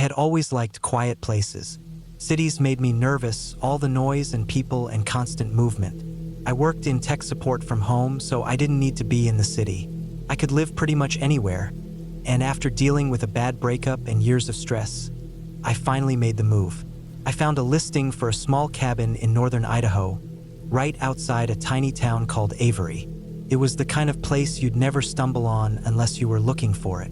had always liked quiet places. Cities made me nervous, all the noise and people and constant movement. I worked in tech support from home, so I didn't need to be in the city. I could live pretty much anywhere, and after dealing with a bad breakup and years of stress, I finally made the move. I found a listing for a small cabin in northern Idaho, right outside a tiny town called Avery. It was the kind of place you'd never stumble on unless you were looking for it.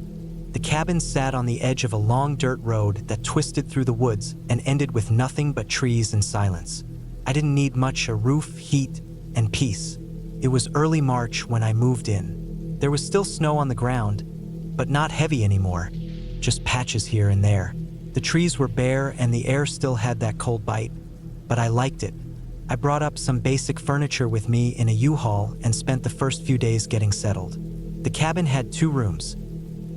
The cabin sat on the edge of a long dirt road that twisted through the woods and ended with nothing but trees and silence. I didn't need much: a roof, heat, and peace. It was early March when I moved in. There was still snow on the ground, but not heavy anymore, just patches here and there. The trees were bare and the air still had that cold bite, but I liked it. I brought up some basic furniture with me in a U-Haul and spent the first few days getting settled. The cabin had 2 rooms.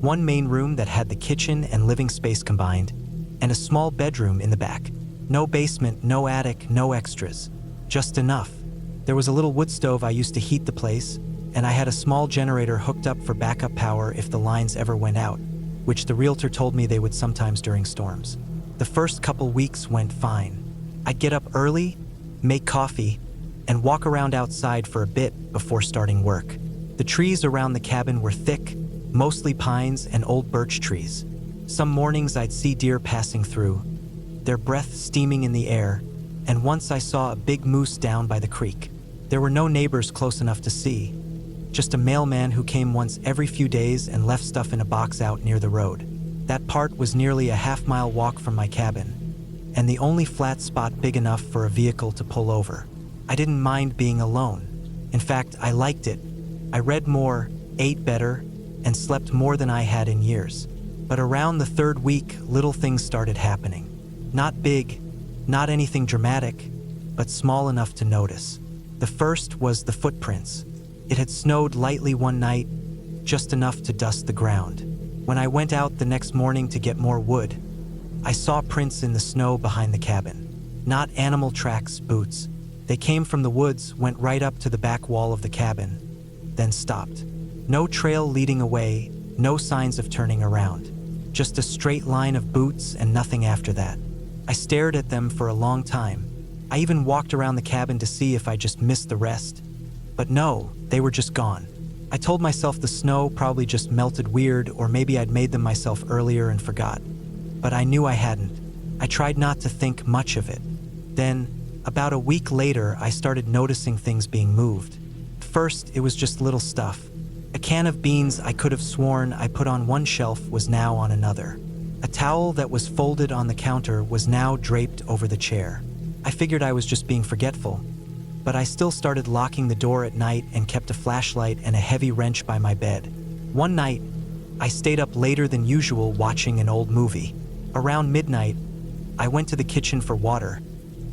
One main room that had the kitchen and living space combined, and a small bedroom in the back. No basement, no attic, no extras. Just enough. There was a little wood stove I used to heat the place, and I had a small generator hooked up for backup power if the lines ever went out, which the realtor told me they would sometimes during storms. The first couple weeks went fine. I'd get up early, make coffee, and walk around outside for a bit before starting work. The trees around the cabin were thick, mostly pines and old birch trees. Some mornings I'd see deer passing through, their breath steaming in the air, and once I saw a big moose down by the creek. There were no neighbors close enough to see, just a mailman who came once every few days and left stuff in a box out near the road. That part was nearly a half-mile walk from my cabin, and the only flat spot big enough for a vehicle to pull over. I didn't mind being alone. In fact, I liked it. I read more, ate better, and slept more than I had in years. But around the 3rd week, little things started happening. Not big, not anything dramatic, but small enough to notice. The first was the footprints. It had snowed lightly one night, just enough to dust the ground. When I went out the next morning to get more wood, I saw prints in the snow behind the cabin. Not animal tracks, boots. They came from the woods, went right up to the back wall of the cabin, then stopped. No trail leading away, no signs of turning around. Just a straight line of boots and nothing after that. I stared at them for a long time. I even walked around the cabin to see if I just missed the rest. But no, they were just gone. I told myself the snow probably just melted weird, or maybe I'd made them myself earlier and forgot. But I knew I hadn't. I tried not to think much of it. Then, about a week later, I started noticing things being moved. First, it was just little stuff. A can of beans I could have sworn I put on one shelf was now on another. A towel that was folded on the counter was now draped over the chair. I figured I was just being forgetful, but I still started locking the door at night and kept a flashlight and a heavy wrench by my bed. One night, I stayed up later than usual watching an old movie. Around midnight, I went to the kitchen for water,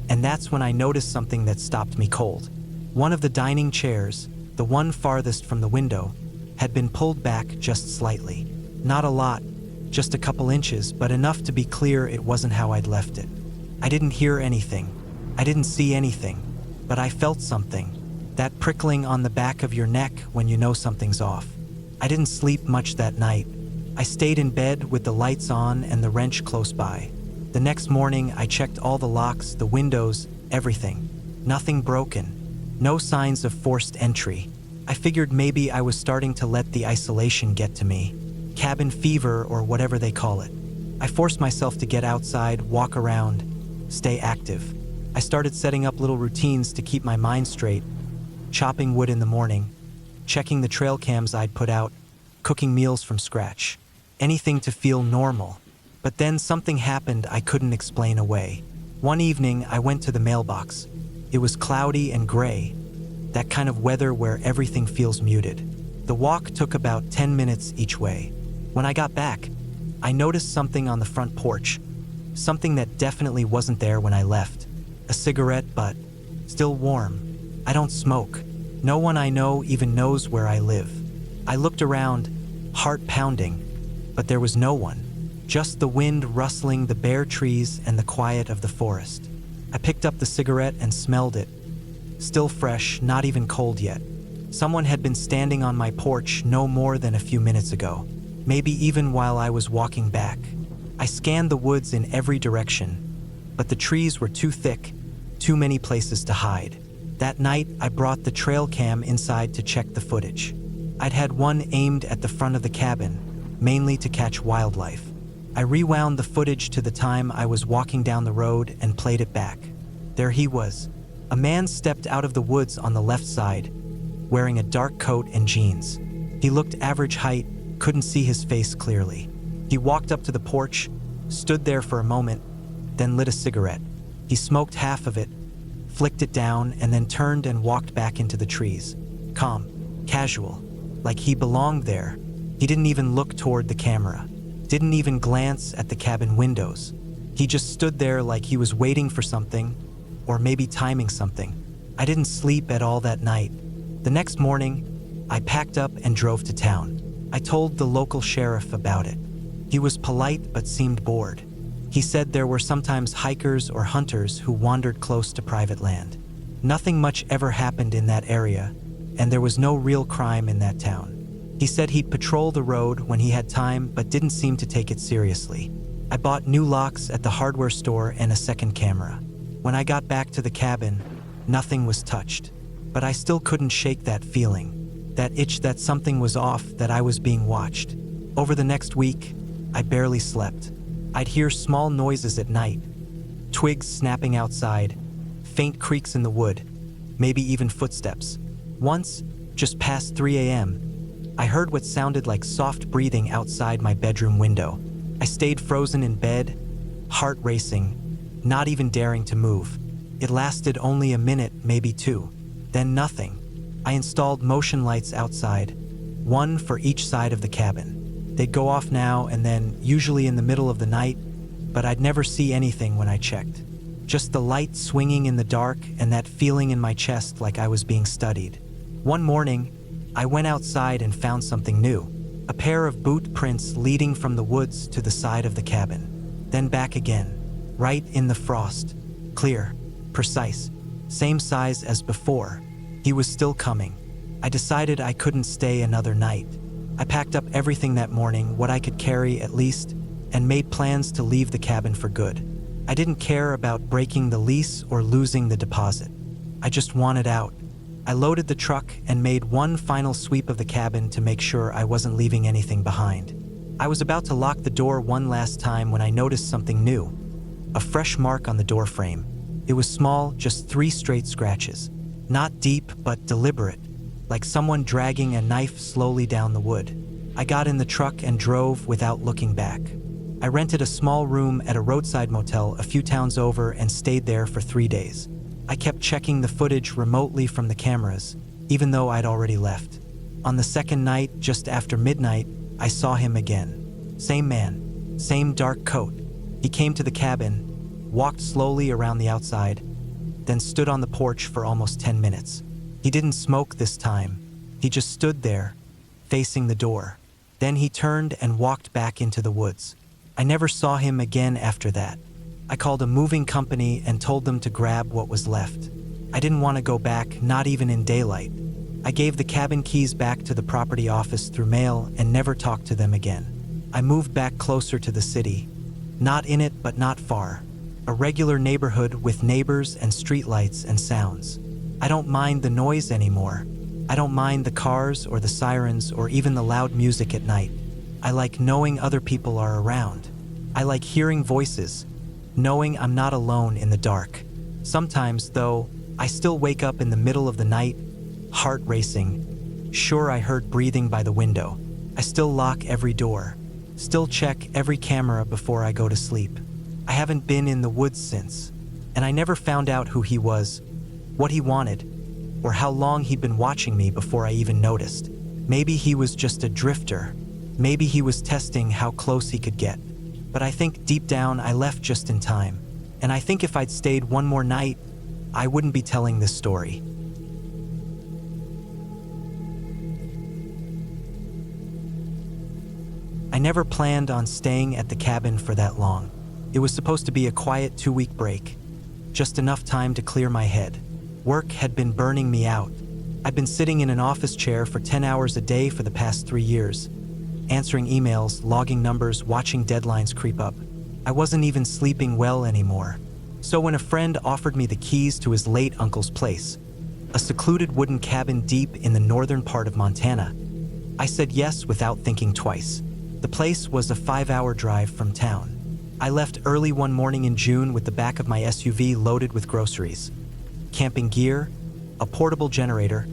and that's when I noticed something that stopped me cold. One of the dining chairs, the one farthest from the window, had been pulled back just slightly. Not a lot, just a couple inches, but enough to be clear it wasn't how I'd left it. I didn't hear anything. I didn't see anything, but I felt something. That prickling on the back of your neck when you know something's off. I didn't sleep much that night. I stayed in bed with the lights on and the wrench close by. The next morning, I checked all the locks, the windows, everything. Nothing broken. No signs of forced entry. I figured maybe I was starting to let the isolation get to me. Cabin fever or whatever they call it. I forced myself to get outside, walk around, stay active. I started setting up little routines to keep my mind straight. Chopping wood in the morning, checking the trail cams I'd put out, cooking meals from scratch. Anything to feel normal. But then something happened I couldn't explain away. One evening, I went to the mailbox. It was cloudy and gray. That kind of weather where everything feels muted. The walk took about 10 minutes each way. When I got back, I noticed something on the front porch. Something that definitely wasn't there when I left. A cigarette, but still warm. I don't smoke. No one I know even knows where I live. I looked around, heart pounding, but there was no one. Just the wind rustling the bare trees and the quiet of the forest. I picked up the cigarette and smelled it. Still fresh, not even cold yet. Someone had been standing on my porch no more than a few minutes ago. Maybe even while I was walking back. I scanned the woods in every direction, but the trees were too thick, too many places to hide. That night, I brought the trail cam inside to check the footage. I'd had one aimed at the front of the cabin, mainly to catch wildlife. I rewound the footage to the time I was walking down the road and played it back. There he was. A man stepped out of the woods on the left side, wearing a dark coat and jeans. He looked average height, couldn't see his face clearly. He walked up to the porch, stood there for a moment, then lit a cigarette. He smoked half of it, flicked it down, and then turned and walked back into the trees. Calm, casual, like he belonged there. He didn't even look toward the camera, didn't even glance at the cabin windows. He just stood there like he was waiting for something, or maybe timing something. I didn't sleep at all that night. The next morning, I packed up and drove to town. I told the local sheriff about it. He was polite but seemed bored. He said there were sometimes hikers or hunters who wandered close to private land. Nothing much ever happened in that area, and there was no real crime in that town. He said he'd patrol the road when he had time but didn't seem to take it seriously. I bought new locks at the hardware store and a second camera. When I got back to the cabin, nothing was touched, but I still couldn't shake that feeling, that itch that something was off, that I was being watched. Over the next week, I barely slept. I'd hear small noises at night, twigs snapping outside, faint creaks in the wood, maybe even footsteps. Once, just past 3 a.m., I heard what sounded like soft breathing outside my bedroom window. I stayed frozen in bed, heart racing, not even daring to move. It lasted only a minute, maybe two. Then nothing. I installed motion lights outside, one for each side of the cabin. They'd go off now and then, usually in the middle of the night, but I'd never see anything when I checked. Just the light swinging in the dark and that feeling in my chest like I was being studied. One morning, I went outside and found something new. A pair of boot prints leading from the woods to the side of the cabin. Then back again, right in the frost. Clear, precise, same size as before. He was still coming. I decided I couldn't stay another night. I packed up everything that morning, what I could carry at least, and made plans to leave the cabin for good. I didn't care about breaking the lease or losing the deposit. I just wanted out. I loaded the truck and made one final sweep of the cabin to make sure I wasn't leaving anything behind. I was about to lock the door one last time when I noticed something new. A fresh mark on the door frame. It was small, just 3 straight scratches. Not deep, but deliberate, like someone dragging a knife slowly down the wood. I got in the truck and drove without looking back. I rented a small room at a roadside motel a few towns over and stayed there for 3 days. I kept checking the footage remotely from the cameras, even though I'd already left. On the second night, just after midnight, I saw him again. Same man, same dark coat. He came to the cabin, walked slowly around the outside, then stood on the porch for almost 10 minutes. He didn't smoke this time. He just stood there, facing the door. Then he turned and walked back into the woods. I never saw him again after that. I called a moving company and told them to grab what was left. I didn't want to go back, not even in daylight. I gave the cabin keys back to the property office through mail and never talked to them again. I moved back closer to the city. Not in it, but not far. A regular neighborhood with neighbors and streetlights and sounds. I don't mind the noise anymore. I don't mind the cars or the sirens or even the loud music at night. I like knowing other people are around. I like hearing voices, knowing I'm not alone in the dark. Sometimes, though, I still wake up in the middle of the night, heart racing. Sure, I heard breathing by the window. I still lock every door, still check every camera before I go to sleep. I haven't been in the woods since, and I never found out who he was, what he wanted, or how long he'd been watching me before I even noticed. Maybe he was just a drifter. Maybe he was testing how close he could get. But I think deep down I left just in time. And I think if I'd stayed one more night, I wouldn't be telling this story. I never planned on staying at the cabin for that long. It was supposed to be a quiet 2-week break, just enough time to clear my head. Work had been burning me out. I'd been sitting in an office chair for 10 hours a day for the past 3 years, answering emails, logging numbers, watching deadlines creep up. I wasn't even sleeping well anymore. So when a friend offered me the keys to his late uncle's place, a secluded wooden cabin deep in the northern part of Montana, I said yes without thinking twice. The place was a 5-hour drive from town. I left early one morning in June with the back of my SUV loaded with groceries, camping gear, a portable generator,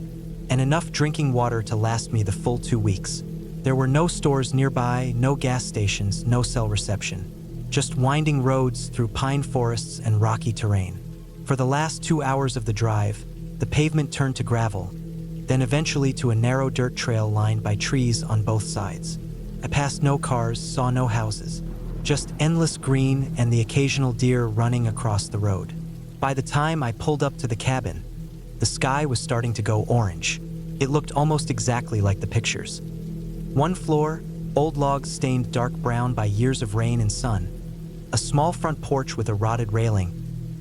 and enough drinking water to last me the full 2 weeks. There were no stores nearby, no gas stations, no cell reception. Just winding roads through pine forests and rocky terrain. For the last 2 hours of the drive, the pavement turned to gravel, then eventually to a narrow dirt trail lined by trees on both sides. I passed no cars, saw no houses, just endless green and the occasional deer running across the road. By the time I pulled up to the cabin, the sky was starting to go orange. It looked almost exactly like the pictures. One floor, old logs stained dark brown by years of rain and sun, a small front porch with a rotted railing,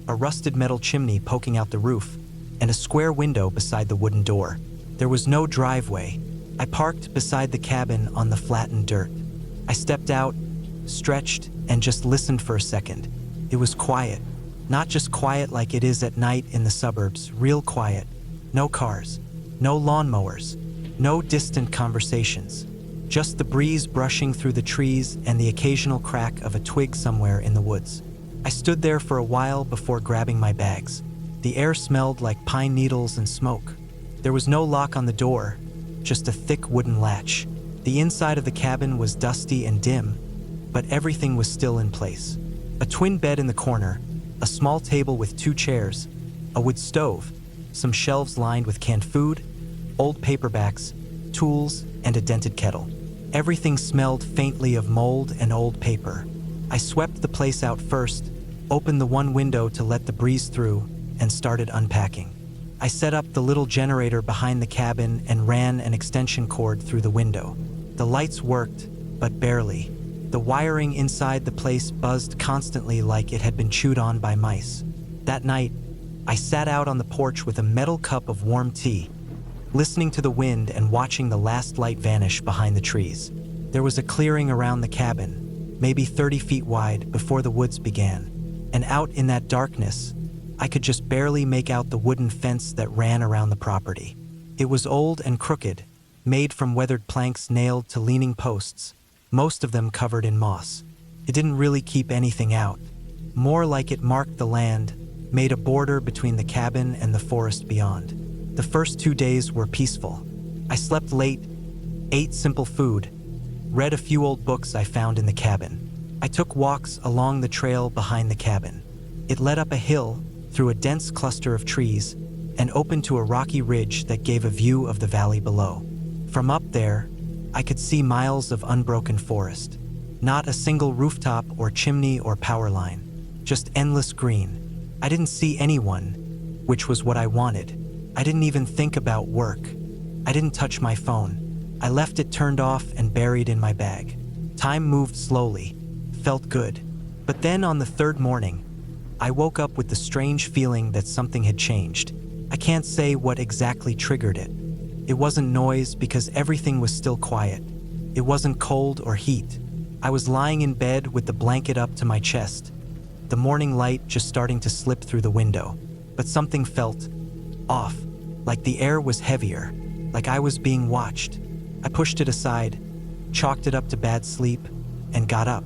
a rusted metal chimney poking out the roof, and a square window beside the wooden door. There was no driveway. I parked beside the cabin on the flattened dirt. I stepped out, stretched, and just listened for a second. It was quiet. Not just quiet like it is at night in the suburbs, real quiet. No cars, no lawnmowers, no distant conversations. Just the breeze brushing through the trees and the occasional crack of a twig somewhere in the woods. I stood there for a while before grabbing my bags. The air smelled like pine needles and smoke. There was no lock on the door, just a thick wooden latch. The inside of the cabin was dusty and dim, but everything was still in place. A twin bed in the corner, a small table with 2 chairs, a wood stove, some shelves lined with canned food, old paperbacks, tools, and a dented kettle. Everything smelled faintly of mold and old paper. I swept the place out first, opened the one window to let the breeze through, and started unpacking. I set up the little generator behind the cabin and ran an extension cord through the window. The lights worked, but barely. The wiring inside the place buzzed constantly like it had been chewed on by mice. That night, I sat out on the porch with a metal cup of warm tea, listening to the wind and watching the last light vanish behind the trees. There was a clearing around the cabin, maybe 30 feet wide, before the woods began. And out in that darkness, I could just barely make out the wooden fence that ran around the property. It was old and crooked, made from weathered planks nailed to leaning posts, most of them covered in moss. It didn't really keep anything out. More like it marked the land, made a border between the cabin and the forest beyond. The first 2 days were peaceful. I slept late, ate simple food, read a few old books I found in the cabin. I took walks along the trail behind the cabin. It led up a hill, through a dense cluster of trees, and opened to a rocky ridge that gave a view of the valley below. From up there, I could see miles of unbroken forest. Not a single rooftop or chimney or power line, just endless green. I didn't see anyone, which was what I wanted. I didn't even think about work. I didn't touch my phone. I left it turned off and buried in my bag. Time moved slowly, felt good. But then on the 3rd morning, I woke up with the strange feeling that something had changed. I can't say what exactly triggered it. It wasn't noise because everything was still quiet. It wasn't cold or heat. I was lying in bed with the blanket up to my chest, the morning light just starting to slip through the window. But something felt off, like the air was heavier, like I was being watched. I pushed it aside, chalked it up to bad sleep, and got up.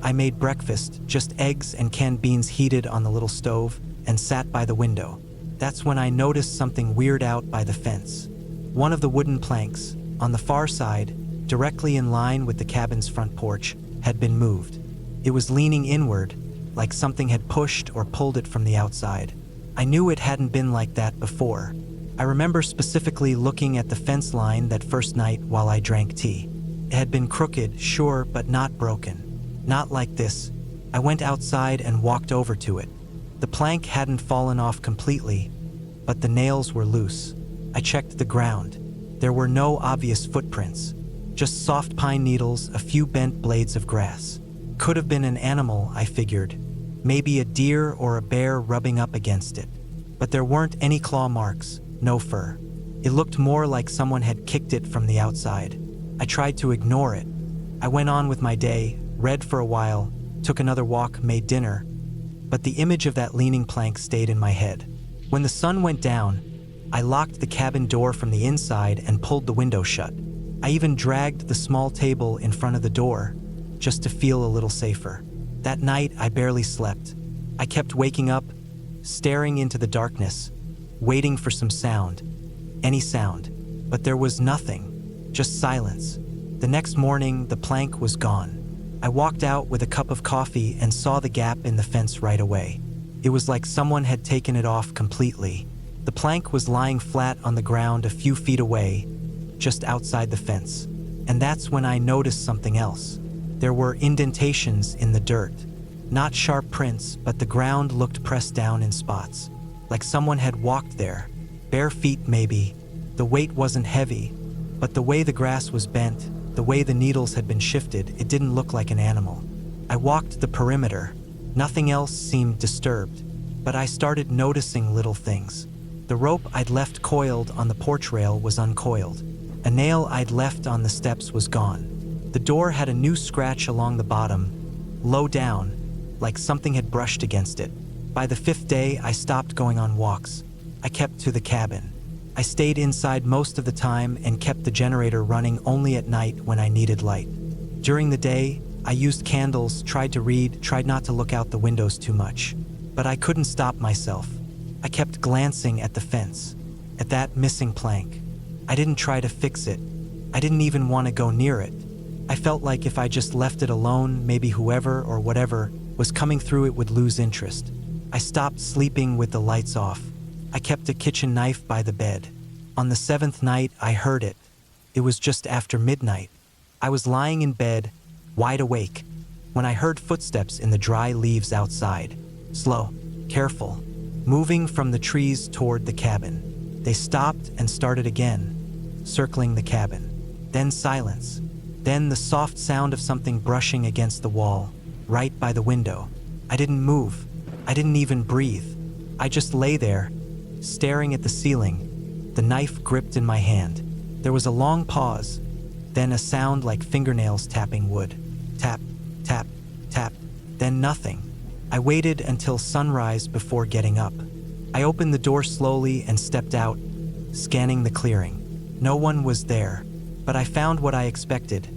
I made breakfast, just eggs and canned beans heated on the little stove, and sat by the window. That's when I noticed something weird out by the fence. One of the wooden planks, on the far side, directly in line with the cabin's front porch, had been moved. It was leaning inward, like something had pushed or pulled it from the outside. I knew it hadn't been like that before. I remember specifically looking at the fence line that first night while I drank tea. It had been crooked, sure, but not broken. Not like this. I went outside and walked over to it. The plank hadn't fallen off completely, but the nails were loose. I checked the ground. There were no obvious footprints, just soft pine needles, a few bent blades of grass. Could have been an animal, I figured. Maybe a deer or a bear rubbing up against it. But there weren't any claw marks, no fur. It looked more like someone had kicked it from the outside. I tried to ignore it. I went on with my day, read for a while, took another walk, made dinner, but the image of that leaning plank stayed in my head. When the sun went down, I locked the cabin door from the inside and pulled the window shut. I even dragged the small table in front of the door, just to feel a little safer. That night, I barely slept. I kept waking up, staring into the darkness, waiting for some sound, any sound, but there was nothing, just silence. The next morning, the plank was gone. I walked out with a cup of coffee and saw the gap in the fence right away. It was like someone had taken it off completely. The plank was lying flat on the ground a few feet away, just outside the fence. And that's when I noticed something else. There were indentations in the dirt. Not sharp prints, but the ground looked pressed down in spots, like someone had walked there, bare feet maybe. The weight wasn't heavy, but the way the grass was bent, the way the needles had been shifted, it didn't look like an animal. I walked the perimeter. Nothing else seemed disturbed, but I started noticing little things. The rope I'd left coiled on the porch rail was uncoiled. A nail I'd left on the steps was gone. The door had a new scratch along the bottom, low down, like something had brushed against it. By the 5th day, I stopped going on walks. I kept to the cabin. I stayed inside most of the time and kept the generator running only at night when I needed light. During the day, I used candles, tried to read, tried not to look out the windows too much. But I couldn't stop myself. I kept glancing at the fence, at that missing plank. I didn't try to fix it. I didn't even want to go near it. I felt like if I just left it alone, maybe whoever or whatever was coming through it would lose interest. I stopped sleeping with the lights off. I kept a kitchen knife by the bed. On the 7th night, I heard it. It was just after midnight. I was lying in bed, wide awake, when I heard footsteps in the dry leaves outside. Slow, careful, moving from the trees toward the cabin. They stopped and started again, circling the cabin. Then silence. Then the soft sound of something brushing against the wall, right by the window. I didn't move. I didn't even breathe. I just lay there, staring at the ceiling, the knife gripped in my hand. There was a long pause, then a sound like fingernails tapping wood. Tap, tap, tap, then nothing. I waited until sunrise before getting up. I opened the door slowly and stepped out, scanning the clearing. No one was there, but I found what I expected.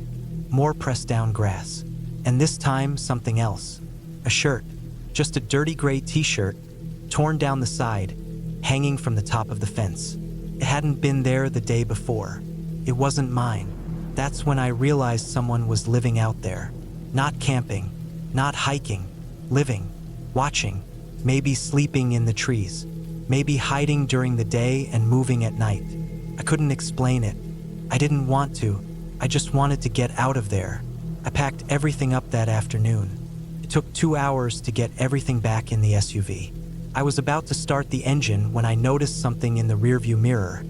More pressed down grass. And this time, something else. A shirt. Just a dirty gray t-shirt, torn down the side, hanging from the top of the fence. It hadn't been there the day before. It wasn't mine. That's when I realized someone was living out there. Not camping, not hiking, living, watching, maybe sleeping in the trees, maybe hiding during the day and moving at night. I couldn't explain it. I didn't want to. I just wanted to get out of there. I packed everything up that afternoon. It took 2 hours to get everything back in the SUV. I was about to start the engine when I noticed something in the rearview mirror.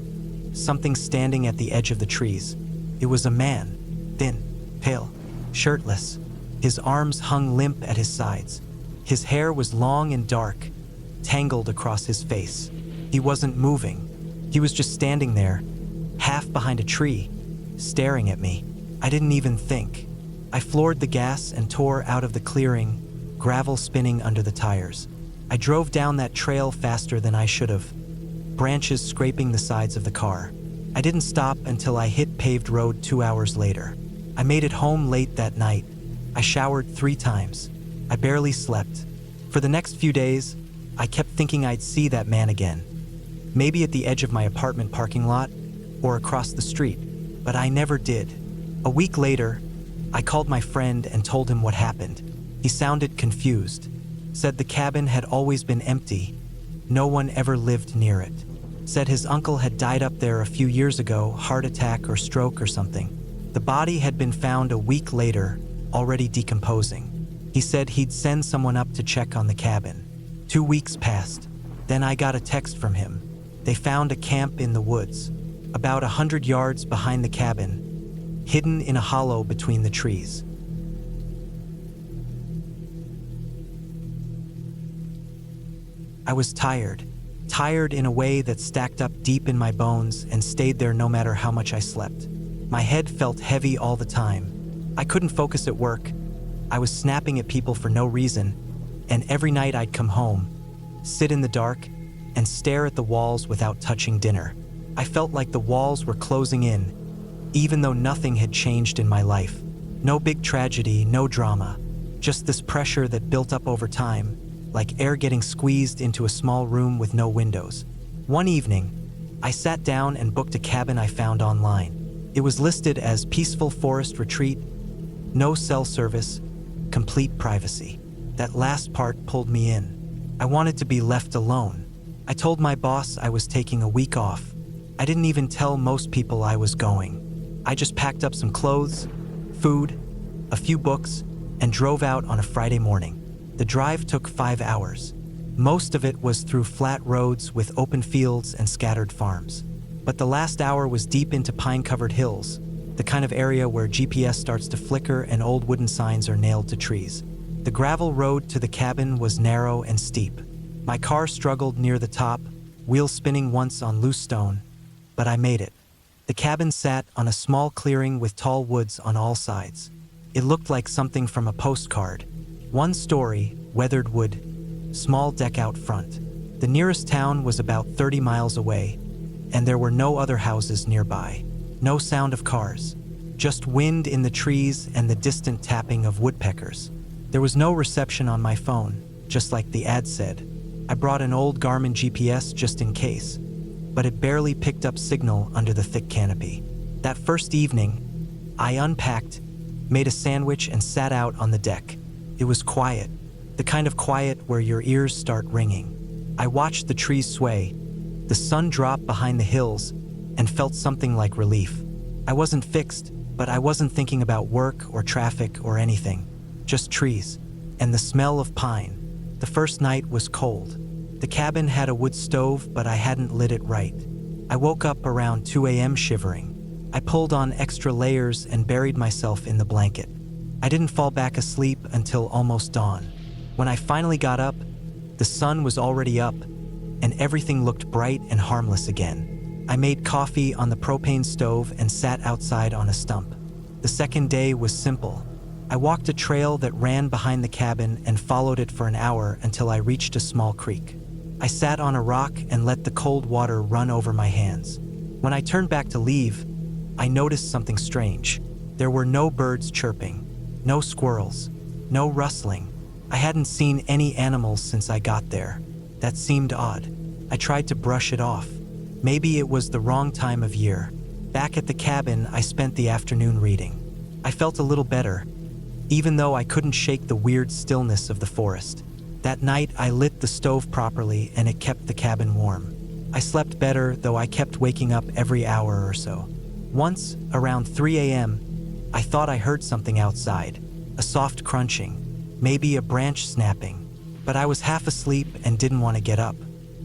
Something standing at the edge of the trees. It was a man, thin, pale, shirtless. His arms hung limp at his sides. His hair was long and dark, tangled across his face. He wasn't moving. He was just standing there, half behind a tree, staring at me. I didn't even think. I floored the gas and tore out of the clearing, gravel spinning under the tires. I drove down that trail faster than I should have, branches scraping the sides of the car. I didn't stop until I hit paved road 2 hours later. I made it home late that night. I showered 3 times. I barely slept. For the next few days, I kept thinking I'd see that man again. Maybe at the edge of my apartment parking lot or across the street, but I never did. A week later, I called my friend and told him what happened. He sounded confused, said the cabin had always been empty. No one ever lived near it. Said his uncle had died up there a few years ago, heart attack or stroke or something. The body had been found a week later, already decomposing. He said he'd send someone up to check on the cabin. 2 weeks passed. Then I got a text from him. They found a camp in the woods, about 100 yards behind the cabin, hidden in a hollow between the trees. I was tired in a way that stacked up deep in my bones and stayed there no matter how much I slept. My head felt heavy all the time. I couldn't focus at work. I was snapping at people for no reason, and every night I'd come home, sit in the dark, and stare at the walls without touching dinner. I felt like the walls were closing in, even though nothing had changed in my life. No big tragedy, no drama, just this pressure that built up over time, like air getting squeezed into a small room with no windows. One evening, I sat down and booked a cabin I found online. It was listed as peaceful forest retreat, no cell service, complete privacy. That last part pulled me in. I wanted to be left alone. I told my boss I was taking a week off. I didn't even tell most people I was going. I just packed up some clothes, food, a few books, and drove out on a Friday morning. The drive took 5 hours. Most of it was through flat roads with open fields and scattered farms. But the last hour was deep into pine-covered hills, the kind of area where GPS starts to flicker and old wooden signs are nailed to trees. The gravel road to the cabin was narrow and steep. My car struggled near the top, wheels spinning once on loose stone, but I made it. The cabin sat on a small clearing with tall woods on all sides. It looked like something from a postcard. One story, weathered wood, small deck out front. The nearest town was about 30 miles away, and there were no other houses nearby. No sound of cars, just wind in the trees and the distant tapping of woodpeckers. There was no reception on my phone, just like the ad said. I brought an old Garmin GPS just in case, but it barely picked up signal under the thick canopy. That first evening, I unpacked, made a sandwich, and sat out on the deck. It was quiet, the kind of quiet where your ears start ringing. I watched the trees sway, the sun drop behind the hills, and felt something like relief. I wasn't fixed, but I wasn't thinking about work or traffic or anything. Just trees, and the smell of pine. The first night was cold. The cabin had a wood stove, but I hadn't lit it right. I woke up around 2 a.m. shivering. I pulled on extra layers and buried myself in the blanket. I didn't fall back asleep until almost dawn. When I finally got up, the sun was already up, and everything looked bright and harmless again. I made coffee on the propane stove and sat outside on a stump. The second day was simple. I walked a trail that ran behind the cabin and followed it for an hour until I reached a small creek. I sat on a rock and let the cold water run over my hands. When I turned back to leave, I noticed something strange. There were no birds chirping, no squirrels, no rustling. I hadn't seen any animals since I got there. That seemed odd. I tried to brush it off. Maybe it was the wrong time of year. Back at the cabin, I spent the afternoon reading. I felt a little better, even though I couldn't shake the weird stillness of the forest. That night, I lit the stove properly and it kept the cabin warm. I slept better, though I kept waking up every hour or so. Once, around 3 a.m., I thought I heard something outside, a soft crunching, maybe a branch snapping, but I was half asleep and didn't want to get up.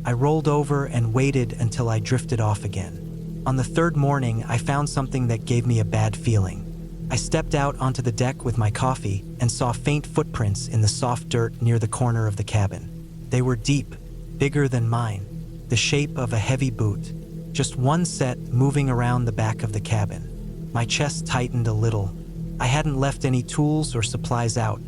I rolled over and waited until I drifted off again. On the third morning, I found something that gave me a bad feeling. I stepped out onto the deck with my coffee and saw faint footprints in the soft dirt near the corner of the cabin. They were deep, bigger than mine, the shape of a heavy boot, just one set moving around the back of the cabin. My chest tightened a little. I hadn't left any tools or supplies out,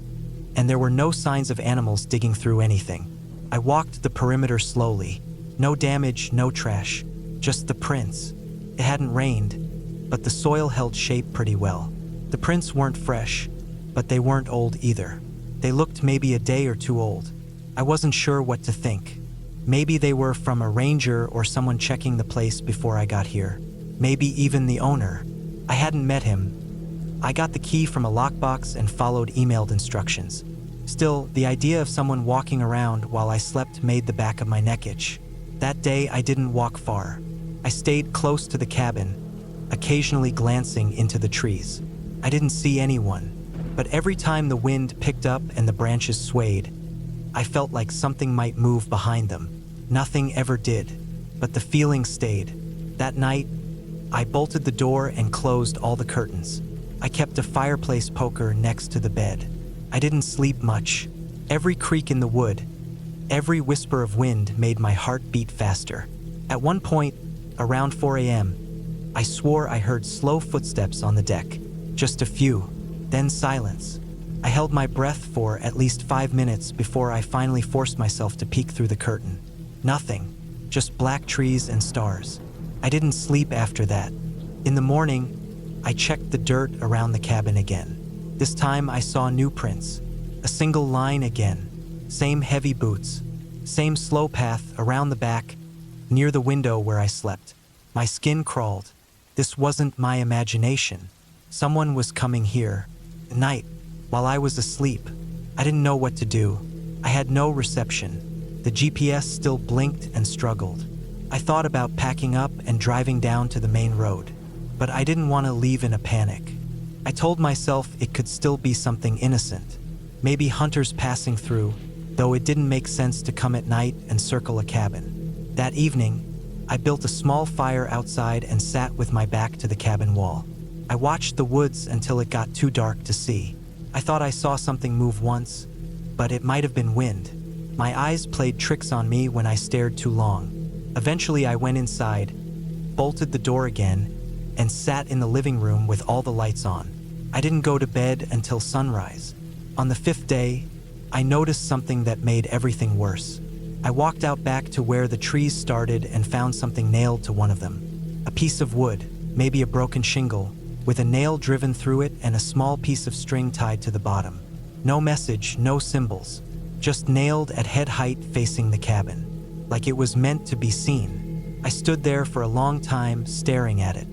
and there were no signs of animals digging through anything. I walked the perimeter slowly. No damage, no trash, just the prints. It hadn't rained, but the soil held shape pretty well. The prints weren't fresh, but they weren't old either. They looked maybe a day or two old. I wasn't sure what to think. Maybe they were from a ranger or someone checking the place before I got here. Maybe even the owner. I hadn't met him. I got the key from a lockbox and followed emailed instructions. Still, the idea of someone walking around while I slept made the back of my neck itch. That day, I didn't walk far. I stayed close to the cabin, occasionally glancing into the trees. I didn't see anyone, but every time the wind picked up and the branches swayed, I felt like something might move behind them. Nothing ever did, but the feeling stayed. That night, I bolted the door and closed all the curtains. I kept a fireplace poker next to the bed. I didn't sleep much. Every creak in the wood, every whisper of wind made my heart beat faster. At one point, around 4 a.m., I swore I heard slow footsteps on the deck. Just a few, then silence. I held my breath for at least 5 minutes before I finally forced myself to peek through the curtain. Nothing, just black trees and stars. I didn't sleep after that. In the morning, I checked the dirt around the cabin again. This time I saw new prints, a single line again, same heavy boots, same slow path around the back, near the window where I slept. My skin crawled. This wasn't my imagination. Someone was coming here, at night, while I was asleep. I didn't know what to do. I had no reception. The GPS still blinked and struggled. I thought about packing up and driving down to the main road, but I didn't want to leave in a panic. I told myself it could still be something innocent, maybe hunters passing through, though it didn't make sense to come at night and circle a cabin. That evening, I built a small fire outside and sat with my back to the cabin wall. I watched the woods until it got too dark to see. I thought I saw something move once, but it might have been wind. My eyes played tricks on me when I stared too long. Eventually I went inside, bolted the door again, and sat in the living room with all the lights on. I didn't go to bed until sunrise. On the 5th day, I noticed something that made everything worse. I walked out back to where the trees started and found something nailed to one of them. A piece of wood, maybe a broken shingle, with a nail driven through it and a small piece of string tied to the bottom. No message, no symbols, just nailed at head height facing the cabin, like it was meant to be seen. I stood there for a long time, staring at it.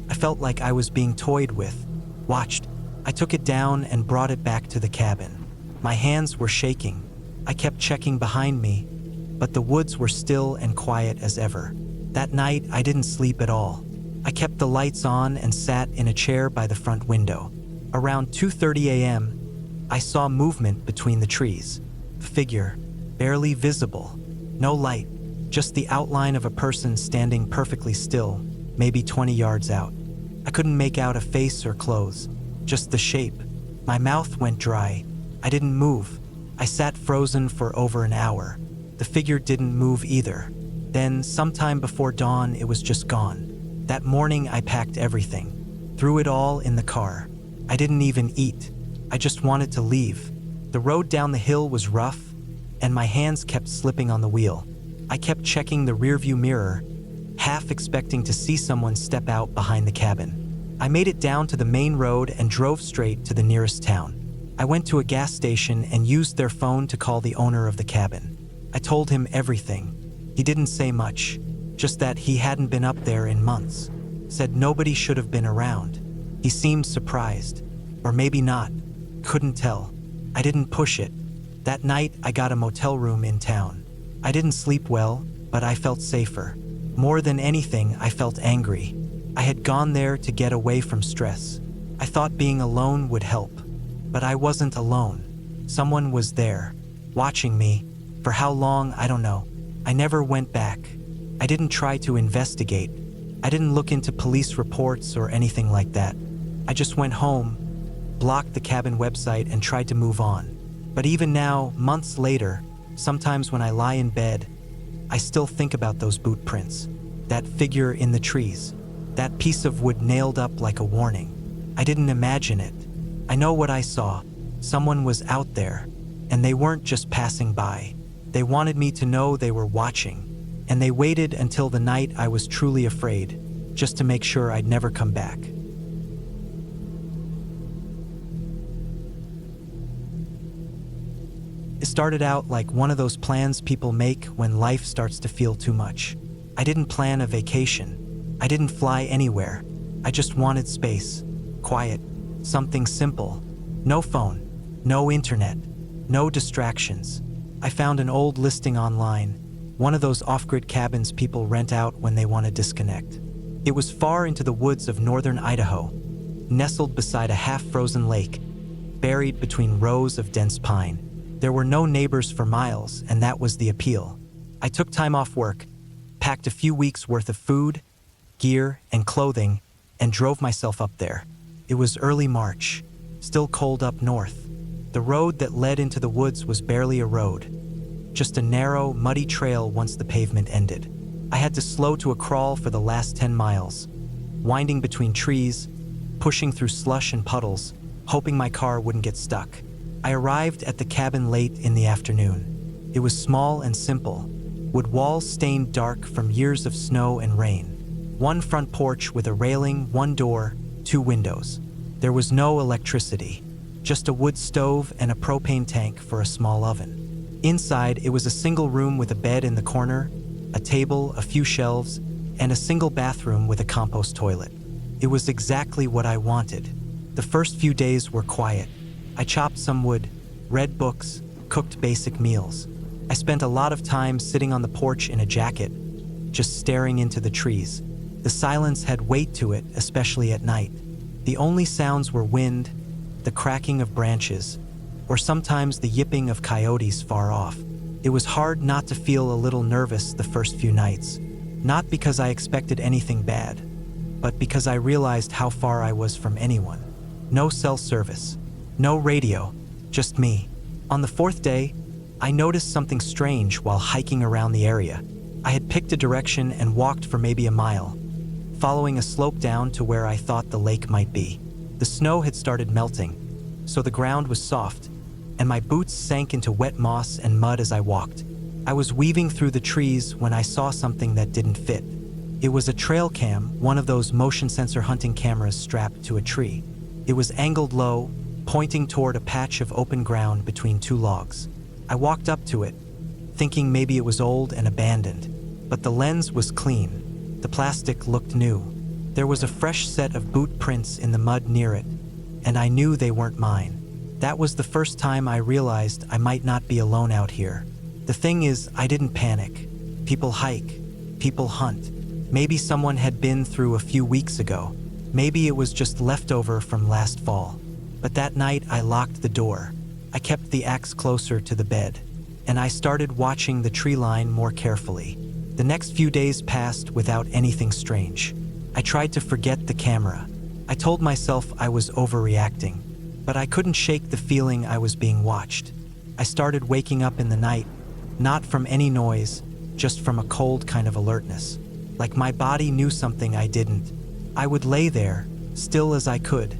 I felt like I was being toyed with, watched. I took it down and brought it back to the cabin. My hands were shaking. I kept checking behind me, but the woods were still and quiet as ever. That night, I didn't sleep at all. I kept the lights on and sat in a chair by the front window. Around 2:30 a.m., I saw movement between the trees. A figure, barely visible. No light, just the outline of a person standing perfectly still, maybe 20 yards out. I couldn't make out a face or clothes, just the shape. My mouth went dry. I didn't move. I sat frozen for over an hour. The figure didn't move either. Then, sometime before dawn, it was just gone. That morning, I packed everything, threw it all in the car. I didn't even eat. I just wanted to leave. The road down the hill was rough, and my hands kept slipping on the wheel. I kept checking the rearview mirror, half expecting to see someone step out behind the cabin. I made it down to the main road and drove straight to the nearest town. I went to a gas station and used their phone to call the owner of the cabin. I told him everything. He didn't say much, just that he hadn't been up there in months. Said nobody should have been around. He seemed surprised, or maybe not. Couldn't tell. I didn't push it. That night, I got a motel room in town. I didn't sleep well, but I felt safer. More than anything, I felt angry. I had gone there to get away from stress. I thought being alone would help. But I wasn't alone. Someone was there, watching me. For how long, I don't know. I never went back. I didn't try to investigate. I didn't look into police reports or anything like that. I just went home, blocked the cabin website, and tried to move on. But even now, months later, sometimes when I lie in bed, I still think about those boot prints, that figure in the trees, that piece of wood nailed up like a warning. I didn't imagine it. I know what I saw. Someone was out there, and they weren't just passing by. They wanted me to know they were watching, and they waited until the night I was truly afraid, just to make sure I'd never come back. It started out like one of those plans people make when life starts to feel too much. I didn't plan a vacation. I didn't fly anywhere. I just wanted space, quiet, something simple. No phone, no internet, no distractions. I found an old listing online, one of those off-grid cabins people rent out when they want to disconnect. It was far into the woods of northern Idaho, nestled beside a half-frozen lake, buried between rows of dense pine. There were no neighbors for miles, and that was the appeal. I took time off work, packed a few weeks' worth of food, gear, and clothing, and drove myself up there. It was early March, still cold up north. The road that led into the woods was barely a road, just a narrow, muddy trail once the pavement ended. I had to slow to a crawl for the last 10 miles, winding between trees, pushing through slush and puddles, hoping my car wouldn't get stuck. I arrived at the cabin late in the afternoon. It was small and simple, wood walls stained dark from years of snow and rain. One front porch with a railing, one door, two windows. There was no electricity, just a wood stove and a propane tank for a small oven. Inside, it was a single room with a bed in the corner, a table, a few shelves, and a single bathroom with a compost toilet. It was exactly what I wanted. The first few days were quiet. I chopped some wood, read books, cooked basic meals. I spent a lot of time sitting on the porch in a jacket, just staring into the trees. The silence had weight to it, especially at night. The only sounds were wind, the cracking of branches, or sometimes the yipping of coyotes far off. It was hard not to feel a little nervous the first few nights, not because I expected anything bad, but because I realized how far I was from anyone. No cell service, no radio, just me. On the fourth day, I noticed something strange while hiking around the area. I had picked a direction and walked for maybe a mile, following a slope down to where I thought the lake might be. The snow had started melting, so the ground was soft, and my boots sank into wet moss and mud as I walked. I was weaving through the trees when I saw something that didn't fit. It was a trail cam, one of those motion sensor hunting cameras strapped to a tree. It was angled low, pointing toward a patch of open ground between two logs. I walked up to it, thinking maybe it was old and abandoned, but the lens was clean. The plastic looked new. There was a fresh set of boot prints in the mud near it, and I knew they weren't mine. That was the first time I realized I might not be alone out here. The thing is, I didn't panic. People hike, people hunt. Maybe someone had been through a few weeks ago. Maybe it was just leftover from last fall. But that night I locked the door. I kept the axe closer to the bed, and I started watching the tree line more carefully. The next few days passed without anything strange. I tried to forget the camera. I told myself I was overreacting, but I couldn't shake the feeling I was being watched. I started waking up in the night, not from any noise, just from a cold kind of alertness. Like my body knew something I didn't. I would lay there, still as I could,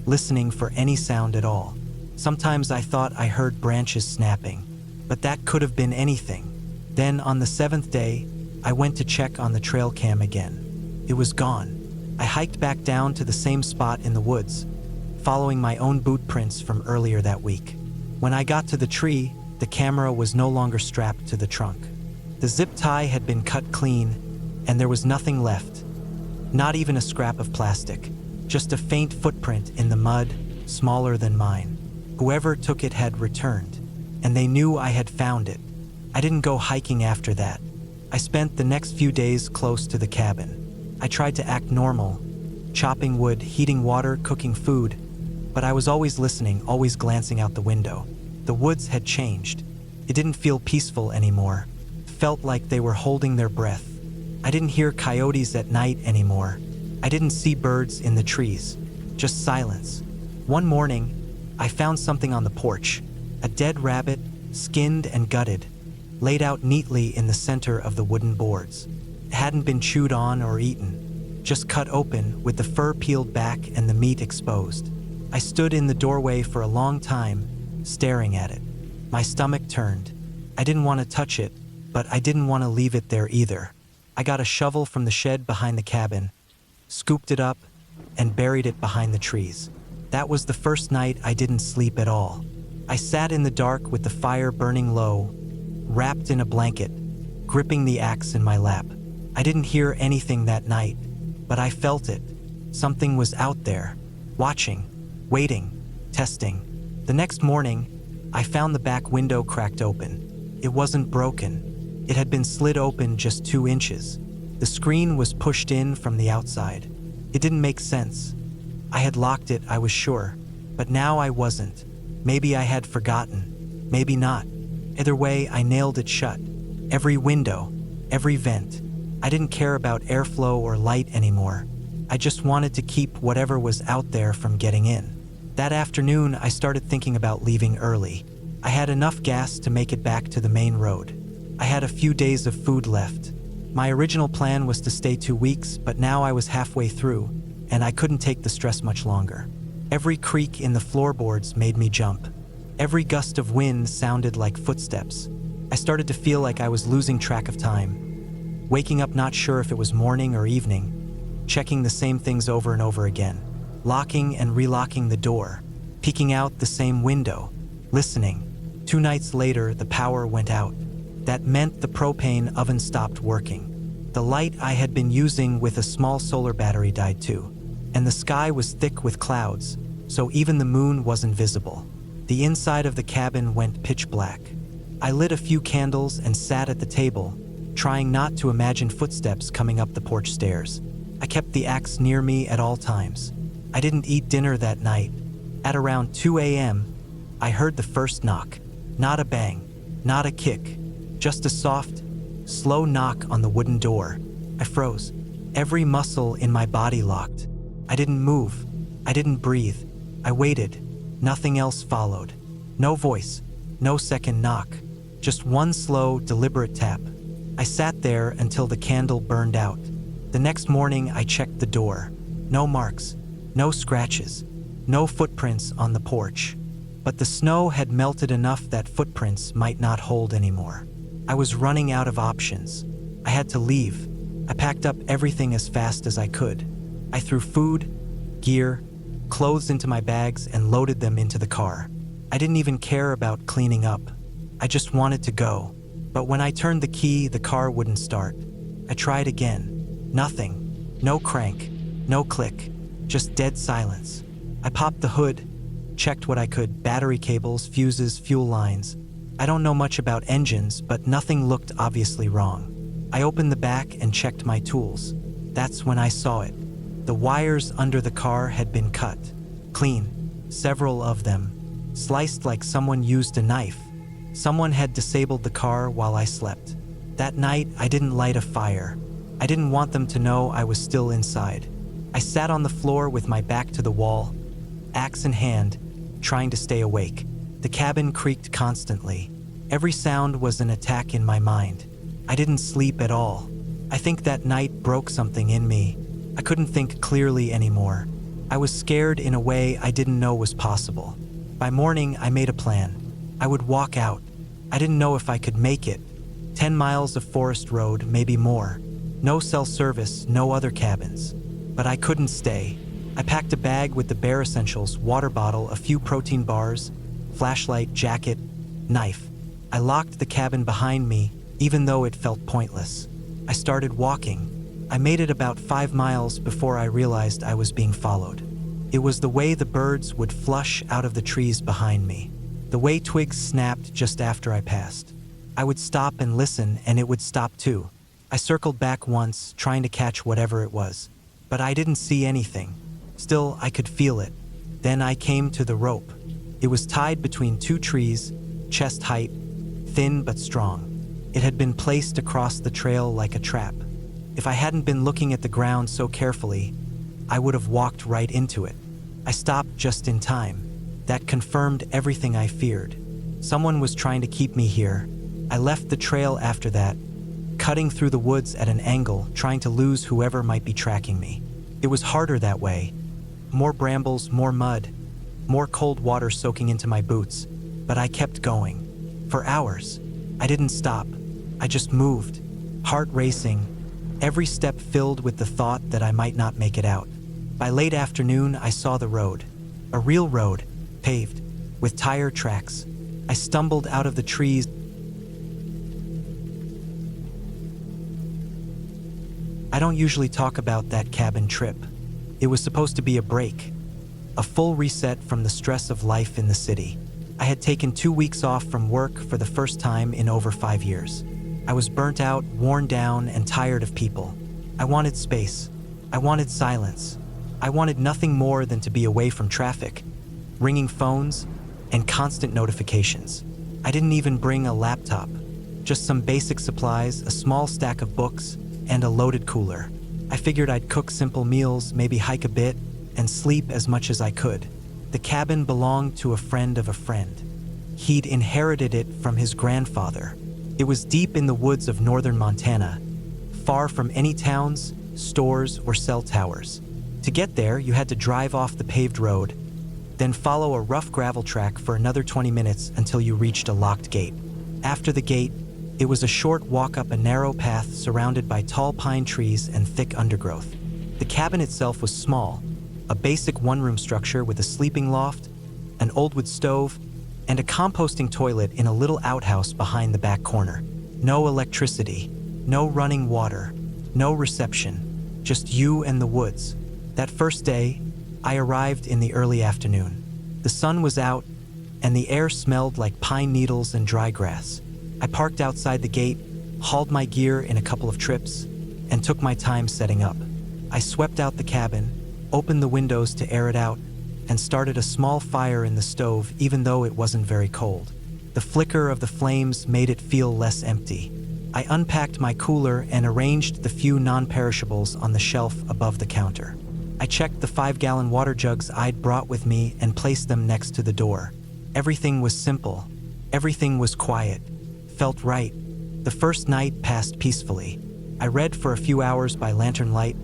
listening for any sound at all. Sometimes I thought I heard branches snapping, but that could have been anything. Then on the seventh day, I went to check on the trail cam again. It was gone. I hiked back down to the same spot in the woods, following my own boot prints from earlier that week. When I got to the tree, the camera was no longer strapped to the trunk. The zip tie had been cut clean, and there was nothing left. Not even a scrap of plastic, just a faint footprint in the mud, smaller than mine. Whoever took it had returned, and they knew I had found it. I didn't go hiking after that. I spent the next few days close to the cabin. I tried to act normal, chopping wood, heating water, cooking food, but I was always listening, always glancing out the window. The woods had changed. It didn't feel peaceful anymore. It felt like they were holding their breath. I didn't hear coyotes at night anymore. I didn't see birds in the trees, just silence. One morning, I found something on the porch, a dead rabbit, skinned and gutted, laid out neatly in the center of the wooden boards. It hadn't been chewed on or eaten, just cut open with the fur peeled back and the meat exposed. I stood in the doorway for a long time, staring at it. My stomach turned. I didn't want to touch it, but I didn't want to leave it there either. I got a shovel from the shed behind the cabin, scooped it up, and buried it behind the trees. That was the first night I didn't sleep at all. I sat in the dark with the fire burning low, wrapped in a blanket, gripping the axe in my lap. I didn't hear anything that night, but I felt it. Something was out there, watching, waiting, testing. The next morning, I found the back window cracked open. It wasn't broken. It had been slid open just 2 inches. The screen was pushed in from the outside. It didn't make sense. I had locked it, I was sure, but now I wasn't. Maybe I had forgotten, maybe not. Either way, I nailed it shut. Every window, every vent. I didn't care about airflow or light anymore. I just wanted to keep whatever was out there from getting in. That afternoon, I started thinking about leaving early. I had enough gas to make it back to the main road. I had a few days of food left. My original plan was to stay 2 weeks, but now I was halfway through, and I couldn't take the stress much longer. Every creak in the floorboards made me jump. Every gust of wind sounded like footsteps. I started to feel like I was losing track of time, waking up not sure if it was morning or evening, checking the same things over and over again, locking and relocking the door, peeking out the same window, listening. 2 nights later, the power went out. That meant the propane oven stopped working. The light I had been using with a small solar battery died too, and the sky was thick with clouds, so even the moon wasn't visible. The inside of the cabin went pitch black. I lit a few candles and sat at the table, trying not to imagine footsteps coming up the porch stairs. I kept the axe near me at all times. I didn't eat dinner that night. At around 2 a.m., I heard the first knock. Not a bang, not a kick, just a soft, slow knock on the wooden door. I froze. Every muscle in my body locked. I didn't move. I didn't breathe. I waited. Nothing else followed. No voice, no second knock, just one slow, deliberate tap. I sat there until the candle burned out. The next morning, I checked the door. No marks, no scratches, no footprints on the porch. But the snow had melted enough that footprints might not hold anymore. I was running out of options. I had to leave. I packed up everything as fast as I could. I threw food, gear, clothes into my bags and loaded them into the car. I didn't even care about cleaning up. I just wanted to go. But when I turned the key, the car wouldn't start. I tried again. Nothing. No crank. No click. Just dead silence. I popped the hood, checked what I could, battery cables, fuses, fuel lines. I don't know much about engines, but nothing looked obviously wrong. I opened the back and checked my tools. That's when I saw it. The wires under the car had been cut. Clean. Several of them. Sliced like someone used a knife. Someone had disabled the car while I slept. That night, I didn't light a fire. I didn't want them to know I was still inside. I sat on the floor with my back to the wall, axe in hand, trying to stay awake. The cabin creaked constantly. Every sound was an attack in my mind. I didn't sleep at all. I think that night broke something in me. I couldn't think clearly anymore. I was scared in a way I didn't know was possible. By morning, I made a plan. I would walk out. I didn't know if I could make it. 10 miles of forest road, maybe more. No cell service, no other cabins. But I couldn't stay. I packed a bag with the bare essentials, water bottle, a few protein bars, flashlight, jacket, knife. I locked the cabin behind me, even though it felt pointless. I started walking. I made it about 5 miles before I realized I was being followed. It was the way the birds would flush out of the trees behind me. The way twigs snapped just after I passed. I would stop and listen, and it would stop too. I circled back once, trying to catch whatever it was. But I didn't see anything. Still, I could feel it. Then I came to the rope. It was tied between 2 trees, chest height, thin but strong. It had been placed across the trail like a trap. If I hadn't been looking at the ground so carefully, I would have walked right into it. I stopped just in time. That confirmed everything I feared. Someone was trying to keep me here. I left the trail after that, cutting through the woods at an angle, trying to lose whoever might be tracking me. It was harder that way. More brambles, more mud, more cold water soaking into my boots. But I kept going. For hours. I didn't stop. I just moved, heart racing, every step filled with the thought that I might not make it out. By late afternoon, I saw the road. A real road, paved, with tire tracks. I stumbled out of the trees. I don't usually talk about that cabin trip. It was supposed to be a break, a full reset from the stress of life in the city. I had taken 2 weeks off from work for the first time in over 5 years. I was burnt out, worn down, and tired of people. I wanted space. I wanted silence. I wanted nothing more than to be away from traffic, ringing phones, and constant notifications. I didn't even bring a laptop, just some basic supplies, a small stack of books, and a loaded cooler. I figured I'd cook simple meals, maybe hike a bit, and sleep as much as I could. The cabin belonged to a friend of a friend. He'd inherited it from his grandfather. It was deep in the woods of northern Montana, far from any towns, stores, or cell towers. To get there, you had to drive off the paved road, Then follow a rough gravel track for another 20 minutes until you reached a locked gate. After the gate, it was a short walk up a narrow path surrounded by tall pine trees and thick undergrowth. The cabin itself was small, a basic one-room structure with a sleeping loft, an old wood stove, and a composting toilet in a little outhouse behind the back corner. No electricity, no running water, no reception, just you and the woods. That first day, I arrived in the early afternoon. The sun was out, and the air smelled like pine needles and dry grass. I parked outside the gate, hauled my gear in a couple of trips, and took my time setting up. I swept out the cabin, opened the windows to air it out, and started a small fire in the stove even though it wasn't very cold. The flicker of the flames made it feel less empty. I unpacked my cooler and arranged the few non-perishables on the shelf above the counter. I checked the 5-gallon water jugs I'd brought with me and placed them next to the door. Everything was simple. Everything was quiet. Felt right. The first night passed peacefully. I read for a few hours by lantern light,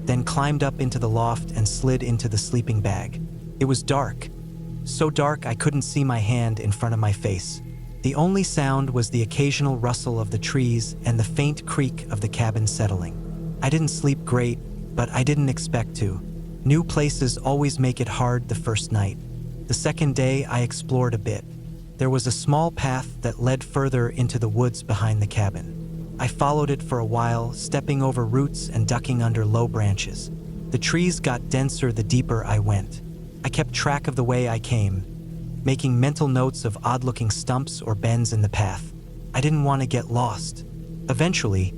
then climbed up into the loft and slid into the sleeping bag. It was dark. So dark I couldn't see my hand in front of my face. The only sound was the occasional rustle of the trees and the faint creak of the cabin settling. I didn't sleep great, but I didn't expect to. New places always make it hard the first night. The second day I explored a bit. There was a small path that led further into the woods behind the cabin. I followed it for a while, stepping over roots and ducking under low branches. The trees got denser the deeper I went. I kept track of the way I came, making mental notes of odd-looking stumps or bends in the path. I didn't want to get lost. Eventually,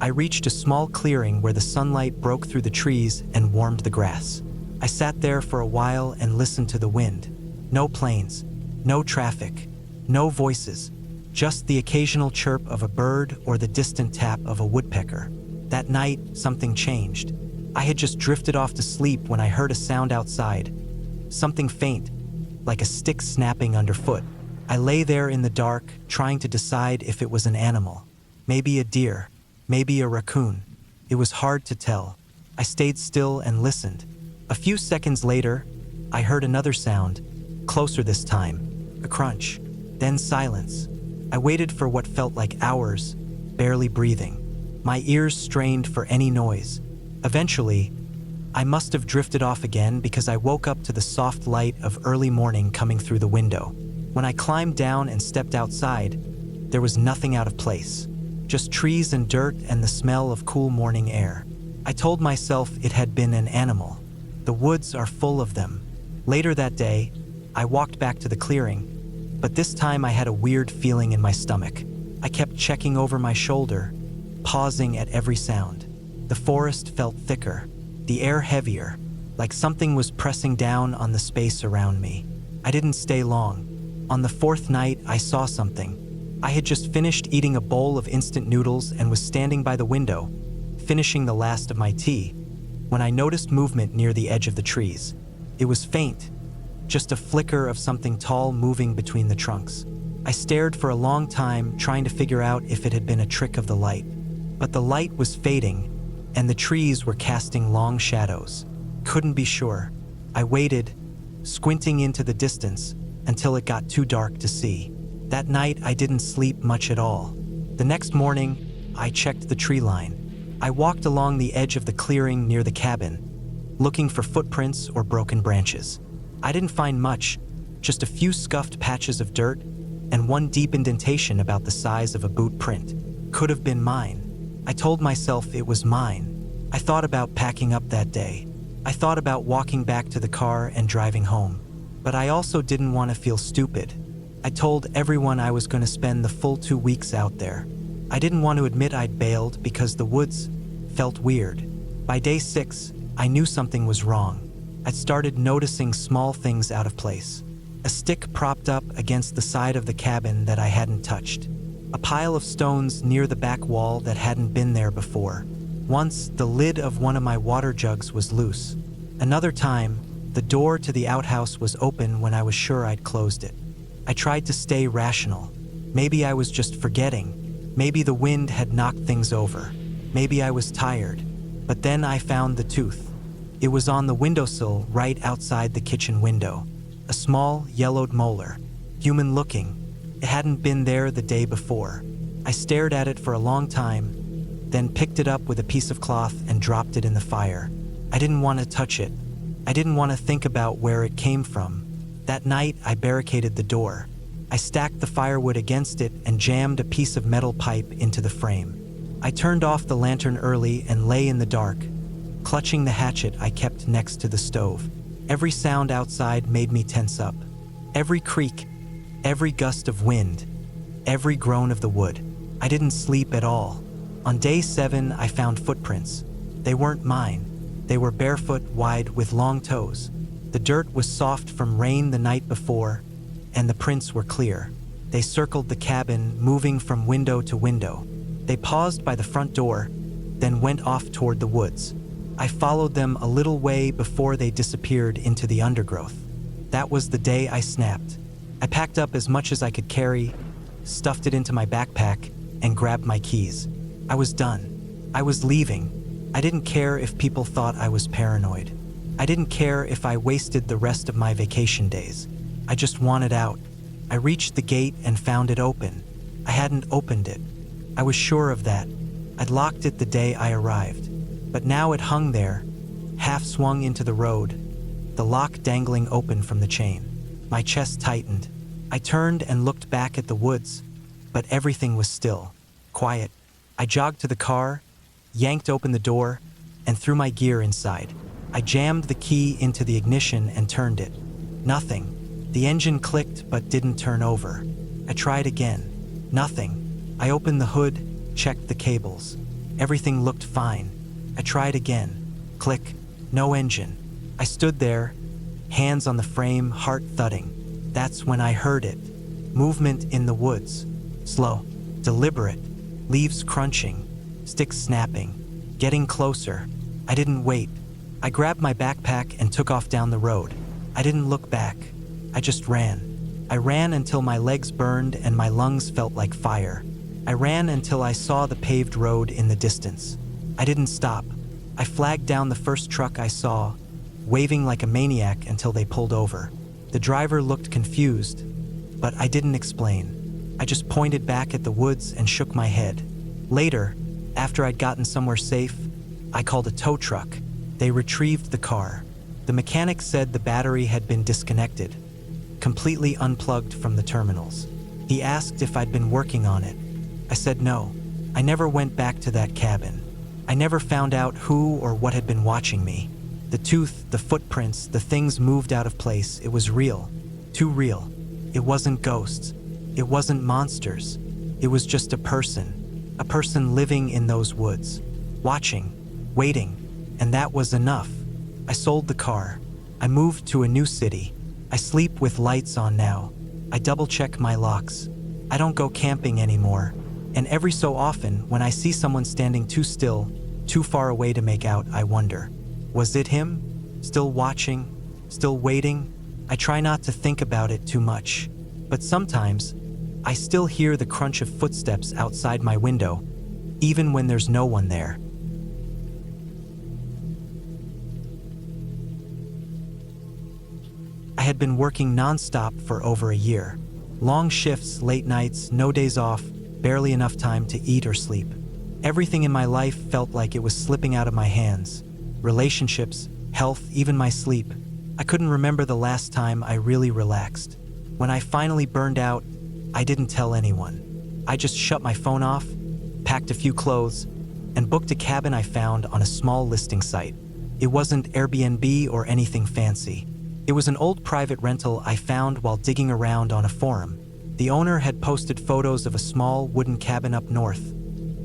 I reached a small clearing where the sunlight broke through the trees and warmed the grass. I sat there for a while and listened to the wind. No planes, no traffic, no voices, just the occasional chirp of a bird or the distant tap of a woodpecker. That night, something changed. I had just drifted off to sleep when I heard a sound outside. Something faint, like a stick snapping underfoot. I lay there in the dark, trying to decide if it was an animal. Maybe a deer, maybe a raccoon. It was hard to tell. I stayed still and listened. A few seconds later, I heard another sound, closer this time, a crunch, then silence. I waited for what felt like hours, barely breathing. My ears strained for any noise. Eventually, I must have drifted off again because I woke up to the soft light of early morning coming through the window. When I climbed down and stepped outside, there was nothing out of place. Just trees and dirt and the smell of cool morning air. I told myself it had been an animal. The woods are full of them. Later that day, I walked back to the clearing, but this time I had a weird feeling in my stomach. I kept checking over my shoulder, pausing at every sound. The forest felt thicker, the air heavier, like something was pressing down on the space around me. I didn't stay long. On the fourth night, I saw something. I had just finished eating a bowl of instant noodles and was standing by the window, finishing the last of my tea, when I noticed movement near the edge of the trees. It was faint, just a flicker of something tall moving between the trunks. I stared for a long time, trying to figure out if it had been a trick of the light. But the light was fading, and the trees were casting long shadows. Couldn't be sure. I waited, squinting into the distance, until it got too dark to see. That night, I didn't sleep much at all. The next morning, I checked the tree line. I walked along the edge of the clearing near the cabin, looking for footprints or broken branches. I didn't find much, just a few scuffed patches of dirt and one deep indentation about the size of a boot print. Could have been mine. I told myself it was mine. I thought about packing up that day. I thought about walking back to the car and driving home. But I also didn't want to feel stupid. I told everyone I was going to spend the full 2 weeks out there. I didn't want to admit I'd bailed because the woods felt weird. By day 6, I knew something was wrong. I'd started noticing small things out of place. A stick propped up against the side of the cabin that I hadn't touched. A pile of stones near the back wall that hadn't been there before. Once, the lid of one of my water jugs was loose. Another time, the door to the outhouse was open when I was sure I'd closed it. I tried to stay rational. Maybe I was just forgetting. Maybe the wind had knocked things over. Maybe I was tired. But then I found the tooth. It was on the windowsill right outside the kitchen window. a small, yellowed molar, human-looking. It hadn't been there the day before. I stared at it for a long time, then picked it up with a piece of cloth and dropped it in the fire. I didn't want to touch it. I didn't want to think about where it came from. That night, I barricaded the door. I stacked the firewood against it and jammed a piece of metal pipe into the frame. I turned off the lantern early and lay in the dark, clutching the hatchet I kept next to the stove. Every sound outside made me tense up. Every creak, every gust of wind, every groan of the wood. I didn't sleep at all. On day 7, I found footprints. They weren't mine. They were barefoot, wide, with long toes. The dirt was soft from rain the night before, and the prints were clear. They circled the cabin, moving from window to window. They paused by the front door, then went off toward the woods. I followed them a little way before they disappeared into the undergrowth. That was the day I snapped. I packed up as much as I could carry, stuffed it into my backpack, and grabbed my keys. I was done. I was leaving. I didn't care if people thought I was paranoid. I didn't care if I wasted the rest of my vacation days. I just wanted out. I reached the gate and found it open. I hadn't opened it. I was sure of that. I'd locked it the day I arrived. But now it hung there, half swung into the road, the lock dangling open from the chain. My chest tightened. I turned and looked back at the woods, but everything was still, quiet. I jogged to the car, yanked open the door, and threw my gear inside. I jammed the key into the ignition and turned it. Nothing. The engine clicked but didn't turn over. I tried again. Nothing. I opened the hood, checked the cables. Everything looked fine. I tried again. Click. No engine. I stood there, hands on the frame, heart thudding. That's when I heard it. Movement in the woods. Slow. Deliberate. Leaves crunching. Sticks snapping. Getting closer. I didn't wait. I grabbed my backpack and took off down the road. I didn't look back. I just ran. I ran until my legs burned and my lungs felt like fire. I ran until I saw the paved road in the distance. I didn't stop. I flagged down the first truck I saw, waving like a maniac until they pulled over. The driver looked confused, but I didn't explain. I just pointed back at the woods and shook my head. Later, after I'd gotten somewhere safe, I called a tow truck. They retrieved the car. The mechanic said the battery had been disconnected, completely unplugged from the terminals. He asked if I'd been working on it. I said no. I never went back to that cabin. I never found out who or what had been watching me. The tooth, the footprints, the things moved out of place. It was real. Too real. It wasn't ghosts. It wasn't monsters. It was just a person living in those woods, watching, waiting, and that was enough. I sold the car. I moved to a new city. I sleep with lights on now. I double-check my locks. I don't go camping anymore. And every so often, when I see someone standing too still, too far away to make out, I wonder, was it him? Still watching? Still waiting? I try not to think about it too much. But sometimes, I still hear the crunch of footsteps outside my window, even when there's no one there. I had been working nonstop for over a year. Long shifts, late nights, no days off, barely enough time to eat or sleep. Everything in my life felt like it was slipping out of my hands. Relationships, health, even my sleep. I couldn't remember the last time I really relaxed. When I finally burned out, I didn't tell anyone. I just shut my phone off, packed a few clothes, and booked a cabin I found on a small listing site. It wasn't Airbnb or anything fancy. It was an old private rental I found while digging around on a forum. The owner had posted photos of a small wooden cabin up north,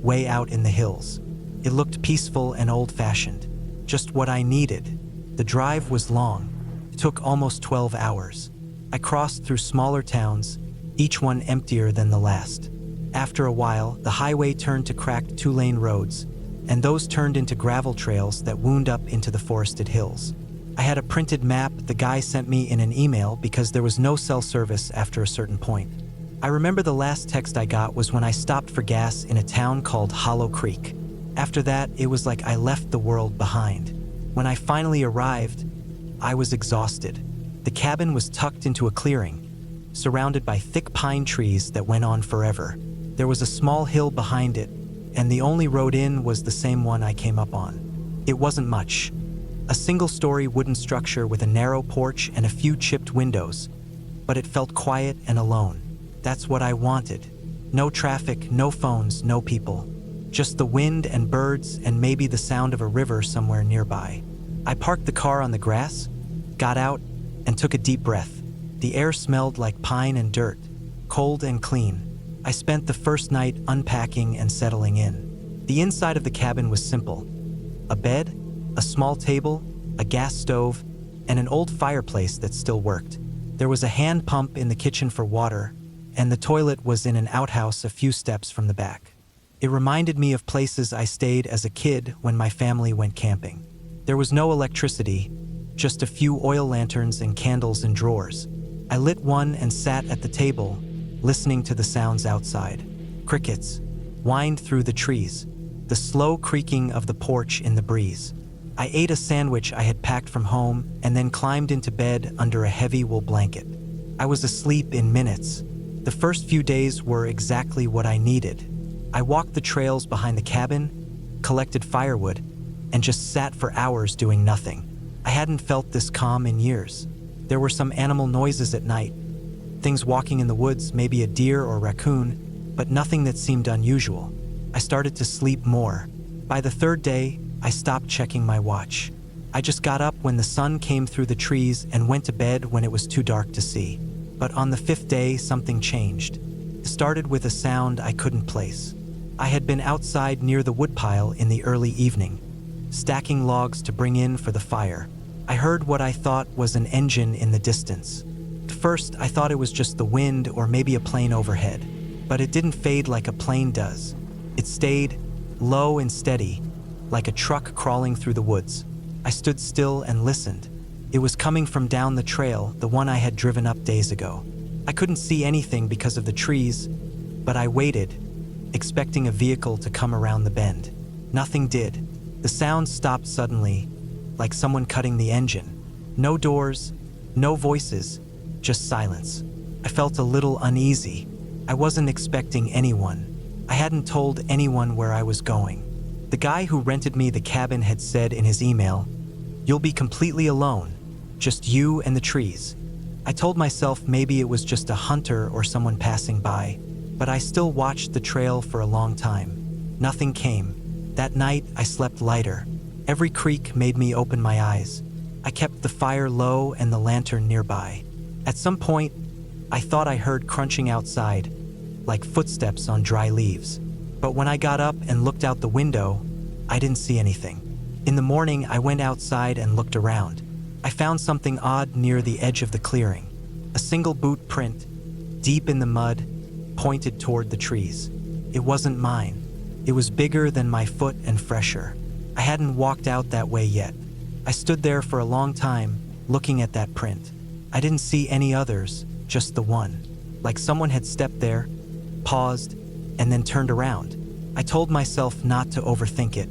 way out in the hills. It looked peaceful and old-fashioned, just what I needed. The drive was long. It took almost 12 hours. I crossed through smaller towns, each one emptier than the last. After a while, the highway turned to cracked two-lane roads, and those turned into gravel trails that wound up into the forested hills. I had a printed map the guy sent me in an email because there was no cell service after a certain point. I remember the last text I got was when I stopped for gas in a town called Hollow Creek. After that, it was like I left the world behind. When I finally arrived, I was exhausted. The cabin was tucked into a clearing, surrounded by thick pine trees that went on forever. There was a small hill behind it, and the only road in was the same one I came up on. It wasn't much. A single-story wooden structure with a narrow porch and a few chipped windows, but it felt quiet and alone. That's what I wanted. No traffic, no phones, no people. Just the wind and birds and maybe the sound of a river somewhere nearby. I parked the car on the grass, got out, and took a deep breath. The air smelled like pine and dirt, cold and clean. I spent the first night unpacking and settling in. The inside of the cabin was simple. A bed, a small table, a gas stove, and an old fireplace that still worked. There was a hand pump in the kitchen for water, and the toilet was in an outhouse a few steps from the back. It reminded me of places I stayed as a kid when my family went camping. There was no electricity, just a few oil lanterns and candles in drawers. I lit one and sat at the table, listening to the sounds outside. Crickets whined through the trees, the slow creaking of the porch in the breeze. I ate a sandwich I had packed from home and then climbed into bed under a heavy wool blanket. I was asleep in minutes. The first few days were exactly what I needed. I walked the trails behind the cabin, collected firewood, and just sat for hours doing nothing. I hadn't felt this calm in years. There were some animal noises at night, things walking in the woods, maybe a deer or raccoon, but nothing that seemed unusual. I started to sleep more. By the third day, I stopped checking my watch. I just got up when the sun came through the trees and went to bed when it was too dark to see. But on the fifth day, something changed. It started with a sound I couldn't place. I had been outside near the woodpile in the early evening, stacking logs to bring in for the fire. I heard what I thought was an engine in the distance. At first, I thought it was just the wind or maybe a plane overhead, but it didn't fade like a plane does. It stayed low and steady, like a truck crawling through the woods. I stood still and listened. It was coming from down the trail, the one I had driven up days ago. I couldn't see anything because of the trees, but I waited, expecting a vehicle to come around the bend. Nothing did. The sound stopped suddenly, like someone cutting the engine. No doors, no voices, just silence. I felt a little uneasy. I wasn't expecting anyone. I hadn't told anyone where I was going. The guy who rented me the cabin had said in his email, "You'll be completely alone, just you and the trees." I told myself maybe it was just a hunter or someone passing by, but I still watched the trail for a long time. Nothing came. That night, I slept lighter. Every creak made me open my eyes. I kept the fire low and the lantern nearby. At some point, I thought I heard crunching outside, like footsteps on dry leaves. But when I got up and looked out the window, I didn't see anything. In the morning, I went outside and looked around. I found something odd near the edge of the clearing. A single boot print, deep in the mud, pointed toward the trees. It wasn't mine. It was bigger than my foot and fresher. I hadn't walked out that way yet. I stood there for a long time, looking at that print. I didn't see any others, just the one. Like someone had stepped there, paused, and then turned around. I told myself not to overthink it.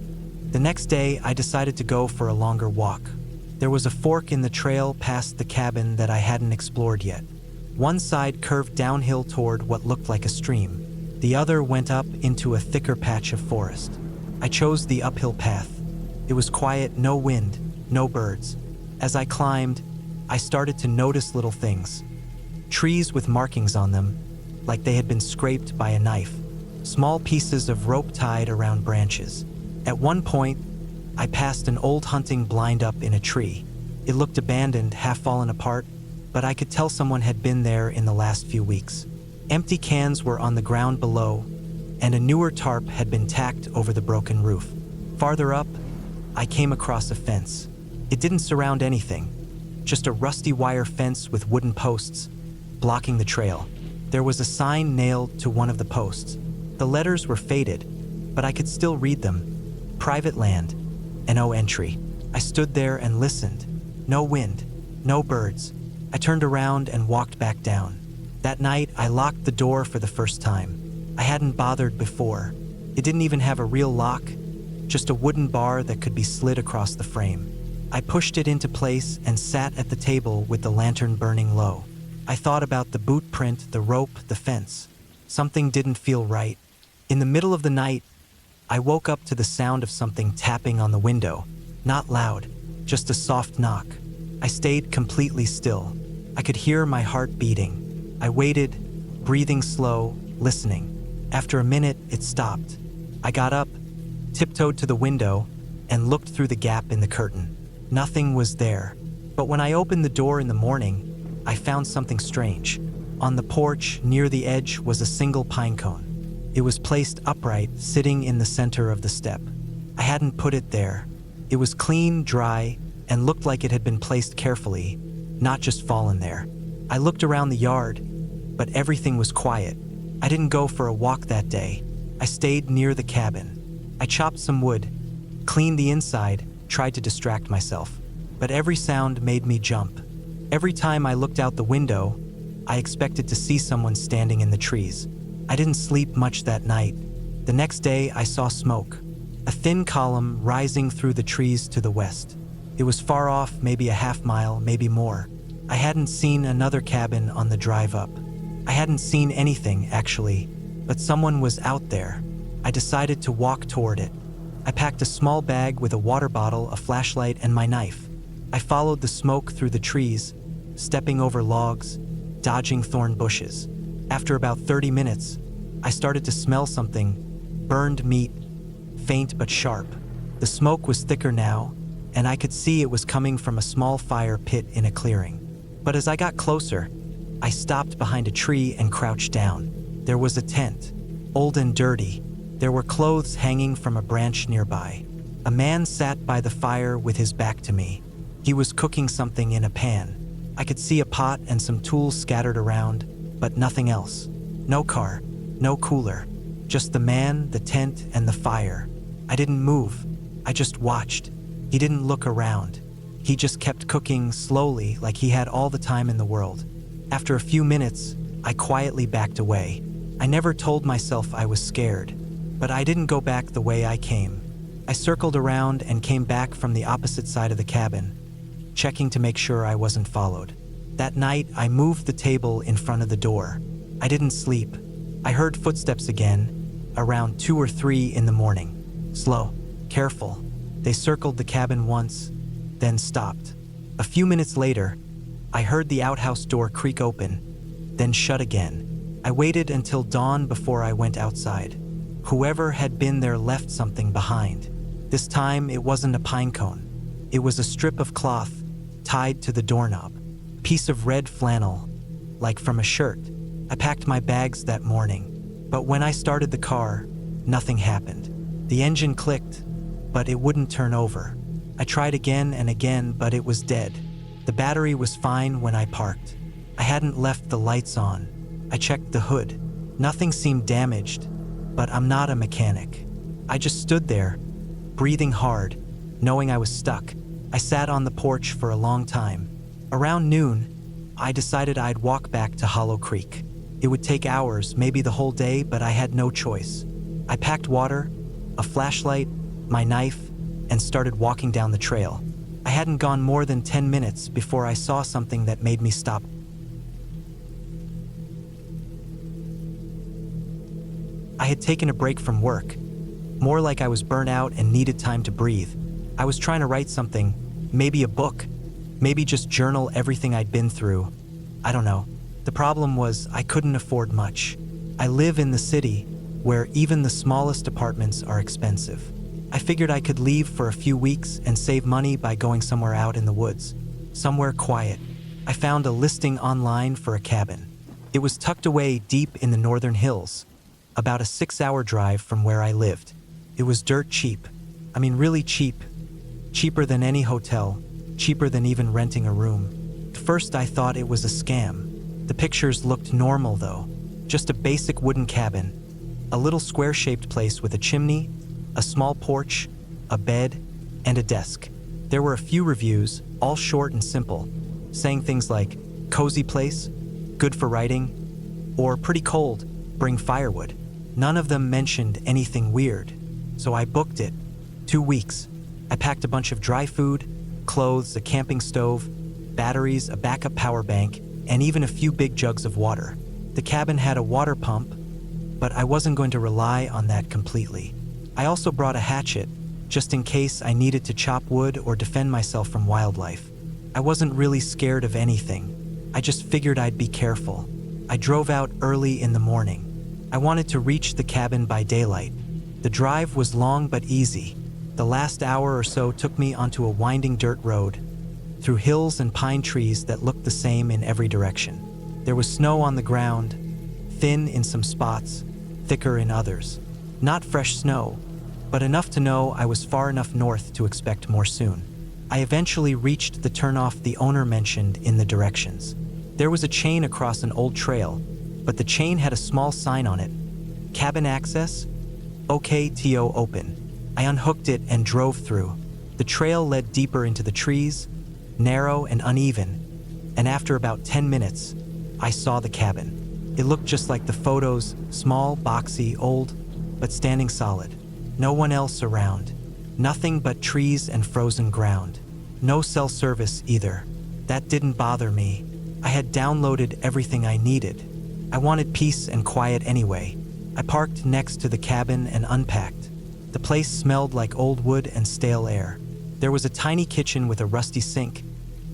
The next day, I decided to go for a longer walk. There was a fork in the trail past the cabin that I hadn't explored yet. One side curved downhill toward what looked like a stream. The other went up into a thicker patch of forest. I chose the uphill path. It was quiet, no wind, no birds. As I climbed, I started to notice little things. Trees with markings on them, like they had been scraped by a knife. Small pieces of rope tied around branches. At one point, I passed an old hunting blind up in a tree. It looked abandoned, half fallen apart, but I could tell someone had been there in the last few weeks. Empty cans were on the ground below, and a newer tarp had been tacked over the broken roof. Farther up, I came across a fence. It didn't surround anything, just a rusty wire fence with wooden posts blocking the trail. There was a sign nailed to one of the posts. The letters were faded, but I could still read them. Private land, no entry. I stood there and listened. No wind, no birds. I turned around and walked back down. That night, I locked the door for the first time. I hadn't bothered before. It didn't even have a real lock, just a wooden bar that could be slid across the frame. I pushed it into place and sat at the table with the lantern burning low. I thought about the boot print, the rope, the fence. Something didn't feel right. In the middle of the night, I woke up to the sound of something tapping on the window. Not loud, just a soft knock. I stayed completely still. I could hear my heart beating. I waited, breathing slow, listening. After a minute, it stopped. I got up, tiptoed to the window, and looked through the gap in the curtain. Nothing was there. But when I opened the door in the morning, I found something strange. On the porch, near the edge, was a single pine cone. It was placed upright, sitting in the center of the step. I hadn't put it there. It was clean, dry, and looked like it had been placed carefully, not just fallen there. I looked around the yard, but everything was quiet. I didn't go for a walk that day. I stayed near the cabin. I chopped some wood, cleaned the inside, tried to distract myself. But every sound made me jump. Every time I looked out the window, I expected to see someone standing in the trees. I didn't sleep much that night. The next day, I saw smoke, a thin column rising through the trees to the west. It was far off, maybe a half mile, maybe more. I hadn't seen another cabin on the drive up. I hadn't seen anything, actually, but someone was out there. I decided to walk toward it. I packed a small bag with a water bottle, a flashlight, and my knife. I followed the smoke through the trees, stepping over logs, dodging thorn bushes. After about 30 minutes, I started to smell something, burned meat, faint but sharp. The smoke was thicker now, and I could see it was coming from a small fire pit in a clearing. But as I got closer, I stopped behind a tree and crouched down. There was a tent, old and dirty. There were clothes hanging from a branch nearby. A man sat by the fire with his back to me. He was cooking something in a pan. I could see a pot and some tools scattered around, but nothing else. No car, no cooler, just the man, the tent, and the fire. I didn't move. I just watched. He didn't look around. He just kept cooking slowly, like he had all the time in the world. After a few minutes, I quietly backed away. I never told myself I was scared, but I didn't go back the way I came. I circled around and came back from the opposite side of the cabin, checking to make sure I wasn't followed. That night, I moved the table in front of the door. I didn't sleep. I heard footsteps again, around 2 or 3 in the morning. Slow, careful. They circled the cabin once, then stopped. A few minutes later, I heard the outhouse door creak open, then shut again. I waited until dawn before I went outside. Whoever had been there left something behind. This time, it wasn't a pine cone. It was a strip of cloth tied to the doorknob. Piece of red flannel, like from a shirt. I packed my bags that morning, but when I started the car, nothing happened. The engine clicked, but it wouldn't turn over. I tried again and again, but it was dead. The battery was fine when I parked. I hadn't left the lights on. I checked the hood. Nothing seemed damaged, but I'm not a mechanic. I just stood there, breathing hard, knowing I was stuck. I sat on the porch for a long time. Around noon, I decided I'd walk back to Hollow Creek. It would take hours, maybe the whole day, but I had no choice. I packed water, a flashlight, my knife, and started walking down the trail. I hadn't gone more than 10 minutes before I saw something that made me stop. I had taken a break from work, more like I was burnt out and needed time to breathe. I was trying to write something, maybe a book, maybe just journal everything I'd been through. I don't know. The problem was I couldn't afford much. I live in the city, where even the smallest apartments are expensive. I figured I could leave for a few weeks and save money by going somewhere out in the woods, somewhere quiet. I found a listing online for a cabin. It was tucked away deep in the northern hills, about a 6-hour drive from where I lived. It was dirt cheap. I mean, really cheap. Cheaper than any hotel, cheaper than even renting a room. At first, I thought it was a scam. The pictures looked normal, though. Just a basic wooden cabin, a little square-shaped place with a chimney, a small porch, a bed, and a desk. There were a few reviews, all short and simple, saying things like, cozy place, good for writing, or pretty cold, bring firewood. None of them mentioned anything weird, so I booked it. 2 weeks. I packed a bunch of dry food, clothes, a camping stove, batteries, a backup power bank, and even a few big jugs of water. The cabin had a water pump, but I wasn't going to rely on that completely. I also brought a hatchet, just in case I needed to chop wood or defend myself from wildlife. I wasn't really scared of anything. I just figured I'd be careful. I drove out early in the morning. I wanted to reach the cabin by daylight. The drive was long but easy. The last hour or so took me onto a winding dirt road, through hills and pine trees that looked the same in every direction. There was snow on the ground, thin in some spots, thicker in others. Not fresh snow, but enough to know I was far enough north to expect more soon. I eventually reached the turnoff the owner mentioned in the directions. There was a chain across an old trail, but the chain had a small sign on it. Cabin access? OK, TO open. I unhooked it and drove through. The trail led deeper into the trees, narrow and uneven, and after about 10 minutes, I saw the cabin. It looked just like the photos, small, boxy, old, but standing solid. No one else around. Nothing but trees and frozen ground. No cell service either. That didn't bother me. I had downloaded everything I needed. I wanted peace and quiet anyway. I parked next to the cabin and unpacked. The place smelled like old wood and stale air. There was a tiny kitchen with a rusty sink,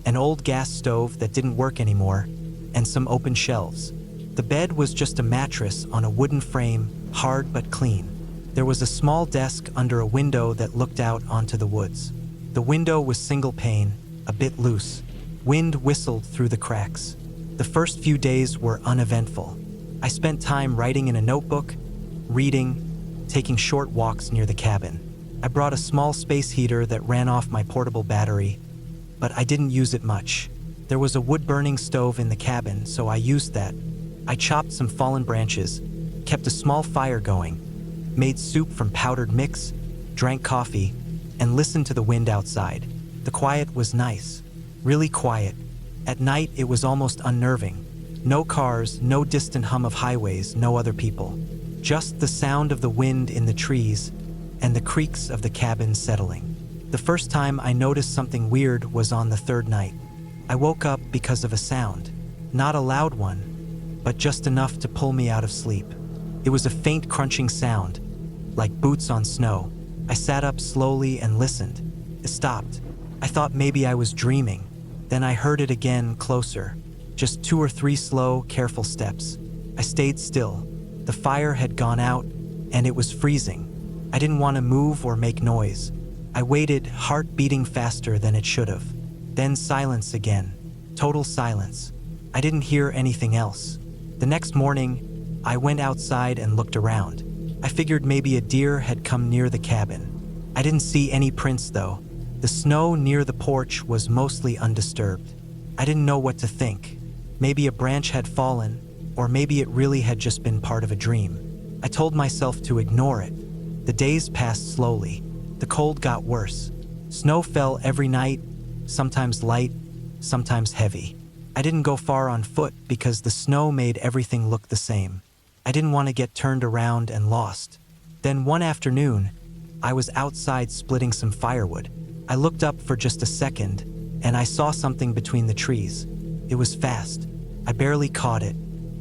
an old gas stove that didn't work anymore, and some open shelves. The bed was just a mattress on a wooden frame, hard but clean. There was a small desk under a window that looked out onto the woods. The window was single pane, a bit loose. Wind whistled through the cracks. The first few days were uneventful. I spent time writing in a notebook, reading, taking short walks near the cabin. I brought a small space heater that ran off my portable battery, but I didn't use it much. There was a wood-burning stove in the cabin, so I used that. I chopped some fallen branches, kept a small fire going, made soup from powdered mix, drank coffee, and listened to the wind outside. The quiet was nice, really quiet. At night, it was almost unnerving. No cars, no distant hum of highways, no other people. Just the sound of the wind in the trees and the creaks of the cabin settling. The first time I noticed something weird was on the third night. I woke up because of a sound. Not a loud one, but just enough to pull me out of sleep. It was a faint crunching sound, like boots on snow. I sat up slowly and listened. It stopped. I thought maybe I was dreaming. Then I heard it again, closer. Just 2 or 3 slow, careful steps. I stayed still. The fire had gone out, and it was freezing. I didn't want to move or make noise. I waited, heart beating faster than it should have. Then silence again. Total silence. I didn't hear anything else. The next morning, I went outside and looked around. I figured maybe a deer had come near the cabin. I didn't see any prints though. The snow near the porch was mostly undisturbed. I didn't know what to think. Maybe a branch had fallen, or maybe it really had just been part of a dream. I told myself to ignore it. The days passed slowly. The cold got worse. Snow fell every night, sometimes light, sometimes heavy. I didn't go far on foot because the snow made everything look the same. I didn't want to get turned around and lost. Then one afternoon, I was outside splitting some firewood. I looked up for just a second, and I saw something between the trees. It was fast. I barely caught it.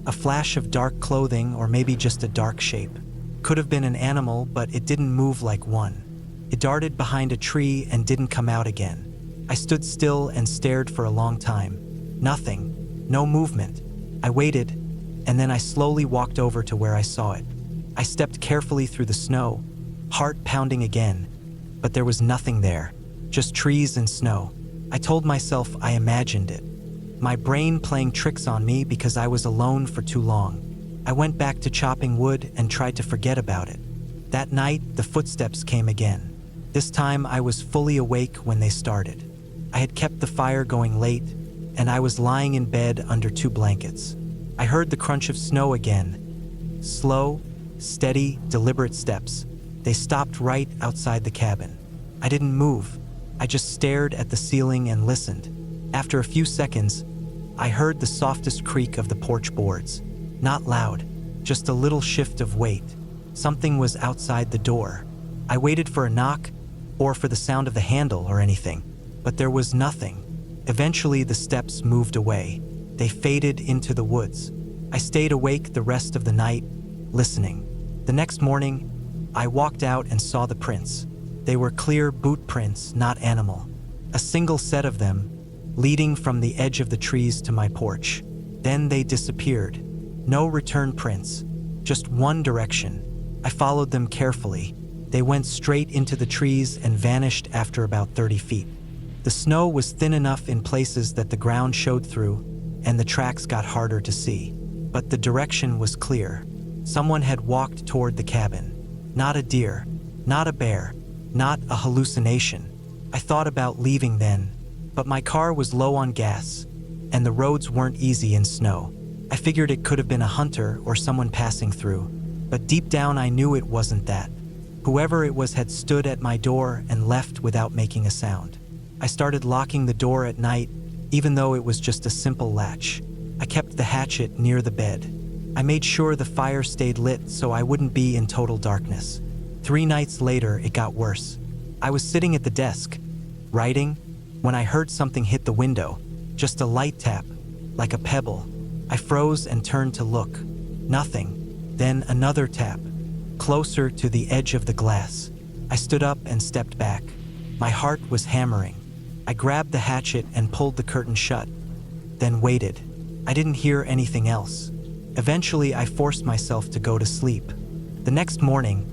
A flash of dark clothing, or maybe just a dark shape. Could have been an animal, but it didn't move like one. It darted behind a tree and didn't come out again. I stood still and stared for a long time. Nothing. No movement. I waited, and then I slowly walked over to where I saw it. I stepped carefully through the snow, heart pounding again, but there was nothing there. Just trees and snow. I told myself I imagined it. My brain playing tricks on me because I was alone for too long. I went back to chopping wood and tried to forget about it. That night, the footsteps came again. This time, I was fully awake when they started. I had kept the fire going late, and I was lying in bed under 2 blankets. I heard the crunch of snow again. Slow, steady, deliberate steps. They stopped right outside the cabin. I didn't move. I just stared at the ceiling and listened. After a few seconds, I heard the softest creak of the porch boards. Not loud, just a little shift of weight. Something was outside the door. I waited for a knock, or for the sound of the handle or anything. but there was nothing. Eventually, the steps moved away. They faded into the woods. I stayed awake the rest of the night, listening. The next morning, I walked out and saw the prints. They were clear boot prints, not animal. A single set of them, leading from the edge of the trees to my porch. Then they disappeared. No return prints, just one direction. I followed them carefully. They went straight into the trees and vanished after about 30 feet. The snow was thin enough in places that the ground showed through, and the tracks got harder to see. But the direction was clear. Someone had walked toward the cabin. Not a deer, not a bear, not a hallucination. I thought about leaving then, but my car was low on gas, and the roads weren't easy in snow. I figured it could have been a hunter or someone passing through, but deep down I knew it wasn't that. Whoever it was had stood at my door and left without making a sound. I started locking the door at night, even though it was just a simple latch. I kept the hatchet near the bed. I made sure the fire stayed lit so I wouldn't be in total darkness. 3 nights later, it got worse. I was sitting at the desk, writing, when I heard something hit the window, just a light tap, like a pebble. I froze and turned to look. Nothing. Then another tap, closer to the edge of the glass. I stood up and stepped back. My heart was hammering. I grabbed the hatchet and pulled the curtain shut, then waited. I didn't hear anything else. Eventually, I forced myself to go to sleep. The next morning,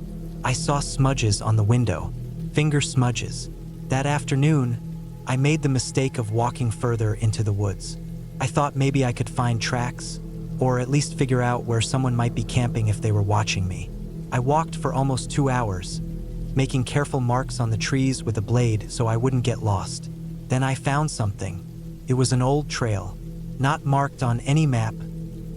I saw smudges on the window, finger smudges. That afternoon, I made the mistake of walking further into the woods. I thought maybe I could find tracks, or at least figure out where someone might be camping if they were watching me. I walked for almost 2 hours, making careful marks on the trees with a blade so I wouldn't get lost. Then I found something. It was an old trail, not marked on any map,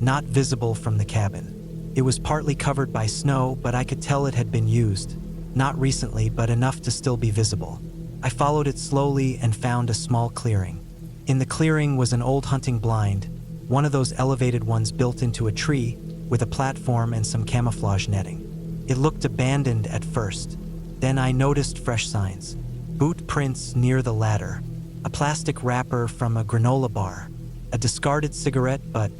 not visible from the cabin. It was partly covered by snow, but I could tell it had been used. Not recently, but enough to still be visible. I followed it slowly and found a small clearing. In the clearing was an old hunting blind, one of those elevated ones built into a tree, with a platform and some camouflage netting. It looked abandoned at first. Then I noticed fresh signs. Boot prints near the ladder, a plastic wrapper from a granola bar, a discarded cigarette but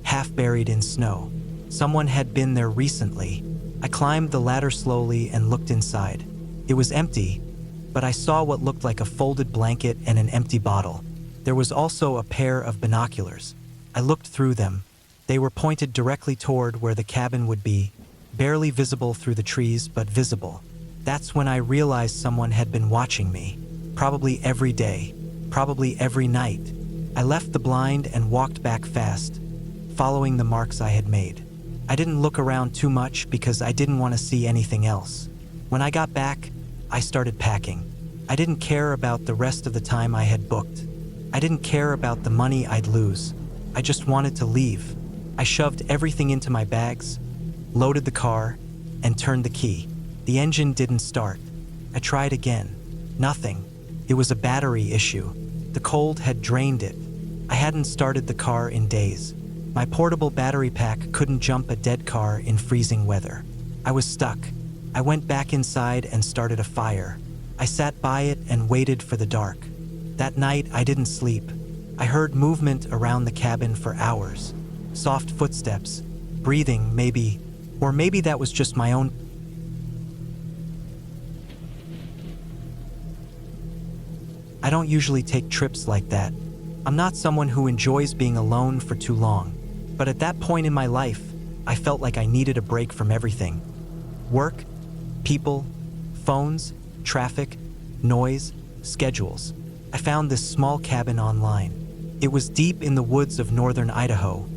half buried in snow. Someone had been there recently. I climbed the ladder slowly and looked inside. It was empty, but I saw what looked like a folded blanket and an empty bottle. There was also a pair of binoculars. I looked through them. They were pointed directly toward where the cabin would be, barely visible through the trees, but visible. That's when I realized someone had been watching me, probably every day, probably every night. I left the blind and walked back fast, following the marks I had made. I didn't look around too much because I didn't want to see anything else. When I got back, I started packing. I didn't care about the rest of the time I had booked. I didn't care about the money I'd lose. I just wanted to leave. I shoved everything into my bags, loaded the car, and turned the key. The engine didn't start. I tried again. Nothing. It was a battery issue. The cold had drained it. I hadn't started the car in days. My portable battery pack couldn't jump a dead car in freezing weather. I was stuck. I went back inside and started a fire. I sat by it and waited for the dark. That night, I didn't sleep. I heard movement around the cabin for hours. Soft footsteps, breathing maybe, or maybe that was just my own. I don't usually take trips like that. I'm not someone who enjoys being alone for too long. But at that point in my life, I felt like I needed a break from everything. Work, people, phones, traffic, noise, schedules. I found this small cabin online. It was deep in the woods of northern Idaho,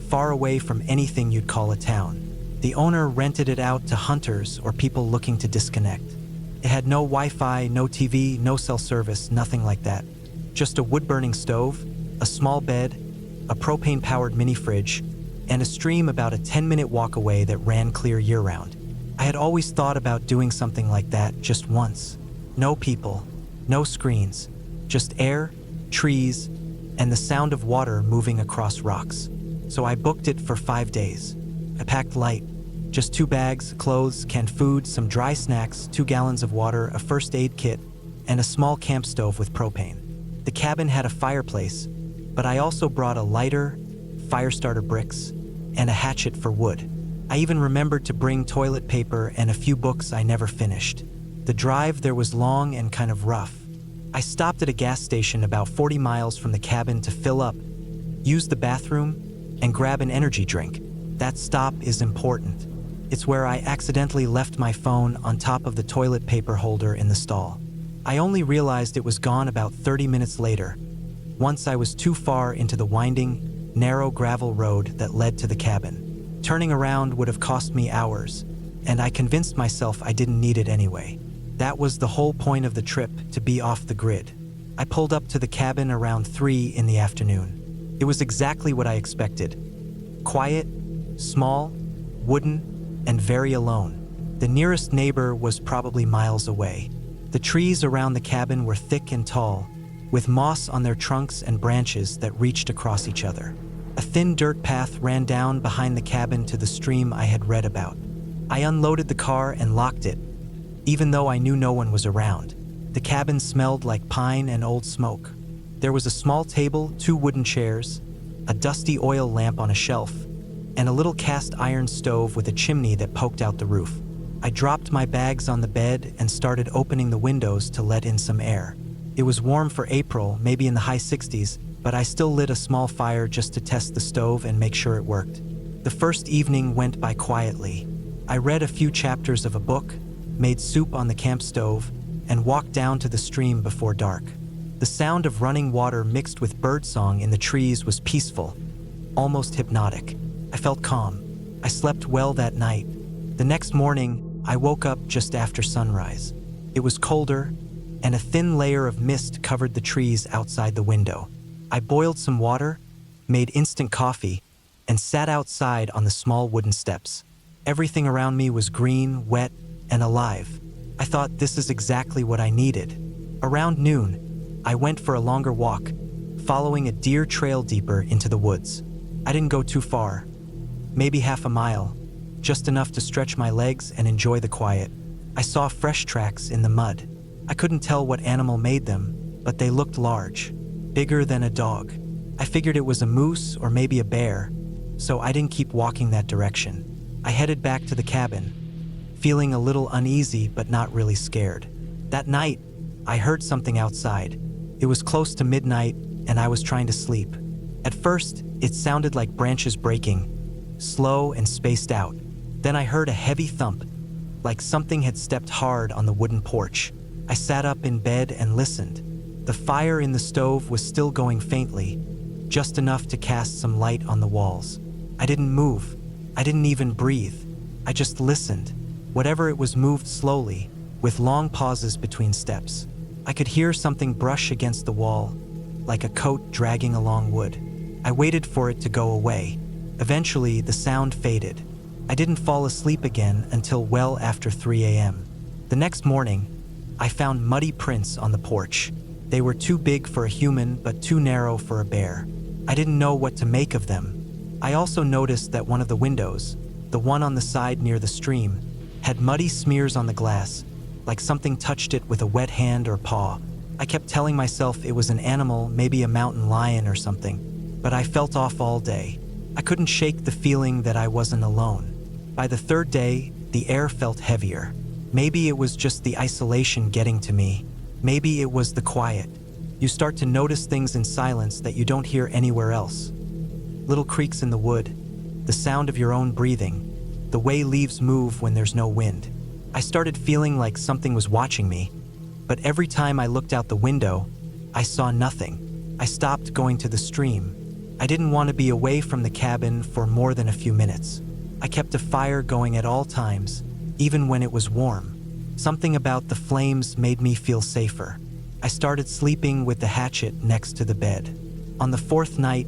far away from anything you'd call a town. The owner rented it out to hunters or people looking to disconnect. It had no Wi-Fi, no TV, no cell service, nothing like that. Just a wood-burning stove, a small bed, a propane-powered mini-fridge, and a stream about a 10-minute walk away that ran clear year-round. I had always thought about doing something like that just once. No people, no screens, just air, trees, and the sound of water moving across rocks. So I booked it for 5 days. I packed light, just 2 bags, clothes, canned food, some dry snacks, 2 gallons of water, a first aid kit, and a small camp stove with propane. The cabin had a fireplace, but I also brought a lighter, fire starter bricks, and a hatchet for wood. I even remembered to bring toilet paper and a few books I never finished. The drive there was long and kind of rough. I stopped at a gas station about 40 miles from the cabin to fill up, use the bathroom, and grab an energy drink. That stop is important. It's where I accidentally left my phone on top of the toilet paper holder in the stall. I only realized it was gone about 30 minutes later, once I was too far into the winding, narrow gravel road that led to the cabin. Turning around would have cost me hours, and I convinced myself I didn't need it anyway. That was the whole point of the trip, to be off the grid. I pulled up to the cabin around 3 in the afternoon. It was exactly what I expected. Quiet, small, wooden, and very alone. The nearest neighbor was probably miles away. The trees around the cabin were thick and tall, with moss on their trunks and branches that reached across each other. A thin dirt path ran down behind the cabin to the stream I had read about. I unloaded the car and locked it, even though I knew no one was around. The cabin smelled like pine and old smoke. There was a small table, 2 wooden chairs, a dusty oil lamp on a shelf, and a little cast iron stove with a chimney that poked out the roof. I dropped my bags on the bed and started opening the windows to let in some air. It was warm for April, maybe in the high 60s, but I still lit a small fire just to test the stove and make sure it worked. The first evening went by quietly. I read a few chapters of a book, made soup on the camp stove, and walked down to the stream before dark. The sound of running water mixed with birdsong in the trees was peaceful, almost hypnotic. I felt calm. I slept well that night. The next morning, I woke up just after sunrise. It was colder, and a thin layer of mist covered the trees outside the window. I boiled some water, made instant coffee, and sat outside on the small wooden steps. Everything around me was green, wet, and alive. I thought, this is exactly what I needed. Around noon, I went for a longer walk, following a deer trail deeper into the woods. I didn't go too far, maybe half a mile, just enough to stretch my legs and enjoy the quiet. I saw fresh tracks in the mud. I couldn't tell what animal made them, but they looked large, bigger than a dog. I figured it was a moose or maybe a bear, so I didn't keep walking that direction. I headed back to the cabin, feeling a little uneasy but not really scared. That night, I heard something outside. It was close to midnight, and I was trying to sleep. At first, it sounded like branches breaking, slow and spaced out. Then I heard a heavy thump, like something had stepped hard on the wooden porch. I sat up in bed and listened. The fire in the stove was still going faintly, just enough to cast some light on the walls. I didn't move. I didn't even breathe. I just listened. Whatever it was moved slowly, with long pauses between steps. I could hear something brush against the wall, like a coat dragging along wood. I waited for it to go away. Eventually, the sound faded. I didn't fall asleep again until well after 3 a.m. The next morning, I found muddy prints on the porch. They were too big for a human, but too narrow for a bear. I didn't know what to make of them. I also noticed that one of the windows, the one on the side near the stream, had muddy smears on the glass, like something touched it with a wet hand or paw. I kept telling myself it was an animal, maybe a mountain lion or something, but I felt off all day. I couldn't shake the feeling that I wasn't alone. By the third day, the air felt heavier. Maybe it was just the isolation getting to me. Maybe it was the quiet. You start to notice things in silence that you don't hear anywhere else. Little creaks in the wood, the sound of your own breathing, the way leaves move when there's no wind. I started feeling like something was watching me, but every time I looked out the window, I saw nothing. I stopped going to the stream. I didn't want to be away from the cabin for more than a few minutes. I kept a fire going at all times, even when it was warm. Something about the flames made me feel safer. I started sleeping with the hatchet next to the bed. On the 4th night,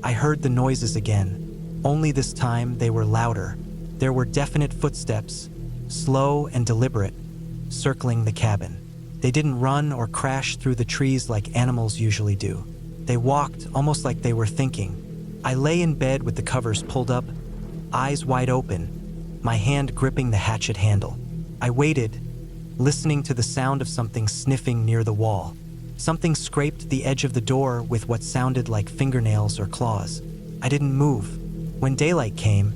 I heard the noises again, only this time they were louder. There were definite footsteps, slow and deliberate, circling the cabin. They didn't run or crash through the trees like animals usually do. They walked almost like they were thinking. I lay in bed with the covers pulled up, eyes wide open, my hand gripping the hatchet handle. I waited, listening to the sound of something sniffing near the wall. Something scraped the edge of the door with what sounded like fingernails or claws. I didn't move. When daylight came,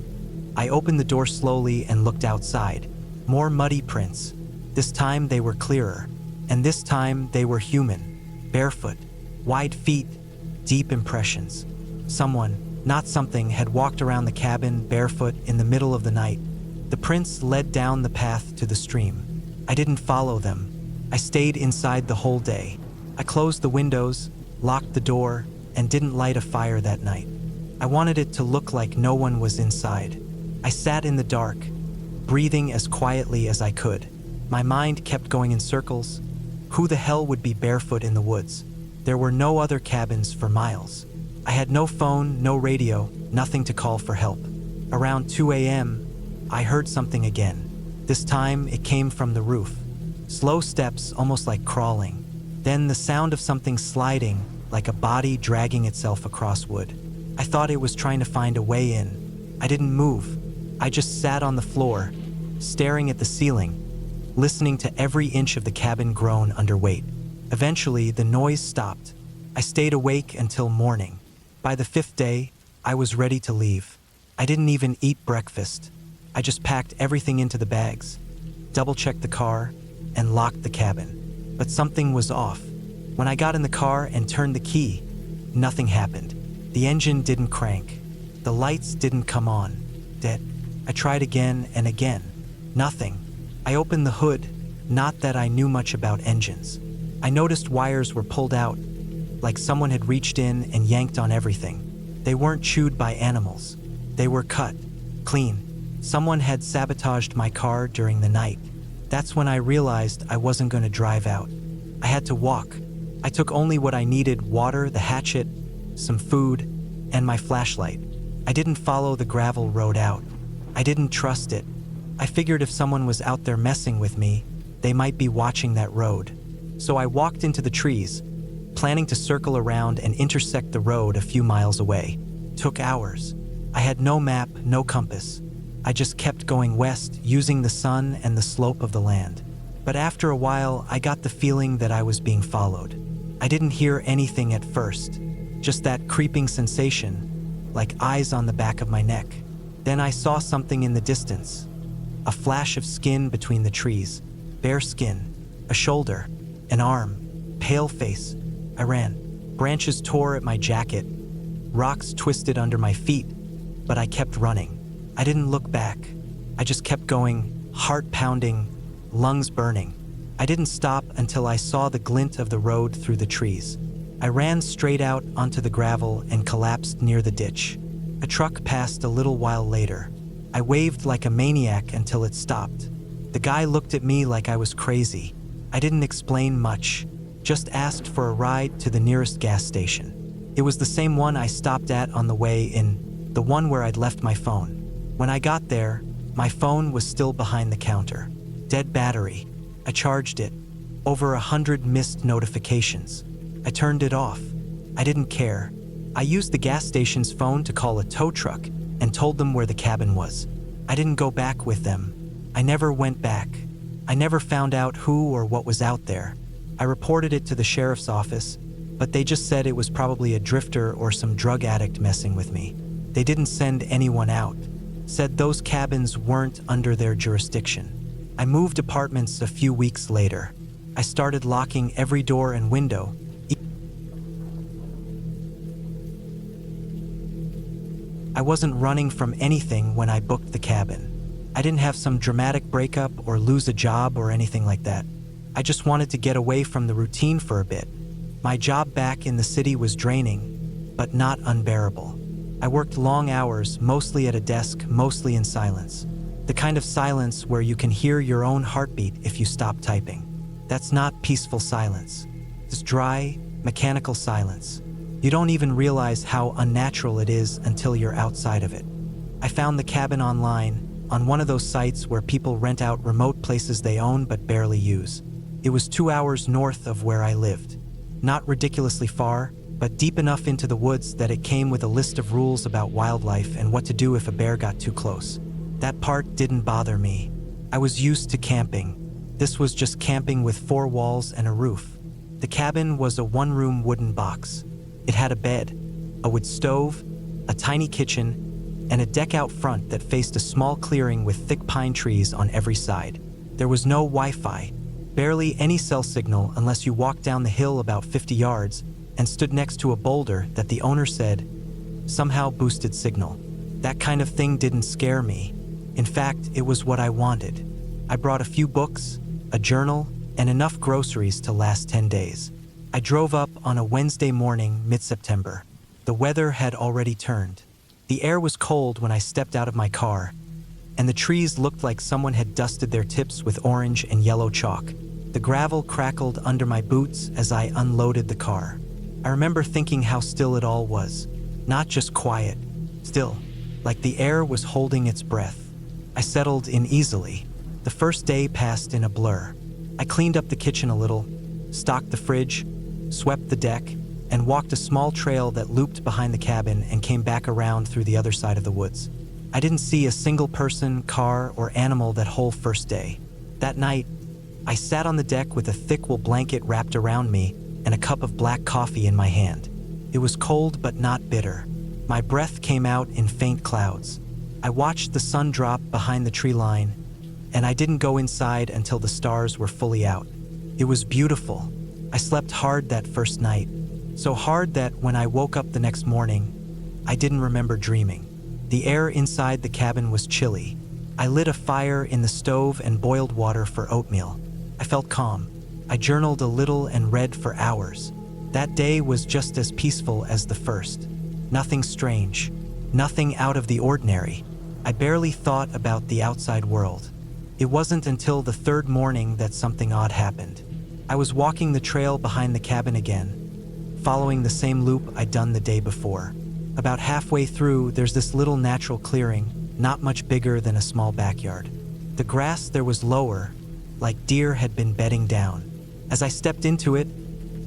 I opened the door slowly and looked outside. More muddy prints. This time they were clearer. And this time they were human. Barefoot. Wide feet. Deep impressions. Someone, not something, had walked around the cabin barefoot in the middle of the night. The prints led down the path to the stream. I didn't follow them. I stayed inside the whole day. I closed the windows, locked the door, and didn't light a fire that night. I wanted it to look like no one was inside. I sat in the dark, breathing as quietly as I could. My mind kept going in circles. Who the hell would be barefoot in the woods? There were no other cabins for miles. I had no phone, no radio, nothing to call for help. Around 2 a.m., I heard something again. This time, it came from the roof. Slow steps, almost like crawling. Then the sound of something sliding, like a body dragging itself across wood. I thought it was trying to find a way in. I didn't move. I just sat on the floor, staring at the ceiling, listening to every inch of the cabin groan under weight. Eventually, the noise stopped. I stayed awake until morning. By the 5th day, I was ready to leave. I didn't even eat breakfast. I just packed everything into the bags, double-checked the car, and locked the cabin. But something was off. When I got in the car and turned the key, nothing happened. The engine didn't crank. The lights didn't come on. Dead. I tried again and again. Nothing. I opened the hood, not that I knew much about engines. I noticed wires were pulled out, like someone had reached in and yanked on everything. They weren't chewed by animals. They were cut, clean. Someone had sabotaged my car during the night. That's when I realized I wasn't going to drive out. I had to walk. I took only what I needed: water, the hatchet, some food, and my flashlight. I didn't follow the gravel road out. I didn't trust it. I figured if someone was out there messing with me, they might be watching that road. So I walked into the trees, planning to circle around and intersect the road a few miles away. Took hours. I had no map, no compass. I just kept going west, using the sun and the slope of the land. But after a while, I got the feeling that I was being followed. I didn't hear anything at first, just that creeping sensation, like eyes on the back of my neck. Then I saw something in the distance, a flash of skin between the trees, bare skin, a shoulder, an arm, pale face. I ran. Branches tore at my jacket, rocks twisted under my feet, but I kept running. I didn't look back. I just kept going, heart pounding, lungs burning. I didn't stop until I saw the glint of the road through the trees. I ran straight out onto the gravel and collapsed near the ditch. A truck passed a little while later. I waved like a maniac until it stopped. The guy looked at me like I was crazy. I didn't explain much, just asked for a ride to the nearest gas station. It was the same one I stopped at on the way in, the one where I'd left my phone. When I got there, my phone was still behind the counter. Dead battery. I charged it. Over 100 missed notifications. I turned it off. I didn't care. I used the gas station's phone to call a tow truck and told them where the cabin was. I didn't go back with them. I never went back. I never found out who or what was out there. I reported it to the sheriff's office, but they just said it was probably a drifter or some drug addict messing with me. They didn't send anyone out. Said those cabins weren't under their jurisdiction. I moved apartments a few weeks later. I started locking every door and window. I wasn't running from anything when I booked the cabin. I didn't have some dramatic breakup or lose a job or anything like that. I just wanted to get away from the routine for a bit. My job back in the city was draining, but not unbearable. I worked long hours, mostly at a desk, mostly in silence. The kind of silence where you can hear your own heartbeat if you stop typing. That's not peaceful silence. It's dry, mechanical silence. You don't even realize how unnatural it is until you're outside of it. I found the cabin online, on one of those sites where people rent out remote places they own but barely use. It was 2 hours north of where I lived. Not ridiculously far, but deep enough into the woods that it came with a list of rules about wildlife and what to do if a bear got too close. That part didn't bother me. I was used to camping. This was just camping with 4 walls and a roof. The cabin was a 1-room wooden box. It had a bed, a wood stove, a tiny kitchen, and a deck out front that faced a small clearing with thick pine trees on every side. There was no Wi-Fi, barely any cell signal unless you walked down the hill about 50 yards and stood next to a boulder that the owner said somehow boosted signal. That kind of thing didn't scare me. In fact, it was what I wanted. I brought a few books, a journal, and enough groceries to last 10 days. I drove up on a Wednesday morning, mid-September. The weather had already turned. The air was cold when I stepped out of my car, and the trees looked like someone had dusted their tips with orange and yellow chalk. The gravel crackled under my boots as I unloaded the car. I remember thinking how still it all was. Not just quiet, still, like the air was holding its breath. I settled in easily. The first day passed in a blur. I cleaned up the kitchen a little, stocked the fridge, swept the deck, and walked a small trail that looped behind the cabin and came back around through the other side of the woods. I didn't see a single person, car, or animal that whole first day. That night, I sat on the deck with a thick wool blanket wrapped around me and a cup of black coffee in my hand. It was cold but not bitter. My breath came out in faint clouds. I watched the sun drop behind the tree line, and I didn't go inside until the stars were fully out. It was beautiful. I slept hard that first night, so hard that when I woke up the next morning, I didn't remember dreaming. The air inside the cabin was chilly. I lit a fire in the stove and boiled water for oatmeal. I felt calm. I journaled a little and read for hours. That day was just as peaceful as the first. Nothing strange, nothing out of the ordinary. I barely thought about the outside world. It wasn't until the third morning that something odd happened. I was walking the trail behind the cabin again, following the same loop I'd done the day before. About halfway through, there's this little natural clearing, not much bigger than a small backyard. The grass there was lower, like deer had been bedding down. As I stepped into it,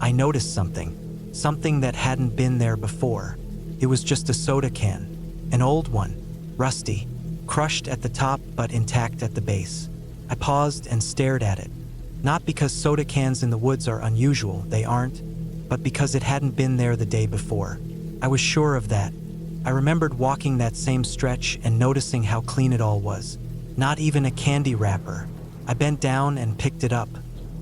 I noticed something that hadn't been there before. It was just a soda can, an old one, rusty, crushed at the top but intact at the base. I paused and stared at it. Not because soda cans in the woods are unusual, they aren't, but because it hadn't been there the day before. I was sure of that. I remembered walking that same stretch and noticing how clean it all was. Not even a candy wrapper. I bent down and picked it up.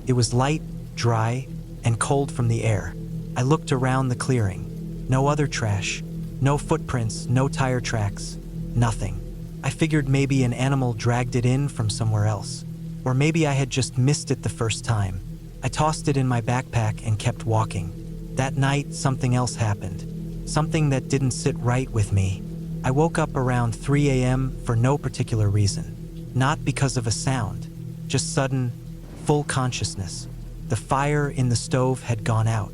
It was light, dry, and cold from the air. I looked around the clearing. No other trash, no footprints, no tire tracks, nothing. I figured maybe an animal dragged it in from somewhere else. Or maybe I had just missed it the first time. I tossed it in my backpack and kept walking. That night, something else happened. Something that didn't sit right with me. I woke up around 3 a.m. for no particular reason. Not because of a sound, just sudden, full consciousness. The fire in the stove had gone out.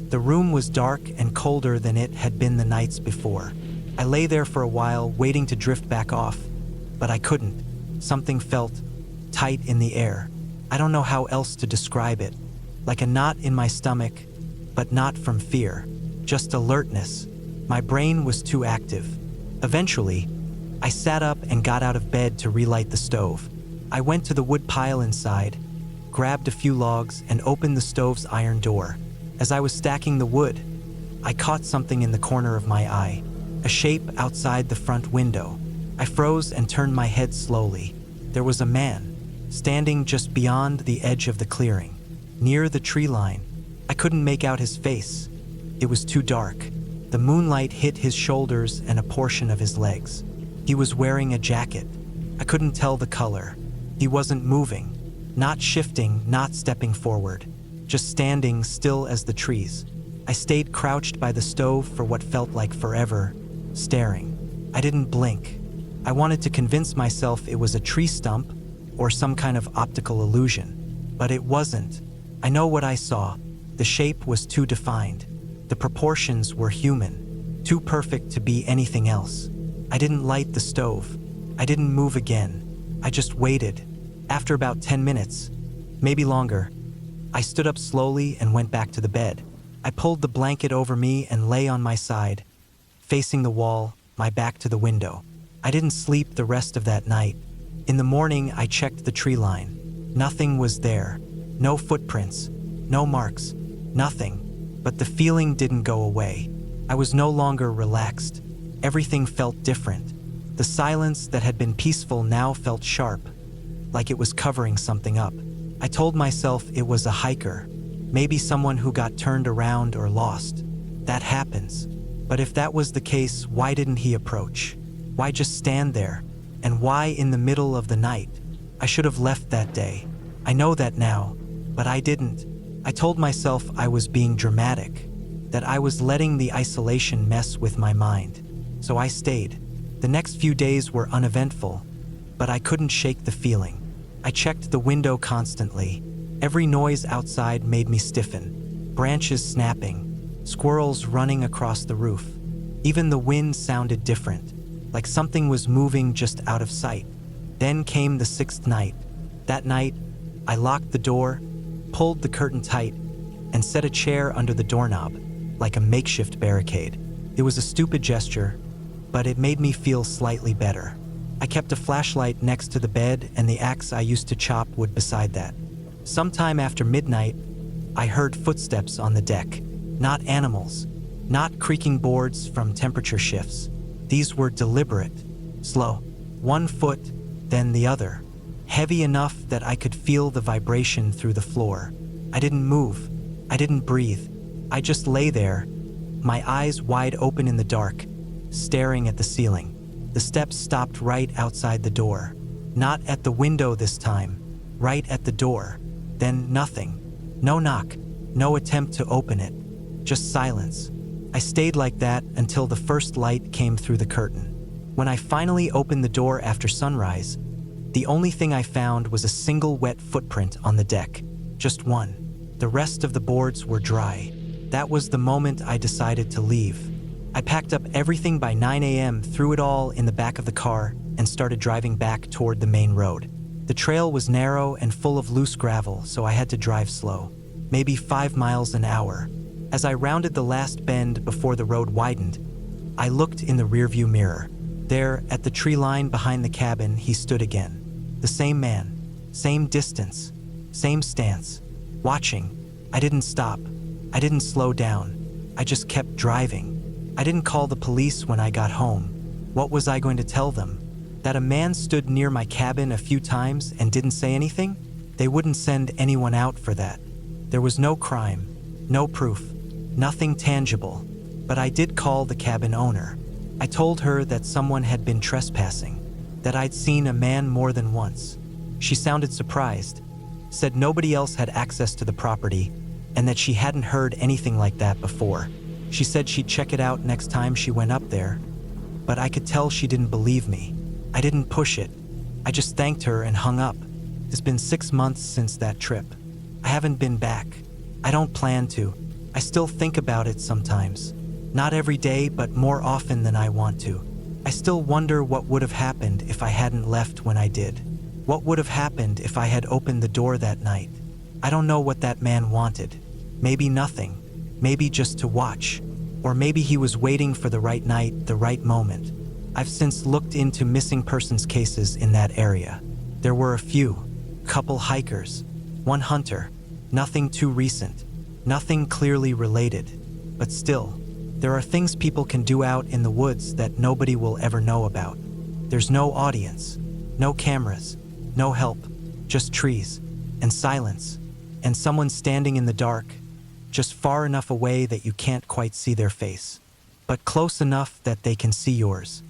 The room was dark and colder than it had been the nights before. I lay there for a while, waiting to drift back off, but I couldn't. Something felt tight in the air. I don't know how else to describe it. Like a knot in my stomach, but not from fear. Just alertness. My brain was too active. Eventually, I sat up and got out of bed to relight the stove. I went to the wood pile inside, grabbed a few logs, and opened the stove's iron door. As I was stacking the wood, I caught something in the corner of my eye, a shape outside the front window. I froze and turned my head slowly. There was a man, standing just beyond the edge of the clearing, near the tree line. I couldn't make out his face. It was too dark. The moonlight hit his shoulders and a portion of his legs. He was wearing a jacket. I couldn't tell the color. He wasn't moving, not shifting, not stepping forward, just standing still as the trees. I stayed crouched by the stove for what felt like forever, staring. I didn't blink. I wanted to convince myself it was a tree stump or some kind of optical illusion, but it wasn't. I know what I saw. The shape was too defined. The proportions were human, too perfect to be anything else. I didn't light the stove. I didn't move again. I just waited. After about 10 minutes, maybe longer, I stood up slowly and went back to the bed. I pulled the blanket over me and lay on my side, facing the wall, my back to the window. I didn't sleep the rest of that night. In the morning, I checked the tree line. Nothing was there. No footprints, no marks, nothing. But the feeling didn't go away. I was no longer relaxed. Everything felt different. The silence that had been peaceful now felt sharp, like it was covering something up. I told myself it was a hiker, maybe someone who got turned around or lost. That happens. But if that was the case, why didn't he approach? Why just stand there? And why in the middle of the night? I should have left that day. I know that now, but I didn't. I told myself I was being dramatic, that I was letting the isolation mess with my mind. So I stayed. The next few days were uneventful, but I couldn't shake the feeling. I checked the window constantly. Every noise outside made me stiffen. Branches snapping, squirrels running across the roof. Even the wind sounded different, like something was moving just out of sight. Then came the 6th night. That night, I locked the door, pulled the curtain tight, and set a chair under the doorknob, like a makeshift barricade. It was a stupid gesture, but it made me feel slightly better. I kept a flashlight next to the bed and the axe I used to chop wood beside that. Sometime after midnight, I heard footsteps on the deck. Not animals, not creaking boards from temperature shifts. These were deliberate, slow. One foot, then the other. Heavy enough that I could feel the vibration through the floor. I didn't move. I didn't breathe. I just lay there, my eyes wide open in the dark, staring at the ceiling. The steps stopped right outside the door. Not at the window this time, right at the door. Then nothing. No knock, no attempt to open it. Just silence. I stayed like that until the first light came through the curtain. When I finally opened the door after sunrise, the only thing I found was a single wet footprint on the deck. Just one. The rest of the boards were dry. That was the moment I decided to leave. I packed up everything by 9 a.m., threw it all in the back of the car, and started driving back toward the main road. The trail was narrow and full of loose gravel, so I had to drive slow, maybe 5 miles an hour. As I rounded the last bend before the road widened, I looked in the rearview mirror. There, at the tree line behind the cabin, he stood again. The same man, same distance, same stance, watching. I didn't stop. I didn't slow down. I just kept driving. I didn't call the police when I got home. What was I going to tell them? That a man stood near my cabin a few times and didn't say anything? They wouldn't send anyone out for that. There was no crime, no proof, nothing tangible. But I did call the cabin owner. I told her that someone had been trespassing, that I'd seen a man more than once. She sounded surprised, said nobody else had access to the property, and that she hadn't heard anything like that before. She said she'd check it out next time she went up there, but I could tell she didn't believe me. I didn't push it. I just thanked her and hung up. It's been 6 months since that trip. I haven't been back. I don't plan to. I still think about it sometimes. Not every day, but more often than I want to. I still wonder what would have happened if I hadn't left when I did. What would have happened if I had opened the door that night? I don't know what that man wanted. Maybe nothing. Maybe just to watch. Or maybe he was waiting for the right night, the right moment. I've since looked into missing persons cases in that area. There were a few. Couple hikers. One hunter. Nothing too recent. Nothing clearly related. But still, there are things people can do out in the woods that nobody will ever know about. There's no audience, no cameras, no help, just trees and silence, and someone standing in the dark, just far enough away that you can't quite see their face, but close enough that they can see yours.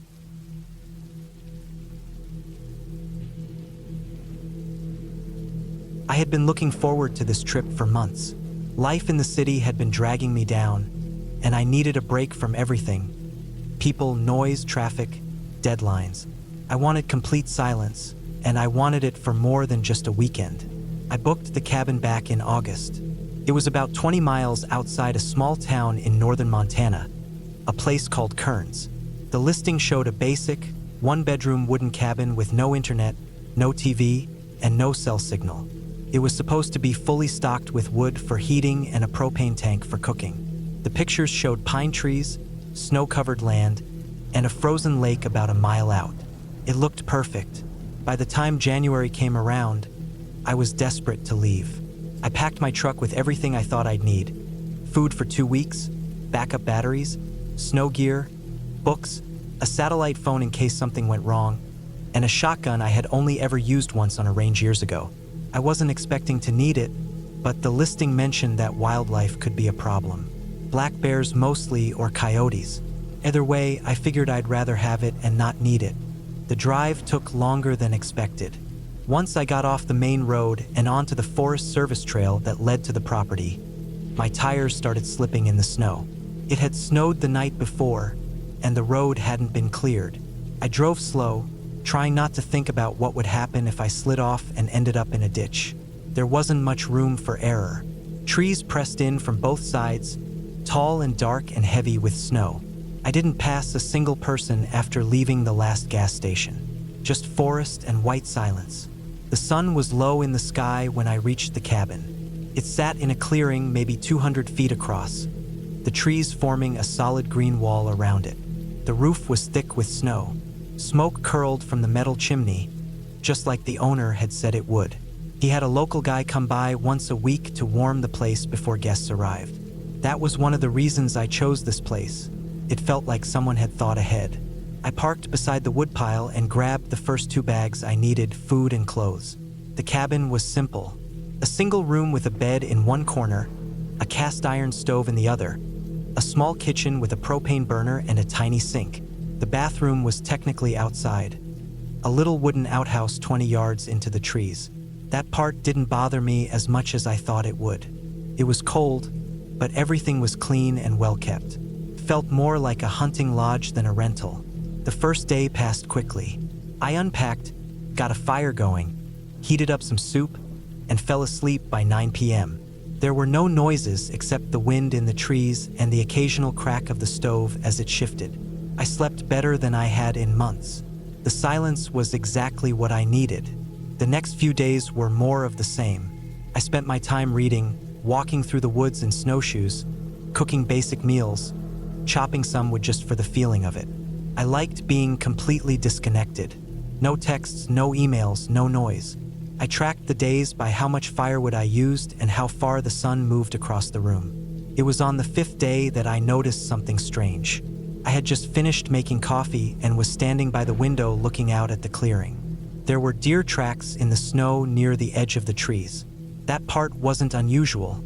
I had been looking forward to this trip for months. Life in the city had been dragging me down, and I needed a break from everything. People, noise, traffic, deadlines. I wanted complete silence, and I wanted it for more than just a weekend. I booked the cabin back in August. It was about 20 miles outside a small town in northern Montana, a place called Kearns. The listing showed a basic, one-bedroom wooden cabin with no internet, no TV, and no cell signal. It was supposed to be fully stocked with wood for heating and a propane tank for cooking. The pictures showed pine trees, snow-covered land, and a frozen lake about a mile out. It looked perfect. By the time January came around, I was desperate to leave. I packed my truck with everything I thought I'd need: food for 2 weeks, backup batteries, snow gear, books, a satellite phone in case something went wrong, and a shotgun I had only ever used once on a range years ago. I wasn't expecting to need it, but the listing mentioned that wildlife could be a problem. Black bears mostly, or coyotes. Either way, I figured I'd rather have it and not need it. The drive took longer than expected. Once I got off the main road and onto the Forest Service trail that led to the property, my tires started slipping in the snow. It had snowed the night before, and the road hadn't been cleared. I drove slow, trying not to think about what would happen if I slid off and ended up in a ditch. There wasn't much room for error. Trees pressed in from both sides, tall and dark and heavy with snow. I didn't pass a single person after leaving the last gas station. Just forest and white silence. The sun was low in the sky when I reached the cabin. It sat in a clearing maybe 200 feet across, the trees forming a solid green wall around it. The roof was thick with snow. Smoke curled from the metal chimney, just like the owner had said it would. He had a local guy come by once a week to warm the place before guests arrived. That was one of the reasons I chose this place. It felt like someone had thought ahead. I parked beside the woodpile and grabbed the first 2 bags I needed: food and clothes. The cabin was simple. A single room with a bed in one corner, a cast iron stove in the other, a small kitchen with a propane burner and a tiny sink. The bathroom was technically outside, a little wooden outhouse 20 yards into the trees. That part didn't bother me as much as I thought it would. It was cold, but everything was clean and well kept. It felt more like a hunting lodge than a rental. The first day passed quickly. I unpacked, got a fire going, heated up some soup, and fell asleep by 9 p.m. There were no noises except the wind in the trees and the occasional crack of the stove as it shifted. I slept better than I had in months. The silence was exactly what I needed. The next few days were more of the same. I spent my time reading, walking through the woods in snowshoes, cooking basic meals, chopping some wood just for the feeling of it. I liked being completely disconnected. No texts, no emails, no noise. I tracked the days by how much firewood I used and how far the sun moved across the room. It was on the 5th day that I noticed something strange. I had just finished making coffee and was standing by the window looking out at the clearing. There were deer tracks in the snow near the edge of the trees. That part wasn't unusual.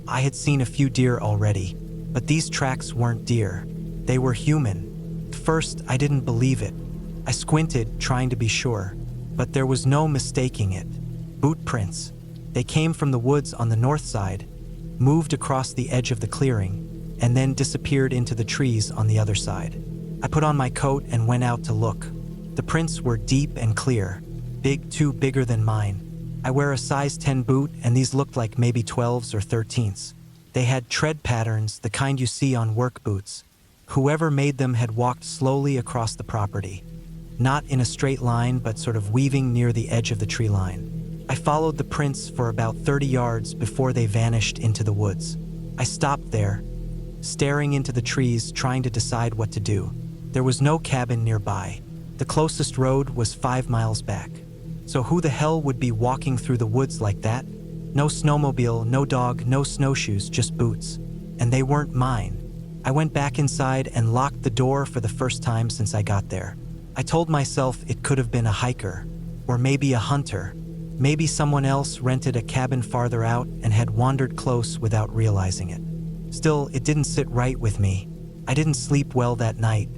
I had seen a few deer already, but these tracks weren't deer. They were human. At first, I didn't believe it. I squinted, trying to be sure, but there was no mistaking it. Boot prints. They came from the woods on the north side, moved across the edge of the clearing, and then disappeared into the trees on the other side. I put on my coat and went out to look. The prints were deep and clear, too bigger than mine. I wear a size 10 boot, and these looked like maybe 12s or 13s. They had tread patterns, the kind you see on work boots. Whoever made them had walked slowly across the property, not in a straight line, but sort of weaving near the edge of the tree line. I followed the prints for about 30 yards before they vanished into the woods. I stopped there, staring into the trees, trying to decide what to do. There was no cabin nearby. The closest road was 5 miles back. So who the hell would be walking through the woods like that? No snowmobile, no dog, no snowshoes, just boots. And they weren't mine. I went back inside and locked the door for the first time since I got there. I told myself it could have been a hiker, or maybe a hunter. Maybe someone else rented a cabin farther out and had wandered close without realizing it. Still, it didn't sit right with me. I didn't sleep well that night.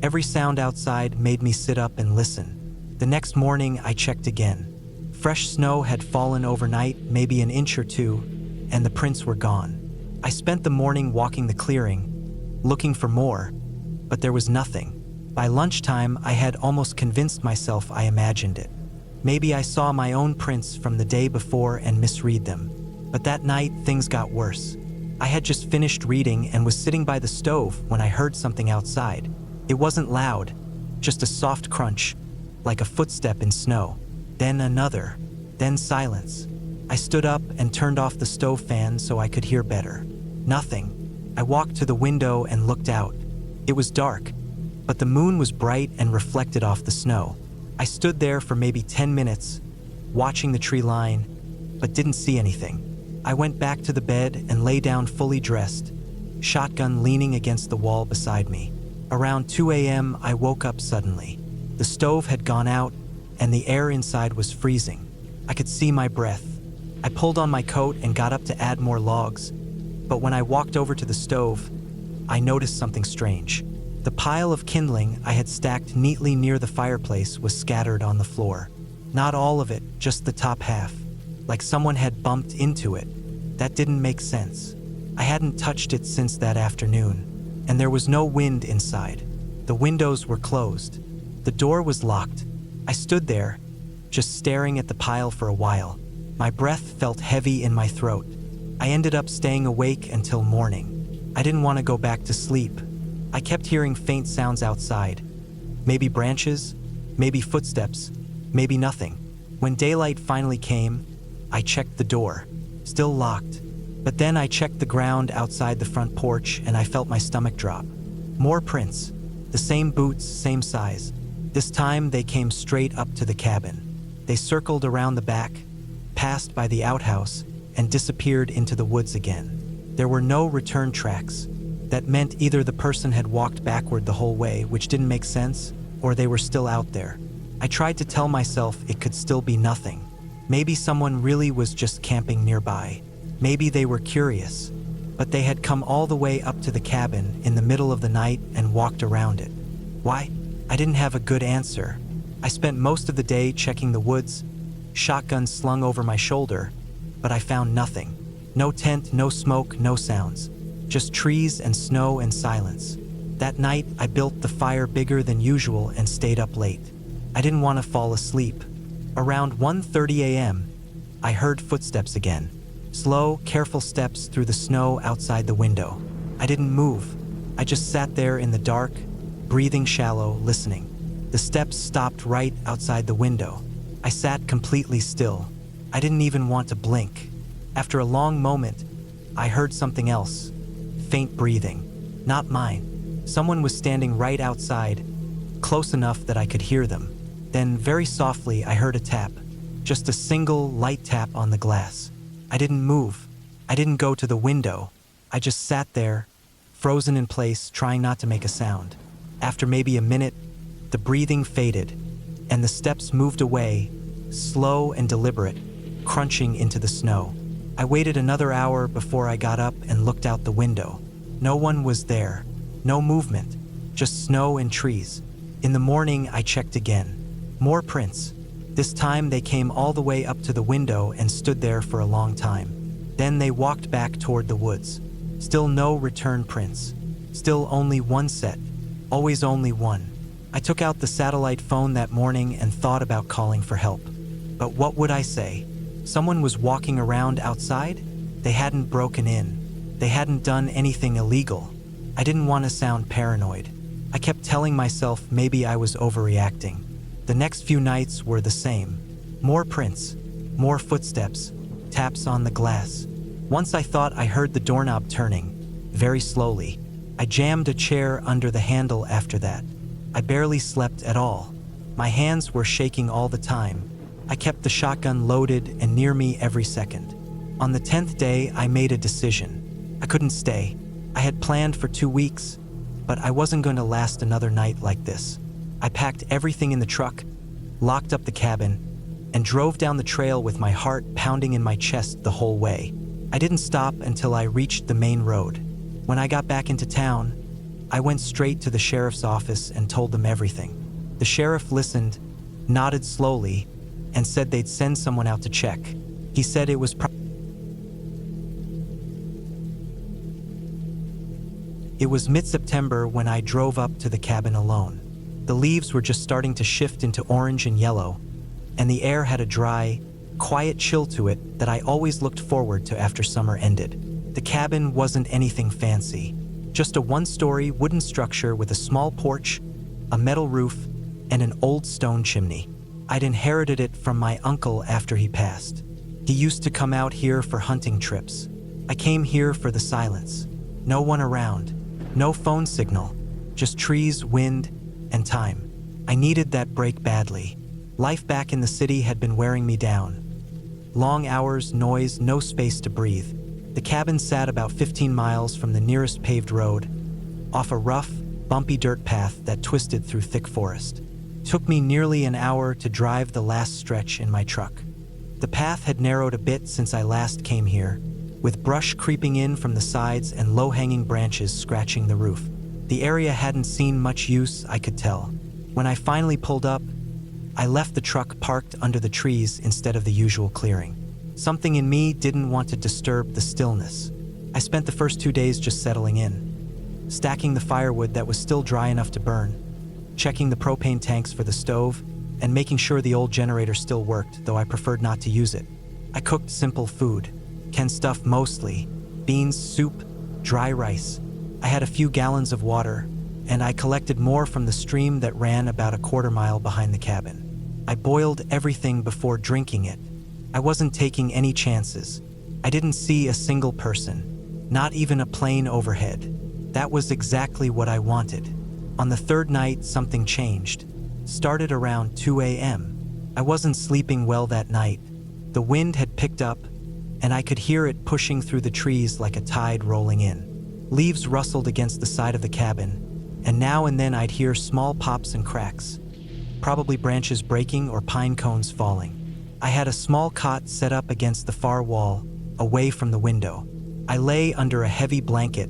Every sound outside made me sit up and listen. The next morning, I checked again. Fresh snow had fallen overnight, maybe an inch or 2, and the prints were gone. I spent the morning walking the clearing, looking for more, but there was nothing. By lunchtime, I had almost convinced myself I imagined it. Maybe I saw my own prints from the day before and misread them. But that night, things got worse. I had just finished reading and was sitting by the stove when I heard something outside. It wasn't loud, just a soft crunch, like a footstep in snow. Then another, then silence. I stood up and turned off the stove fan so I could hear better. Nothing. I walked to the window and looked out. It was dark, but the moon was bright and reflected off the snow. I stood there for maybe 10 minutes, watching the tree line, but didn't see anything. I went back to the bed and lay down fully dressed, shotgun leaning against the wall beside me. Around 2 a.m., I woke up suddenly. The stove had gone out, and the air inside was freezing. I could see my breath. I pulled on my coat and got up to add more logs, but when I walked over to the stove, I noticed something strange. The pile of kindling I had stacked neatly near the fireplace was scattered on the floor. Not all of it, just the top half, like someone had bumped into it. That didn't make sense. I hadn't touched it since that afternoon, and there was no wind inside. The windows were closed. The door was locked. I stood there, just staring at the pile for a while. My breath felt heavy in my throat. I ended up staying awake until morning. I didn't want to go back to sleep. I kept hearing faint sounds outside. Maybe branches, maybe footsteps, maybe nothing. When daylight finally came, I checked the door. Still locked. But then I checked the ground outside the front porch and I felt my stomach drop. More prints. The same boots, same size. This time they came straight up to the cabin. They circled around the back, passed by the outhouse, and disappeared into the woods again. There were no return tracks. That meant either the person had walked backward the whole way, which didn't make sense, or they were still out there. I tried to tell myself it could still be nothing. Maybe someone really was just camping nearby. Maybe they were curious. But they had come all the way up to the cabin in the middle of the night and walked around it. Why? I didn't have a good answer. I spent most of the day checking the woods, shotgun slung over my shoulder, but I found nothing. No tent, no smoke, no sounds. Just trees and snow and silence. That night, I built the fire bigger than usual and stayed up late. I didn't want to fall asleep. Around 1:30 a.m., I heard footsteps again. Slow, careful steps through the snow outside the window. I didn't move. I just sat there in the dark, breathing shallow, listening. The steps stopped right outside the window. I sat completely still. I didn't even want to blink. After a long moment, I heard something else. Faint breathing. Not mine. Someone was standing right outside, close enough that I could hear them. Then, very softly, I heard a tap. Just a single, light tap on the glass. I didn't move. I didn't go to the window. I just sat there, frozen in place, trying not to make a sound. After maybe a minute, the breathing faded, and the steps moved away, slow and deliberate, crunching into the snow. I waited another hour before I got up and looked out the window. No one was there. No movement. Just snow and trees. In the morning, I checked again. More prints. This time they came all the way up to the window and stood there for a long time. Then they walked back toward the woods. Still no return prints. Still only one set. Always only one. I took out the satellite phone that morning and thought about calling for help. But what would I say? Someone was walking around outside? They hadn't broken in. They hadn't done anything illegal. I didn't want to sound paranoid. I kept telling myself maybe I was overreacting. The next few nights were the same. More prints, more footsteps, taps on the glass. Once I thought I heard the doorknob turning, very slowly. I jammed a chair under the handle after that. I barely slept at all. My hands were shaking all the time. I kept the shotgun loaded and near me every second. On the 10th day, I made a decision. I couldn't stay. I had planned for 2 weeks, but I wasn't going to last another night like this. I packed everything in the truck, locked up the cabin, and drove down the trail with my heart pounding in my chest the whole way. I didn't stop until I reached the main road. When I got back into town, I went straight to the sheriff's office and told them everything. The sheriff listened, nodded slowly, and said they'd send someone out to check. He said it was mid-September when I drove up to the cabin alone. The leaves were just starting to shift into orange and yellow, and the air had a dry, quiet chill to it that I always looked forward to after summer ended. The cabin wasn't anything fancy, just a one-story wooden structure with a small porch, a metal roof, and an old stone chimney. I'd inherited it from my uncle after he passed. He used to come out here for hunting trips. I came here for the silence. No one around, no phone signal, just trees, wind, and time. I needed that break badly. Life back in the city had been wearing me down. Long hours, noise, no space to breathe. The cabin sat about 15 miles from the nearest paved road, off a rough, bumpy dirt path that twisted through thick forest. Took me nearly an hour to drive the last stretch in my truck. The path had narrowed a bit since I last came here, with brush creeping in from the sides and low-hanging branches scratching the roof. The area hadn't seen much use, I could tell. When I finally pulled up, I left the truck parked under the trees instead of the usual clearing. Something in me didn't want to disturb the stillness. I spent the first 2 days just settling in, stacking the firewood that was still dry enough to burn, checking the propane tanks for the stove, and making sure the old generator still worked, though I preferred not to use it. I cooked simple food, canned stuff mostly, beans, soup, dry rice. I had a few gallons of water, and I collected more from the stream that ran about a quarter-mile behind the cabin. I boiled everything before drinking it. I wasn't taking any chances. I didn't see a single person, not even a plane overhead. That was exactly what I wanted. On the third night, something changed. Started around 2 a.m. I wasn't sleeping well that night. The wind had picked up, and I could hear it pushing through the trees like a tide rolling in. Leaves rustled against the side of the cabin, and now and then I'd hear small pops and cracks, probably branches breaking or pine cones falling. I had a small cot set up against the far wall, away from the window. I lay under a heavy blanket,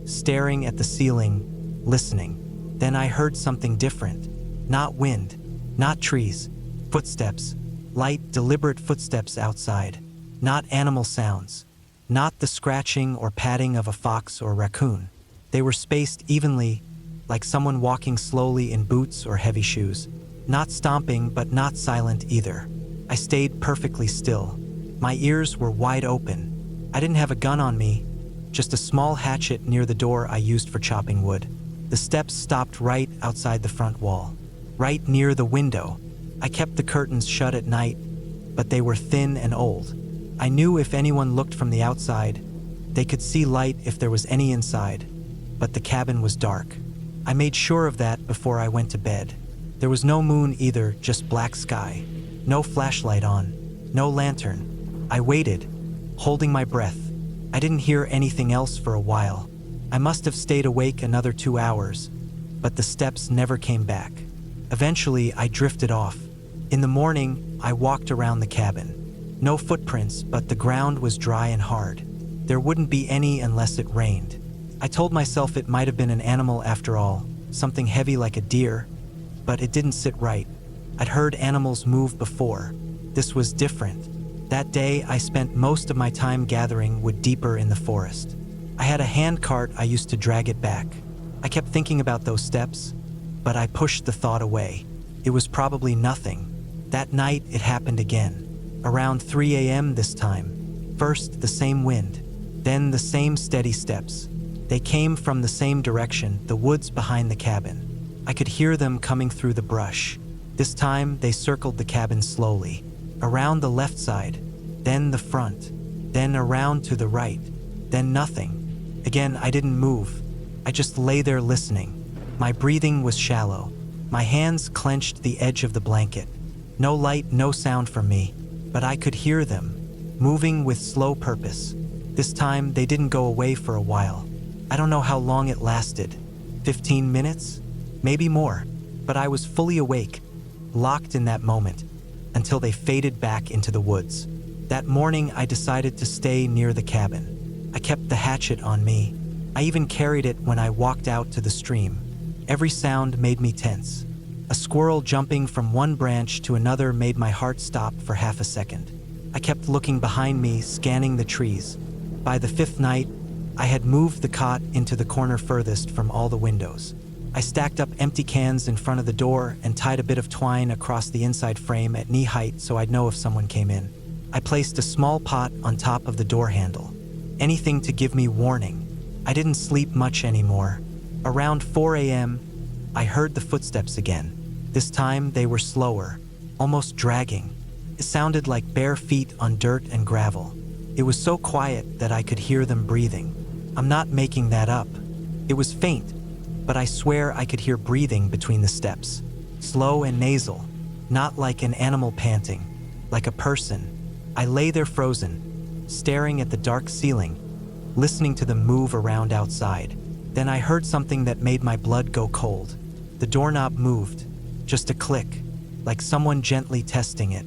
staring at the ceiling, listening. Then I heard something different. Not wind, not trees, footsteps, light, deliberate footsteps outside. Not animal sounds, not the scratching or padding of a fox or raccoon. They were spaced evenly, like someone walking slowly in boots or heavy shoes. Not stomping, but not silent either. I stayed perfectly still. My ears were wide open. I didn't have a gun on me, just a small hatchet near the door I used for chopping wood. The steps stopped right outside the front wall, right near the window. I kept the curtains shut at night, but they were thin and old. I knew if anyone looked from the outside, they could see light if there was any inside, but the cabin was dark. I made sure of that before I went to bed. There was no moon either, just black sky. No flashlight on, no lantern. I waited, holding my breath. I didn't hear anything else for a while. I must have stayed awake another 2 hours, but the steps never came back. Eventually, I drifted off. In the morning, I walked around the cabin. No footprints, but the ground was dry and hard. There wouldn't be any unless it rained. I told myself it might have been an animal after all, something heavy like a deer, but it didn't sit right. I'd heard animals move before. This was different. That day, I spent most of my time gathering wood deeper in the forest. I had a hand cart I used to drag it back. I kept thinking about those steps, but I pushed the thought away. It was probably nothing. That night, it happened again. Around 3 a.m. this time. First, the same wind, then the same steady steps. They came from the same direction, the woods behind the cabin. I could hear them coming through the brush. This time, they circled the cabin slowly, around the left side, then the front, then around to the right, then nothing. Again, I didn't move. I just lay there listening. My breathing was shallow. My hands clenched the edge of the blanket. No light, no sound from me. But I could hear them, moving with slow purpose. This time, they didn't go away for a while. I don't know how long it lasted. 15 minutes? Maybe more. But I was fully awake, locked in that moment, until they faded back into the woods. That morning, I decided to stay near the cabin. I kept the hatchet on me. I even carried it when I walked out to the stream. Every sound made me tense. A squirrel jumping from one branch to another made my heart stop for half a second. I kept looking behind me, scanning the trees. By the 5th night, I had moved the cot into the corner furthest from all the windows. I stacked up empty cans in front of the door and tied a bit of twine across the inside frame at knee height so I'd know if someone came in. I placed a small pot on top of the door handle. Anything to give me warning. I didn't sleep much anymore. Around 4 a.m., I heard the footsteps again. This time, they were slower, almost dragging. It sounded like bare feet on dirt and gravel. It was so quiet that I could hear them breathing. I'm not making that up. It was faint, but I swear I could hear breathing between the steps. Slow and nasal, not like an animal panting, like a person. I lay there frozen, staring at the dark ceiling, listening to them move around outside. Then I heard something that made my blood go cold. The doorknob moved, just a click, like someone gently testing it.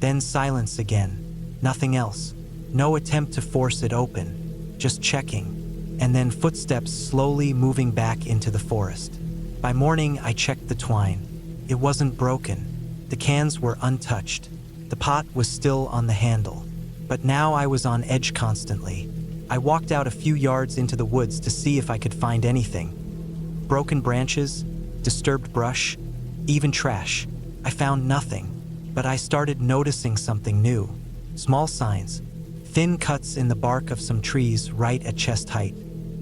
Then silence again, nothing else. No attempt to force it open, just checking, and then footsteps slowly moving back into the forest. By morning, I checked the twine. It wasn't broken. The cans were untouched. The pot was still on the handle. But now I was on edge constantly. I walked out a few yards into the woods to see if I could find anything. Broken branches, disturbed brush, even trash. I found nothing, but I started noticing something new. Small signs, thin cuts in the bark of some trees right at chest height,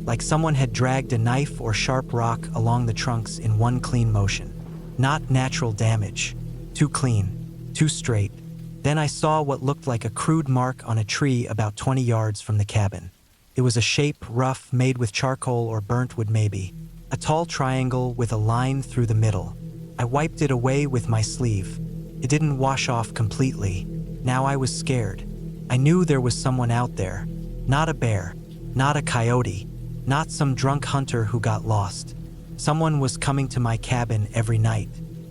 like someone had dragged a knife or sharp rock along the trunks in one clean motion. Not natural damage. Too clean, too straight. Then I saw what looked like a crude mark on a tree about 20 yards from the cabin. It was a shape rough, made with charcoal or burnt wood maybe. A tall triangle with a line through the middle. I wiped it away with my sleeve. It didn't wash off completely. Now I was scared. I knew there was someone out there. Not a bear, not a coyote, not some drunk hunter who got lost. Someone was coming to my cabin every night.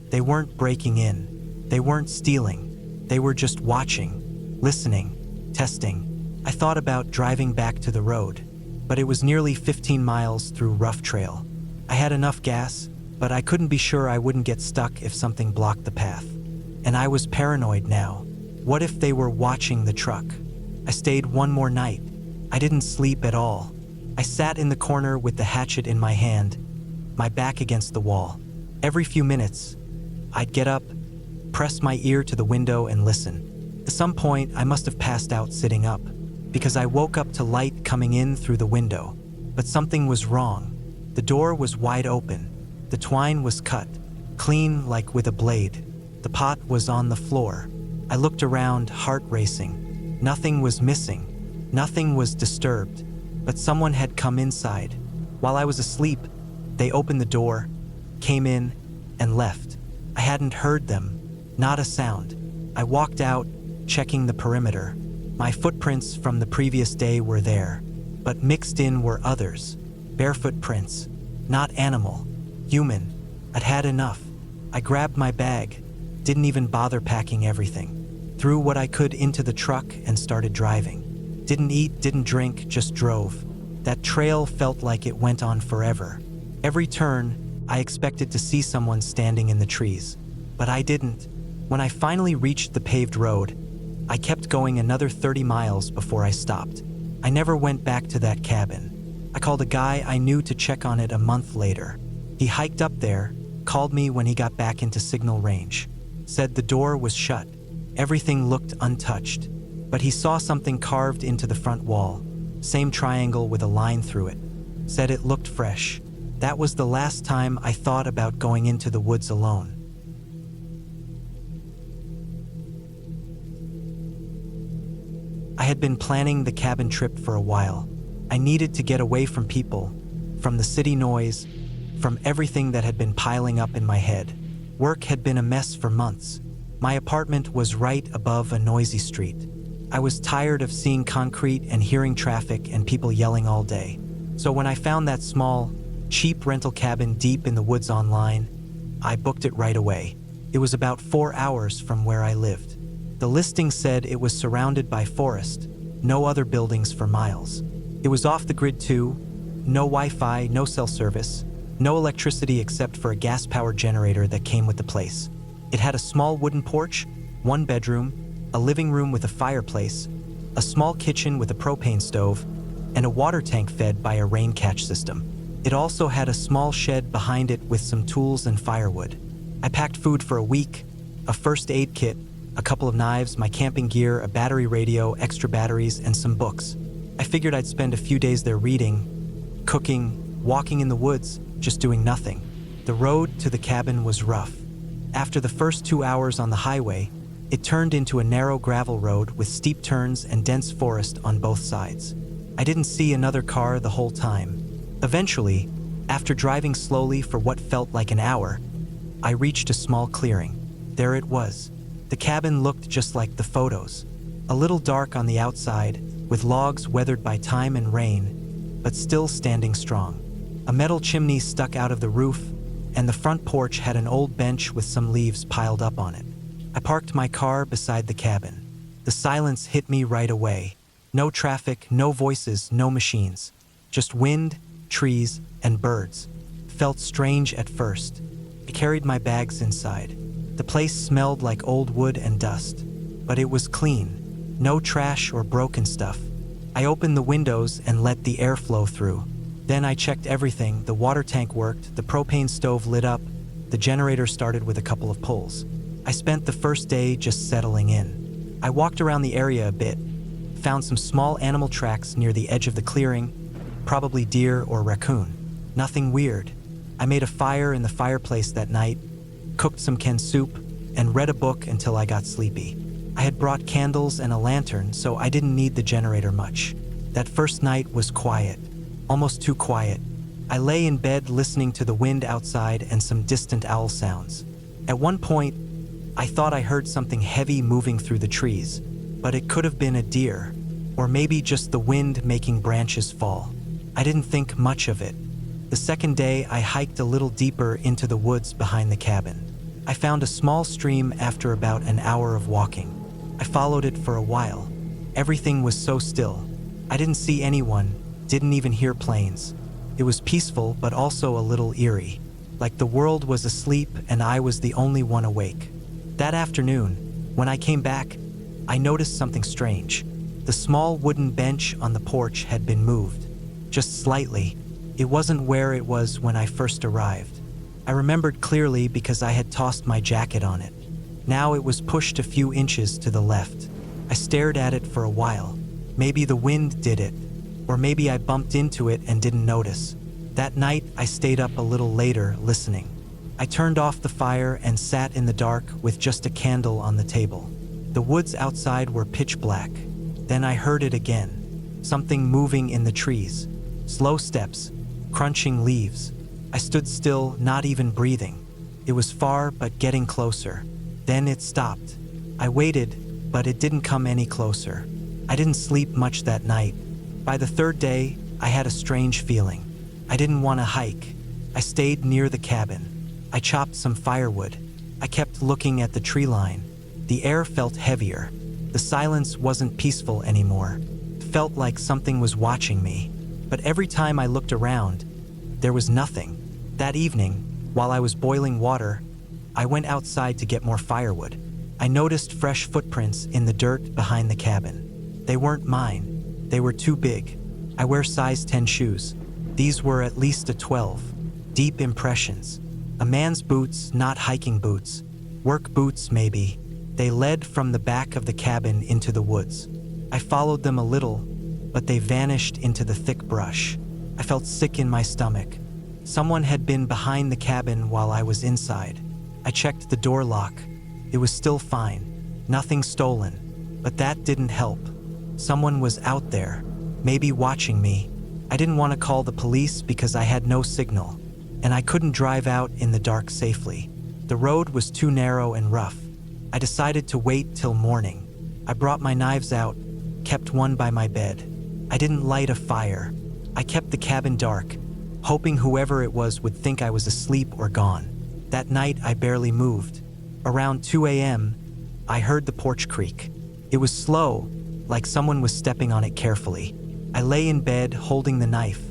They weren't breaking in. They weren't stealing. They were just watching, listening, testing. I thought about driving back to the road, but it was nearly 15 miles through rough trail. I had enough gas, but I couldn't be sure I wouldn't get stuck if something blocked the path. And I was paranoid now. What if they were watching the truck? I stayed one more night. I didn't sleep at all. I sat in the corner with the hatchet in my hand, my back against the wall. Every few minutes, I'd get up, press my ear to the window and listen. At some point, I must have passed out sitting up, because I woke up to light coming in through the window. But something was wrong. The door was wide open. The twine was cut, clean like with a blade. The pot was on the floor. I looked around, heart racing. Nothing was missing. Nothing was disturbed. But someone had come inside. While I was asleep, they opened the door, came in, and left. I hadn't heard them. Not a sound. I walked out, checking the perimeter. My footprints from the previous day were there, but mixed in were others. Barefoot prints. Not animal. Human. I'd had enough. I grabbed my bag, didn't even bother packing everything. Threw what I could into the truck and started driving. Didn't eat, didn't drink, just drove. That trail felt like it went on forever. Every turn, I expected to see someone standing in the trees, but I didn't. When I finally reached the paved road, I kept going another 30 miles before I stopped. I never went back to that cabin. I called a guy I knew to check on it a month later. He hiked up there, called me when he got back into signal range. Said the door was shut. Everything looked untouched. But he saw something carved into the front wall. Same triangle with a line through it. Said it looked fresh. That was the last time I thought about going into the woods alone. I had been planning the cabin trip for a while. I needed to get away from people, from the city noise, from everything that had been piling up in my head. Work had been a mess for months. My apartment was right above a noisy street. I was tired of seeing concrete and hearing traffic and people yelling all day. So when I found that small, cheap rental cabin deep in the woods online, I booked it right away. It was about 4 hours from where I lived. The listing said it was surrounded by forest, no other buildings for miles. It was off the grid too, no Wi-Fi, no cell service, no electricity except for a gas-powered generator that came with the place. It had a small wooden porch, 1 bedroom, a living room with a fireplace, a small kitchen with a propane stove, and a water tank fed by a rain catch system. It also had a small shed behind it with some tools and firewood. I packed food for a week, a first aid kit, a couple of knives, my camping gear, a battery radio, extra batteries, and some books. I figured I'd spend a few days there reading, cooking, walking in the woods, just doing nothing. The road to the cabin was rough. After the first 2 hours on the highway, it turned into a narrow gravel road with steep turns and dense forest on both sides. I didn't see another car the whole time. Eventually, after driving slowly for what felt like an hour, I reached a small clearing. There it was. The cabin looked just like the photos. A little dark on the outside, with logs weathered by time and rain, but still standing strong. A metal chimney stuck out of the roof, and the front porch had an old bench with some leaves piled up on it. I parked my car beside the cabin. The silence hit me right away. No traffic, no voices, no machines. Just wind, trees, and birds. Felt strange at first. I carried my bags inside. The place smelled like old wood and dust, but it was clean. No trash or broken stuff. I opened the windows and let the air flow through. Then I checked everything. The water tank worked, the propane stove lit up, the generator started with a couple of pulls. I spent the first day just settling in. I walked around the area a bit, found some small animal tracks near the edge of the clearing, probably deer or raccoon. Nothing weird. I made a fire in the fireplace that night, cooked some canned soup, and read a book until I got sleepy. I had brought candles and a lantern, so I didn't need the generator much. That first night was quiet, almost too quiet. I lay in bed listening to the wind outside and some distant owl sounds. At one point, I thought I heard something heavy moving through the trees, but it could have been a deer, or maybe just the wind making branches fall. I didn't think much of it. The second day, I hiked a little deeper into the woods behind the cabin. I found a small stream after about an hour of walking. I followed it for a while. Everything was so still. I didn't see anyone, didn't even hear planes. It was peaceful, but also a little eerie, like the world was asleep and I was the only one awake. That afternoon, when I came back, I noticed something strange. The small wooden bench on the porch had been moved, just slightly. It wasn't where it was when I first arrived. I remembered clearly because I had tossed my jacket on it. Now it was pushed a few inches to the left. I stared at it for a while. Maybe the wind did it, or maybe I bumped into it and didn't notice. That night, I stayed up a little later listening. I turned off the fire and sat in the dark with just a candle on the table. The woods outside were pitch black. Then I heard it again. Something moving in the trees. Slow steps, crunching leaves. I stood still, not even breathing. It was far, but getting closer. Then it stopped. I waited, but it didn't come any closer. I didn't sleep much that night. By the third day, I had a strange feeling. I didn't want to hike. I stayed near the cabin. I chopped some firewood. I kept looking at the tree line. The air felt heavier. The silence wasn't peaceful anymore. It felt like something was watching me. But every time I looked around, there was nothing. That evening, while I was boiling water, I went outside to get more firewood. I noticed fresh footprints in the dirt behind the cabin. They weren't mine. They were too big. I wear size 10 shoes. These were at least a 12. Deep impressions. A man's boots, not hiking boots. Work boots, maybe. They led from the back of the cabin into the woods. I followed them a little, but they vanished into the thick brush. I felt sick in my stomach. Someone had been behind the cabin while I was inside. I checked the door lock. It was still fine. Nothing stolen. But that didn't help. Someone was out there, maybe watching me. I didn't want to call the police because I had no signal, and I couldn't drive out in the dark safely. The road was too narrow and rough. I decided to wait till morning. I brought my knives out, kept one by my bed. I didn't light a fire. I kept the cabin dark, hoping whoever it was would think I was asleep or gone. That night, I barely moved. Around 2 a.m., I heard the porch creak. It was slow, like someone was stepping on it carefully. I lay in bed holding the knife.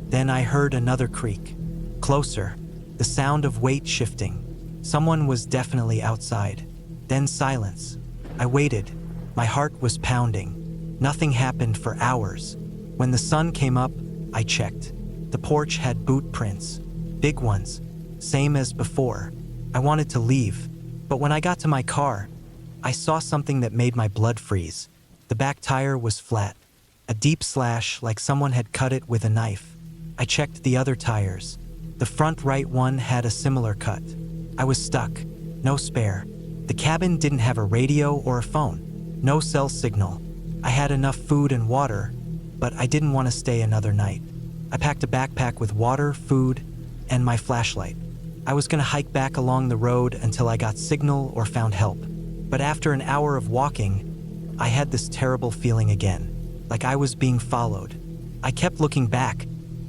Then I heard another creak. Closer, the sound of weight shifting. Someone was definitely outside. Then silence. I waited. My heart was pounding. Nothing happened for hours. When the sun came up, I checked. The porch had boot prints. Big ones. Same as before. I wanted to leave. But when I got to my car, I saw something that made my blood freeze. The back tire was flat. A deep slash like someone had cut it with a knife. I checked the other tires. The front right one had a similar cut. I was stuck. No spare. The cabin didn't have a radio or a phone. No cell signal. I had enough food and water, but I didn't want to stay another night. I packed a backpack with water, food, and my flashlight. I was going to hike back along the road until I got signal or found help. But after an hour of walking, I had this terrible feeling again, like I was being followed. I kept looking back,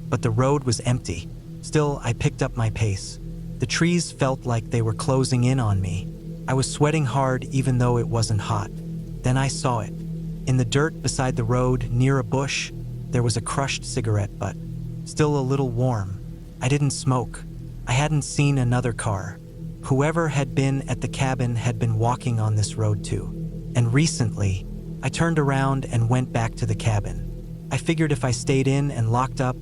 but the road was empty. Still, I picked up my pace. The trees felt like they were closing in on me. I was sweating hard even though it wasn't hot. Then I saw it. In the dirt beside the road, near a bush, there was a crushed cigarette butt, still a little warm. I didn't smoke. I hadn't seen another car. Whoever had been at the cabin had been walking on this road too. And recently, I turned around and went back to the cabin. I figured if I stayed in and locked up,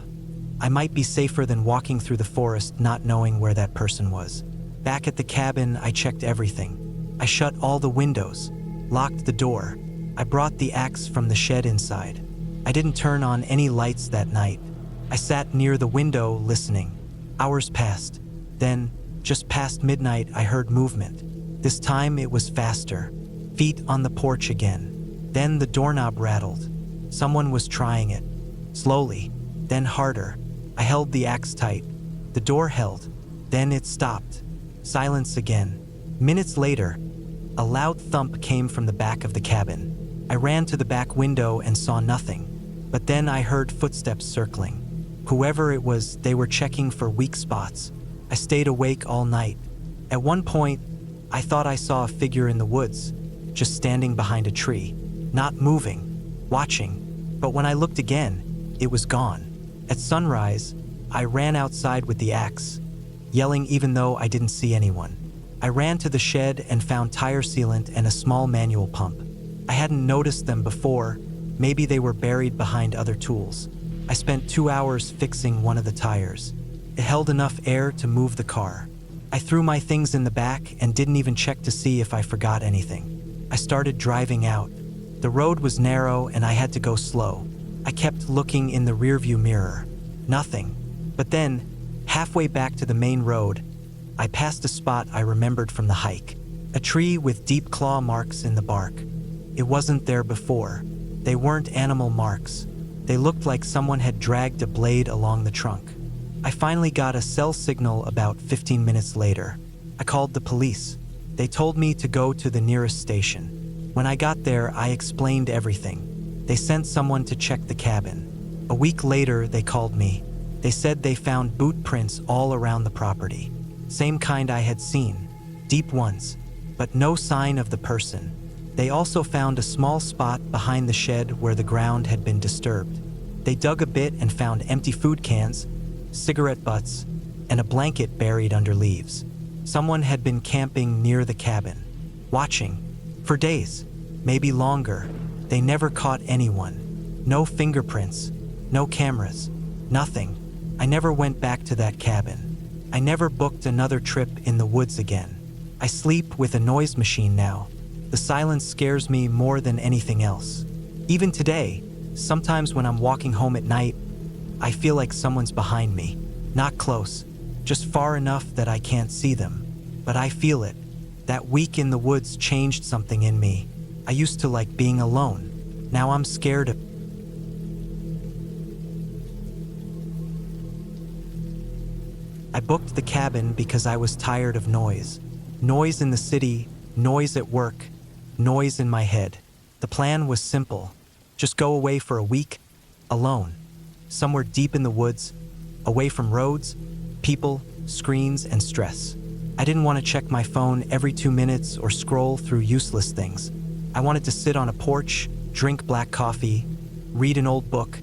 I might be safer than walking through the forest not knowing where that person was. Back at the cabin, I checked everything. I shut all the windows, locked the door. I brought the axe from the shed inside. I didn't turn on any lights that night. I sat near the window listening. Hours passed. Then, just past midnight, I heard movement. This time it was faster. Feet on the porch again. Then the doorknob rattled. Someone was trying it. Slowly, then harder. I held the axe tight. The door held. Then it stopped. Silence again. Minutes later, a loud thump came from the back of the cabin. I ran to the back window and saw nothing. But then I heard footsteps circling. Whoever it was, they were checking for weak spots. I stayed awake all night. At one point, I thought I saw a figure in the woods, just standing behind a tree, not moving, watching. But when I looked again, it was gone. At sunrise, I ran outside with the axe, yelling even though I didn't see anyone. I ran to the shed and found tire sealant and a small manual pump. I hadn't noticed them before. Maybe they were buried behind other tools. I spent 2 hours fixing one of the tires. It held enough air to move the car. I threw my things in the back and didn't even check to see if I forgot anything. I started driving out. The road was narrow and I had to go slow. I kept looking in the rearview mirror. Nothing. But then, halfway back to the main road, I passed a spot I remembered from the hike. A tree with deep claw marks in the bark. It wasn't there before. They weren't animal marks. They looked like someone had dragged a blade along the trunk. I finally got a cell signal about 15 minutes later. I called the police. They told me to go to the nearest station. When I got there, I explained everything. They sent someone to check the cabin. A week later, they called me. They said they found boot prints all around the property. Same kind I had seen, deep ones, but no sign of the person. They also found a small spot behind the shed where the ground had been disturbed. They dug a bit and found empty food cans, cigarette butts, and a blanket buried under leaves. Someone had been camping near the cabin, watching, for days, maybe longer. They never caught anyone. No fingerprints, no cameras, nothing. I never went back to that cabin. I never booked another trip in the woods again. I sleep with a noise machine now. The silence scares me more than anything else. Even today, sometimes when I'm walking home at night, I feel like someone's behind me. Not close, just far enough that I can't see them. But I feel it. That week in the woods changed something in me. I used to like being alone. Now I'm scared of... I booked the cabin because I was tired of noise. Noise in the city, noise at work, noise in my head. The plan was simple. Just go away for a week, alone. Somewhere deep in the woods, away from roads, people, screens, and stress. I didn't want to check my phone every 2 minutes or scroll through useless things. I wanted to sit on a porch, drink black coffee, read an old book,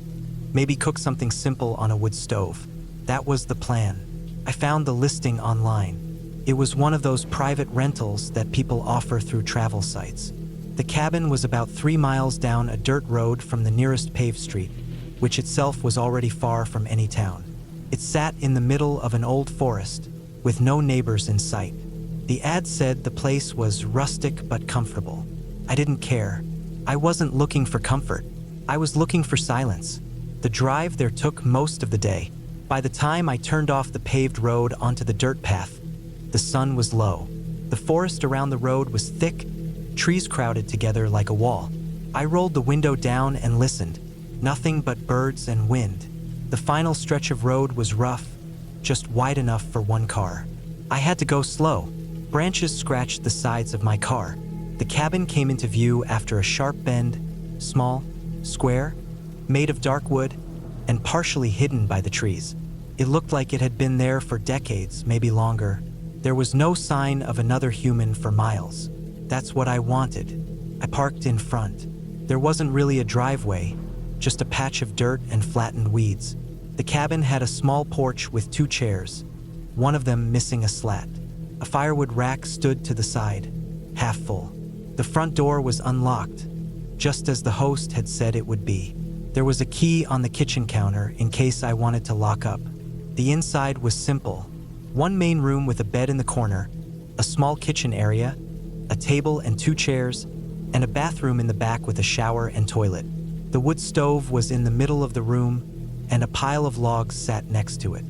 maybe cook something simple on a wood stove. That was the plan. I found the listing online. It was one of those private rentals that people offer through travel sites. The cabin was about 3 miles down a dirt road from the nearest paved street, which itself was already far from any town. It sat in the middle of an old forest, with no neighbors in sight. The ad said the place was rustic but comfortable. I didn't care. I wasn't looking for comfort. I was looking for silence. The drive there took most of the day. By the time I turned off the paved road onto the dirt path, the sun was low. The forest around the road was thick, trees crowded together like a wall. I rolled the window down and listened. Nothing but birds and wind. The final stretch of road was rough, just wide enough for one car. I had to go slow. Branches scratched the sides of my car. The cabin came into view after a sharp bend, small, square, made of dark wood, and partially hidden by the trees. It looked like it had been there for decades, maybe longer. There was no sign of another human for miles. That's what I wanted. I parked in front. There wasn't really a driveway, just a patch of dirt and flattened weeds. The cabin had a small porch with 2 chairs, one of them missing a slat. A firewood rack stood to the side, half full. The front door was unlocked, just as the host had said it would be. There was a key on the kitchen counter in case I wanted to lock up. The inside was simple. One main room with a bed in the corner, a small kitchen area, a table and 2 chairs, and a bathroom in the back with a shower and toilet. The wood stove was in the middle of the room, and a pile of logs sat next to it.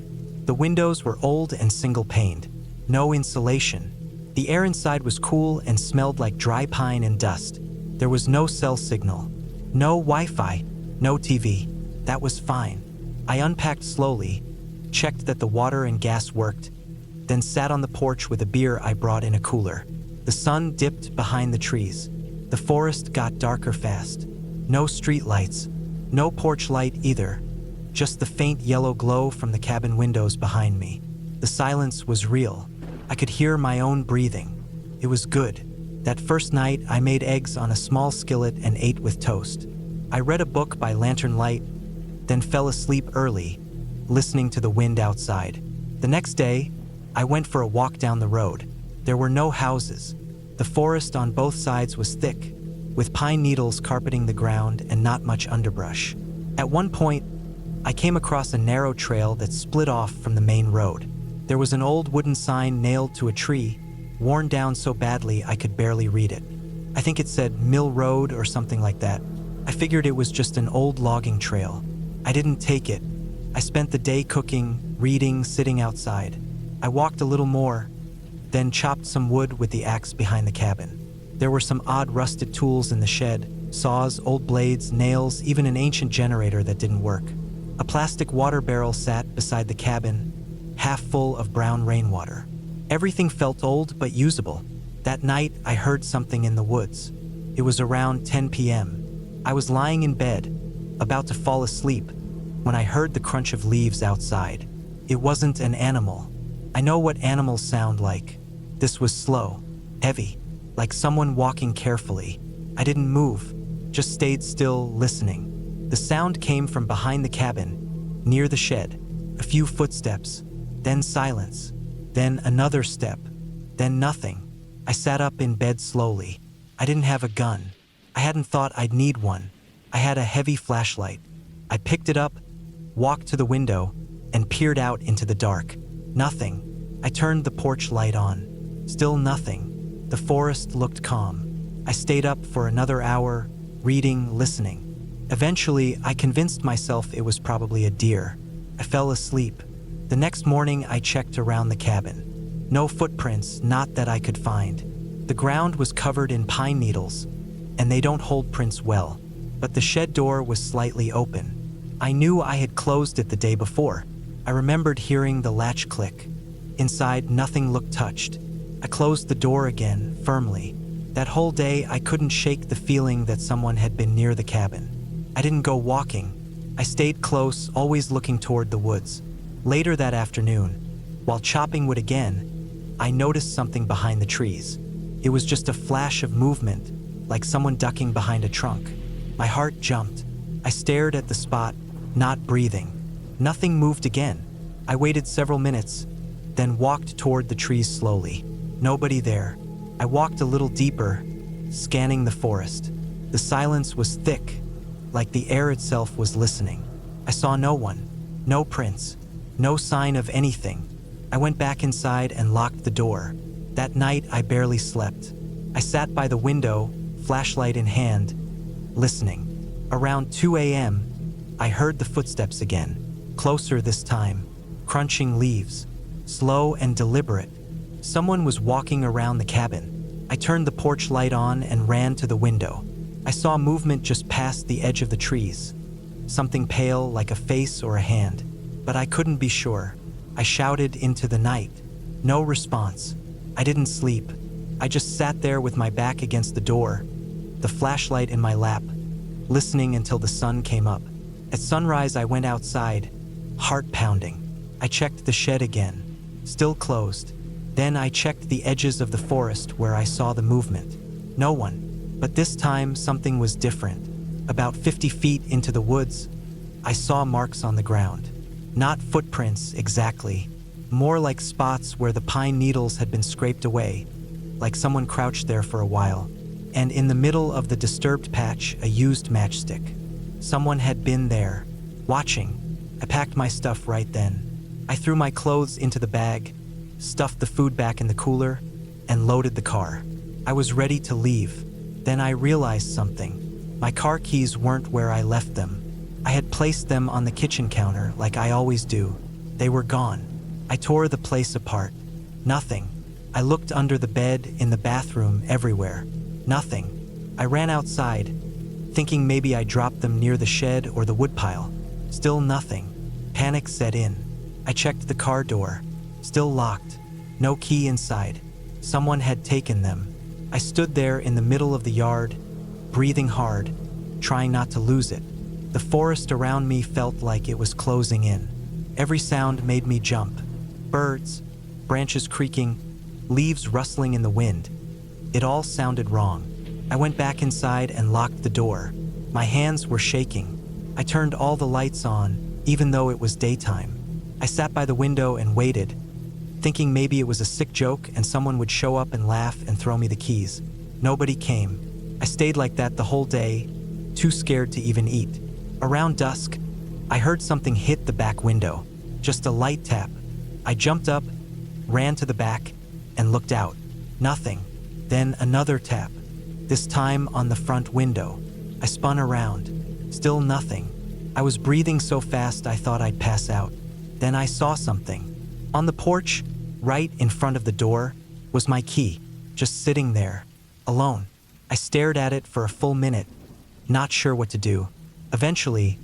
The windows were old and single-paned. No insulation. The air inside was cool and smelled like dry pine and dust. There was no cell signal, no Wi-Fi, no TV. That was fine. I unpacked slowly, checked that the water and gas worked, then sat on the porch with a beer I brought in a cooler. The sun dipped behind the trees. The forest got darker fast. No street lights, no porch light either, just the faint yellow glow from the cabin windows behind me. The silence was real. I could hear my own breathing. It was good. That first night, I made eggs on a small skillet and ate with toast. I read a book by lantern light, then fell asleep early, listening to the wind outside. The next day, I went for a walk down the road. There were no houses. The forest on both sides was thick, with pine needles carpeting the ground and not much underbrush. At one point, I came across a narrow trail that split off from the main road. There was an old wooden sign nailed to a tree, worn down so badly I could barely read it. I think it said Mill Road or something like that. I figured it was just an old logging trail. I didn't take it. I spent the day cooking, reading, sitting outside. I walked a little more, then chopped some wood with the axe behind the cabin. There were some odd rusted tools in the shed, saws, old blades, nails, even an ancient generator that didn't work. A plastic water barrel sat beside the cabin, half full of brown rainwater. Everything felt old but usable. That night, I heard something in the woods. It was around 10 p.m. I was lying in bed, about to fall asleep, when I heard the crunch of leaves outside. It wasn't an animal. I know what animals sound like. This was slow, heavy, like someone walking carefully. I didn't move, just stayed still, listening. The sound came from behind the cabin, near the shed. A few footsteps, then silence, then another step, then nothing. I sat up in bed slowly. I didn't have a gun. I hadn't thought I'd need one. I had a heavy flashlight. I picked it up, walked to the window, and peered out into the dark. Nothing. I turned the porch light on. Still nothing. The forest looked calm. I stayed up for another hour, reading, listening. Eventually, I convinced myself it was probably a deer. I fell asleep. The next morning, I checked around the cabin. No footprints, not that I could find. The ground was covered in pine needles, and they don't hold prints well, but the shed door was slightly open. I knew I had closed it the day before. I remembered hearing the latch click. Inside, nothing looked touched. I closed the door again, firmly. That whole day, I couldn't shake the feeling that someone had been near the cabin. I didn't go walking. I stayed close, always looking toward the woods. Later that afternoon, while chopping wood again, I noticed something behind the trees. It was just a flash of movement, like someone ducking behind a trunk. My heart jumped. I stared at the spot, not breathing. Nothing moved again. I waited several minutes, then walked toward the trees slowly. Nobody there. I walked a little deeper, scanning the forest. The silence was thick, like the air itself was listening. I saw no one, no prints, no sign of anything. I went back inside and locked the door. That night, I barely slept. I sat by the window, flashlight in hand, listening. Around 2 a.m., I heard the footsteps again, closer this time, crunching leaves, slow and deliberate. Someone was walking around the cabin. I turned the porch light on and ran to the window. I saw movement just past the edge of the trees, something pale like a face or a hand, but I couldn't be sure. I shouted into the night. No response. I didn't sleep. I just sat there with my back against the door, the flashlight in my lap, listening until the sun came up. At sunrise, I went outside, heart pounding. I checked the shed again, still closed. Then I checked the edges of the forest where I saw the movement. No one. But this time, something was different. About 50 feet into the woods, I saw marks on the ground. Not footprints exactly, more like spots where the pine needles had been scraped away, like someone crouched there for a while. And in the middle of the disturbed patch, a used matchstick. Someone had been there, watching. I packed my stuff right then. I threw my clothes into the bag, stuffed the food back in the cooler, and loaded the car. I was ready to leave. Then I realized something. My car keys weren't where I left them. I had placed them on the kitchen counter like I always do. They were gone. I tore the place apart. Nothing. I looked under the bed, in the bathroom, everywhere. Nothing. I ran outside, thinking maybe I dropped them near the shed or the woodpile. Still nothing. Panic set in. I checked the car door. Still locked. No key inside. Someone had taken them. I stood there in the middle of the yard, breathing hard, trying not to lose it. The forest around me felt like it was closing in. Every sound made me jump. Birds, branches creaking, leaves rustling in the wind. It all sounded wrong. I went back inside and locked the door. My hands were shaking. I turned all the lights on, even though it was daytime. I sat by the window and waited, thinking maybe it was a sick joke and someone would show up and laugh and throw me the keys. Nobody came. I stayed like that the whole day, too scared to even eat. Around dusk, I heard something hit the back window. Just a light tap. I jumped up, ran to the back, and looked out. Nothing. Then another tap, this time on the front window. I spun around. Still nothing. I was breathing so fast I thought I'd pass out. Then I saw something. On the porch, right in front of the door, was my key, just sitting there, alone. I stared at it for a full minute, not sure what to do. Eventually,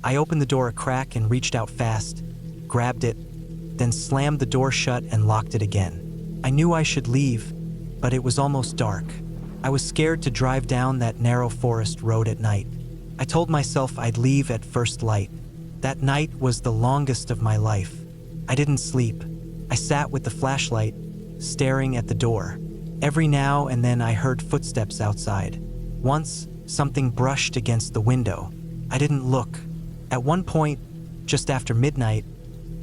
I opened the door a crack and reached out fast, grabbed it, then slammed the door shut and locked it again. I knew I should leave, but it was almost dark. I was scared to drive down that narrow forest road at night. I told myself I'd leave at first light. That night was the longest of my life. I didn't sleep. I sat with the flashlight, staring at the door. Every now and then I heard footsteps outside. Once, something brushed against the window. I didn't look. At one point, just after midnight,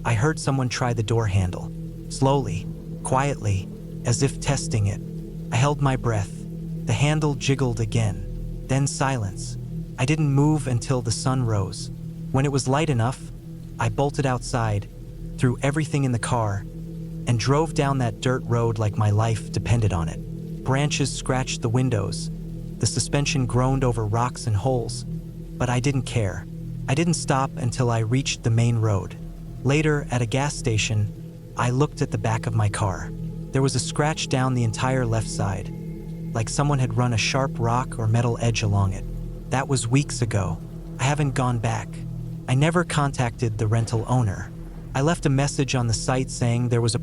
I heard someone try the door handle. Slowly, quietly, as if testing it. I held my breath. The handle jiggled again. Then silence. I didn't move until the sun rose. When it was light enough, I bolted outside, threw everything in the car, and drove down that dirt road like my life depended on it. Branches scratched the windows. The suspension groaned over rocks and holes, but I didn't care. I didn't stop until I reached the main road. Later, at a gas station, I looked at the back of my car. There was a scratch down the entire left side, like someone had run a sharp rock or metal edge along it. That was weeks ago. I haven't gone back. I never contacted the rental owner. I left a message on the site saying there was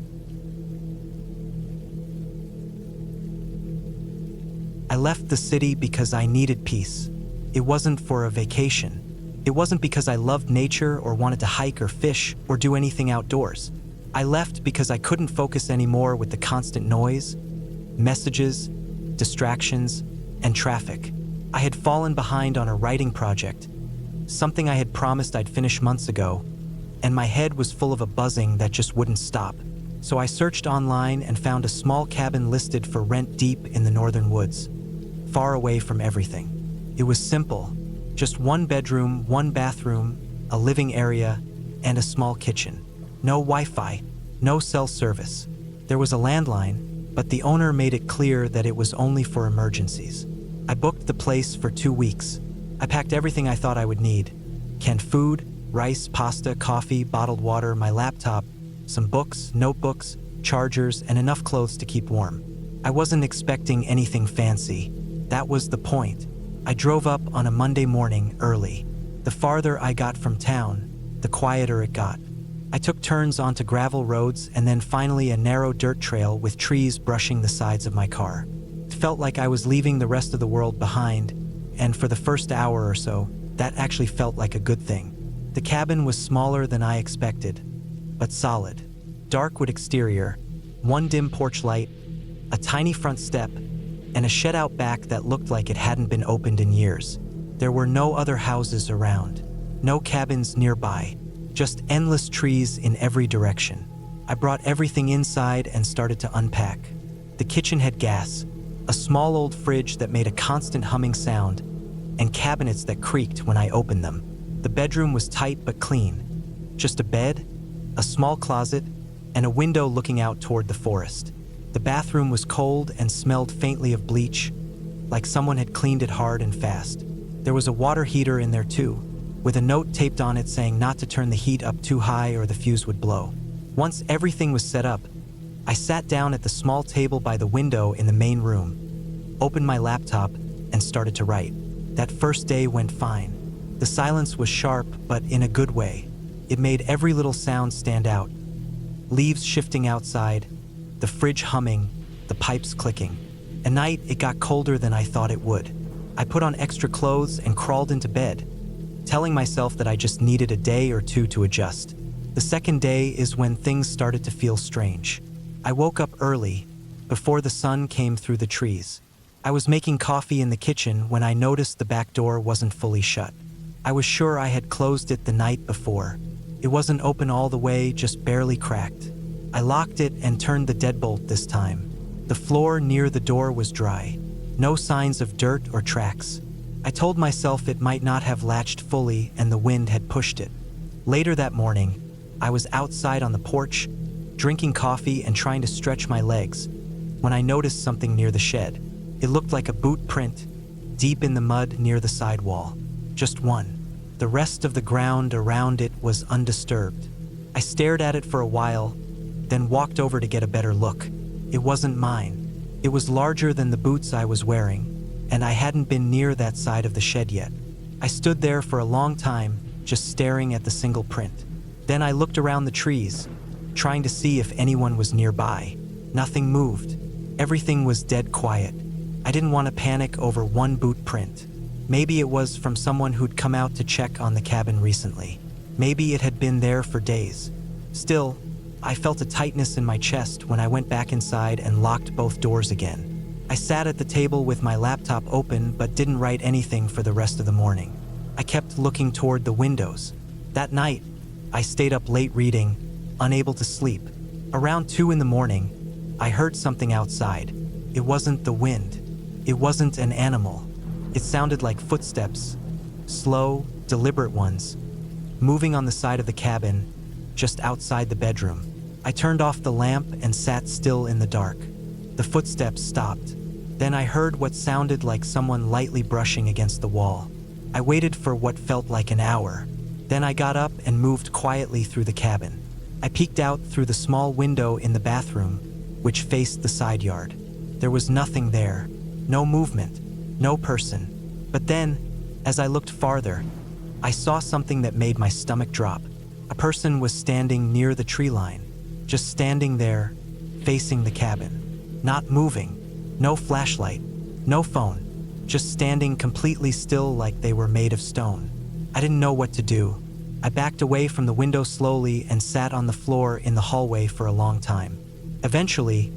I left the city because I needed peace. It wasn't for a vacation. It wasn't because I loved nature or wanted to hike or fish or do anything outdoors. I left because I couldn't focus anymore with the constant noise, messages, distractions, and traffic. I had fallen behind on a writing project, something I had promised I'd finish months ago, and my head was full of a buzzing that just wouldn't stop. So I searched online and found a small cabin listed for rent deep in the northern woods, far away from everything. It was simple, just one bedroom, one bathroom, a living area, and a small kitchen. No Wi-Fi, no cell service. There was a landline, but the owner made it clear that it was only for emergencies. I booked the place for 2 weeks. I packed everything I thought I would need: canned food, rice, pasta, coffee, bottled water, my laptop, some books, notebooks, chargers, and enough clothes to keep warm. I wasn't expecting anything fancy. That was the point. I drove up on a Monday morning early. The farther I got from town, the quieter it got. I took turns onto gravel roads and then finally a narrow dirt trail with trees brushing the sides of my car. It felt like I was leaving the rest of the world behind, and for the first hour or so, that actually felt like a good thing. The cabin was smaller than I expected, but solid. Dark wood exterior, one dim porch light, a tiny front step, and a shed out back that looked like it hadn't been opened in years. There were no other houses around, no cabins nearby, just endless trees in every direction. I brought everything inside and started to unpack. The kitchen had gas, a small old fridge that made a constant humming sound, and cabinets that creaked when I opened them. The bedroom was tight but clean. Just a bed, a small closet, and a window looking out toward the forest. The bathroom was cold and smelled faintly of bleach, like someone had cleaned it hard and fast. There was a water heater in there too, with a note taped on it saying not to turn the heat up too high or the fuse would blow. Once everything was set up, I sat down at the small table by the window in the main room, opened my laptop, and started to write. That first day went fine. The silence was sharp, but in a good way. It made every little sound stand out. Leaves shifting outside, the fridge humming, the pipes clicking. At night, it got colder than I thought it would. I put on extra clothes and crawled into bed, telling myself that I just needed a day or two to adjust. The second day is when things started to feel strange. I woke up early, before the sun came through the trees. I was making coffee in the kitchen when I noticed the back door wasn't fully shut. I was sure I had closed it the night before. It wasn't open all the way, just barely cracked. I locked it and turned the deadbolt this time. The floor near the door was dry. No signs of dirt or tracks. I told myself it might not have latched fully and the wind had pushed it. Later that morning, I was outside on the porch, drinking coffee and trying to stretch my legs, when I noticed something near the shed. It looked like a boot print, deep in the mud near the sidewall. Just one. The rest of the ground around it was undisturbed. I stared at it for a while, then walked over to get a better look. It wasn't mine. It was larger than the boots I was wearing, and I hadn't been near that side of the shed yet. I stood there for a long time, just staring at the single print. Then I looked around the trees, trying to see if anyone was nearby. Nothing moved. Everything was dead quiet. I didn't want to panic over one boot print. Maybe it was from someone who'd come out to check on the cabin recently. Maybe it had been there for days. Still, I felt a tightness in my chest when I went back inside and locked both doors again. I sat at the table with my laptop open but didn't write anything for the rest of the morning. I kept looking toward the windows. That night, I stayed up late reading, unable to sleep. Around 2 in the morning, I heard something outside. It wasn't the wind. It wasn't an animal. It sounded like footsteps, slow, deliberate ones, moving on the side of the cabin, just outside the bedroom. I turned off the lamp and sat still in the dark. The footsteps stopped. Then I heard what sounded like someone lightly brushing against the wall. I waited for what felt like an hour. Then I got up and moved quietly through the cabin. I peeked out through the small window in the bathroom, which faced the side yard. There was nothing there. No movement, no person. But then, as I looked farther, I saw something that made my stomach drop. A person was standing near the tree line, just standing there, facing the cabin. Not moving, no flashlight, no phone, just standing completely still like they were made of stone. I didn't know what to do. I backed away from the window slowly and sat on the floor in the hallway for a long time. Eventually,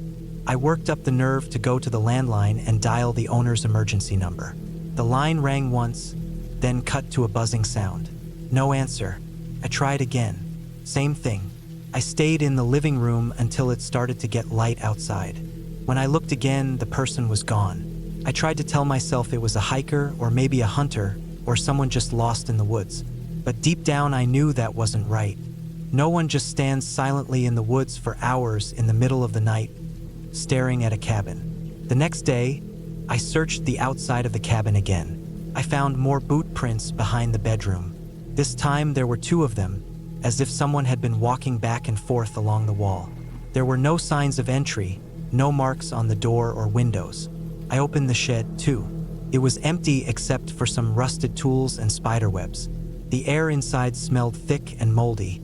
I worked up the nerve to go to the landline and dial the owner's emergency number. The line rang once, then cut to a buzzing sound. No answer. I tried again. Same thing. I stayed in the living room until it started to get light outside. When I looked again, the person was gone. I tried to tell myself it was a hiker or maybe a hunter or someone just lost in the woods. But deep down I knew that wasn't right. No one just stands silently in the woods for hours in the middle of the night, staring at a cabin. The next day, I searched the outside of the cabin again. I found more boot prints behind the bedroom. This time there were 2 of them, as if someone had been walking back and forth along the wall. There were no signs of entry, no marks on the door or windows. I opened the shed too. It was empty except for some rusted tools and spider webs. The air inside smelled thick and moldy.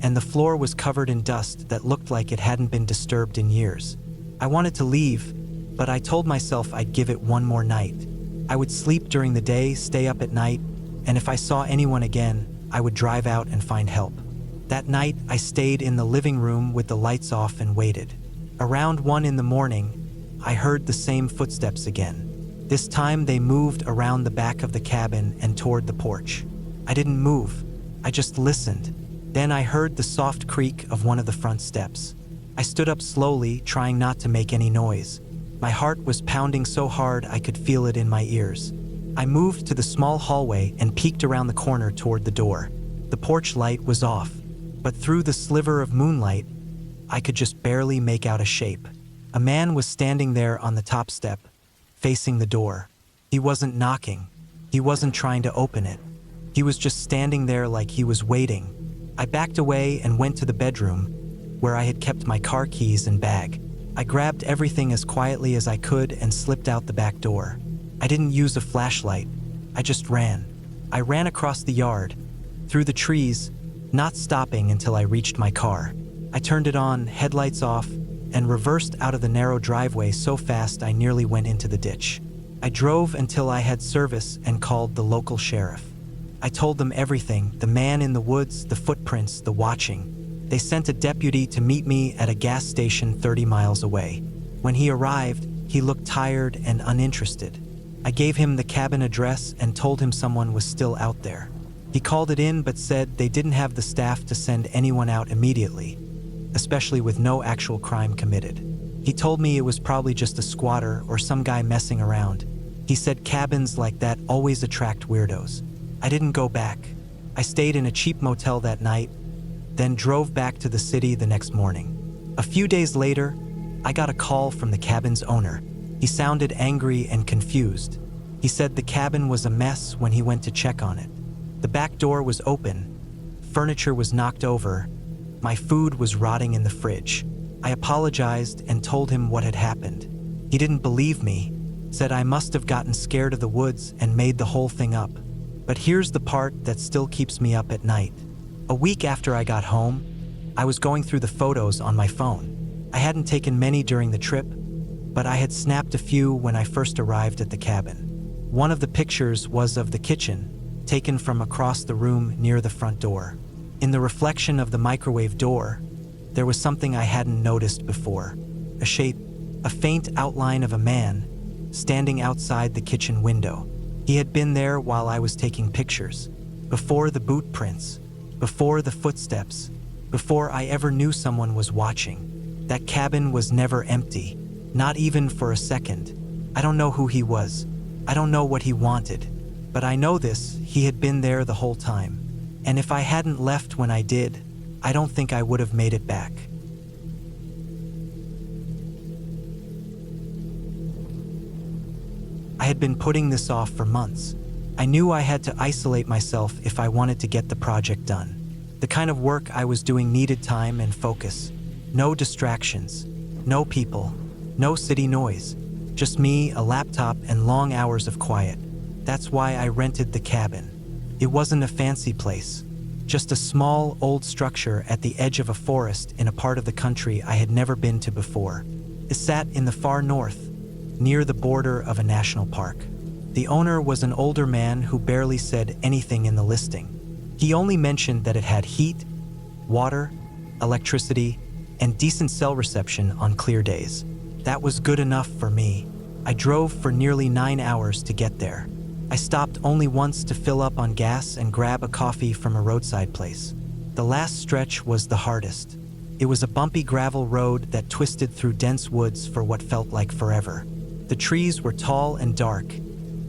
and the floor was covered in dust that looked like it hadn't been disturbed in years. I wanted to leave, but I told myself I'd give it one more night. I would sleep during the day, stay up at night, and if I saw anyone again, I would drive out and find help. That night, I stayed in the living room with the lights off and waited. Around 1 in the morning, I heard the same footsteps again. This time they moved around the back of the cabin and toward the porch. I didn't move, I just listened. Then I heard the soft creak of one of the front steps. I stood up slowly, trying not to make any noise. My heart was pounding so hard I could feel it in my ears. I moved to the small hallway and peeked around the corner toward the door. The porch light was off, but through the sliver of moonlight, I could just barely make out a shape. A man was standing there on the top step, facing the door. He wasn't knocking. He wasn't trying to open it. He was just standing there like he was waiting. I backed away and went to the bedroom, where I had kept my car keys and bag. I grabbed everything as quietly as I could and slipped out the back door. I didn't use a flashlight. I just ran. I ran across the yard, through the trees, not stopping until I reached my car. I turned it on, headlights off, and reversed out of the narrow driveway so fast I nearly went into the ditch. I drove until I had service and called the local sheriff. I told them everything, the man in the woods, the footprints, the watching. They sent a deputy to meet me at a gas station 30 miles away. When he arrived, he looked tired and uninterested. I gave him the cabin address and told him someone was still out there. He called it in but said they didn't have the staff to send anyone out immediately, especially with no actual crime committed. He told me it was probably just a squatter or some guy messing around. He said cabins like that always attract weirdos. I didn't go back. I stayed in a cheap motel that night, then drove back to the city the next morning. A few days later, I got a call from the cabin's owner. He sounded angry and confused. He said the cabin was a mess when he went to check on it. The back door was open, furniture was knocked over, my food was rotting in the fridge. I apologized and told him what had happened. He didn't believe me, said I must have gotten scared of the woods and made the whole thing up. But here's the part that still keeps me up at night. A week after I got home, I was going through the photos on my phone. I hadn't taken many during the trip, but I had snapped a few when I first arrived at the cabin. One of the pictures was of the kitchen, taken from across the room near the front door. In the reflection of the microwave door, there was something I hadn't noticed before. A shape, a faint outline of a man, standing outside the kitchen window. He had been there while I was taking pictures, before the boot prints, before the footsteps, before I ever knew someone was watching. That cabin was never empty, not even for a second. I don't know who he was. I don't know what he wanted. But I know this, he had been there the whole time. And if I hadn't left when I did, I don't think I would have made it back. I had been putting this off for months. I knew I had to isolate myself if I wanted to get the project done. The kind of work I was doing needed time and focus. No distractions, no people, no city noise. Just me, a laptop, and long hours of quiet. That's why I rented the cabin. It wasn't a fancy place, just a small, old structure at the edge of a forest in a part of the country I had never been to before. It sat in the far north, near the border of a national park. The owner was an older man who barely said anything in the listing. He only mentioned that it had heat, water, electricity, and decent cell reception on clear days. That was good enough for me. I drove for nearly 9 hours to get there. I stopped only once to fill up on gas and grab a coffee from a roadside place. The last stretch was the hardest. It was a bumpy gravel road that twisted through dense woods for what felt like forever. The trees were tall and dark,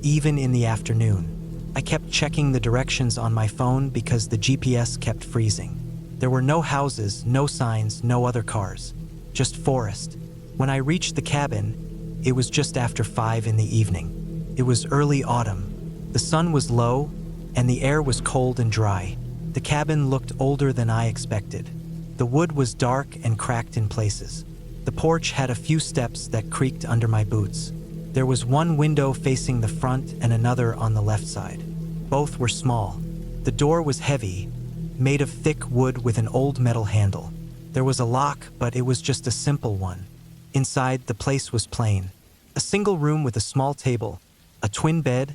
even in the afternoon. I kept checking the directions on my phone because the GPS kept freezing. There were no houses, no signs, no other cars, just forest. When I reached the cabin, it was just after 5 in the evening. It was early autumn. The sun was low, and the air was cold and dry. The cabin looked older than I expected. The wood was dark and cracked in places. The porch had a few steps that creaked under my boots. There was one window facing the front and another on the left side. Both were small. The door was heavy, made of thick wood with an old metal handle. There was a lock, but it was just a simple one. Inside, the place was plain. A single room with a small table, a twin bed,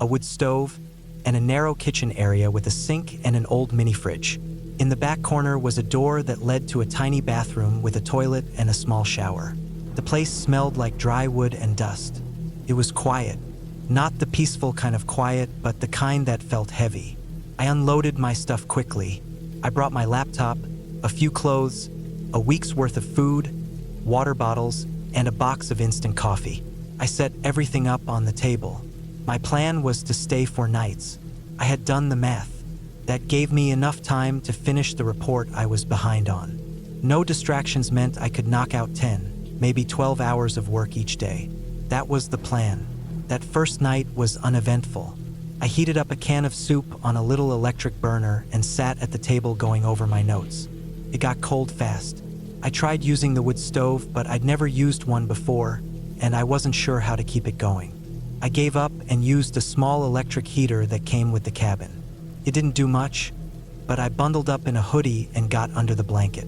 a wood stove, and a narrow kitchen area with a sink and an old mini-fridge. In the back corner was a door that led to a tiny bathroom with a toilet and a small shower. The place smelled like dry wood and dust. It was quiet. Not the peaceful kind of quiet, but the kind that felt heavy. I unloaded my stuff quickly. I brought my laptop, a few clothes, a week's worth of food, water bottles, and a box of instant coffee. I set everything up on the table. My plan was to stay 4 nights. I had done the math. That gave me enough time to finish the report I was behind on. No distractions meant I could knock out 10, maybe 12 hours of work each day. That was the plan. That first night was uneventful. I heated up a can of soup on a little electric burner and sat at the table going over my notes. It got cold fast. I tried using the wood stove, but I'd never used one before, and I wasn't sure how to keep it going. I gave up and used a small electric heater that came with the cabin. It didn't do much, but I bundled up in a hoodie and got under the blanket.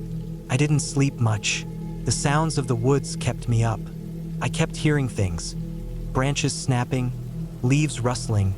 I didn't sleep much. The sounds of the woods kept me up. I kept hearing things. Branches snapping, leaves rustling,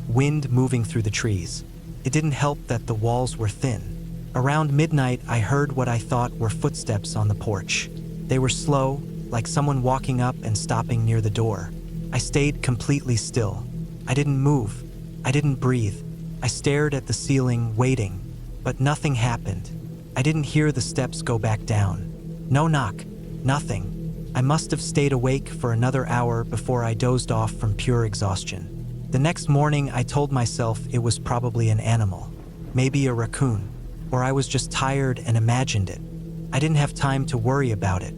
wind moving through the trees. It didn't help that the walls were thin. Around midnight, I heard what I thought were footsteps on the porch. They were slow, like someone walking up and stopping near the door. I stayed completely still. I didn't move. I didn't breathe. I stared at the ceiling, waiting, but nothing happened. I didn't hear the steps go back down. No knock, nothing. I must have stayed awake for another hour before I dozed off from pure exhaustion. The next morning, I told myself it was probably an animal, maybe a raccoon, or I was just tired and imagined it. I didn't have time to worry about it.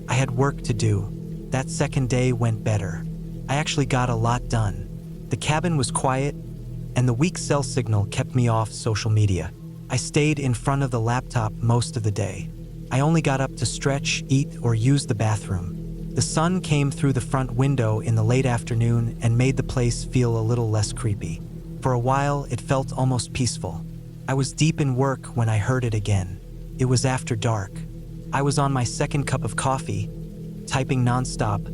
I had work to do. That second day went better. I actually got a lot done. The cabin was quiet, and the weak cell signal kept me off social media. I stayed in front of the laptop most of the day. I only got up to stretch, eat, or use the bathroom. The sun came through the front window in the late afternoon and made the place feel a little less creepy. For a while, it felt almost peaceful. I was deep in work when I heard it again. It was after dark. I was on my second cup of coffee, typing nonstop,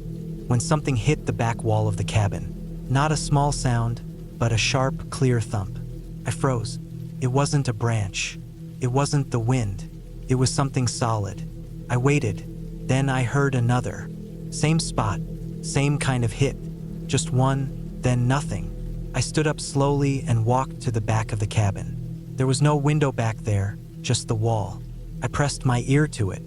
when something hit the back wall of the cabin. Not a small sound, but a sharp, clear thump. I froze. It wasn't a branch. It wasn't the wind. It was something solid. I waited. Then I heard another. Same spot, same kind of hit. Just one, then nothing. I stood up slowly and walked to the back of the cabin. There was no window back there, just the wall. I pressed my ear to it.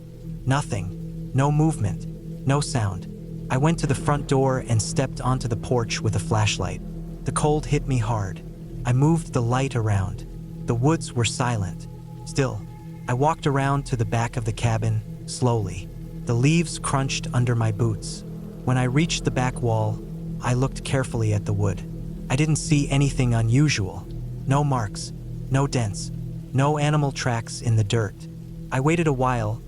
Nothing. No movement. No sound. I went to the front door and stepped onto the porch with a flashlight. The cold hit me hard. I moved the light around. The woods were silent. Still, I walked around to the back of the cabin, slowly. The leaves crunched under my boots. When I reached the back wall, I looked carefully at the wood. I didn't see anything unusual. No marks, no dents, no animal tracks in the dirt. I waited a while,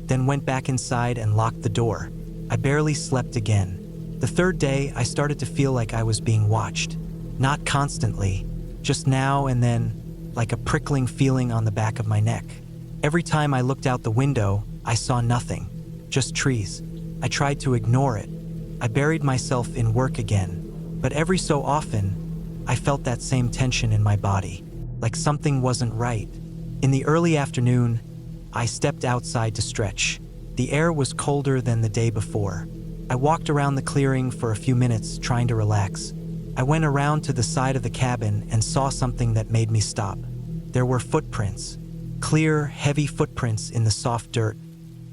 then went back inside and locked the door. I barely slept again. The third day, I started to feel like I was being watched. Not constantly, just now and then, like a prickling feeling on the back of my neck. Every time I looked out the window, I saw nothing, just trees. I tried to ignore it. I buried myself in work again, but every so often, I felt that same tension in my body, like something wasn't right. In the early afternoon, I stepped outside to stretch. The air was colder than the day before. I walked around the clearing for a few minutes, trying to relax. I went around to the side of the cabin and saw something that made me stop. There were footprints, clear, heavy footprints in the soft dirt,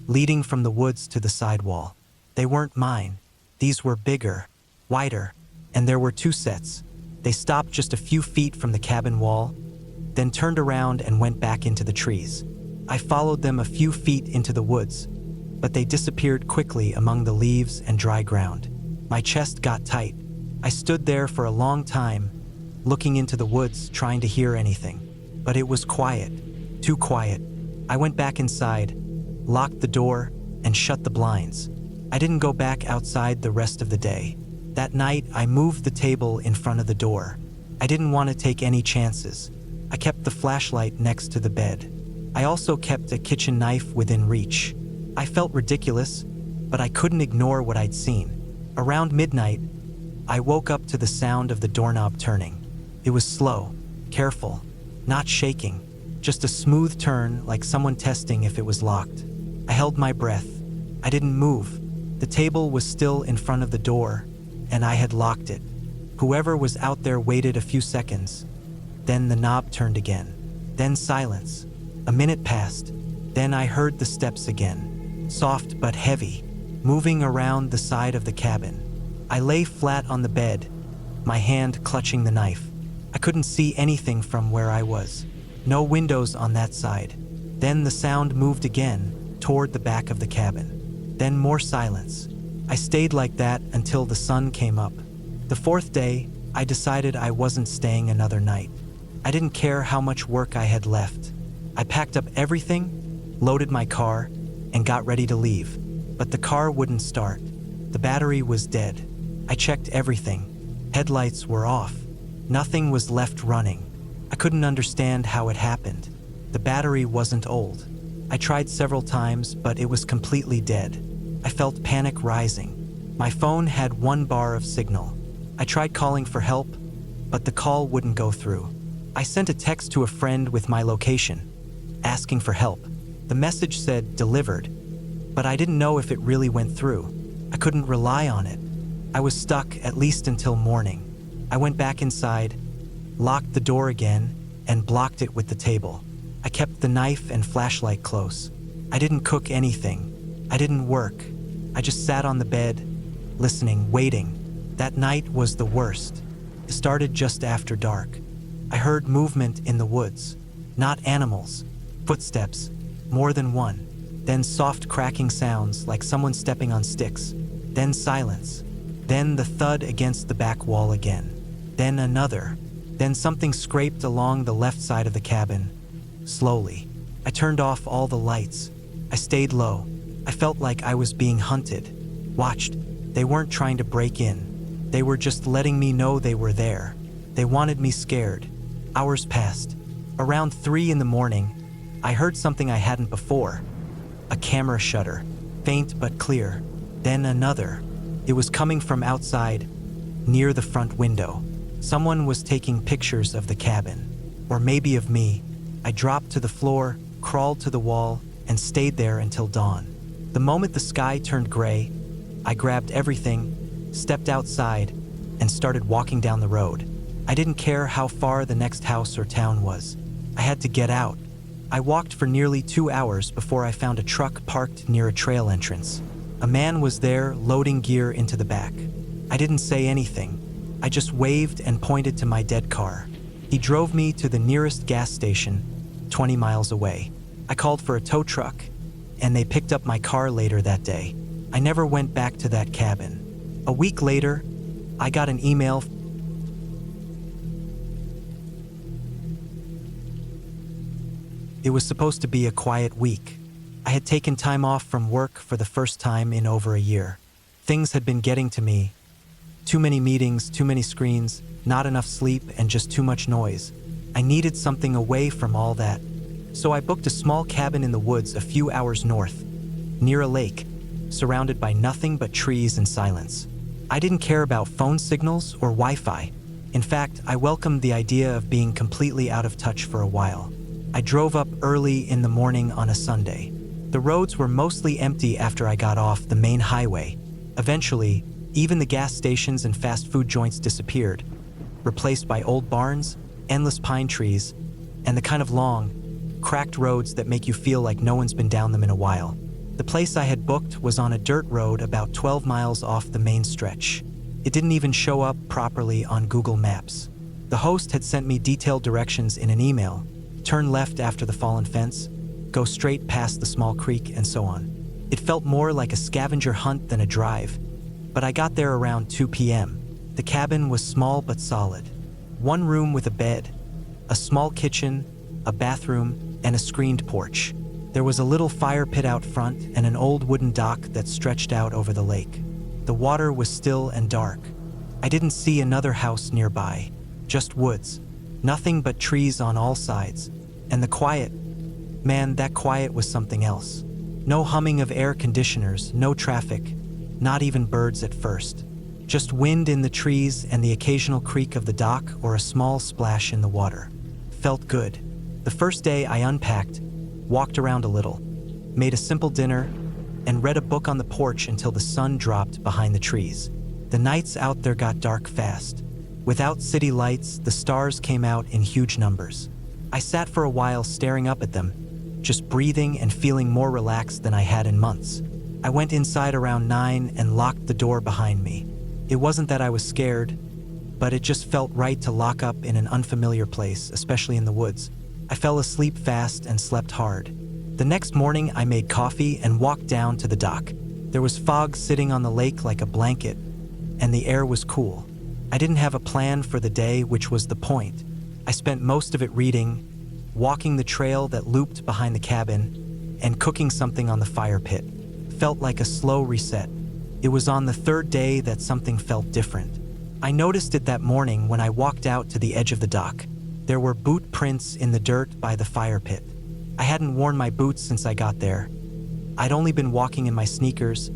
leading from the woods to the sidewall. They weren't mine. These were bigger, wider, and there were 2 sets. They stopped just a few feet from the cabin wall, then turned around and went back into the trees. I followed them a few feet into the woods, but they disappeared quickly among the leaves and dry ground. My chest got tight. I stood there for a long time, looking into the woods, trying to hear anything. But it was quiet, too quiet. I went back inside, locked the door, and shut the blinds. I didn't go back outside the rest of the day. That night, I moved the table in front of the door. I didn't want to take any chances. I kept the flashlight next to the bed. I also kept a kitchen knife within reach. I felt ridiculous, but I couldn't ignore what I'd seen. Around midnight, I woke up to the sound of the doorknob turning. It was slow, careful, not shaking, just a smooth turn like someone testing if it was locked. I held my breath. I didn't move. The table was still in front of the door, and I had locked it. Whoever was out there waited a few seconds. Then the knob turned again. Then silence. A minute passed. Then I heard the steps again, soft but heavy, moving around the side of the cabin. I lay flat on the bed, my hand clutching the knife. I couldn't see anything from where I was. No windows on that side. Then the sound moved again, toward the back of the cabin. Then more silence. I stayed like that until the sun came up. The fourth day, I decided I wasn't staying another night. I didn't care how much work I had left. I packed up everything, loaded my car, and got ready to leave. But the car wouldn't start. The battery was dead. I checked everything. Headlights were off. Nothing was left running. I couldn't understand how it happened. The battery wasn't old. I tried several times, but it was completely dead. I felt panic rising. My phone had 1 bar of signal. I tried calling for help, but the call wouldn't go through. I sent a text to a friend with my location, asking for help. The message said delivered, but I didn't know if it really went through. I couldn't rely on it. I was stuck at least until morning. I went back inside, locked the door again, and blocked it with the table. I kept the knife and flashlight close. I didn't cook anything. I didn't work. I just sat on the bed, listening, waiting. That night was the worst. It started just after dark. I heard movement in the woods. Not animals. Footsteps. More than one. Then soft cracking sounds like someone stepping on sticks. Then silence. Then the thud against the back wall again. Then another. Then something scraped along the left side of the cabin. Slowly. I turned off all the lights. I stayed low. I felt like I was being hunted. Watched. They weren't trying to break in. They were just letting me know they were there. They wanted me scared. Hours passed. Around 3 in the morning, I heard something I hadn't before. A camera shutter. Faint but clear. Then another. It was coming from outside, near the front window. Someone was taking pictures of the cabin. Or maybe of me. I dropped to the floor, crawled to the wall, and stayed there until dawn. The moment the sky turned gray, I grabbed everything, stepped outside, and started walking down the road. I didn't care how far the next house or town was. I had to get out. I walked for nearly 2 hours before I found a truck parked near a trail entrance. A man was there loading gear into the back. I didn't say anything. I just waved and pointed to my dead car. He drove me to the nearest gas station, 20 miles away. I called for a tow truck, and they picked up my car later that day. I never went back to that cabin. A week later, I got an email. It was supposed to be a quiet week. I had taken time off from work for the first time in over a year. Things had been getting to me. Too many meetings, too many screens, not enough sleep, and just too much noise. I needed something away from all that. So I booked a small cabin in the woods a few hours north, near a lake, surrounded by nothing but trees and silence. I didn't care about phone signals or Wi-Fi. In fact, I welcomed the idea of being completely out of touch for a while. I drove up early in the morning on a Sunday. The roads were mostly empty after I got off the main highway. Eventually, even the gas stations and fast food joints disappeared, replaced by old barns, endless pine trees, and the kind of long, cracked roads that make you feel like no one's been down them in a while. The place I had booked was on a dirt road about 12 miles off the main stretch. It didn't even show up properly on Google Maps. The host had sent me detailed directions in an email. Turn left after the fallen fence, go straight past the small creek, and so on. It felt more like a scavenger hunt than a drive, but I got there around 2 p.m. The cabin was small but solid. 1 room with a bed, a small kitchen, a bathroom, and a screened porch. There was a little fire pit out front and an old wooden dock that stretched out over the lake. The water was still and dark. I didn't see another house nearby, just woods. Nothing but trees on all sides. And the quiet. Man, that quiet was something else. No humming of air conditioners, no traffic, not even birds at first. Just wind in the trees and the occasional creak of the dock or a small splash in the water. Felt good. The first day I unpacked, walked around a little, made a simple dinner, and read a book on the porch until the sun dropped behind the trees. The nights out there got dark fast. Without city lights, the stars came out in huge numbers. I sat for a while staring up at them, just breathing and feeling more relaxed than I had in months. I went inside around 9 and locked the door behind me. It wasn't that I was scared, but it just felt right to lock up in an unfamiliar place, especially in the woods. I fell asleep fast and slept hard. The next morning, I made coffee and walked down to the dock. There was fog sitting on the lake like a blanket, and the air was cool. I didn't have a plan for the day, which was the point. I spent most of it reading, walking the trail that looped behind the cabin, and cooking something on the fire pit. Felt like a slow reset. It was on the third day that something felt different. I noticed it that morning when I walked out to the edge of the dock. There were boot prints in the dirt by the fire pit. I hadn't worn my boots since I got there. I'd only been walking in my sneakers,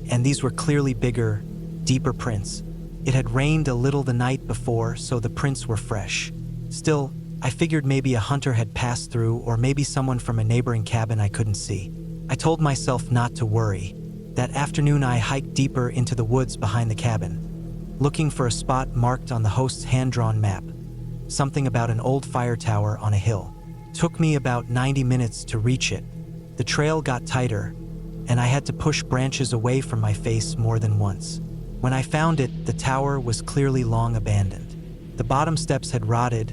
and these were clearly bigger, deeper prints. It had rained a little the night before, so the prints were fresh. Still, I figured maybe a hunter had passed through, or maybe someone from a neighboring cabin I couldn't see. I told myself not to worry. That afternoon I hiked deeper into the woods behind the cabin, looking for a spot marked on the host's hand-drawn map. Something about an old fire tower on a hill. Took me about 90 minutes to reach it. The trail got tighter, and I had to push branches away from my face more than once. When I found it, the tower was clearly long abandoned. The bottom steps had rotted,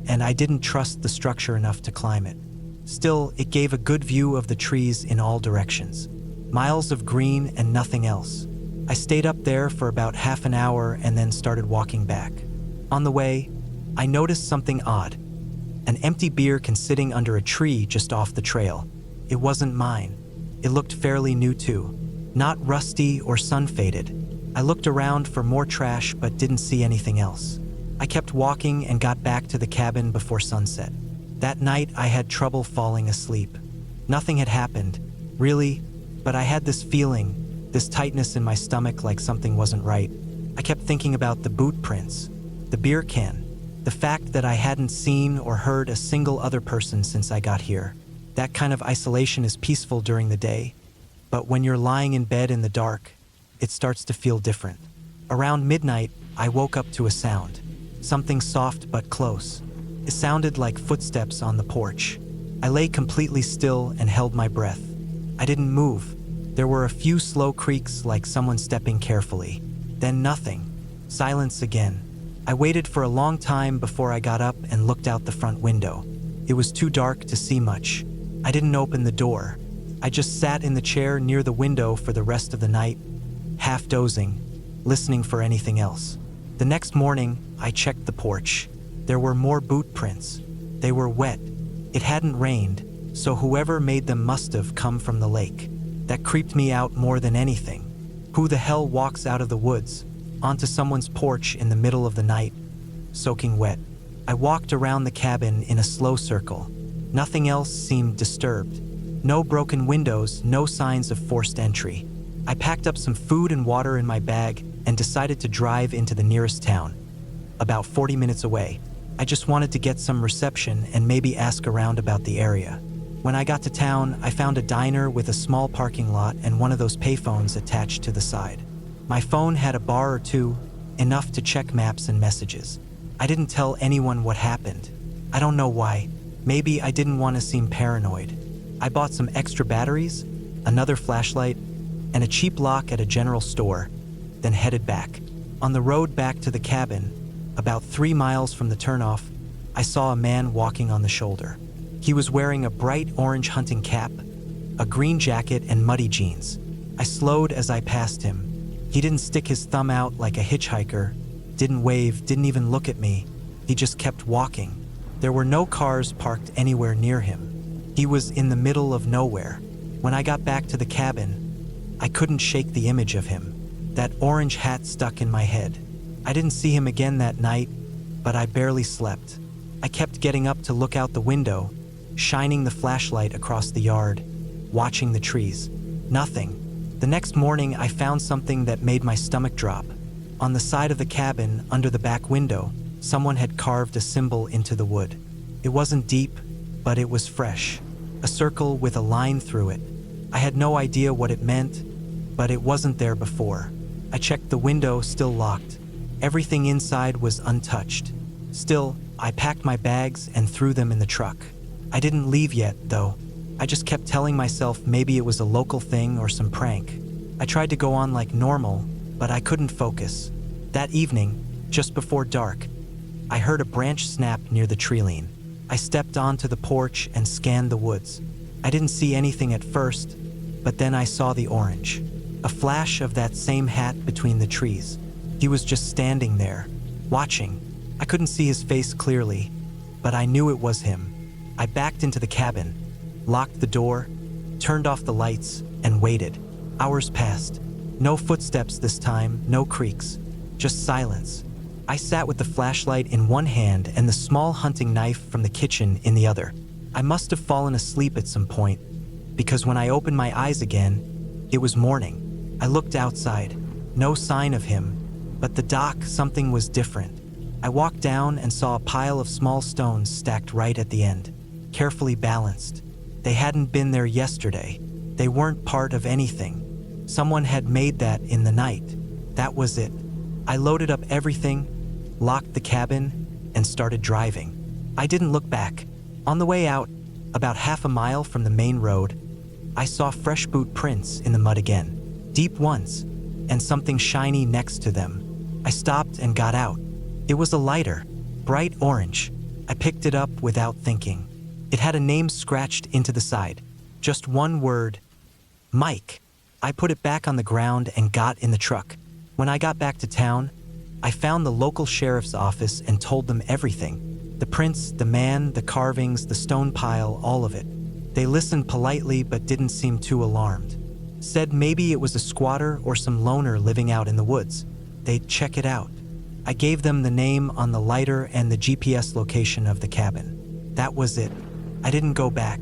and I didn't trust the structure enough to climb it. Still, it gave a good view of the trees in all directions. Miles of green and nothing else. I stayed up there for about half an hour and then started walking back. On the way, I noticed something odd. An empty beer can sitting under a tree just off the trail. It wasn't mine. It looked fairly new too. Not rusty or sun-faded. I looked around for more trash but didn't see anything else. I kept walking and got back to the cabin before sunset. That night I had trouble falling asleep. Nothing had happened, really, but I had this feeling, this tightness in my stomach like something wasn't right. I kept thinking about the boot prints, the beer can, the fact that I hadn't seen or heard a single other person since I got here. That kind of isolation is peaceful during the day, but when you're lying in bed in the dark, it starts to feel different. Around midnight, I woke up to a sound. Something soft but close. It sounded like footsteps on the porch. I lay completely still and held my breath. I didn't move. There were a few slow creaks like someone stepping carefully. Then nothing. Silence again. I waited for a long time before I got up and looked out the front window. It was too dark to see much. I didn't open the door. I just sat in the chair near the window for the rest of the night, half dozing, listening for anything else. The next morning, I checked the porch. There were more boot prints. They were wet. It hadn't rained, so whoever made them must have come from the lake. That creeped me out more than anything. Who the hell walks out of the woods, onto someone's porch in the middle of the night, soaking wet? I walked around the cabin in a slow circle. Nothing else seemed disturbed. No broken windows, no signs of forced entry. I packed up some food and water in my bag and decided to drive into the nearest town, about 40 minutes away. I just wanted to get some reception and maybe ask around about the area. When I got to town, I found a diner with a small parking lot and one of those payphones attached to the side. My phone had a bar or two, enough to check maps and messages. I didn't tell anyone what happened. I don't know why. Maybe I didn't want to seem paranoid. I bought some extra batteries, another flashlight, and a cheap lock at a general store, then headed back. On the road back to the cabin, about 3 miles from the turnoff, I saw a man walking on the shoulder. He was wearing a bright orange hunting cap, a green jacket, and muddy jeans. I slowed as I passed him. He didn't stick his thumb out like a hitchhiker, didn't wave, didn't even look at me. He just kept walking. There were no cars parked anywhere near him. He was in the middle of nowhere. When I got back to the cabin, I couldn't shake the image of him. That orange hat stuck in my head. I didn't see him again that night, but I barely slept. I kept getting up to look out the window, shining the flashlight across the yard, watching the trees. Nothing. The next morning, I found something that made my stomach drop. On the side of the cabin, under the back window, someone had carved a symbol into the wood. It wasn't deep, but it was fresh. A circle with a line through it. I had no idea what it meant, but it wasn't there before. I checked the window, still locked. Everything inside was untouched. Still, I packed my bags and threw them in the truck. I didn't leave yet, though. I just kept telling myself maybe it was a local thing or some prank. I tried to go on like normal, but I couldn't focus. That evening, just before dark, I heard a branch snap near the tree-line. I stepped onto the porch and scanned the woods. I didn't see anything at first, but then I saw the orange. A flash of that same hat between the trees. He was just standing there, watching. I couldn't see his face clearly, but I knew it was him. I backed into the cabin, locked the door, turned off the lights, and waited. Hours passed. No footsteps this time, no creaks, just silence. I sat with the flashlight in one hand and the small hunting knife from the kitchen in the other. I must have fallen asleep at some point, because when I opened my eyes again, it was morning. I looked outside. No sign of him, but the dock, something was different. I walked down and saw a pile of small stones stacked right at the end, carefully balanced. They hadn't been there yesterday. They weren't part of anything. Someone had made that in the night. That was it. I loaded up everything, locked the cabin, and started driving. I didn't look back. On the way out, about half a mile from the main road, I saw fresh boot prints in the mud again, deep ones, and something shiny next to them. I stopped and got out. It was a lighter, bright orange. I picked it up without thinking. It had a name scratched into the side, just one word, Mike. I put it back on the ground and got in the truck. When I got back to town, I found the local sheriff's office and told them everything. The prints, the man, the carvings, the stone pile, all of it. They listened politely but didn't seem too alarmed. Said maybe it was a squatter or some loner living out in the woods. They'd check it out. I gave them the name on the lighter and the GPS location of the cabin. That was it. I didn't go back.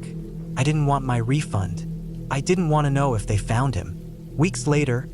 I didn't want my refund. I didn't want to know if they found him. Weeks later,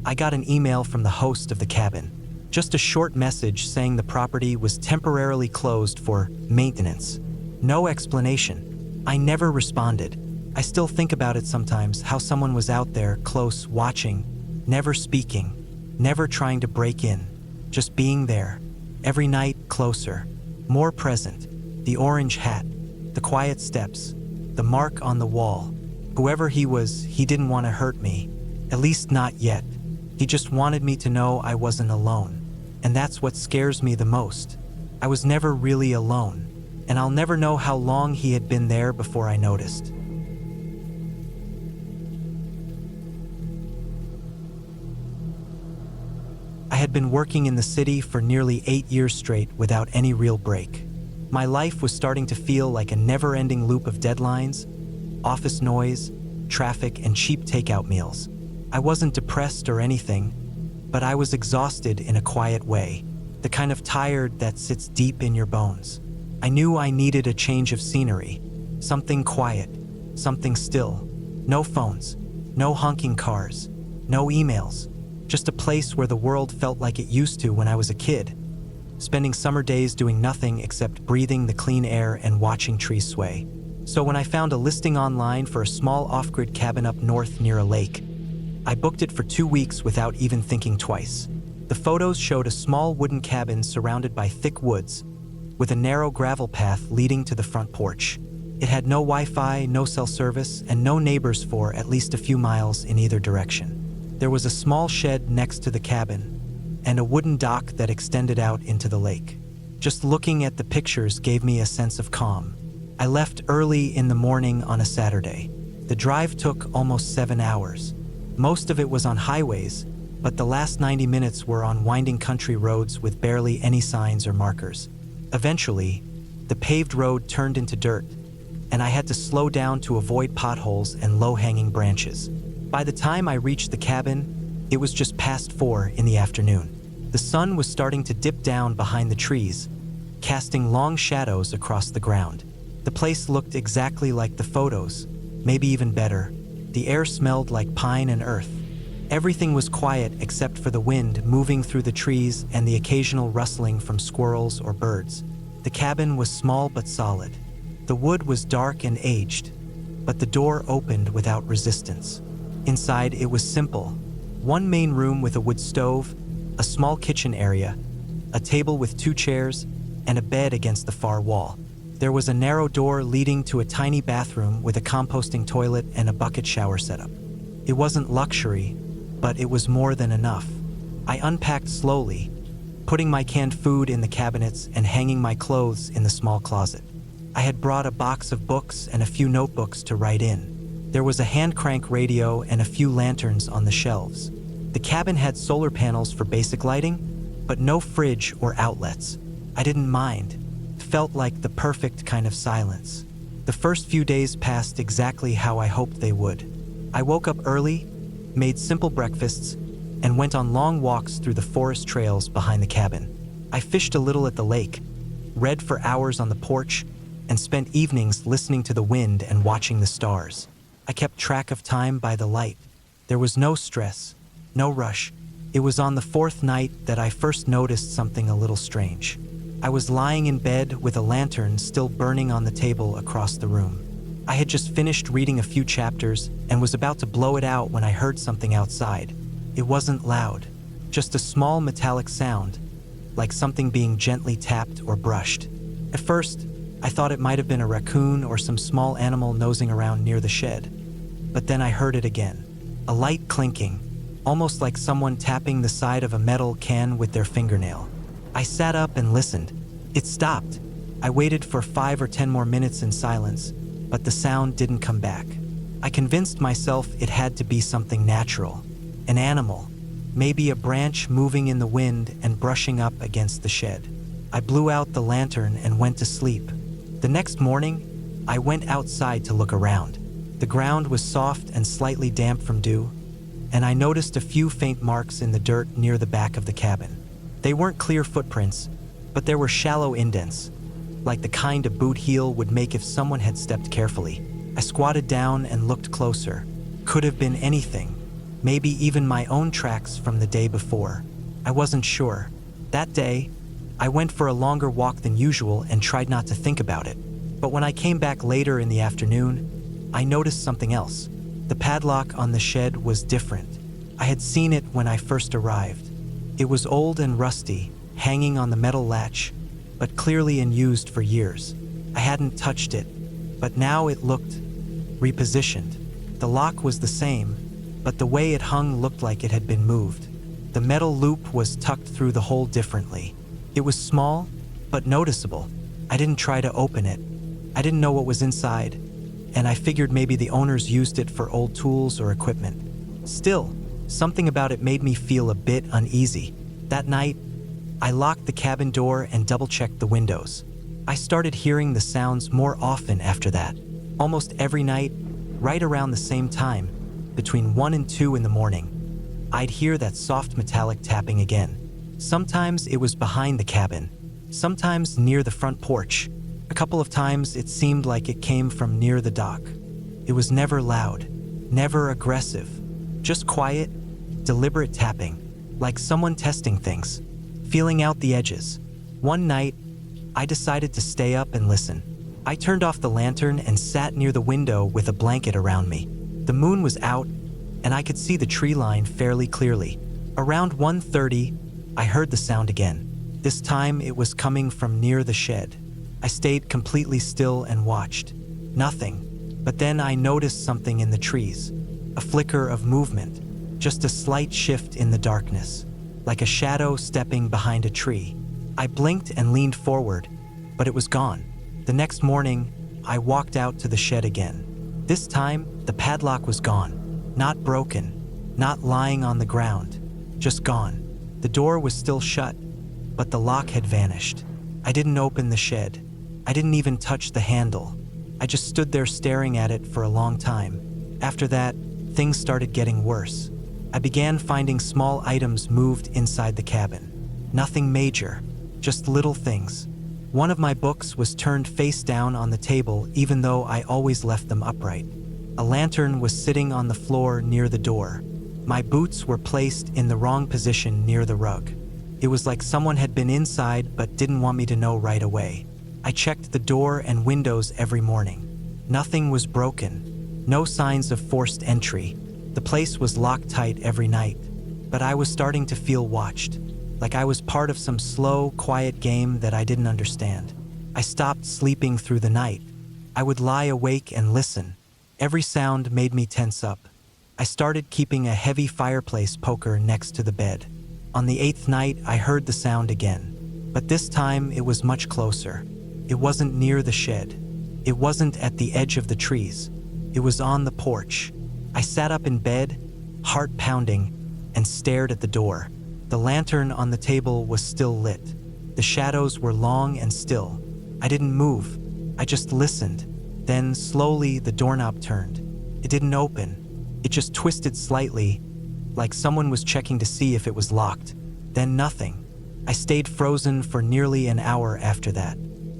I got an email from the host of the cabin. Just a short message saying the property was temporarily closed for maintenance. No explanation. I never responded. I still think about it sometimes, how someone was out there, close, watching, never speaking, never trying to break in, just being there. Every night, closer, more present. The orange hat, the quiet steps, the mark on the wall. Whoever he was, he didn't want to hurt me. At least not yet. He just wanted me to know I wasn't alone. And that's what scares me the most. I was never really alone. And I'll never know how long he had been there before I noticed. I had been working in the city for nearly 8 years straight without any real break. My life was starting to feel like a never-ending loop of deadlines, office noise, traffic, and cheap takeout meals. I wasn't depressed or anything, but I was exhausted in a quiet way, the kind of tired that sits deep in your bones. I knew I needed a change of scenery, something quiet, something still. No phones, no honking cars, no emails, just a place where the world felt like it used to when I was a kid, spending summer days doing nothing except breathing the clean air and watching trees sway. So when I found a listing online for a small off-grid cabin up north near a lake, I booked it for 2 weeks without even thinking twice. The photos showed a small wooden cabin surrounded by thick woods, with a narrow gravel path leading to the front porch. It had no Wi-Fi, no cell service, and no neighbors for at least a few miles in either direction. There was a small shed next to the cabin, and a wooden dock that extended out into the lake. Just looking at the pictures gave me a sense of calm. I left early in the morning on a Saturday. The drive took almost 7 hours. Most of it was on highways, but the last 90 minutes were on winding country roads with barely any signs or markers. Eventually, the paved road turned into dirt, and I had to slow down to avoid potholes and low-hanging branches. By the time I reached the cabin, it was just past 4 in the afternoon. The sun was starting to dip down behind the trees, casting long shadows across the ground. The place looked exactly like the photos, maybe even better. The air smelled like pine and earth. Everything was quiet except for the wind moving through the trees and the occasional rustling from squirrels or birds. The cabin was small but solid. The wood was dark and aged, but the door opened without resistance. Inside, it was simple. One main room with a wood stove, a small kitchen area, a table with 2 chairs, and a bed against the far wall. There was a narrow door leading to a tiny bathroom with a composting toilet and a bucket shower setup. It wasn't luxury, but it was more than enough. I unpacked slowly, putting my canned food in the cabinets and hanging my clothes in the small closet. I had brought a box of books and a few notebooks to write in. There was a hand crank radio and a few lanterns on the shelves. The cabin had solar panels for basic lighting, but no fridge or outlets. I didn't mind. It felt like the perfect kind of silence. The first few days passed exactly how I hoped they would. I woke up early, made simple breakfasts, and went on long walks through the forest trails behind the cabin. I fished a little at the lake, read for hours on the porch, and spent evenings listening to the wind and watching the stars. I kept track of time by the light. There was no stress, no rush. It was on the 4th night that I first noticed something a little strange. I was lying in bed with a lantern still burning on the table across the room. I had just finished reading a few chapters and was about to blow it out when I heard something outside. It wasn't loud, just a small metallic sound, like something being gently tapped or brushed. At first, I thought it might have been a raccoon or some small animal nosing around near the shed. But then I heard it again, a light clinking, almost like someone tapping the side of a metal can with their fingernail. I sat up and listened. It stopped. I waited for 5 or 10 more minutes in silence, but the sound didn't come back. I convinced myself it had to be something natural, an animal, maybe a branch moving in the wind and brushing up against the shed. I blew out the lantern and went to sleep. The next morning, I went outside to look around. The ground was soft and slightly damp from dew, and I noticed a few faint marks in the dirt near the back of the cabin. They weren't clear footprints, but there were shallow indents, like the kind a boot heel would make if someone had stepped carefully. I squatted down and looked closer. Could have been anything, maybe even my own tracks from the day before. I wasn't sure. That day, I went for a longer walk than usual and tried not to think about it. But when I came back later in the afternoon, I noticed something else. The padlock on the shed was different. I had seen it when I first arrived. It was old and rusty, hanging on the metal latch, but clearly unused for years. I hadn't touched it, but now it looked repositioned. The lock was the same, but the way it hung looked like it had been moved. The metal loop was tucked through the hole differently. It was small, but noticeable. I didn't try to open it. I didn't know what was inside, and I figured maybe the owners used it for old tools or equipment. Still, something about it made me feel a bit uneasy. That night, I locked the cabin door and double-checked the windows. I started hearing the sounds more often after that. Almost every night, right around the same time, between 1 and 2 in the morning, I'd hear that soft metallic tapping again. Sometimes it was behind the cabin, sometimes near the front porch. A couple of times it seemed like it came from near the dock. It was never loud, never aggressive, just quiet, deliberate tapping, like someone testing things, feeling out the edges. One night, I decided to stay up and listen. I turned off the lantern and sat near the window with a blanket around me. The moon was out, and I could see the tree line fairly clearly. Around 1:30, I heard the sound again. This time it was coming from near the shed. I stayed completely still and watched. Nothing. But then I noticed something in the trees. A flicker of movement. Just a slight shift in the darkness. Like a shadow stepping behind a tree. I blinked and leaned forward, but it was gone. The next morning, I walked out to the shed again. This time, the padlock was gone. Not broken. Not lying on the ground. Just gone. The door was still shut, but the lock had vanished. I didn't open the shed. I didn't even touch the handle. I just stood there staring at it for a long time. After that, things started getting worse. I began finding small items moved inside the cabin. Nothing major, just little things. One of my books was turned face down on the table even though I always left them upright. A lantern was sitting on the floor near the door. My boots were placed in the wrong position near the rug. It was like someone had been inside but didn't want me to know right away. I checked the door and windows every morning. Nothing was broken. No signs of forced entry. The place was locked tight every night. But I was starting to feel watched, like I was part of some slow, quiet game that I didn't understand. I stopped sleeping through the night. I would lie awake and listen. Every sound made me tense up. I started keeping a heavy fireplace poker next to the bed. On the 8th night, I heard the sound again. But this time, it was much closer. It wasn't near the shed. It wasn't at the edge of the trees. It was on the porch. I sat up in bed, heart pounding, and stared at the door. The lantern on the table was still lit. The shadows were long and still. I didn't move. I just listened. Then, slowly, the doorknob turned. It didn't open. It just twisted slightly, like someone was checking to see if it was locked. Then nothing. I stayed frozen for nearly an hour after that.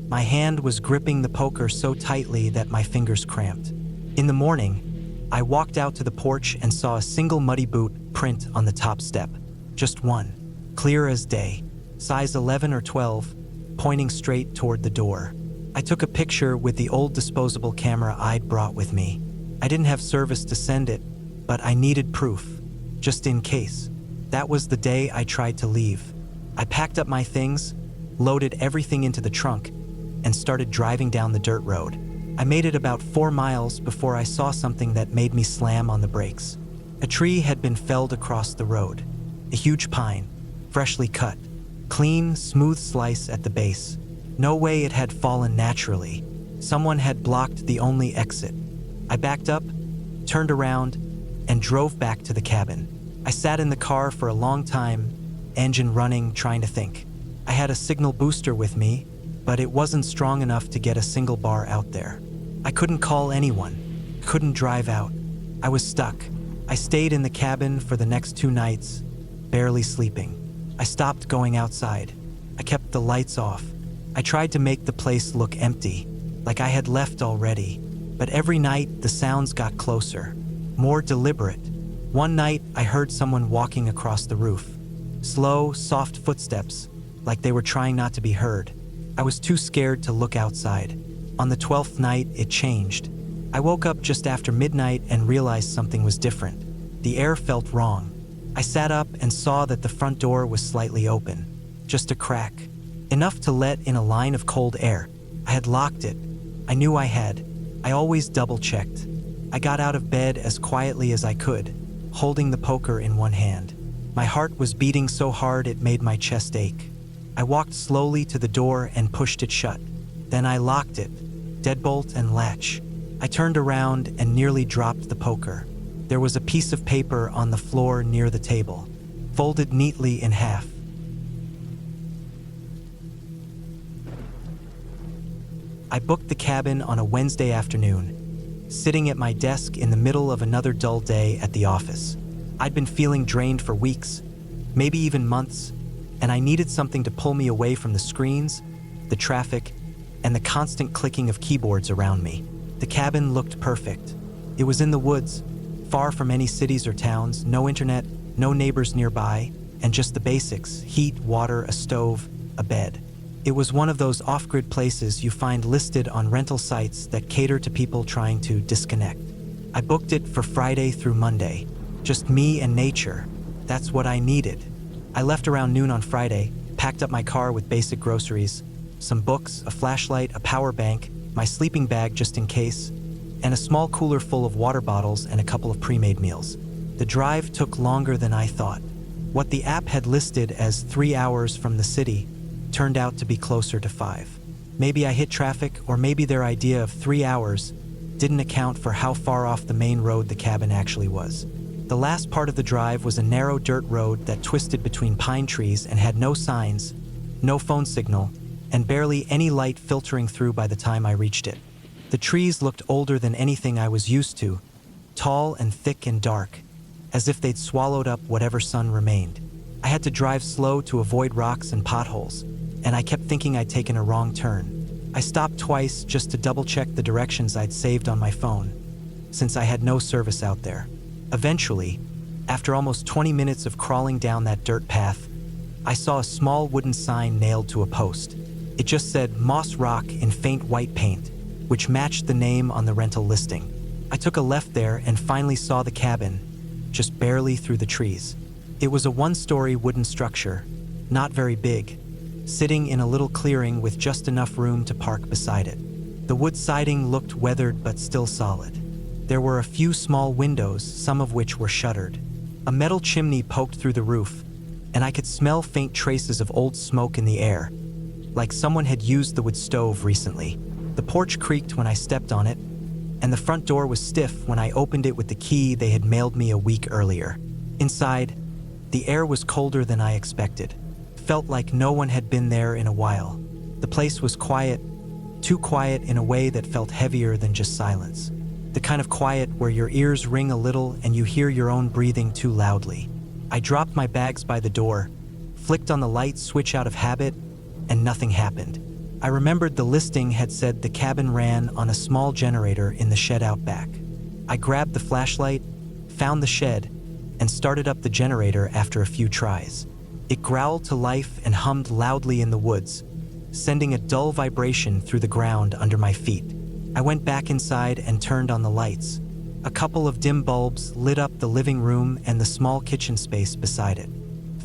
My hand was gripping the poker so tightly that my fingers cramped. In the morning, I walked out to the porch and saw a single muddy boot print on the top step. Just one, clear as day, size 11 or 12, pointing straight toward the door. I took a picture with the old disposable camera I'd brought with me. I didn't have service to send it, but I needed proof, just in case. That was the day I tried to leave. I packed up my things, loaded everything into the trunk, and started driving down the dirt road. I made it about 4 miles before I saw something that made me slam on the brakes. A tree had been felled across the road. A huge pine, freshly cut. Clean, smooth slice at the base. No way it had fallen naturally. Someone had blocked the only exit. I backed up, turned around, and drove back to the cabin. I sat in the car for a long time, engine running, trying to think. I had a signal booster with me, but it wasn't strong enough to get a single bar out there. I couldn't call anyone, couldn't drive out. I was stuck. I stayed in the cabin for the next 2 nights, barely sleeping. I stopped going outside. I kept the lights off. I tried to make the place look empty, like I had left already. But every night, the sounds got closer, more deliberate. One night, I heard someone walking across the roof. Slow, soft footsteps, like they were trying not to be heard. I was too scared to look outside. On the 12th night, it changed. I woke up just after midnight and realized something was different. The air felt wrong. I sat up and saw that the front door was slightly open. Just a crack. Enough to let in a line of cold air. I had locked it. I knew I had. I always double-checked. I got out of bed as quietly as I could, holding the poker in one hand. My heart was beating so hard it made my chest ache. I walked slowly to the door and pushed it shut. Then I locked it, deadbolt and latch. I turned around and nearly dropped the poker. There was a piece of paper on the floor near the table, folded neatly in half. I booked the cabin on a Wednesday afternoon, sitting at my desk in the middle of another dull day at the office. I'd been feeling drained for weeks, maybe even months, and I needed something to pull me away from the screens, the traffic, and the constant clicking of keyboards around me. The cabin looked perfect. It was in the woods, far from any cities or towns, no internet, no neighbors nearby, and just the basics: heat, water, a stove, a bed. It was one of those off-grid places you find listed on rental sites that cater to people trying to disconnect. I booked it for Friday through Monday. Just me and nature. That's what I needed. I left around noon on Friday, packed up my car with basic groceries, some books, a flashlight, a power bank, my sleeping bag just in case, and a small cooler full of water bottles and a couple of pre-made meals. The drive took longer than I thought. What the app had listed as 3 hours from the city turned out to be closer to 5. Maybe I hit traffic, or maybe their idea of 3 hours didn't account for how far off the main road the cabin actually was. The last part of the drive was a narrow dirt road that twisted between pine trees and had no signs, no phone signal, and barely any light filtering through by the time I reached it. The trees looked older than anything I was used to, tall and thick and dark, as if they'd swallowed up whatever sun remained. I had to drive slow to avoid rocks and potholes, and I kept thinking I'd taken a wrong turn. I stopped twice just to double-check the directions I'd saved on my phone, since I had no service out there. Eventually, after almost 20 minutes of crawling down that dirt path, I saw a small wooden sign nailed to a post. It just said Moss Rock in faint white paint, which matched the name on the rental listing. I took a left there and finally saw the cabin, just barely through the trees. It was a one-story wooden structure, not very big, sitting in a little clearing with just enough room to park beside it. The wood siding looked weathered but still solid. There were a few small windows, some of which were shuttered. A metal chimney poked through the roof, and I could smell faint traces of old smoke in the air, like someone had used the wood stove recently. The porch creaked when I stepped on it, and the front door was stiff when I opened it with the key they had mailed me a week earlier. Inside, the air was colder than I expected. Felt like no one had been there in a while. The place was quiet, too quiet in a way that felt heavier than just silence. The kind of quiet where your ears ring a little and you hear your own breathing too loudly. I dropped my bags by the door, flicked on the light switch out of habit, and nothing happened. I remembered the listing had said the cabin ran on a small generator in the shed out back. I grabbed the flashlight, found the shed, and started up the generator after a few tries. It growled to life and hummed loudly in the woods, sending a dull vibration through the ground under my feet. I went back inside and turned on the lights. A couple of dim bulbs lit up the living room and the small kitchen space beside it.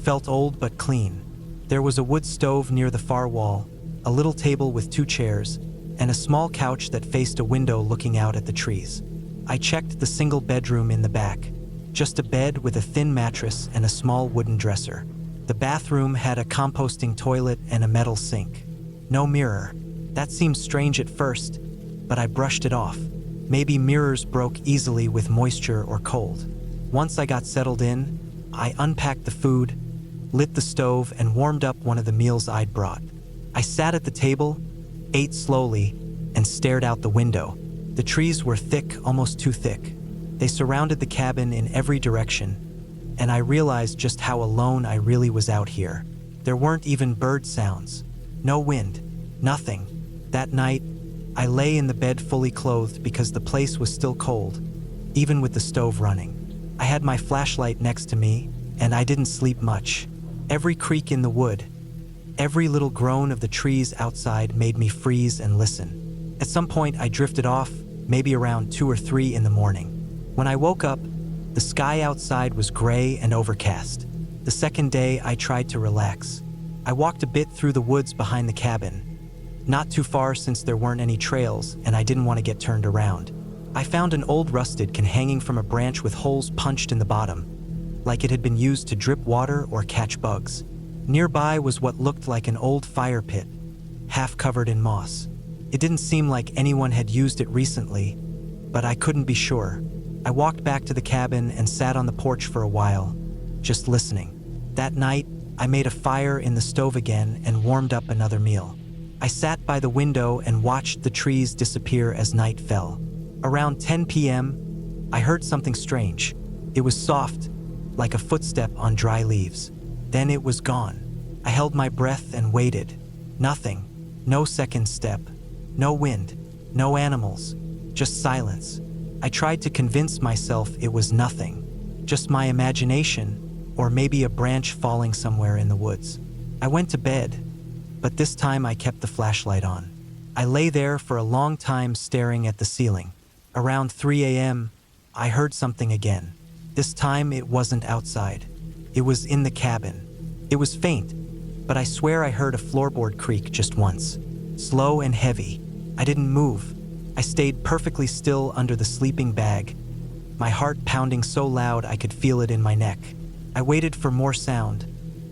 Felt old but clean. There was a wood stove near the far wall, a little table with 2 chairs, and a small couch that faced a window looking out at the trees. I checked the single bedroom in the back, just a bed with a thin mattress and a small wooden dresser. The bathroom had a composting toilet and a metal sink. No mirror. That seemed strange at first, but I brushed it off. Maybe mirrors broke easily with moisture or cold. Once I got settled in, I unpacked the food, lit the stove, and warmed up one of the meals I'd brought. I sat at the table, ate slowly, and stared out the window. The trees were thick, almost too thick. They surrounded the cabin in every direction, and I realized just how alone I really was out here. There weren't even bird sounds. No wind. Nothing. That night, I lay in the bed fully clothed because the place was still cold, even with the stove running. I had my flashlight next to me, and I didn't sleep much. Every creak in the wood, every little groan of the trees outside made me freeze and listen. At some point, I drifted off, maybe around 2 or 3 in the morning. When I woke up, the sky outside was gray and overcast. The second day, I tried to relax. I walked a bit through the woods behind the cabin, not too far since there weren't any trails and I didn't want to get turned around. I found an old rusted can hanging from a branch with holes punched in the bottom, like it had been used to drip water or catch bugs. Nearby was what looked like an old fire pit, half covered in moss. It didn't seem like anyone had used it recently, but I couldn't be sure. I walked back to the cabin and sat on the porch for a while, just listening. That night, I made a fire in the stove again and warmed up another meal. I sat by the window and watched the trees disappear as night fell. Around 10 p.m., I heard something strange. It was soft, like a footstep on dry leaves. Then it was gone. I held my breath and waited. Nothing. No second step. No wind. No animals. Just silence. I tried to convince myself it was nothing. Just my imagination, or maybe a branch falling somewhere in the woods. I went to bed, but this time I kept the flashlight on. I lay there for a long time staring at the ceiling. Around 3 a.m., I heard something again. This time it wasn't outside. It was in the cabin. It was faint, but I swear I heard a floorboard creak just once. Slow and heavy. I didn't move. I stayed perfectly still under the sleeping bag, my heart pounding so loud I could feel it in my neck. I waited for more sound,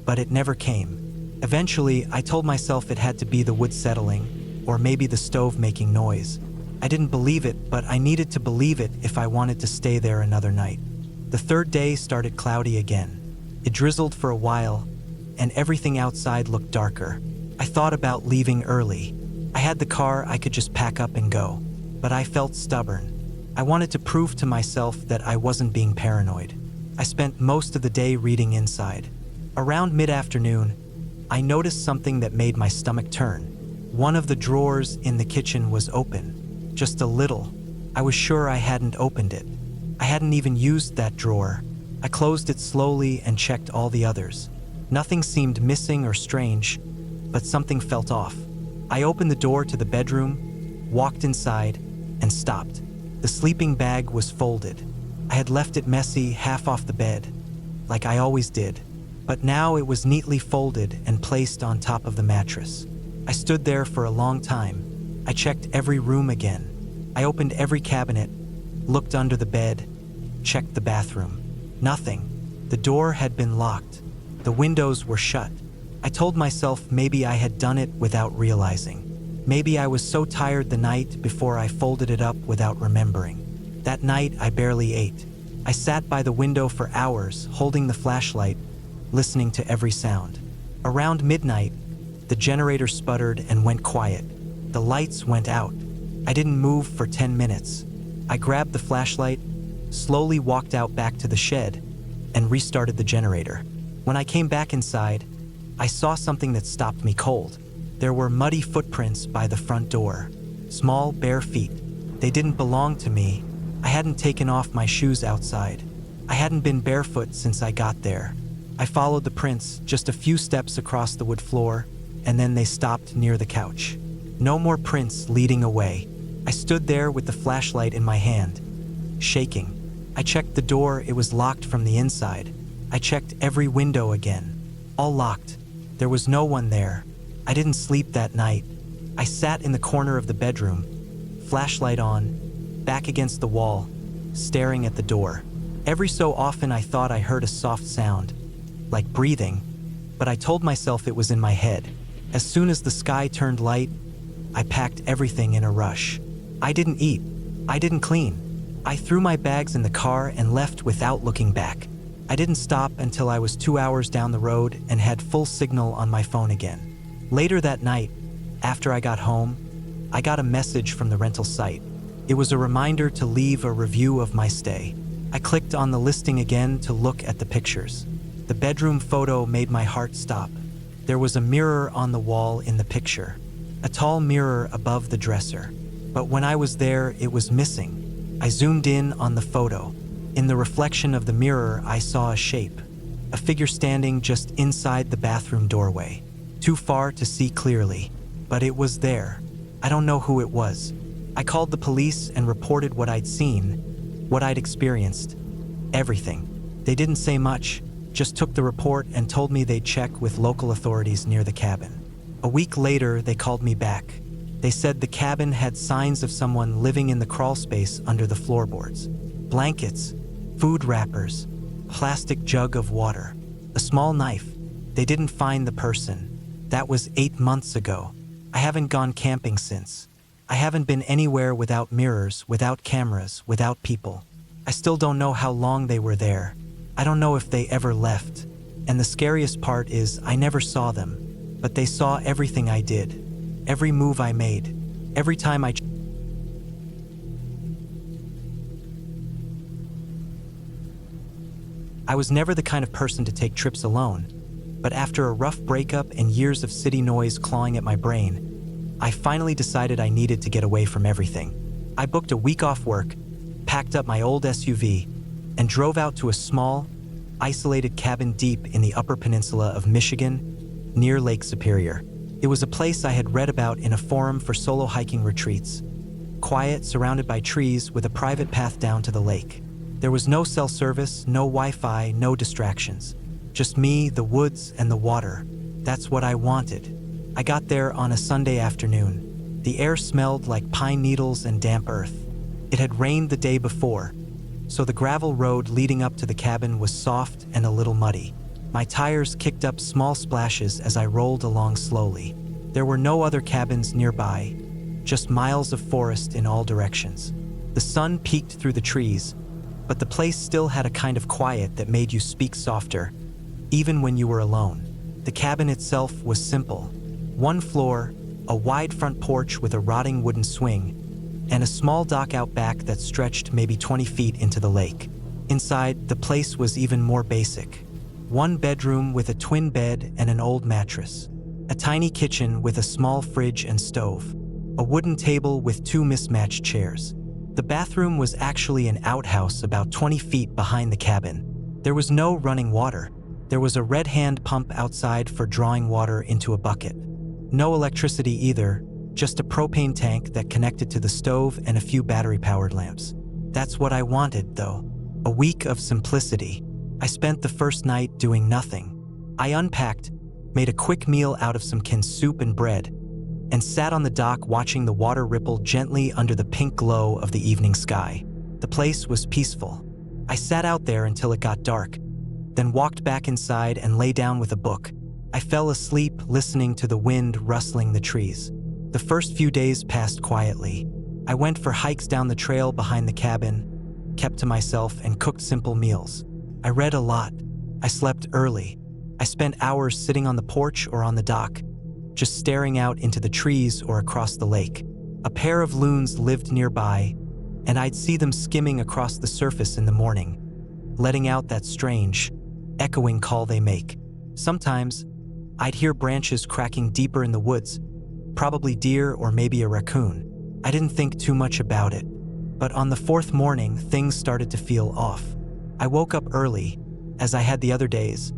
but it never came. Eventually, I told myself it had to be the wood settling, or maybe the stove making noise. I didn't believe it, but I needed to believe it if I wanted to stay there another night. The third day started cloudy again. It drizzled for a while, and everything outside looked darker. I thought about leaving early. I had the car, I could just pack up and go. But I felt stubborn. I wanted to prove to myself that I wasn't being paranoid. I spent most of the day reading inside. Around mid-afternoon, I noticed something that made my stomach turn. One of the drawers in the kitchen was open, just a little. I was sure I hadn't opened it. I hadn't even used that drawer. I closed it slowly and checked all the others. Nothing seemed missing or strange, but something felt off. I opened the door to the bedroom, walked inside, and stopped. The sleeping bag was folded. I had left it messy, half off the bed, like I always did. But now it was neatly folded and placed on top of the mattress. I stood there for a long time. I checked every room again. I opened every cabinet, looked under the bed, checked the bathroom. Nothing. The door had been locked. The windows were shut. I told myself maybe I had done it without realizing. Maybe I was so tired the night before I folded it up without remembering. That night, I barely ate. I sat by the window for hours, holding the flashlight, listening to every sound. Around midnight, the generator sputtered and went quiet. The lights went out. I didn't move for 10 minutes. I grabbed the flashlight, slowly walked out back to the shed, and restarted the generator. When I came back inside, I saw something that stopped me cold. There were muddy footprints by the front door. Small, bare feet. They didn't belong to me. I hadn't taken off my shoes outside. I hadn't been barefoot since I got there. I followed the prints just a few steps across the wood floor, and then they stopped near the couch. No more prints leading away. I stood there with the flashlight in my hand, shaking. I checked the door, it was locked from the inside. I checked every window again. All locked. There was no one there. I didn't sleep that night. I sat in the corner of the bedroom, flashlight on, back against the wall, staring at the door. Every so often I thought I heard a soft sound, like breathing, but I told myself it was in my head. As soon as the sky turned light, I packed everything in a rush. I didn't eat. I didn't clean. I threw my bags in the car and left without looking back. I didn't stop until I was 2 hours down the road and had full signal on my phone again. Later that night, after I got home, I got a message from the rental site. It was a reminder to leave a review of my stay. I clicked on the listing again to look at the pictures. The bedroom photo made my heart stop. There was a mirror on the wall in the picture, a tall mirror above the dresser. But when I was there, it was missing. I zoomed in on the photo. In the reflection of the mirror, I saw a shape, a figure standing just inside the bathroom doorway. Too far to see clearly, but it was there. I don't know who it was. I called the police and reported what I'd seen, what I'd experienced, everything. They didn't say much, just took the report and told me they'd check with local authorities near the cabin. A week later, they called me back. They said the cabin had signs of someone living in the crawl space under the floorboards. Blankets, food wrappers, plastic jug of water, a small knife. They didn't find the person. That was 8 months ago. I haven't gone camping since. I haven't been anywhere without mirrors, without cameras, without people. I still don't know how long they were there. I don't know if they ever left. And the scariest part is I never saw them, but they saw everything I did, every move I made, every time I was never the kind of person to take trips alone, but after a rough breakup and years of city noise clawing at my brain, I finally decided I needed to get away from everything. I booked a week off work, packed up my old SUV, and drove out to a small, isolated cabin deep in the Upper Peninsula of Michigan, near Lake Superior. It was a place I had read about in a forum for solo hiking retreats. Quiet, surrounded by trees, with a private path down to the lake. There was no cell service, no Wi-Fi, no distractions. Just me, the woods, and the water. That's what I wanted. I got there on a Sunday afternoon. The air smelled like pine needles and damp earth. It had rained the day before, so the gravel road leading up to the cabin was soft and a little muddy. My tires kicked up small splashes as I rolled along slowly. There were no other cabins nearby, just miles of forest in all directions. The sun peeked through the trees, but the place still had a kind of quiet that made you speak softer, even when you were alone. The cabin itself was simple. 1 floor, a wide front porch with a rotting wooden swing, and a small dock out back that stretched maybe 20 feet into the lake. Inside, the place was even more basic. One bedroom with a twin bed and an old mattress. A tiny kitchen with a small fridge and stove. A wooden table with two mismatched chairs. The bathroom was actually an outhouse about 20 feet behind the cabin. There was no running water. There was a red hand pump outside for drawing water into a bucket. No electricity either, just a propane tank that connected to the stove and a few battery-powered lamps. That's what I wanted, though. A week of simplicity. I spent the first night doing nothing. I unpacked, made a quick meal out of some canned soup and bread, and sat on the dock watching the water ripple gently under the pink glow of the evening sky. The place was peaceful. I sat out there until it got dark, then walked back inside and lay down with a book. I fell asleep listening to the wind rustling the trees. The first few days passed quietly. I went for hikes down the trail behind the cabin, kept to myself, and cooked simple meals. I read a lot. I slept early. I spent hours sitting on the porch or on the dock, just staring out into the trees or across the lake. A pair of loons lived nearby, and I'd see them skimming across the surface in the morning, letting out that strange, echoing call they make. Sometimes, I'd hear branches cracking deeper in the woods, probably deer or maybe a raccoon. I didn't think too much about it, but on the fourth morning, things started to feel off. I woke up early, as I had the other days,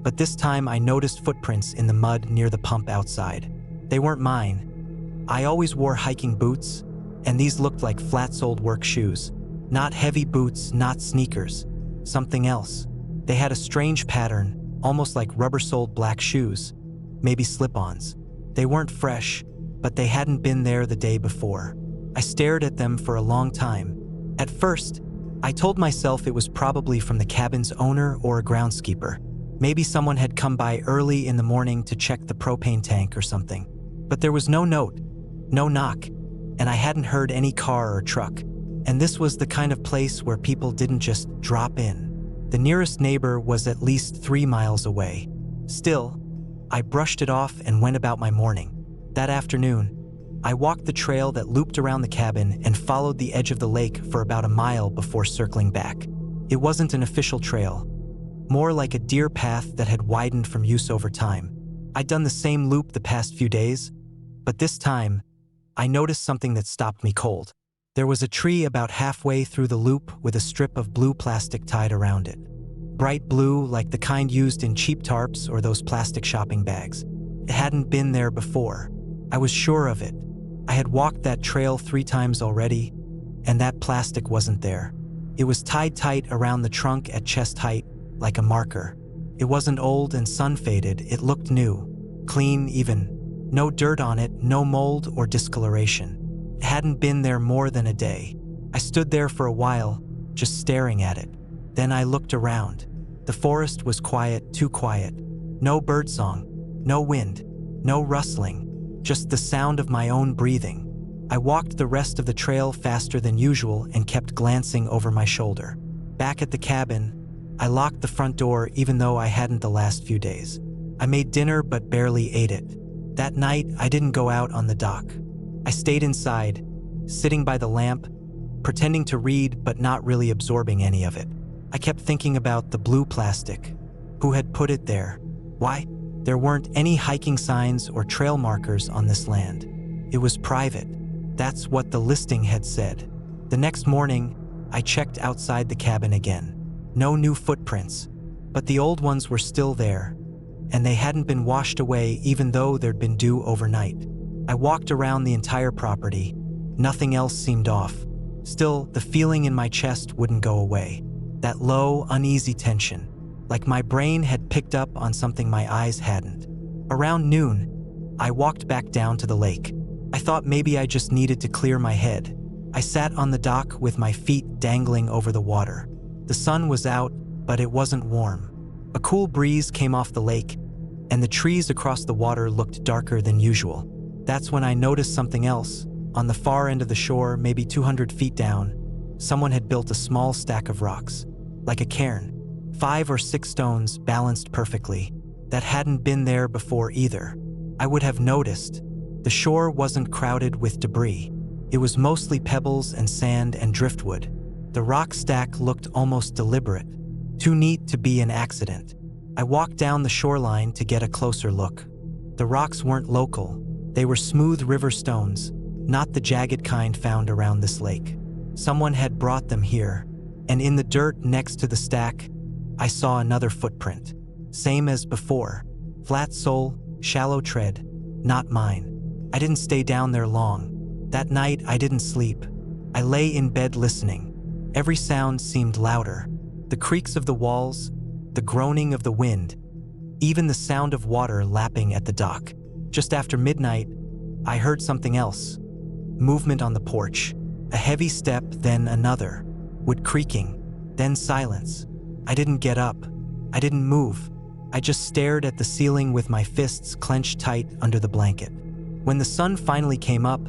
but this time I noticed footprints in the mud near the pump outside. They weren't mine. I always wore hiking boots, and these looked like flat-soled work shoes. Not heavy boots, not sneakers. Something else. They had a strange pattern, almost like rubber-soled black shoes, maybe slip-ons. They weren't fresh, but they hadn't been there the day before. I stared at them for a long time. At first, I told myself it was probably from the cabin's owner or a groundskeeper. Maybe someone had come by early in the morning to check the propane tank or something. But there was no note, no knock, and I hadn't heard any car or truck. And this was the kind of place where people didn't just drop in. The nearest neighbor was at least 3 miles away. Still, I brushed it off and went about my morning. That afternoon, I walked the trail that looped around the cabin and followed the edge of the lake for about a mile before circling back. It wasn't an official trail, more like a deer path that had widened from use over time. I'd done the same loop the past few days, but this time, I noticed something that stopped me cold. There was a tree about halfway through the loop with a strip of blue plastic tied around it. Bright blue, like the kind used in cheap tarps or those plastic shopping bags. It hadn't been there before. I was sure of it. I had walked that trail 3 times already, and that plastic wasn't there. It was tied tight around the trunk at chest height, like a marker. It wasn't old and sun-faded, it looked new, clean even. No dirt on it, no mold or discoloration. It hadn't been there more than a day. I stood there for a while, just staring at it. Then I looked around. The forest was quiet, too quiet. No birdsong, no wind, no rustling, just the sound of my own breathing. I walked the rest of the trail faster than usual and kept glancing over my shoulder. Back at the cabin, I locked the front door even though I hadn't the last few days. I made dinner but barely ate it. That night, I didn't go out on the dock. I stayed inside, sitting by the lamp, pretending to read but not really absorbing any of it. I kept thinking about the blue plastic. Who had put it there? Why? There weren't any hiking signs or trail markers on this land. It was private. That's what the listing had said. The next morning, I checked outside the cabin again. No new footprints, but the old ones were still there, and they hadn't been washed away even though there'd been dew overnight. I walked around the entire property. Nothing else seemed off. Still, the feeling in my chest wouldn't go away. That low, uneasy tension, like my brain had picked up on something my eyes hadn't. Around noon, I walked back down to the lake. I thought maybe I just needed to clear my head. I sat on the dock with my feet dangling over the water. The sun was out, but it wasn't warm. A cool breeze came off the lake, and the trees across the water looked darker than usual. That's when I noticed something else. On the far end of the shore, maybe 200 feet down, someone had built a small stack of rocks, like a cairn. 5 or 6 stones balanced perfectly. That hadn't been there before either. I would have noticed. The shore wasn't crowded with debris. It was mostly pebbles and sand and driftwood. The rock stack looked almost deliberate, too neat to be an accident. I walked down the shoreline to get a closer look. The rocks weren't local. They were smooth river stones, not the jagged kind found around this lake. Someone had brought them here, and in the dirt next to the stack, I saw another footprint. Same as before. Flat sole, shallow tread. Not mine. I didn't stay down there long. That night, I didn't sleep. I lay in bed listening. Every sound seemed louder. The creaks of the walls, the groaning of the wind, even the sound of water lapping at the dock. Just after midnight, I heard something else. Movement on the porch. A heavy step, then another. Wood creaking, then silence. I didn't get up. I didn't move. I just stared at the ceiling with my fists clenched tight under the blanket. When the sun finally came up,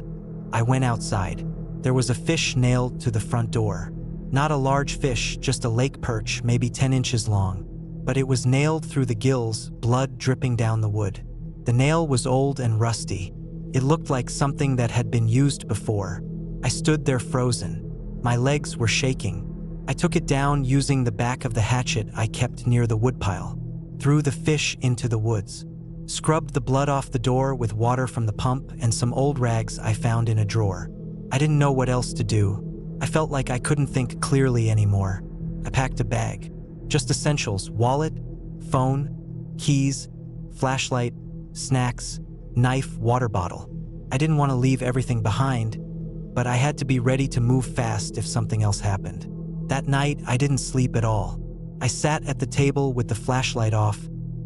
I went outside. There was a fish nailed to the front door. Not a large fish, just a lake perch, maybe 10 inches long. But it was nailed through the gills, blood dripping down the wood. The nail was old and rusty. It looked like something that had been used before. I stood there frozen. My legs were shaking. I took it down using the back of the hatchet I kept near the woodpile. Threw the fish into the woods. Scrubbed the blood off the door with water from the pump and some old rags I found in a drawer. I didn't know what else to do. I felt like I couldn't think clearly anymore. I packed a bag. Just essentials: wallet, phone, keys, flashlight, snacks, knife, water bottle. I didn't want to leave everything behind, but I had to be ready to move fast if something else happened. That night, I didn't sleep at all. I sat at the table with the flashlight off,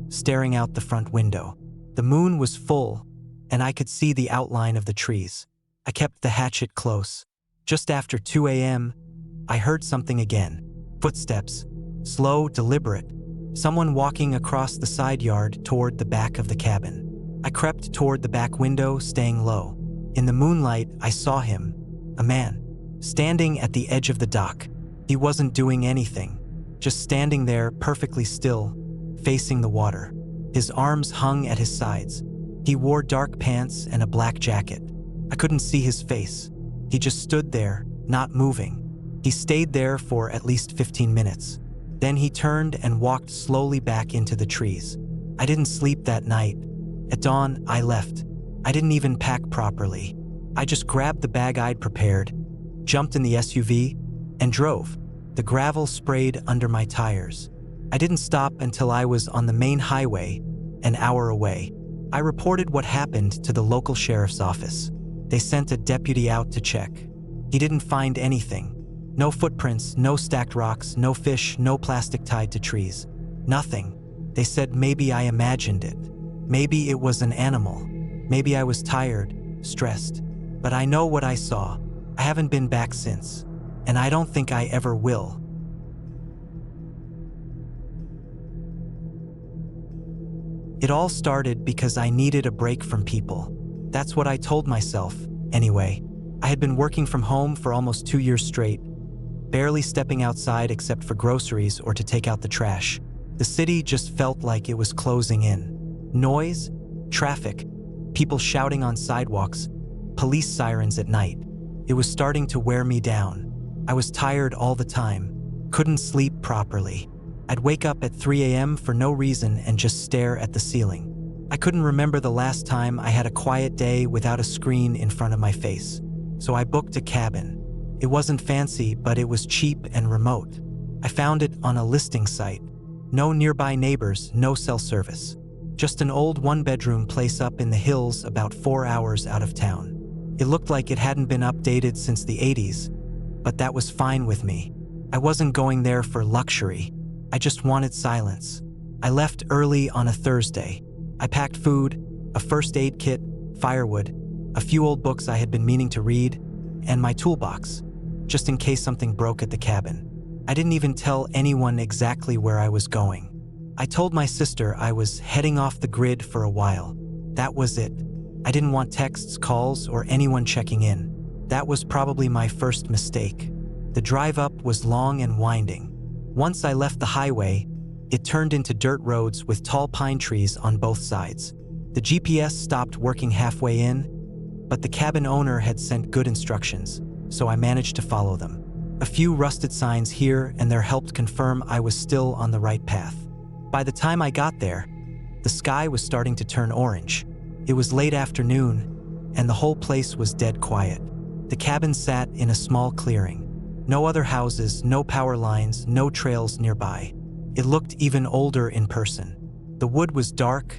staring out the front window. The moon was full, and I could see the outline of the trees. I kept the hatchet close. Just after 2 a.m., I heard something again. Footsteps. Slow, deliberate. Someone walking across the side yard toward the back of the cabin. I crept toward the back window, staying low. In the moonlight, I saw him. A man. Standing at the edge of the dock. He wasn't doing anything. Just standing there, perfectly still, facing the water. His arms hung at his sides. He wore dark pants and a black jacket. I couldn't see his face. He just stood there, not moving. He stayed there for at least 15 minutes. Then he turned and walked slowly back into the trees. I didn't sleep that night. At dawn, I left. I didn't even pack properly. I just grabbed the bag I'd prepared, jumped in the SUV, and drove. The gravel sprayed under my tires. I didn't stop until I was on the main highway, an hour away. I reported what happened to the local sheriff's office. They sent a deputy out to check. He didn't find anything. No footprints, no stacked rocks, no fish, no plastic tied to trees. Nothing. They said maybe I imagined it. Maybe it was an animal. Maybe I was tired, stressed. But I know what I saw. I haven't been back since. And I don't think I ever will. It all started because I needed a break from people. That's what I told myself, anyway. I had been working from home for almost 2 years straight, barely stepping outside except for groceries or to take out the trash. The city just felt like it was closing in. Noise, traffic, people shouting on sidewalks, police sirens at night. It was starting to wear me down. I was tired all the time, couldn't sleep properly. I'd wake up at 3 a.m. for no reason and just stare at the ceiling. I couldn't remember the last time I had a quiet day without a screen in front of my face. So I booked a cabin. It wasn't fancy, but it was cheap and remote. I found it on a listing site. No nearby neighbors, no cell service. Just an old one-bedroom place up in the hills about 4 hours out of town. It looked like it hadn't been updated since the 80s, but that was fine with me. I wasn't going there for luxury. I just wanted silence. I left early on a Thursday. I packed food, a first aid kit, firewood, a few old books I had been meaning to read, and my toolbox, just in case something broke at the cabin. I didn't even tell anyone exactly where I was going. I told my sister I was heading off the grid for a while. That was it. I didn't want texts, calls, or anyone checking in. That was probably my first mistake. The drive up was long and winding. Once I left the highway, it turned into dirt roads with tall pine trees on both sides. The GPS stopped working halfway in, but the cabin owner had sent good instructions, so I managed to follow them. A few rusted signs here and there helped confirm I was still on the right path. By the time I got there, the sky was starting to turn orange. It was late afternoon, and the whole place was dead quiet. The cabin sat in a small clearing. No other houses, no power lines, no trails nearby. It looked even older in person. The wood was dark,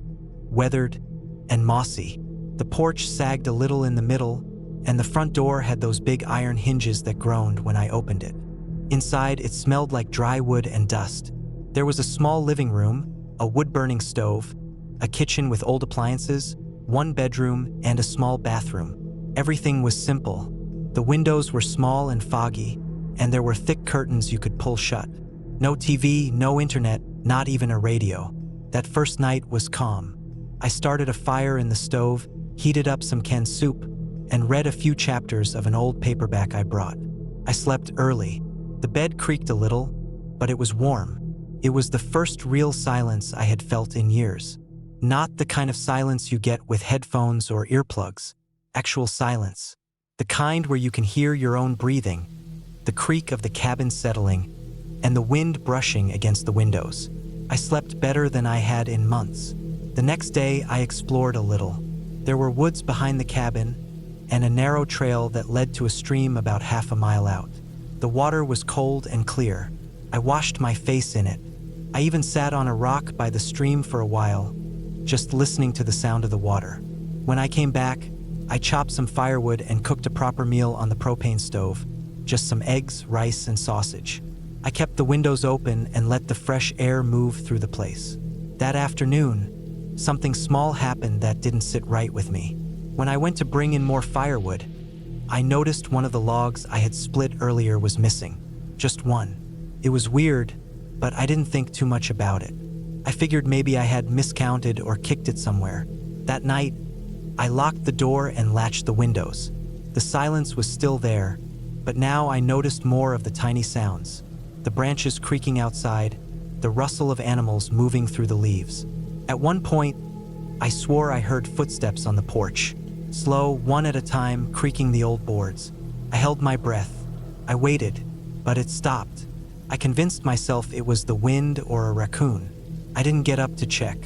weathered, and mossy. The porch sagged a little in the middle, and the front door had those big iron hinges that groaned when I opened it. Inside, it smelled like dry wood and dust. There was a small living room, a wood-burning stove, a kitchen with old appliances, one bedroom, and a small bathroom. Everything was simple. The windows were small and foggy, and there were thick curtains you could pull shut. No TV, no internet, not even a radio. That first night was calm. I started a fire in the stove, heated up some canned soup, and read a few chapters of an old paperback I brought. I slept early. The bed creaked a little, but it was warm. It was the first real silence I had felt in years. Not the kind of silence you get with headphones or earplugs. Actual silence. The kind where you can hear your own breathing, the creak of the cabin settling, and the wind brushing against the windows. I slept better than I had in months. The next day, I explored a little. There were woods behind the cabin, and a narrow trail that led to a stream about half a mile out. The water was cold and clear. I washed my face in it. I even sat on a rock by the stream for a while, just listening to the sound of the water. When I came back, I chopped some firewood and cooked a proper meal on the propane stove, just some eggs, rice, and sausage. I kept the windows open and let the fresh air move through the place. That afternoon, something small happened that didn't sit right with me. When I went to bring in more firewood, I noticed one of the logs I had split earlier was missing. Just one. It was weird, but I didn't think too much about it. I figured maybe I had miscounted or kicked it somewhere. That night, I locked the door and latched the windows. The silence was still there, but now I noticed more of the tiny sounds. The branches creaking outside, the rustle of animals moving through the leaves. At one point, I swore I heard footsteps on the porch, slow, one at a time, creaking the old boards. I held my breath. I waited, but it stopped. I convinced myself it was the wind or a raccoon. I didn't get up to check.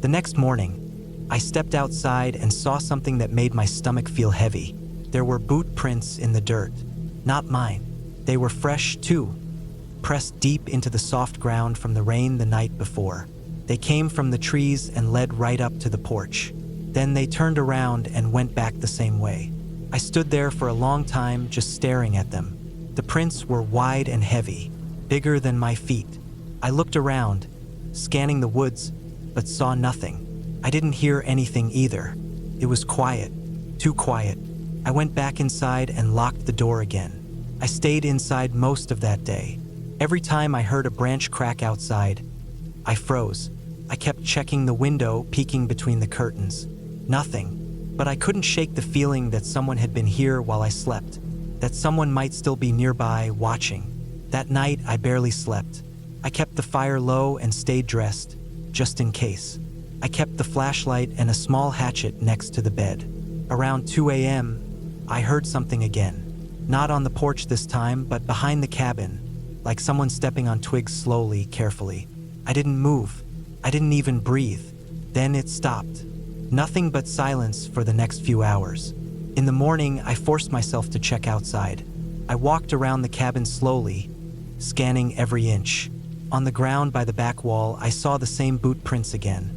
The next morning, I stepped outside and saw something that made my stomach feel heavy. There were boot prints in the dirt. Not mine. They were fresh, too, pressed deep into the soft ground from the rain the night before. They came from the trees and led right up to the porch. Then they turned around and went back the same way. I stood there for a long time just staring at them. The prints were wide and heavy, bigger than my feet. I looked around, scanning the woods, but saw nothing. I didn't hear anything either. It was quiet, too quiet. I went back inside and locked the door again. I stayed inside most of that day. Every time I heard a branch crack outside, I froze. I kept checking the window, peeking between the curtains. Nothing. But I couldn't shake the feeling that someone had been here while I slept, that someone might still be nearby watching. That night, I barely slept. I kept the fire low and stayed dressed, just in case. I kept the flashlight and a small hatchet next to the bed. Around 2 a.m., I heard something again. Not on the porch this time, but behind the cabin, like someone stepping on twigs slowly, carefully. I didn't move. I didn't even breathe. Then it stopped. Nothing but silence for the next few hours. In the morning, I forced myself to check outside. I walked around the cabin slowly, scanning every inch. On the ground by the back wall, I saw the same boot prints again.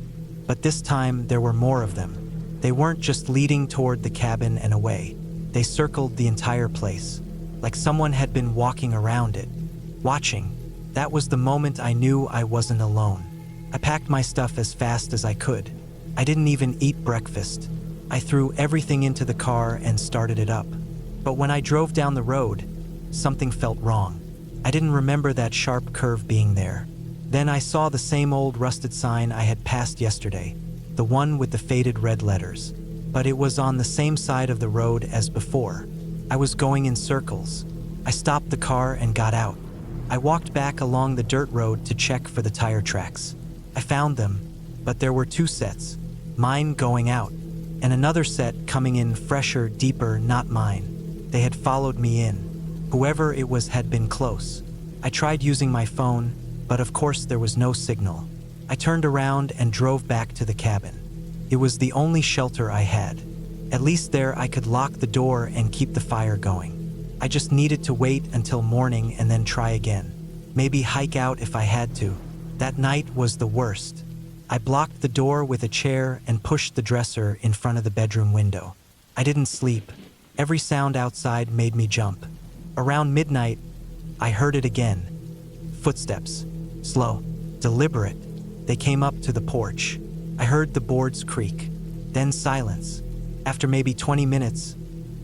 But this time, there were more of them. They weren't just leading toward the cabin and away. They circled the entire place, like someone had been walking around it, watching. That was the moment I knew I wasn't alone. I packed my stuff as fast as I could. I didn't even eat breakfast. I threw everything into the car and started it up. But when I drove down the road, something felt wrong. I didn't remember that sharp curve being there. Then I saw the same old rusted sign I had passed yesterday, the one with the faded red letters. But it was on the same side of the road as before. I was going in circles. I stopped the car and got out. I walked back along the dirt road to check for the tire tracks. I found them, but there were two sets, mine going out, and another set coming in fresher, deeper, not mine. They had followed me in. Whoever it was had been close. I tried using my phone, but of course there was no signal. I turned around and drove back to the cabin. It was the only shelter I had. At least there I could lock the door and keep the fire going. I just needed to wait until morning and then try again. Maybe hike out if I had to. That night was the worst. I blocked the door with a chair and pushed the dresser in front of the bedroom window. I didn't sleep. Every sound outside made me jump. Around midnight, I heard it again. Footsteps. Slow. Deliberate. They came up to the porch. I heard the boards creak. Then silence. After maybe 20 minutes,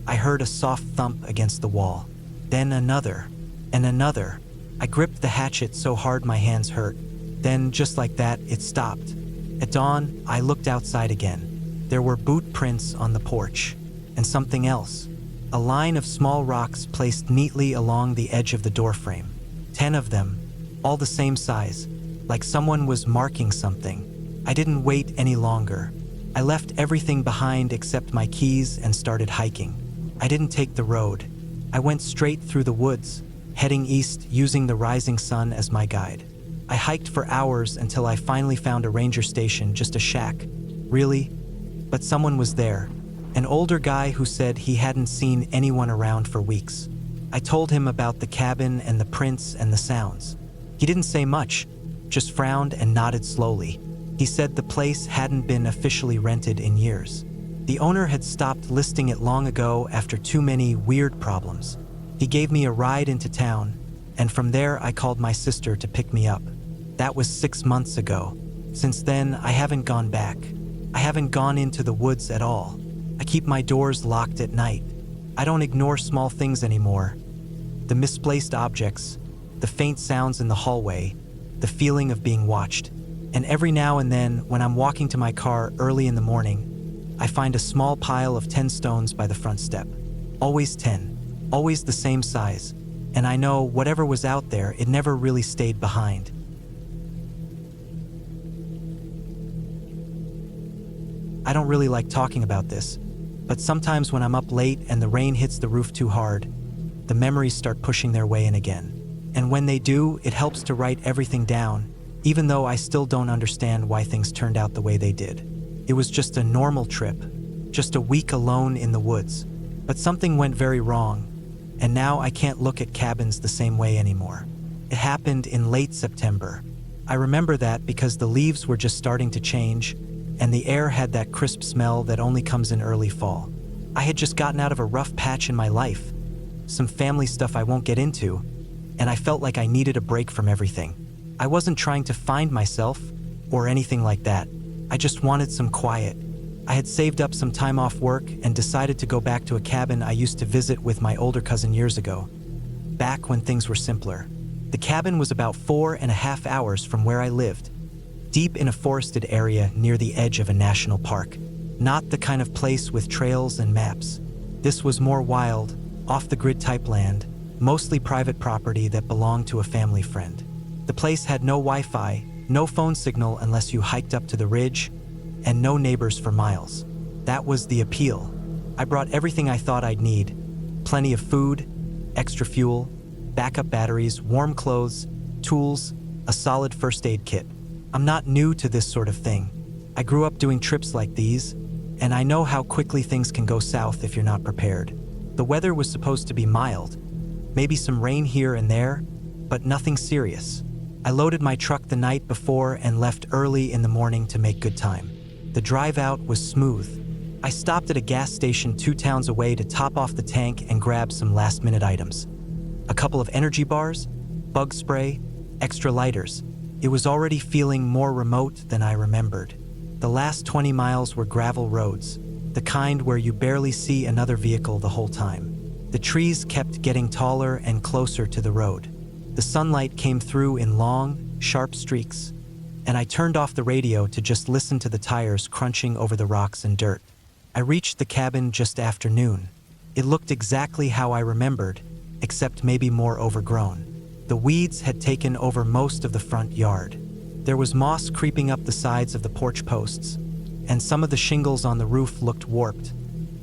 I heard a soft thump against the wall. Then another. And another. I gripped the hatchet so hard my hands hurt. Then, just like that, it stopped. At dawn, I looked outside again. There were boot prints on the porch. And something else. A line of small rocks placed neatly along the edge of the doorframe. 10 of them, all the same size, like someone was marking something. I didn't wait any longer. I left everything behind except my keys and started hiking. I didn't take the road. I went straight through the woods, heading east using the rising sun as my guide. I hiked for hours until I finally found a ranger station, just a shack. Really? But someone was there. An older guy who said he hadn't seen anyone around for weeks. I told him about the cabin and the prints and the sounds. He didn't say much, just frowned and nodded slowly. He said the place hadn't been officially rented in years. The owner had stopped listing it long ago after too many weird problems. He gave me a ride into town, and from there I called my sister to pick me up. That was 6 months ago. Since then, I haven't gone back. I haven't gone into the woods at all. I keep my doors locked at night. I don't ignore small things anymore. The misplaced objects, the faint sounds in the hallway, the feeling of being watched. And every now and then, when I'm walking to my car early in the morning, I find a small pile of 10 stones by the front step. Always 10, always the same size. And I know whatever was out there, it never really stayed behind. I don't really like talking about this, but sometimes when I'm up late and the rain hits the roof too hard, the memories start pushing their way in again. And when they do, it helps to write everything down, even though I still don't understand why things turned out the way they did. It was just a normal trip, just a week alone in the woods. But something went very wrong, and now I can't look at cabins the same way anymore. It happened in late September. I remember that because the leaves were just starting to change, and the air had that crisp smell that only comes in early fall. I had just gotten out of a rough patch in my life, some family stuff I won't get into, and I felt like I needed a break from everything. I wasn't trying to find myself or anything like that. I just wanted some quiet. I had saved up some time off work and decided to go back to a cabin I used to visit with my older cousin years ago, back when things were simpler. The cabin was about 4.5 hours from where I lived, deep in a forested area near the edge of a national park. Not the kind of place with trails and maps. This was more wild, off-the-grid type land, mostly private property that belonged to a family friend. The place had no Wi-Fi, no phone signal unless you hiked up to the ridge, and no neighbors for miles. That was the appeal. I brought everything I thought I'd need. Plenty of food, extra fuel, backup batteries, warm clothes, tools, a solid first aid kit. I'm not new to this sort of thing. I grew up doing trips like these, and I know how quickly things can go south if you're not prepared. The weather was supposed to be mild, maybe some rain here and there, but nothing serious. I loaded my truck the night before and left early in the morning to make good time. The drive out was smooth. I stopped at a gas station 2 towns away to top off the tank and grab some last-minute items. A couple of energy bars, bug spray, extra lighters. It was already feeling more remote than I remembered. The last 20 miles were gravel roads, the kind where you barely see another vehicle the whole time. The trees kept getting taller and closer to the road. The sunlight came through in long, sharp streaks, and I turned off the radio to just listen to the tires crunching over the rocks and dirt. I reached the cabin just after noon. It looked exactly how I remembered, except maybe more overgrown. The weeds had taken over most of the front yard. There was moss creeping up the sides of the porch posts, and some of the shingles on the roof looked warped,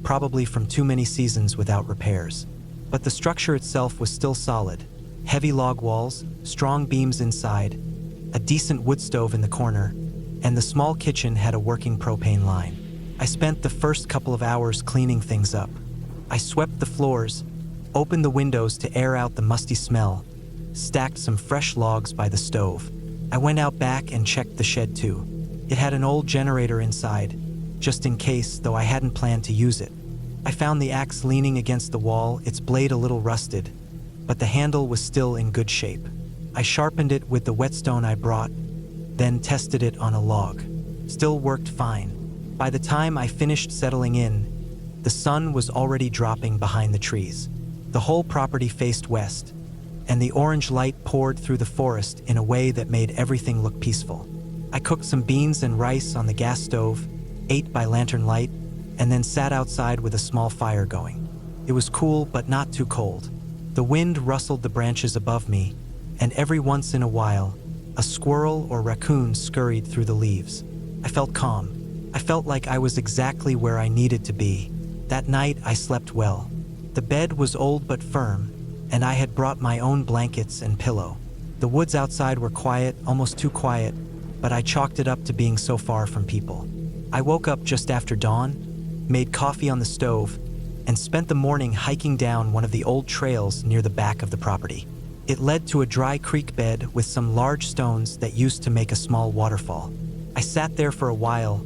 probably from too many seasons without repairs. But the structure itself was still solid. Heavy log walls, strong beams inside, a decent wood stove in the corner, and the small kitchen had a working propane line. I spent the first couple of hours cleaning things up. I swept the floors, opened the windows to air out the musty smell, stacked some fresh logs by the stove. I went out back and checked the shed too. It had an old generator inside, just in case, though I hadn't planned to use it. I found the axe leaning against the wall, its blade a little rusted, but the handle was still in good shape. I sharpened it with the whetstone I brought, then tested it on a log. Still worked fine. By the time I finished settling in, the sun was already dropping behind the trees. The whole property faced west, and the orange light poured through the forest in a way that made everything look peaceful. I cooked some beans and rice on the gas stove, ate by lantern light, and then sat outside with a small fire going. It was cool but not too cold. The wind rustled the branches above me, and every once in a while, a squirrel or raccoon scurried through the leaves. I felt calm. I felt like I was exactly where I needed to be. That night, I slept well. The bed was old but firm, and I had brought my own blankets and pillow. The woods outside were quiet, almost too quiet, but I chalked it up to being so far from people. I woke up just after dawn, made coffee on the stove, and spent the morning hiking down one of the old trails near the back of the property. It led to a dry creek bed with some large stones that used to make a small waterfall. I sat there for a while,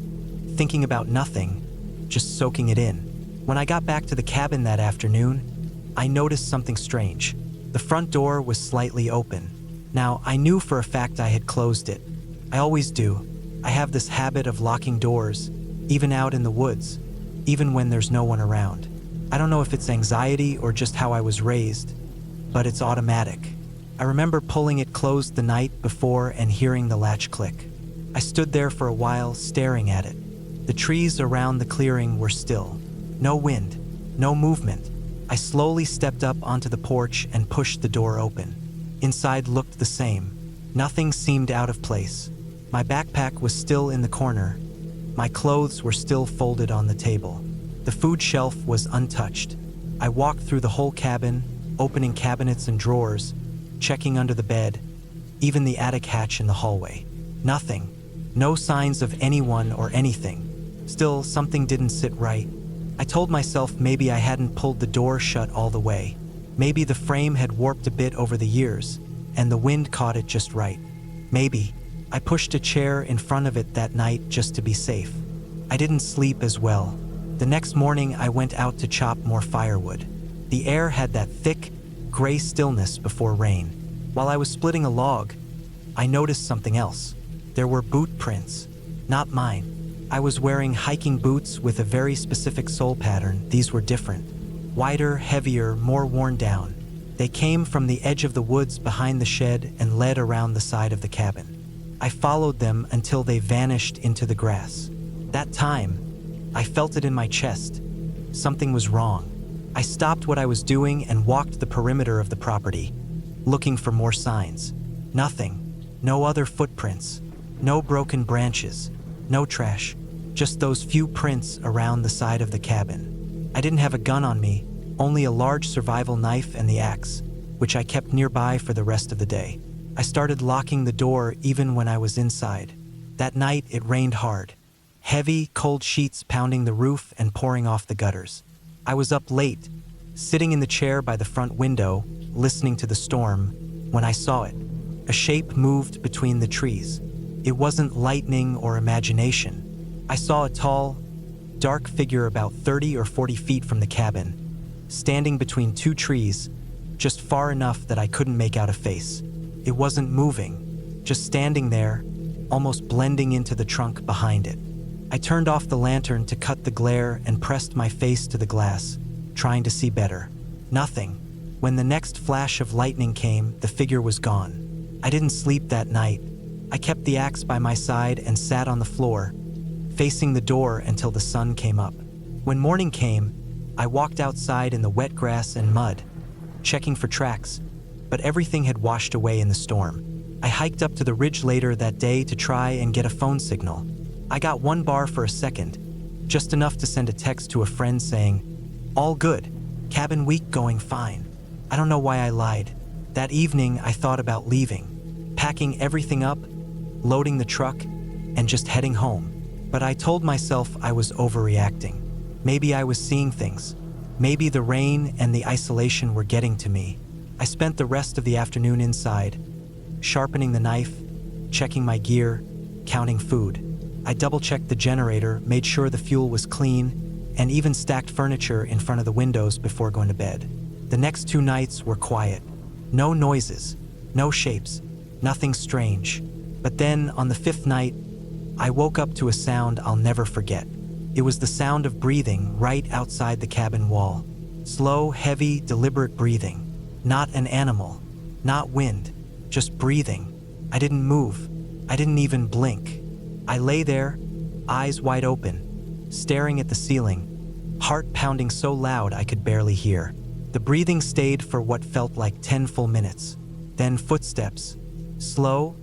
thinking about nothing, just soaking it in. When I got back to the cabin that afternoon, I noticed something strange. The front door was slightly open. Now, I knew for a fact I had closed it. I always do. I have this habit of locking doors, even out in the woods, even when there's no one around. I don't know if it's anxiety or just how I was raised, but it's automatic. I remember pulling it closed the night before and hearing the latch click. I stood there for a while, staring at it. The trees around the clearing were still. No wind, no movement. I slowly stepped up onto the porch and pushed the door open. Inside looked the same. Nothing seemed out of place. My backpack was still in the corner. My clothes were still folded on the table. The food shelf was untouched. I walked through the whole cabin, opening cabinets and drawers, checking under the bed, even the attic hatch in the hallway. Nothing. No signs of anyone or anything. Still, something didn't sit right. I told myself maybe I hadn't pulled the door shut all the way. Maybe the frame had warped a bit over the years, and the wind caught it just right. Maybe. I pushed a chair in front of it that night just to be safe. I didn't sleep as well. The next morning, I went out to chop more firewood. The air had that thick, gray stillness before rain. While I was splitting a log, I noticed something else. There were boot prints. Not mine. I was wearing hiking boots with a very specific sole pattern. These were different. Wider, heavier, more worn down. They came from the edge of the woods behind the shed and led around the side of the cabin. I followed them until they vanished into the grass. That time, I felt it in my chest. Something was wrong. I stopped what I was doing and walked the perimeter of the property, looking for more signs. Nothing. No other footprints. No broken branches. No trash. Just those few prints around the side of the cabin. I didn't have a gun on me, only a large survival knife and the axe, which I kept nearby for the rest of the day. I started locking the door even when I was inside. That night, it rained hard. Heavy, cold sheets pounding the roof and pouring off the gutters. I was up late, sitting in the chair by the front window, listening to the storm, when I saw it. A shape moved between the trees. It wasn't lightning or imagination. I saw a tall, dark figure about 30 or 40 feet from the cabin, standing between two trees, just far enough that I couldn't make out a face. It wasn't moving, just standing there, almost blending into the trunk behind it. I turned off the lantern to cut the glare and pressed my face to the glass, trying to see better. Nothing. When the next flash of lightning came, the figure was gone. I didn't sleep that night. I kept the axe by my side and sat on the floor, facing the door until the sun came up. When morning came, I walked outside in the wet grass and mud, checking for tracks, but everything had washed away in the storm. I hiked up to the ridge later that day to try and get a phone signal. I got 1 bar for a second, just enough to send a text to a friend saying, "All good, cabin week going fine." I don't know why I lied. That evening, I thought about leaving, packing everything up loading the truck, and just heading home. But I told myself I was overreacting. Maybe I was seeing things. Maybe the rain and the isolation were getting to me. I spent the rest of the afternoon inside, sharpening the knife, checking my gear, counting food. I double-checked the generator, made sure the fuel was clean, and even stacked furniture in front of the windows before going to bed. The next 2 nights were quiet. No noises, no shapes, nothing strange. But then, on the 5th night, I woke up to a sound I'll never forget. It was the sound of breathing right outside the cabin wall. Slow, heavy, deliberate breathing. Not an animal, not wind, just breathing. I didn't move. I didn't even blink. I lay there, eyes wide open, staring at the ceiling, heart pounding so loud I could barely hear. The breathing stayed for what felt like 10 full minutes. Then footsteps. Slow,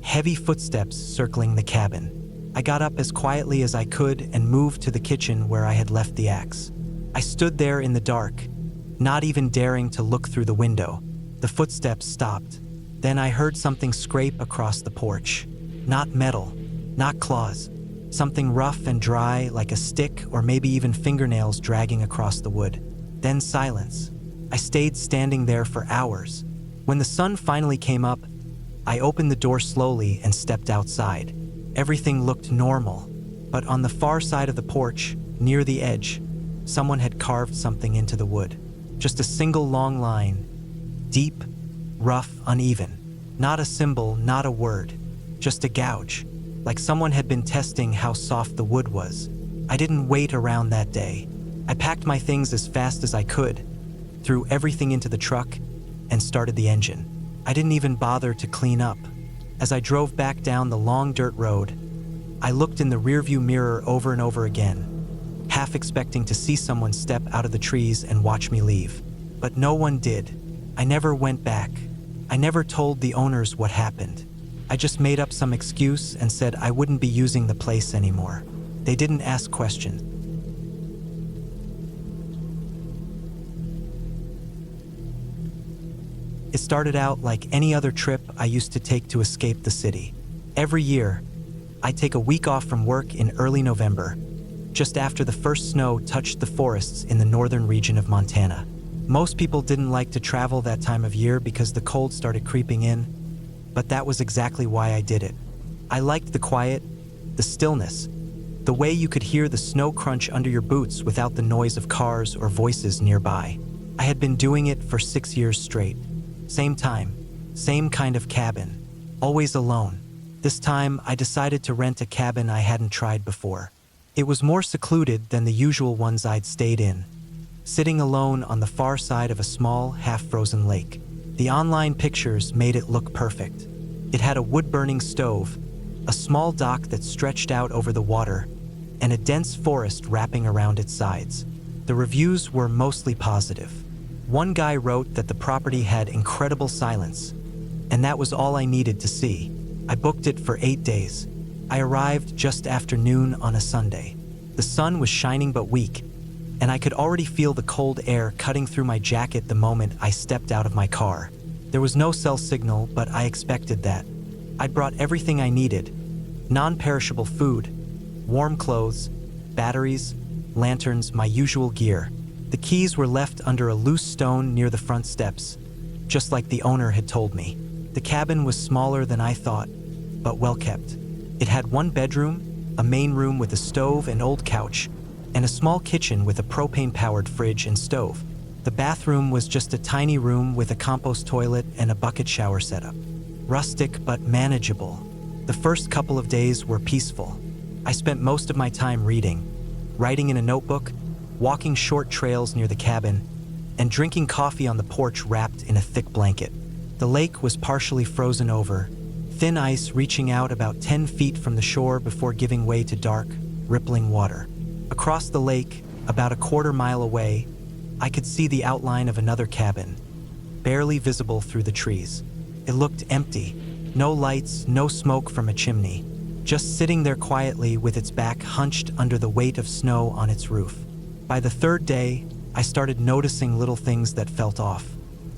heavy footsteps circling the cabin. I got up as quietly as I could and moved to the kitchen where I had left the axe. I stood there in the dark, not even daring to look through the window. The footsteps stopped. Then I heard something scrape across the porch. Not metal, not claws. Something rough and dry, like a stick or maybe even fingernails dragging across the wood. Then silence. I stayed standing there for hours. When the sun finally came up, I opened the door slowly and stepped outside. Everything looked normal, but on the far side of the porch, near the edge, someone had carved something into the wood. Just a single long line, deep, rough, uneven. Not a symbol, not a word, just a gouge, like someone had been testing how soft the wood was. I didn't wait around that day. I packed my things as fast as I could, threw everything into the truck, and started the engine. I didn't even bother to clean up. As I drove back down the long dirt road, I looked in the rearview mirror over and over again, half expecting to see someone step out of the trees and watch me leave. But no one did. I never went back. I never told the owners what happened. I just made up some excuse and said I wouldn't be using the place anymore. They didn't ask questions. It started out like any other trip I used to take to escape the city. Every year, I'd take a week off from work in early November, just after the first snow touched the forests in the northern region of Montana. Most people didn't like to travel that time of year because the cold started creeping in, but that was exactly why I did it. I liked the quiet, the stillness, the way you could hear the snow crunch under your boots without the noise of cars or voices nearby. I had been doing it for 6 years straight. Same time, same kind of cabin, always alone. This time, I decided to rent a cabin I hadn't tried before. It was more secluded than the usual ones I'd stayed in, sitting alone on the far side of a small, half-frozen lake. The online pictures made it look perfect. It had a wood-burning stove, a small dock that stretched out over the water, and a dense forest wrapping around its sides. The reviews were mostly positive. One guy wrote that the property had incredible silence, and that was all I needed to see. I booked it for 8 days. I arrived just after noon on a Sunday. The sun was shining but weak, and I could already feel the cold air cutting through my jacket the moment I stepped out of my car. There was no cell signal, but I expected that. I'd brought everything I needed: non-perishable food, warm clothes, batteries, lanterns, my usual gear. The keys were left under a loose stone near the front steps, just like the owner had told me. The cabin was smaller than I thought, but well kept. It had 1 bedroom, a main room with a stove and old couch, and a small kitchen with a propane-powered fridge and stove. The bathroom was just a tiny room with a compost toilet and a bucket shower setup. Rustic but manageable. The first couple of days were peaceful. I spent most of my time reading, writing in a notebook, walking short trails near the cabin, and drinking coffee on the porch wrapped in a thick blanket. The lake was partially frozen over, thin ice reaching out about 10 feet from the shore before giving way to dark, rippling water. Across the lake, about a quarter-mile away, I could see the outline of another cabin, barely visible through the trees. It looked empty, no lights, no smoke from a chimney, just sitting there quietly with its back hunched under the weight of snow on its roof. By the 3rd day, I started noticing little things that felt off.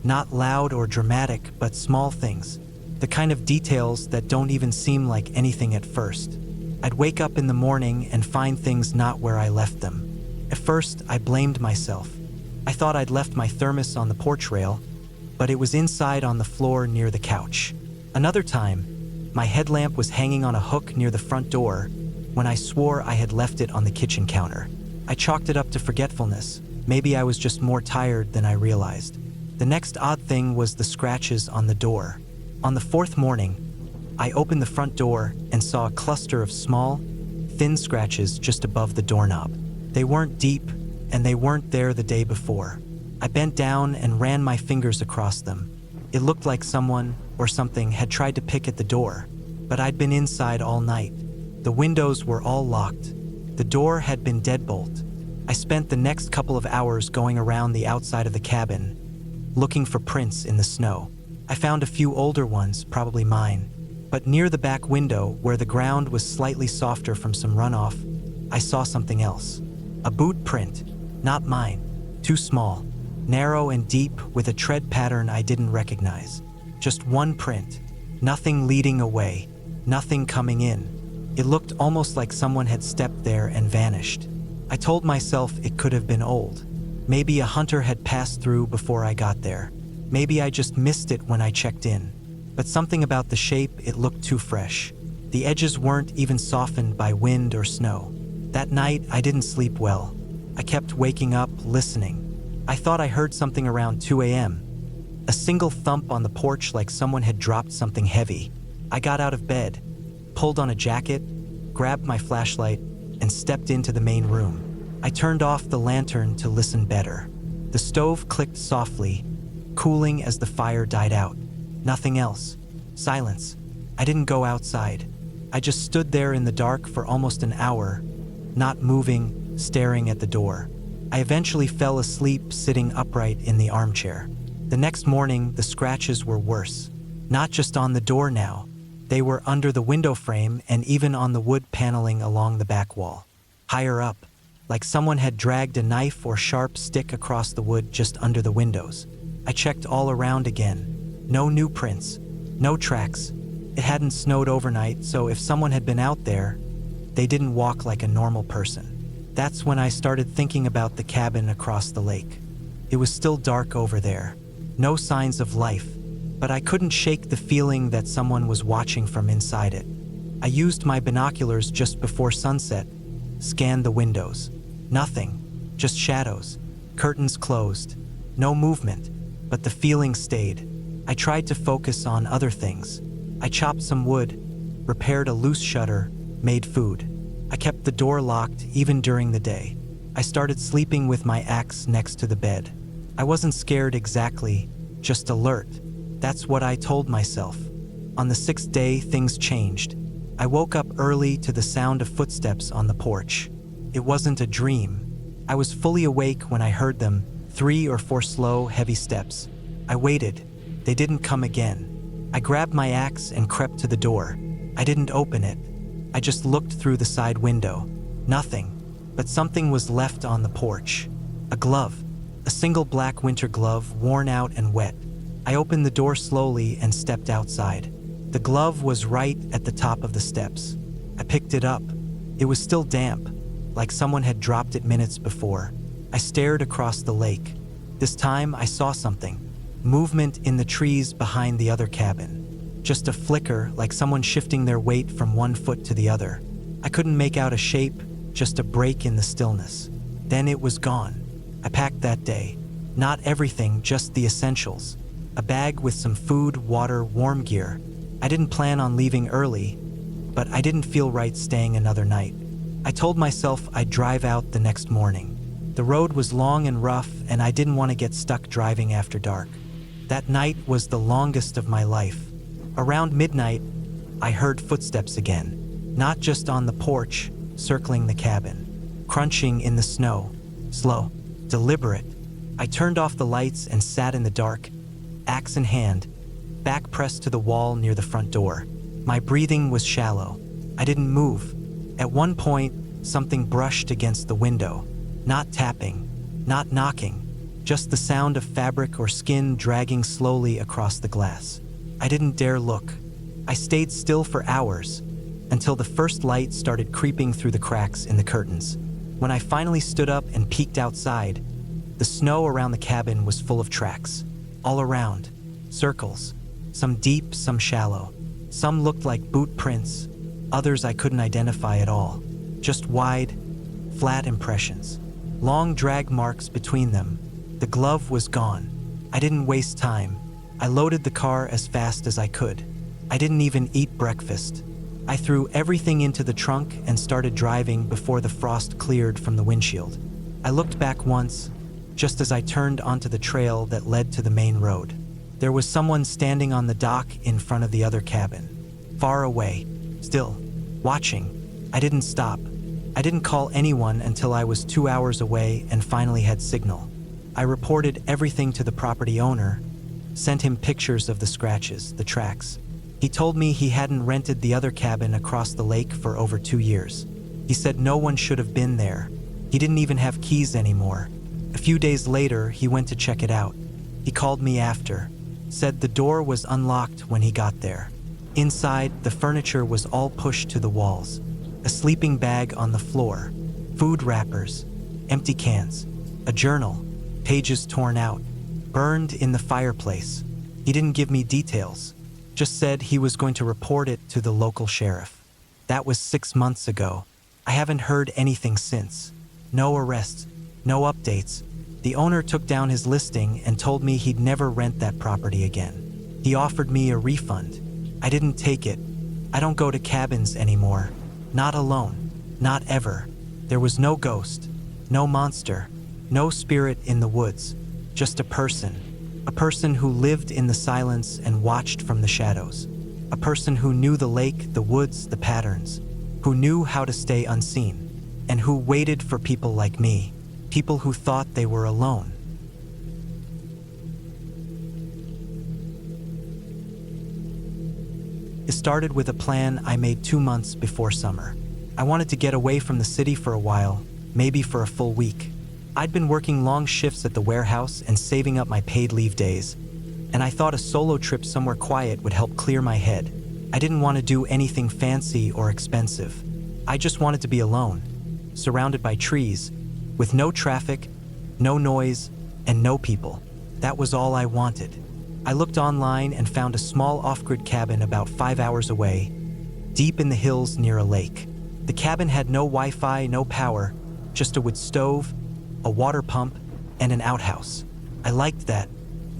Not loud or dramatic, but small things. the kind of details that don't even seem like anything at first. I'd wake up in the morning and find things not where I left them. At first, I blamed myself. I thought I'd left my thermos on the porch rail, but it was inside on the floor near the couch. Another time, my headlamp was hanging on a hook near the front door when I swore I had left it on the kitchen counter. I chalked it up to forgetfulness. Maybe I was just more tired than I realized. The next odd thing was the scratches on the door. On the fourth morning, I opened the front door and saw a cluster of small, thin scratches just above the doorknob. They weren't deep, and they weren't there the day before. I bent down and ran my fingers across them. It looked like someone or something had tried to pick at the door, but I'd been inside all night. The windows were all locked. The door had been deadbolt. I spent the next couple of hours going around the outside of the cabin, looking for prints in the snow. I found a few older ones, probably mine, but near the back window, where the ground was slightly softer from some runoff, I saw something else. A boot print, not mine, too small, narrow and deep with a tread pattern I didn't recognize. Just one print, nothing leading away, nothing coming in. It looked almost like someone had stepped there and vanished. I told myself it could have been old. Maybe a hunter had passed through before I got there. Maybe I just missed it when I checked in. But something about the shape, it looked too fresh. The edges weren't even softened by wind or snow. That night, I didn't sleep well. I kept waking up, listening. I thought I heard something around 2 a.m. A single thump on the porch like someone had dropped something heavy. I got out of bed, pulled on a jacket, grabbed my flashlight, and stepped into the main room. I turned off the lantern to listen better. The stove clicked softly, cooling as the fire died out. Nothing else. Silence. I didn't go outside. I just stood there in the dark for almost an hour, not moving, staring at the door. I eventually fell asleep sitting upright in the armchair. The next morning, the scratches were worse. Not just on the door now. They were under the window frame and even on the wood paneling along the back wall. Higher up, like someone had dragged a knife or sharp stick across the wood just under the windows. I checked all around again. No new prints, no tracks. It hadn't snowed overnight, so if someone had been out there, they didn't walk like a normal person. That's when I started thinking about the cabin across the lake. It was still dark over there. No signs of life, but I couldn't shake the feeling that someone was watching from inside it. I used my binoculars just before sunset, scanned the windows. Nothing, just shadows, curtains closed, no movement, but the feeling stayed. I tried to focus on other things. I chopped some wood, repaired a loose shutter, made food. I kept the door locked even during the day. I started sleeping with my axe next to the bed. I wasn't scared exactly, just alert. That's what I told myself. On the sixth day, things changed. I woke up early to the sound of footsteps on the porch. It wasn't a dream. I was fully awake when I heard them, 3 or 4 slow, heavy steps. I waited. They didn't come again. I grabbed my axe and crept to the door. I didn't open it. I just looked through the side window. Nothing. But something was left on the porch. A glove. A single black winter glove, worn out and wet. I opened the door slowly and stepped outside. The glove was right at the top of the steps. I picked it up. It was still damp, like someone had dropped it minutes before. I stared across the lake. This time I saw something. Movement in the trees behind the other cabin. Just a flicker, like someone shifting their weight from one foot to the other. I couldn't make out a shape, just a break in the stillness. Then it was gone. I packed that day. Not everything, just the essentials. A bag with some food, water, warm gear. I didn't plan on leaving early, but I didn't feel right staying another night. I told myself I'd drive out the next morning. The road was long and rough, and I didn't want to get stuck driving after dark. That night was the longest of my life. Around midnight, I heard footsteps again. Not just on the porch, circling the cabin. Crunching in the snow. Slow. Deliberate. I turned off the lights and sat in the dark, axe in hand, back pressed to the wall near the front door. My breathing was shallow. I didn't move. At one point, something brushed against the window. Not tapping, not knocking, just the sound of fabric or skin dragging slowly across the glass. I didn't dare look. I stayed still for hours, until the first light started creeping through the cracks in the curtains. When I finally stood up and peeked outside, the snow around the cabin was full of tracks. All around, circles, some deep, some shallow. Some looked like boot prints, others I couldn't identify at all. Just wide, flat impressions. Long drag marks between them. The glove was gone. I didn't waste time. I loaded the car as fast as I could. I didn't even eat breakfast. I threw everything into the trunk and started driving before the frost cleared from the windshield. I looked back once, just as I turned onto the trail that led to the main road. There was someone standing on the dock in front of the other cabin, far away, still, watching. I didn't stop. I didn't call anyone until I was 2 hours away and finally had signal. I reported everything to the property owner, sent him pictures of the scratches, the tracks. He told me he hadn't rented the other cabin across the lake for over 2 years. He said no one should have been there. He didn't even have keys anymore. A few days later, he went to check it out. He called me after, said the door was unlocked when he got there. Inside, the furniture was all pushed to the walls. A sleeping bag on the floor, food wrappers, empty cans, a journal, pages torn out, burned in the fireplace. He didn't give me details, just said he was going to report it to the local sheriff. That was 6 months ago. I haven't heard anything since. No arrests, no updates. The owner took down his listing and told me he'd never rent that property again. He offered me a refund. I didn't take it. I don't go to cabins anymore. Not alone. Not ever. There was no ghost, no monster, no spirit in the woods. Just a person. A person who lived in the silence and watched from the shadows. A person who knew the lake, the woods, the patterns. Who knew how to stay unseen. And who waited for people like me. People who thought they were alone. It started with a plan I made 2 months before summer. I wanted to get away from the city for a while, maybe for a full week. I'd been working long shifts at the warehouse and saving up my paid leave days, and I thought a solo trip somewhere quiet would help clear my head. I didn't want to do anything fancy or expensive. I just wanted to be alone, surrounded by trees, with no traffic, no noise, and no people. That was all I wanted. I looked online and found a small off-grid cabin about 5 hours away, deep in the hills near a lake. The cabin had no Wi-Fi, no power, just a wood stove, a water pump, and an outhouse. I liked that.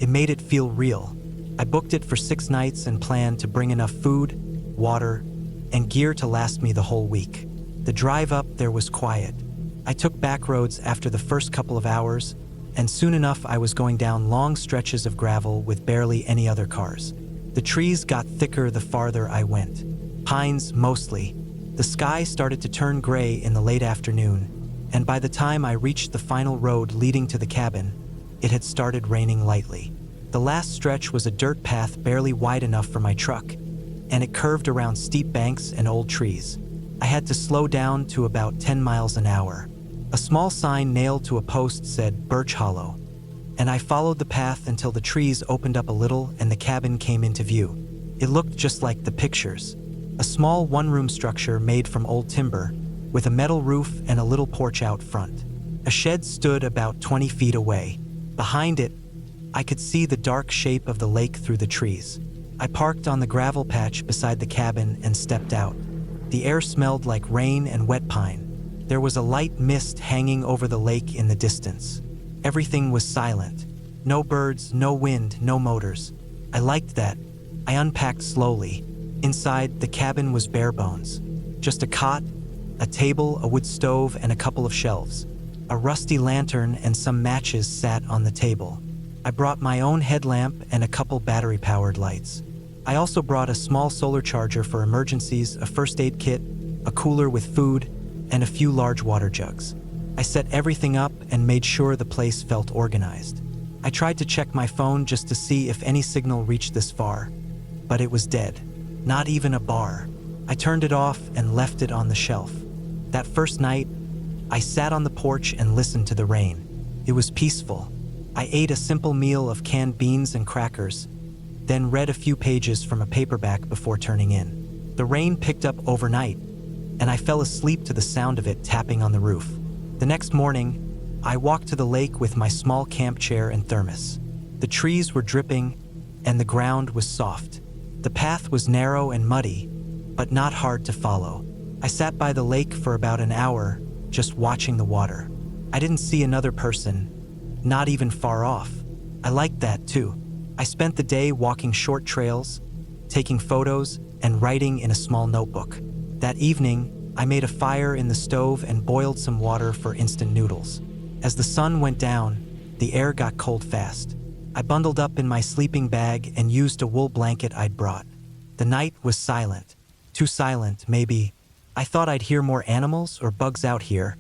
It made it feel real. I booked it for 6 nights and planned to bring enough food, water, and gear to last me the whole week. The drive up there was quiet. I took back roads after the first couple of hours, and soon enough I was going down long stretches of gravel with barely any other cars. The trees got thicker the farther I went. Pines mostly. The sky started to turn gray in the late afternoon, and by the time I reached the final road leading to the cabin, it had started raining lightly. The last stretch was a dirt path barely wide enough for my truck, and it curved around steep banks and old trees. I had to slow down to about 10 miles an hour. A small sign nailed to a post said Birch Hollow, and I followed the path until the trees opened up a little and the cabin came into view. It looked just like the pictures. A small one-room structure made from old timber, with a metal roof and a little porch out front. A shed stood about 20 feet away. Behind it, I could see the dark shape of the lake through the trees. I parked on the gravel patch beside the cabin and stepped out. The air smelled like rain and wet pine. There was a light mist hanging over the lake in the distance. Everything was silent. No birds, no wind, no motors. I liked that. I unpacked slowly. Inside, the cabin was bare bones. Just a cot, a table, a wood stove, and a couple of shelves. A rusty lantern and some matches sat on the table. I brought my own headlamp and a couple battery-powered lights. I also brought a small solar charger for emergencies, a first aid kit, a cooler with food, and a few large water jugs. I set everything up and made sure the place felt organized. I tried to check my phone just to see if any signal reached this far, but it was dead. Not even a bar. I turned it off and left it on the shelf. That first night, I sat on the porch and listened to the rain. It was peaceful. I ate a simple meal of canned beans and crackers, then read a few pages from a paperback before turning in. The rain picked up overnight, and I fell asleep to the sound of it tapping on the roof. The next morning, I walked to the lake with my small camp chair and thermos. The trees were dripping, and the ground was soft. The path was narrow and muddy, but not hard to follow. I sat by the lake for about an hour, just watching the water. I didn't see another person, not even far off. I liked that too. I spent the day walking short trails, taking photos, and writing in a small notebook. That evening, I made a fire in the stove and boiled some water for instant noodles. As the sun went down, the air got cold fast. I bundled up in my sleeping bag and used a wool blanket I'd brought. The night was silent. Too silent, maybe. I thought I'd hear more animals or bugs out here,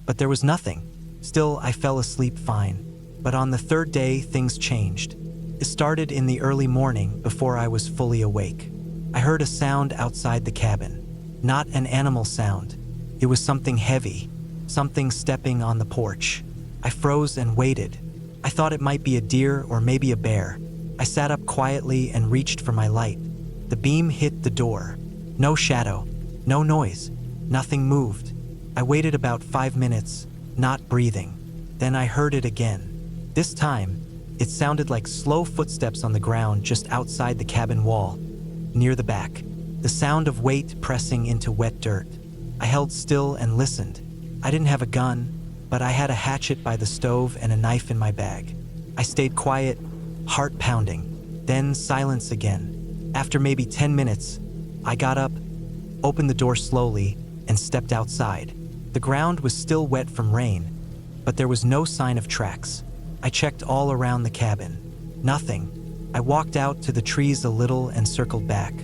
but there was nothing. Still, I fell asleep fine. But on the third day, things changed. It started in the early morning before I was fully awake. I heard a sound outside the cabin. Not an animal sound. It was something heavy, something stepping on the porch. I froze and waited. I thought it might be a deer or maybe a bear. I sat up quietly and reached for my light. The beam hit the door. No shadow, no noise, nothing moved. I waited about 5 minutes, not breathing. Then I heard it again. This time, it sounded like slow footsteps on the ground just outside the cabin wall, near the back. The sound of weight pressing into wet dirt. I held still and listened. I didn't have a gun, but I had a hatchet by the stove and a knife in my bag. I stayed quiet, heart pounding. Then silence again. After maybe 10 minutes, I got up, opened the door slowly, and stepped outside. The ground was still wet from rain, but there was no sign of tracks. I checked all around the cabin. Nothing. I walked out to the trees a little and circled back.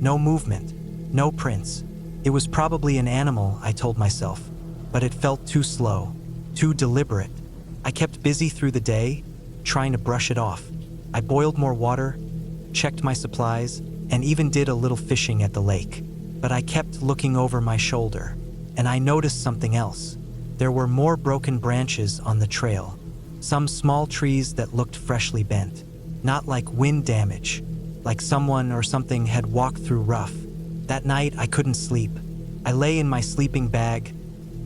No movement, no prints. It was probably an animal, I told myself, but it felt too slow, too deliberate. I kept busy through the day, trying to brush it off. I boiled more water, checked my supplies, and even did a little fishing at the lake. But I kept looking over my shoulder, and I noticed something else. There were more broken branches on the trail. Some small trees that looked freshly bent, not like wind damage, like someone or something had walked through rough. That night, I couldn't sleep. I lay in my sleeping bag,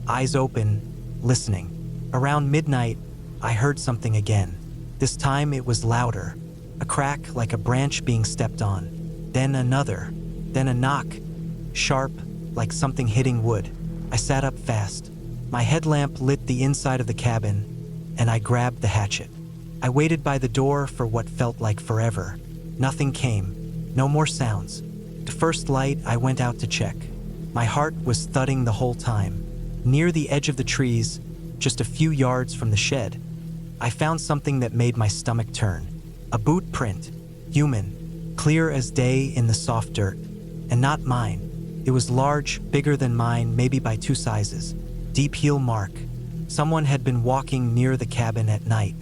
eyes open, listening. Around midnight, I heard something again. This time it was louder, a crack like a branch being stepped on. Then another, then a knock, sharp, like something hitting wood. I sat up fast. My headlamp lit the inside of the cabin, and I grabbed the hatchet. I waited by the door for what felt like forever. Nothing came, no more sounds. The first light, I went out to check. My heart was thudding the whole time. Near the edge of the trees, just a few yards from the shed, I found something that made my stomach turn. A boot print, human, clear as day in the soft dirt. And not mine. It was large, bigger than mine, maybe by 2 sizes. Deep heel mark. Someone had been walking near the cabin at night.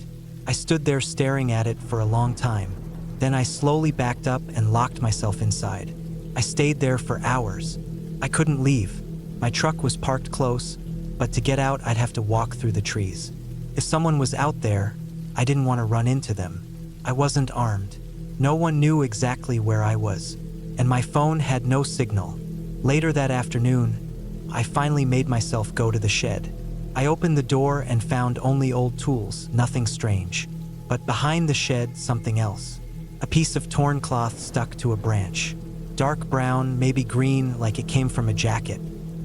I stood there staring at it for a long time. Then I slowly backed up and locked myself inside. I stayed there for hours. I couldn't leave. My truck was parked close, but to get out, I'd have to walk through the trees. If someone was out there, I didn't want to run into them. I wasn't armed. No one knew exactly where I was, and my phone had no signal. Later that afternoon, I finally made myself go to the shed. I opened the door and found only old tools, nothing strange. But behind the shed, something else. A piece of torn cloth stuck to a branch. Dark brown, maybe green, like it came from a jacket.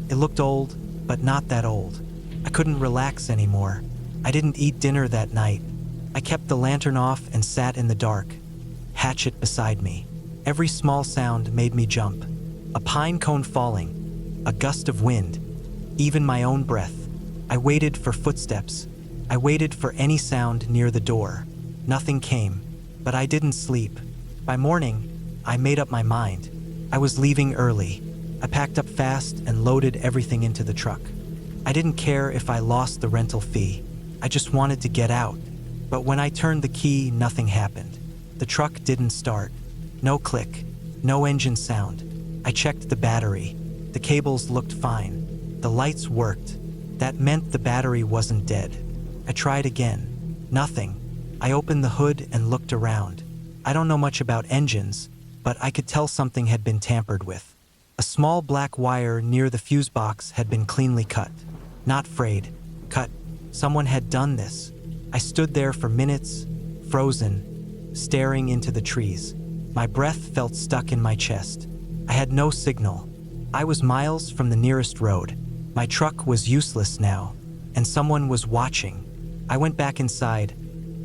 It looked old, but not that old. I couldn't relax anymore. I didn't eat dinner that night. I kept the lantern off and sat in the dark, hatchet beside me. Every small sound made me jump. A pine cone falling, a gust of wind, even my own breath. I waited for footsteps. I waited for any sound near the door. Nothing came, but I didn't sleep. By morning, I made up my mind. I was leaving early. I packed up fast and loaded everything into the truck. I didn't care if I lost the rental fee. I just wanted to get out. But when I turned the key, nothing happened. The truck didn't start. No click, no engine sound. I checked the battery. The cables looked fine. The lights worked. That meant the battery wasn't dead. I tried again. Nothing. I opened the hood and looked around. I don't know much about engines, but I could tell something had been tampered with. A small black wire near the fuse box had been cleanly cut. Not frayed, cut. Someone had done this. I stood there for minutes, frozen, staring into the trees. My breath felt stuck in my chest. I had no signal. I was miles from the nearest road. My truck was useless now, and someone was watching. I went back inside,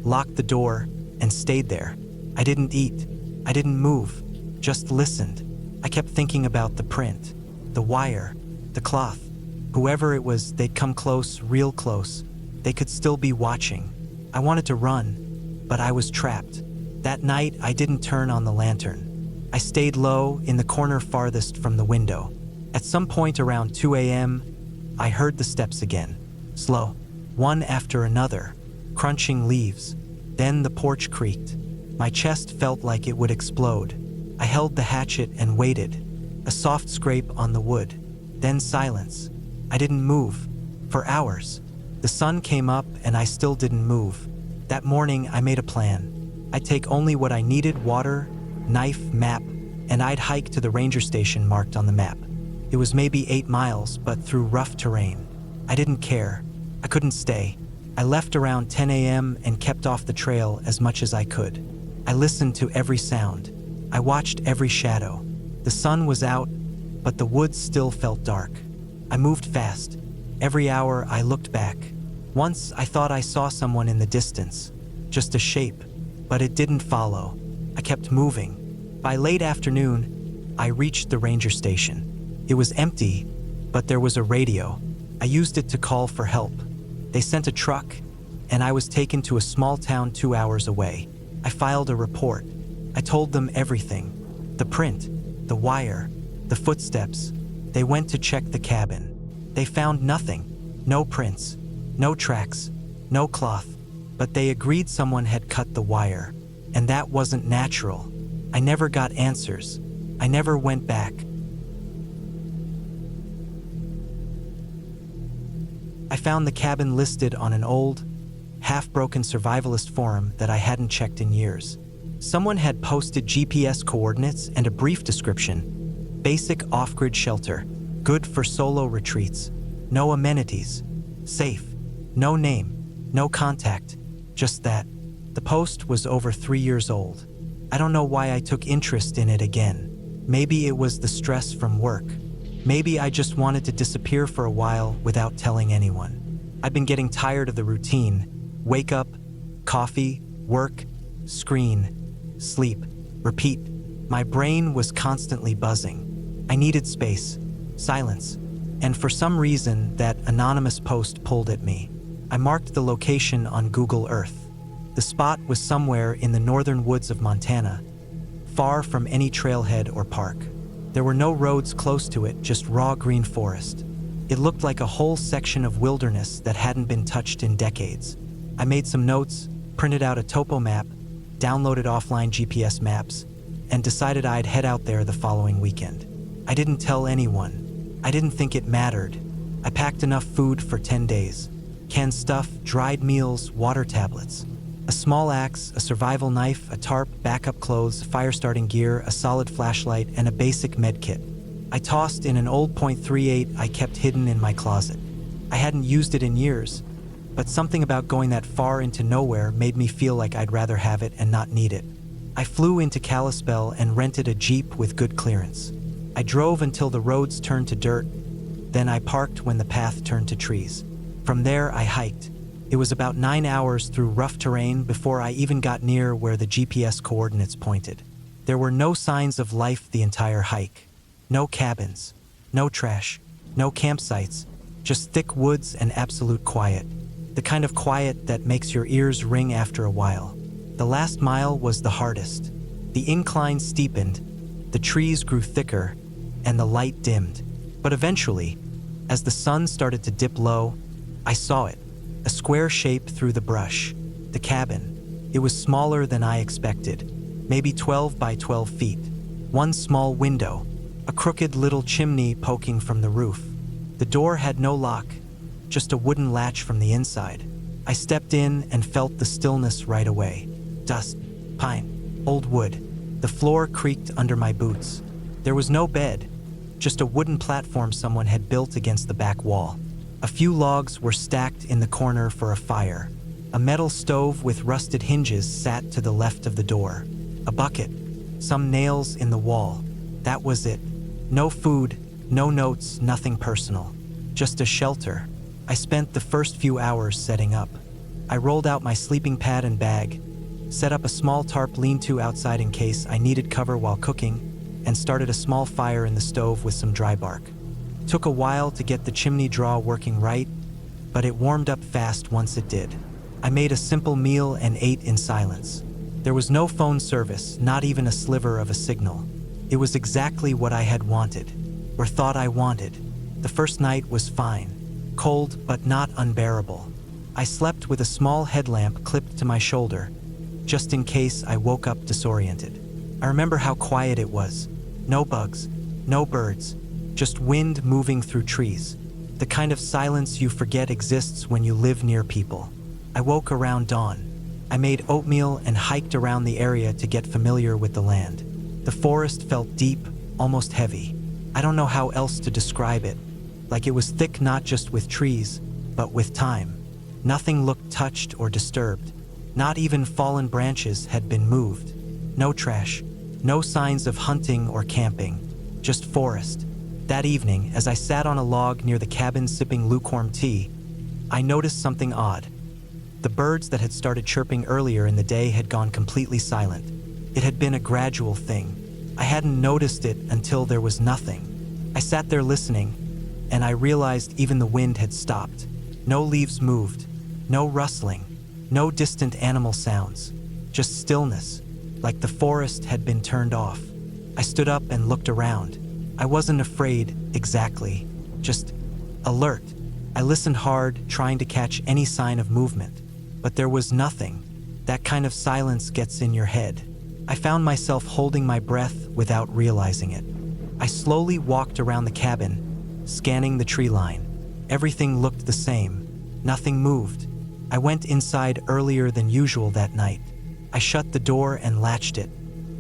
locked the door, and stayed there. I didn't eat. I didn't move, just listened. I kept thinking about the print, the wire, the cloth. Whoever it was, they'd come close, real close. They could still be watching. I wanted to run, but I was trapped. That night, I didn't turn on the lantern. I stayed low, in the corner farthest from the window. At some point around 2 a.m., I heard the steps again. Slow, one after another, crunching leaves. Then the porch creaked. My chest felt like it would explode. I held the hatchet and waited. A soft scrape on the wood. Then silence. I didn't move. For hours. The sun came up and I still didn't move. That morning, I made a plan. I'd take only what I needed: water, knife, map, and I'd hike to the ranger station marked on the map. It was maybe 8 miles, but through rough terrain. I didn't care. I couldn't stay. I left around 10 a.m. and kept off the trail as much as I could. I listened to every sound. I watched every shadow. The sun was out, but the woods still felt dark. I moved fast. Every hour I looked back. Once I thought I saw someone in the distance, just a shape, but it didn't follow. I kept moving. By late afternoon, I reached the ranger station. It was empty, but there was a radio. I used it to call for help. They sent a truck, and I was taken to a small town 2 hours away. I filed a report. I told them everything. The print, the wire, the footsteps. They went to check the cabin. They found nothing. No prints, no tracks, no cloth. But they agreed someone had cut the wire, and that wasn't natural. I never got answers. I never went back. I found the cabin listed on an old, half-broken survivalist forum that I hadn't checked in years. Someone had posted GPS coordinates and a brief description. Basic off-grid shelter, good for solo retreats. No amenities. Safe. No name. No contact. Just that. The post was over 3 years old. I don't know why I took interest in it again. Maybe it was the stress from work. Maybe I just wanted to disappear for a while without telling anyone. I'd been getting tired of the routine. Wake up, coffee, work, screen, sleep, repeat. My brain was constantly buzzing. I needed space, silence, and for some reason that anonymous post pulled at me. I marked the location on Google Earth. The spot was somewhere in the northern woods of Montana, far from any trailhead or park. There were no roads close to it, just raw green forest. It looked like a whole section of wilderness that hadn't been touched in decades. I made some notes, printed out a topo map, downloaded offline GPS maps, and decided I'd head out there the following weekend. I didn't tell anyone. I didn't think it mattered. I packed enough food for 10 days. Canned stuff, dried meals, water tablets. A small axe, a survival knife, a tarp, backup clothes, fire-starting gear, a solid flashlight, and a basic med kit. I tossed in an old .38 I kept hidden in my closet. I hadn't used it in years, but something about going that far into nowhere made me feel like I'd rather have it and not need it. I flew into Kalispell and rented a Jeep with good clearance. I drove until the roads turned to dirt, then I parked when the path turned to trees. From there, I hiked. It was about 9 hours through rough terrain before I even got near where the GPS coordinates pointed. There were no signs of life the entire hike. No cabins, no trash, no campsites, just thick woods and absolute quiet. The kind of quiet that makes your ears ring after a while. The last mile was the hardest. The incline steepened, the trees grew thicker, and the light dimmed. But eventually, as the sun started to dip low, I saw it. A square shape through the brush. The cabin. It was smaller than I expected. Maybe 12 by 12 feet. One small window. A crooked little chimney poking from the roof. The door had no lock, just a wooden latch from the inside. I stepped in and felt the stillness right away. Dust, pine, Old wood. The floor creaked under my boots. There was no bed, just a wooden platform someone had built against the back wall. A few logs were stacked in the corner for a fire. A metal stove with rusted hinges sat to the left of the door. A bucket, some nails in the wall. That was it. No food, no notes, nothing personal. Just a shelter. I spent the first few hours setting up. I rolled out my sleeping pad and bag, set up a small tarp lean-to outside in case I needed cover while cooking, and started a small fire in the stove with some dry bark. Took a while to get the chimney draw working right, but it warmed up fast once it did. I made a simple meal and ate in silence. There was no phone service, not even a sliver of a signal. It was exactly what I had wanted, or thought I wanted. The first night was fine, cold but not unbearable. I slept with a small headlamp clipped to my shoulder, just in case I woke up disoriented. I remember how quiet it was. No bugs, no birds, just wind moving through trees. The kind of silence you forget exists when you live near people. I woke around dawn. I made oatmeal and hiked around the area to get familiar with the land. The forest felt deep, almost heavy. I don't know how else to describe it. Like it was thick not just with trees, but with time. Nothing looked touched or disturbed. Not even fallen branches had been moved. No trash, no signs of hunting or camping, just forest. That evening, as I sat on a log near the cabin sipping lukewarm tea, I noticed something odd. The birds that had started chirping earlier in the day had gone completely silent. It had been a gradual thing. I hadn't noticed it until there was nothing. I sat there listening, and I realized even the wind had stopped. No leaves moved, no rustling, no distant animal sounds, just stillness, like the forest had been turned off. I stood up and looked around. I wasn't afraid, exactly, just alert. I listened hard, trying to catch any sign of movement, but there was nothing. That kind of silence gets in your head. I found myself holding my breath without realizing it. I slowly walked around the cabin, scanning the tree line. Everything looked the same. Nothing moved. I went inside earlier than usual that night. I shut the door and latched it.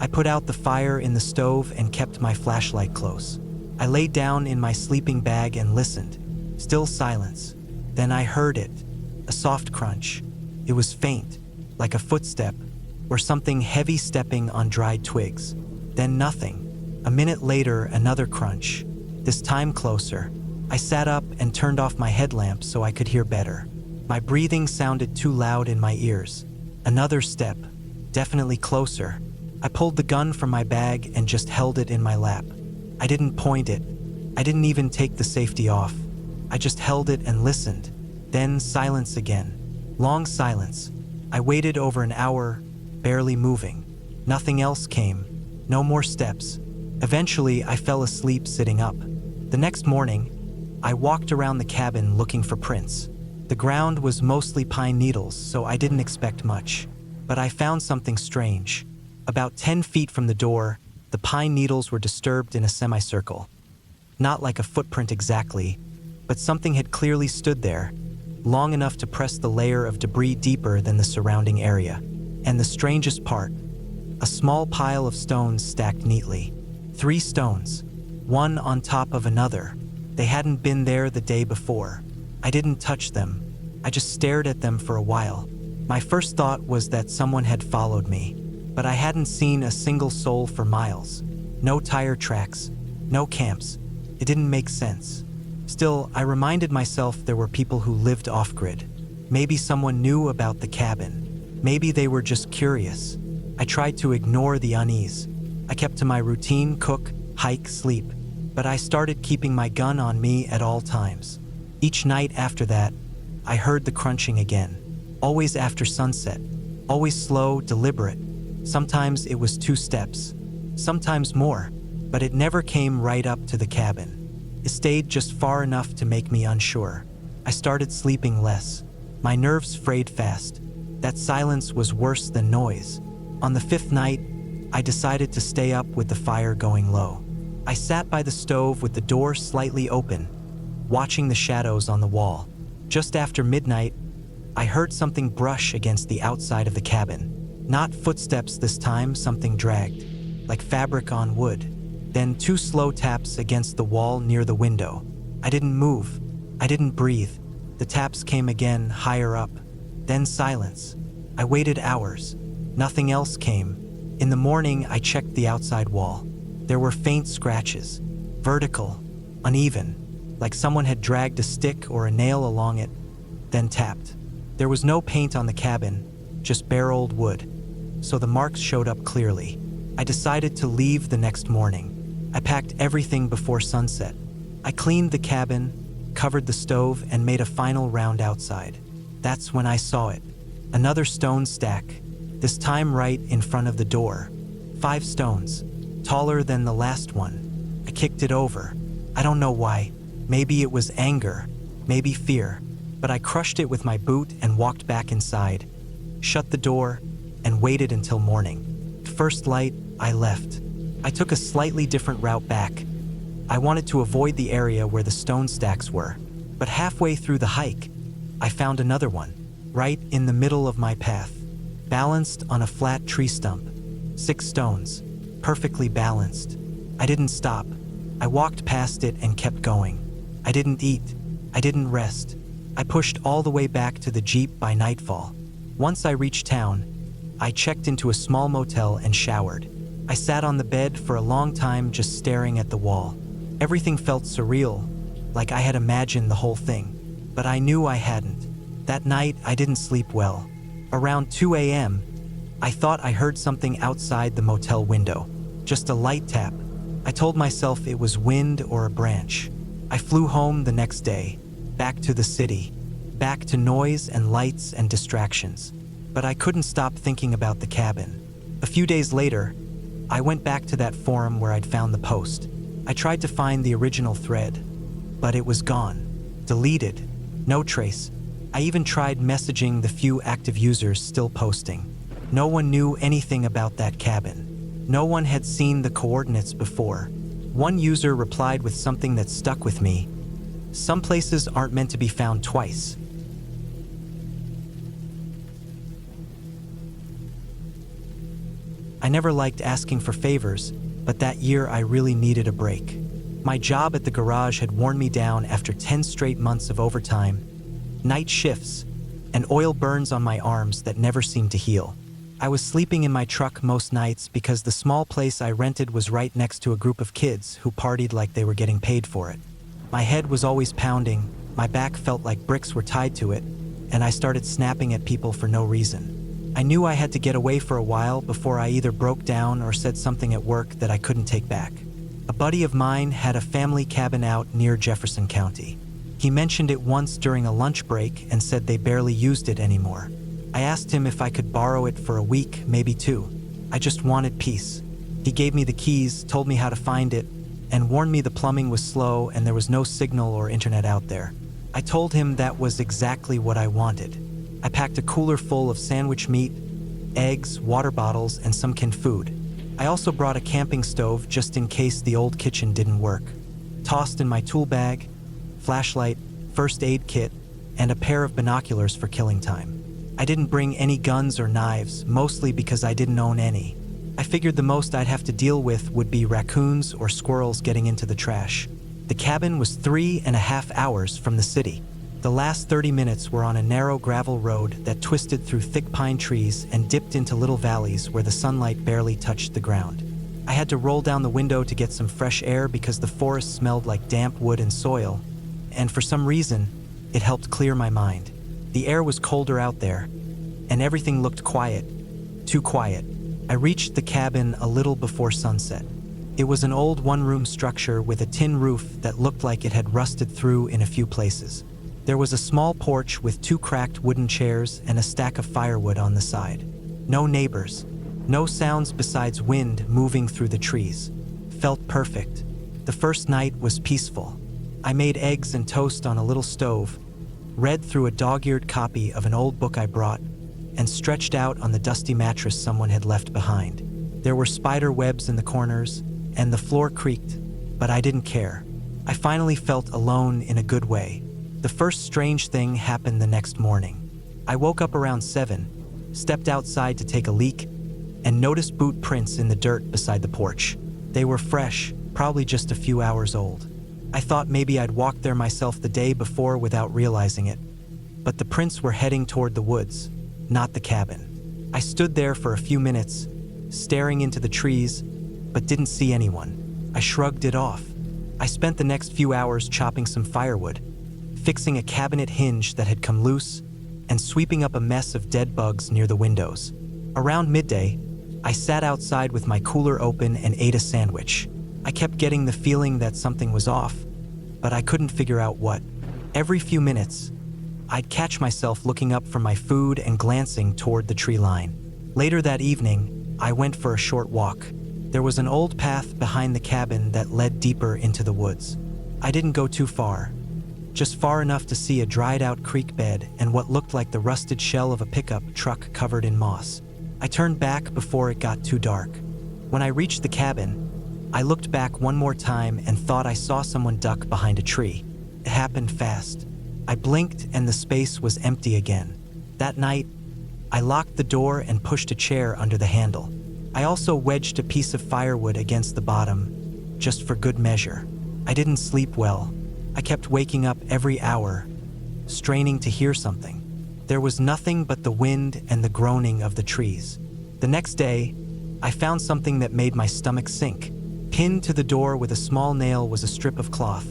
I put out the fire in the stove and kept my flashlight close. I lay down in my sleeping bag and listened. Still silence. Then I heard it. A soft crunch. It was faint, like a footstep, or something heavy stepping on dried twigs. Then nothing. A minute later, another crunch. This time closer. I sat up and turned off my headlamp so I could hear better. My breathing sounded too loud in my ears. Another step. Definitely closer. I pulled the gun from my bag and just held it in my lap. I didn't point it. I didn't even take the safety off. I just held it and listened. Then silence again. Long silence. I waited over an hour, barely moving. Nothing else came. No more steps. Eventually, I fell asleep sitting up. The next morning, I walked around the cabin looking for prints. The ground was mostly pine needles, so I didn't expect much. But I found something strange. About 10 feet from the door, the pine needles were disturbed in a semicircle. Not like a footprint exactly, but something had clearly stood there, long enough to press the layer of debris deeper than the surrounding area. And the strangest part, a small pile of stones stacked neatly. 3 stones, one on top of another. They hadn't been there the day before. I didn't touch them. I just stared at them for a while. My first thought was that someone had followed me, but I hadn't seen a single soul for miles. No tire tracks, no camps. It didn't make sense. Still, I reminded myself there were people who lived off-grid. Maybe someone knew about the cabin. Maybe they were just curious. I tried to ignore the unease. I kept to my routine: cook, hike, sleep. But I started keeping my gun on me at all times. Each night after that, I heard the crunching again. Always after sunset. Always slow, deliberate. Sometimes it was 2 steps. Sometimes more. But it never came right up to the cabin. It stayed just far enough to make me unsure. I started sleeping less. My nerves frayed fast. That silence was worse than noise. On the 5th night, I decided to stay up with the fire going low. I sat by the stove with the door slightly open, watching the shadows on the wall. Just after midnight, I heard something brush against the outside of the cabin. Not footsteps this time, something dragged, like fabric on wood. Then 2 slow taps against the wall near the window. I didn't move. I didn't breathe. The taps came again, higher up. Then silence. I waited hours. Nothing else came. In the morning, I checked the outside wall. There were faint scratches, vertical, uneven, like someone had dragged a stick or a nail along it, then tapped. There was no paint on the cabin, just bare old wood, so the marks showed up clearly. I decided to leave the next morning. I packed everything before sunset. I cleaned the cabin, covered the stove, and made a final round outside. That's when I saw it. Another stone stack, this time right in front of the door. 5 stones, taller than the last one. I kicked it over. I don't know why. Maybe it was anger, maybe fear, but I crushed it with my boot and walked back inside, shut the door, and waited until morning. First light, I left. I took a slightly different route back. I wanted to avoid the area where the stone stacks were, but halfway through the hike, I found another one, right in the middle of my path, balanced on a flat tree stump. 6 stones, perfectly balanced. I didn't stop. I walked past it and kept going. I didn't eat. I didn't rest. I pushed all the way back to the Jeep by nightfall. Once I reached town, I checked into a small motel and showered. I sat on the bed for a long time just staring at the wall. Everything felt surreal, like I had imagined the whole thing, but I knew I hadn't. That night, I didn't sleep well. Around 2 a.m., I thought I heard something outside the motel window, just a light tap. I told myself it was wind or a branch. I flew home the next day, back to the city, back to noise and lights and distractions. But I couldn't stop thinking about the cabin. A few days later, I went back to that forum where I'd found the post. I tried to find the original thread, but it was gone, deleted, no trace. I even tried messaging the few active users still posting. No one knew anything about that cabin. No one had seen the coordinates before. One user replied with something that stuck with me. Some places aren't meant to be found twice. I never liked asking for favors, but that year I really needed a break. My job at the garage had worn me down after 10 straight months of overtime, night shifts, and oil burns on my arms that never seemed to heal. I was sleeping in my truck most nights because the small place I rented was right next to a group of kids who partied like they were getting paid for it. My head was always pounding, my back felt like bricks were tied to it, and I started snapping at people for no reason. I knew I had to get away for a while before I either broke down or said something at work that I couldn't take back. A buddy of mine had a family cabin out near Jefferson County. He mentioned it once during a lunch break and said they barely used it anymore. I asked him if I could borrow it for a week, maybe 2. I just wanted peace. He gave me the keys, told me how to find it, and warned me the plumbing was slow and there was no signal or internet out there. I told him that was exactly what I wanted. I packed a cooler full of sandwich meat, eggs, water bottles, and some canned food. I also brought a camping stove just in case the old kitchen didn't work. Tossed in my tool bag, flashlight, first aid kit, and a pair of binoculars for killing time. I didn't bring any guns or knives, mostly because I didn't own any. I figured the most I'd have to deal with would be raccoons or squirrels getting into the trash. The cabin was 3.5 hours from the city. The last 30 minutes were on a narrow gravel road that twisted through thick pine trees and dipped into little valleys where the sunlight barely touched the ground. I had to roll down the window to get some fresh air because the forest smelled like damp wood and soil, and for some reason, it helped clear my mind. The air was colder out there, and everything looked quiet, too quiet. I reached the cabin a little before sunset. It was an old one-room structure with a tin roof that looked like it had rusted through in a few places. There was a small porch with 2 cracked wooden chairs and a stack of firewood on the side. No neighbors, no sounds besides wind moving through the trees. Felt perfect. The first night was peaceful. I made eggs and toast on a little stove, read through a dog-eared copy of an old book I brought, and stretched out on the dusty mattress someone had left behind. There were spider webs in the corners, and the floor creaked, but I didn't care. I finally felt alone in a good way. The first strange thing happened the next morning. I woke up around 7, stepped outside to take a leak, and noticed boot prints in the dirt beside the porch. They were fresh, probably just a few hours old. I thought maybe I'd walked there myself the day before without realizing it, but the prints were heading toward the woods, not the cabin. I stood there for a few minutes, staring into the trees, but didn't see anyone. I shrugged it off. I spent the next few hours chopping some firewood, fixing a cabinet hinge that had come loose, and sweeping up a mess of dead bugs near the windows. Around midday, I sat outside with my cooler open and ate a sandwich. I kept getting the feeling that something was off, but I couldn't figure out what. Every few minutes, I'd catch myself looking up from my food and glancing toward the tree line. Later that evening, I went for a short walk. There was an old path behind the cabin that led deeper into the woods. I didn't go too far, just far enough to see a dried-out creek bed and what looked like the rusted shell of a pickup truck covered in moss. I turned back before it got too dark. When I reached the cabin, I looked back one more time and thought I saw someone duck behind a tree. It happened fast. I blinked and the space was empty again. That night, I locked the door and pushed a chair under the handle. I also wedged a piece of firewood against the bottom, just for good measure. I didn't sleep well. I kept waking up every hour, straining to hear something. There was nothing but the wind and the groaning of the trees. The next day, I found something that made my stomach sink. Pinned to the door with a small nail was a strip of cloth,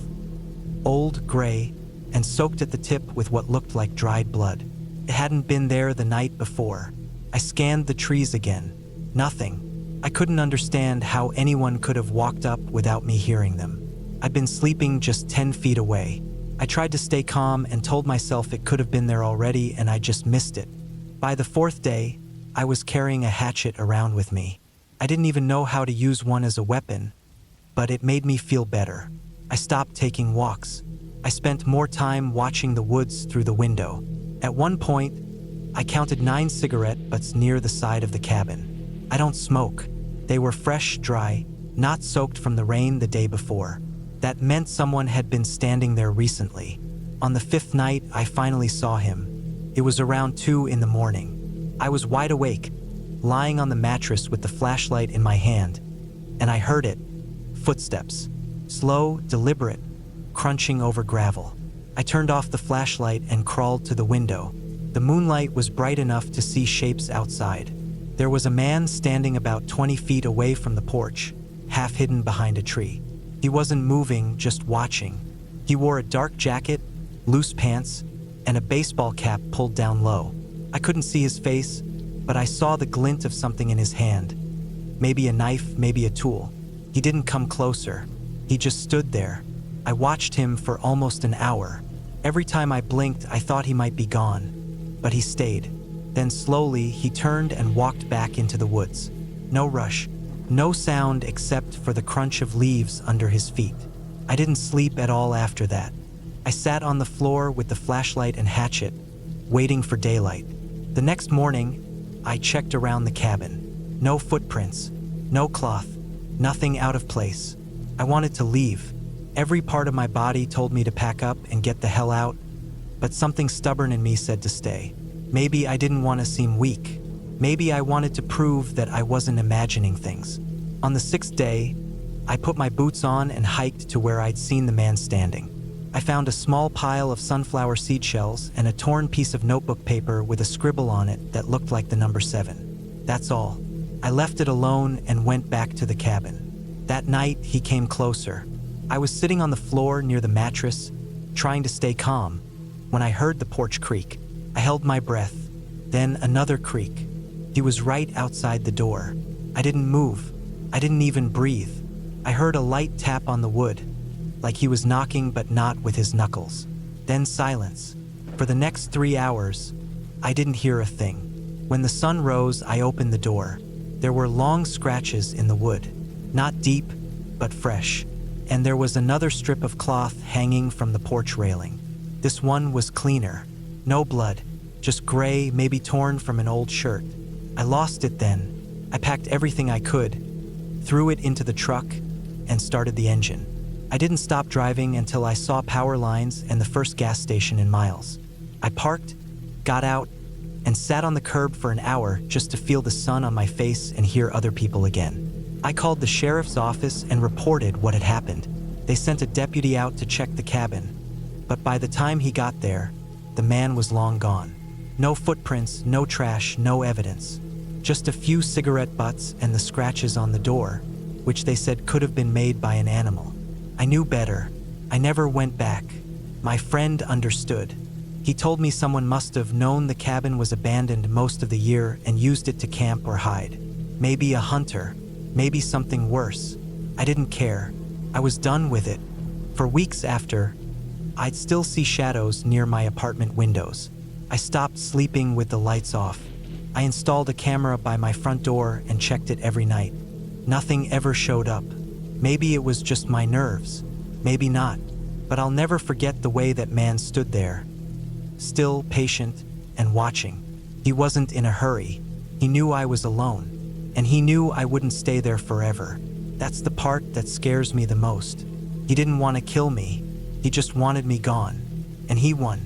old, gray, and soaked at the tip with what looked like dried blood. It hadn't been there the night before. I scanned the trees again. Nothing. I couldn't understand how anyone could have walked up without me hearing them. I'd been sleeping just 10 feet away. I tried to stay calm and told myself it could have been there already and I just missed it. By the fourth day, I was carrying a hatchet around with me. I didn't even know how to use one as a weapon, but it made me feel better. I stopped taking walks. I spent more time watching the woods through the window. At one point, I counted 9 cigarette butts near the side of the cabin. I don't smoke. They were fresh, dry, not soaked from the rain the day before. That meant someone had been standing there recently. On the 5th night, I finally saw him. It was around 2 in the morning. I was wide awake, lying on the mattress with the flashlight in my hand, and I heard it. Footsteps. Slow, deliberate, crunching over gravel. I turned off the flashlight and crawled to the window. The moonlight was bright enough to see shapes outside. There was a man standing about 20 feet away from the porch, half hidden behind a tree. He wasn't moving, just watching. He wore a dark jacket, loose pants, and a baseball cap pulled down low. I couldn't see his face, but I saw the glint of something in his hand. Maybe a knife, maybe a tool. He didn't come closer. He just stood there. I watched him for almost an hour. Every time I blinked, I thought he might be gone, but he stayed. Then slowly, he turned and walked back into the woods. No rush. No sound except for the crunch of leaves under his feet. I didn't sleep at all after that. I sat on the floor with the flashlight and hatchet, waiting for daylight. The next morning, I checked around the cabin. No footprints, no cloth, nothing out of place. I wanted to leave. Every part of my body told me to pack up and get the hell out, but something stubborn in me said to stay. Maybe I didn't want to seem weak. Maybe I wanted to prove that I wasn't imagining things. On the 6th day, I put my boots on and hiked to where I'd seen the man standing. I found a small pile of sunflower seed shells and a torn piece of notebook paper with a scribble on it that looked like the number 7. That's all. I left it alone and went back to the cabin. That night, he came closer. I was sitting on the floor near the mattress, trying to stay calm, when I heard the porch creak. I held my breath, then another creak. He was right outside the door. I didn't move. I didn't even breathe. I heard a light tap on the wood, like he was knocking but not with his knuckles. Then silence. For the next 3 hours, I didn't hear a thing. When the sun rose, I opened the door. There were long scratches in the wood, not deep, but fresh. And there was another strip of cloth hanging from the porch railing. This one was cleaner. No blood, just gray, maybe torn from an old shirt. I lost it then. I packed everything I could, threw it into the truck, and started the engine. I didn't stop driving until I saw power lines and the first gas station in miles. I parked, got out, and sat on the curb for an hour just to feel the sun on my face and hear other people again. I called the sheriff's office and reported what had happened. They sent a deputy out to check the cabin, but by the time he got there, the man was long gone. No footprints, no trash, no evidence. Just a few cigarette butts and the scratches on the door, which they said could have been made by an animal. I knew better. I never went back. My friend understood. He told me someone must have known the cabin was abandoned most of the year and used it to camp or hide. Maybe a hunter, maybe something worse. I didn't care. I was done with it. For weeks after, I'd still see shadows near my apartment windows. I stopped sleeping with the lights off. I installed a camera by my front door and checked it every night. Nothing ever showed up. Maybe it was just my nerves. Maybe not. But I'll never forget the way that man stood there, still, patient, and watching. He wasn't in a hurry. He knew I was alone, and he knew I wouldn't stay there forever. That's the part that scares me the most. He didn't want to kill me. He just wanted me gone. And he won.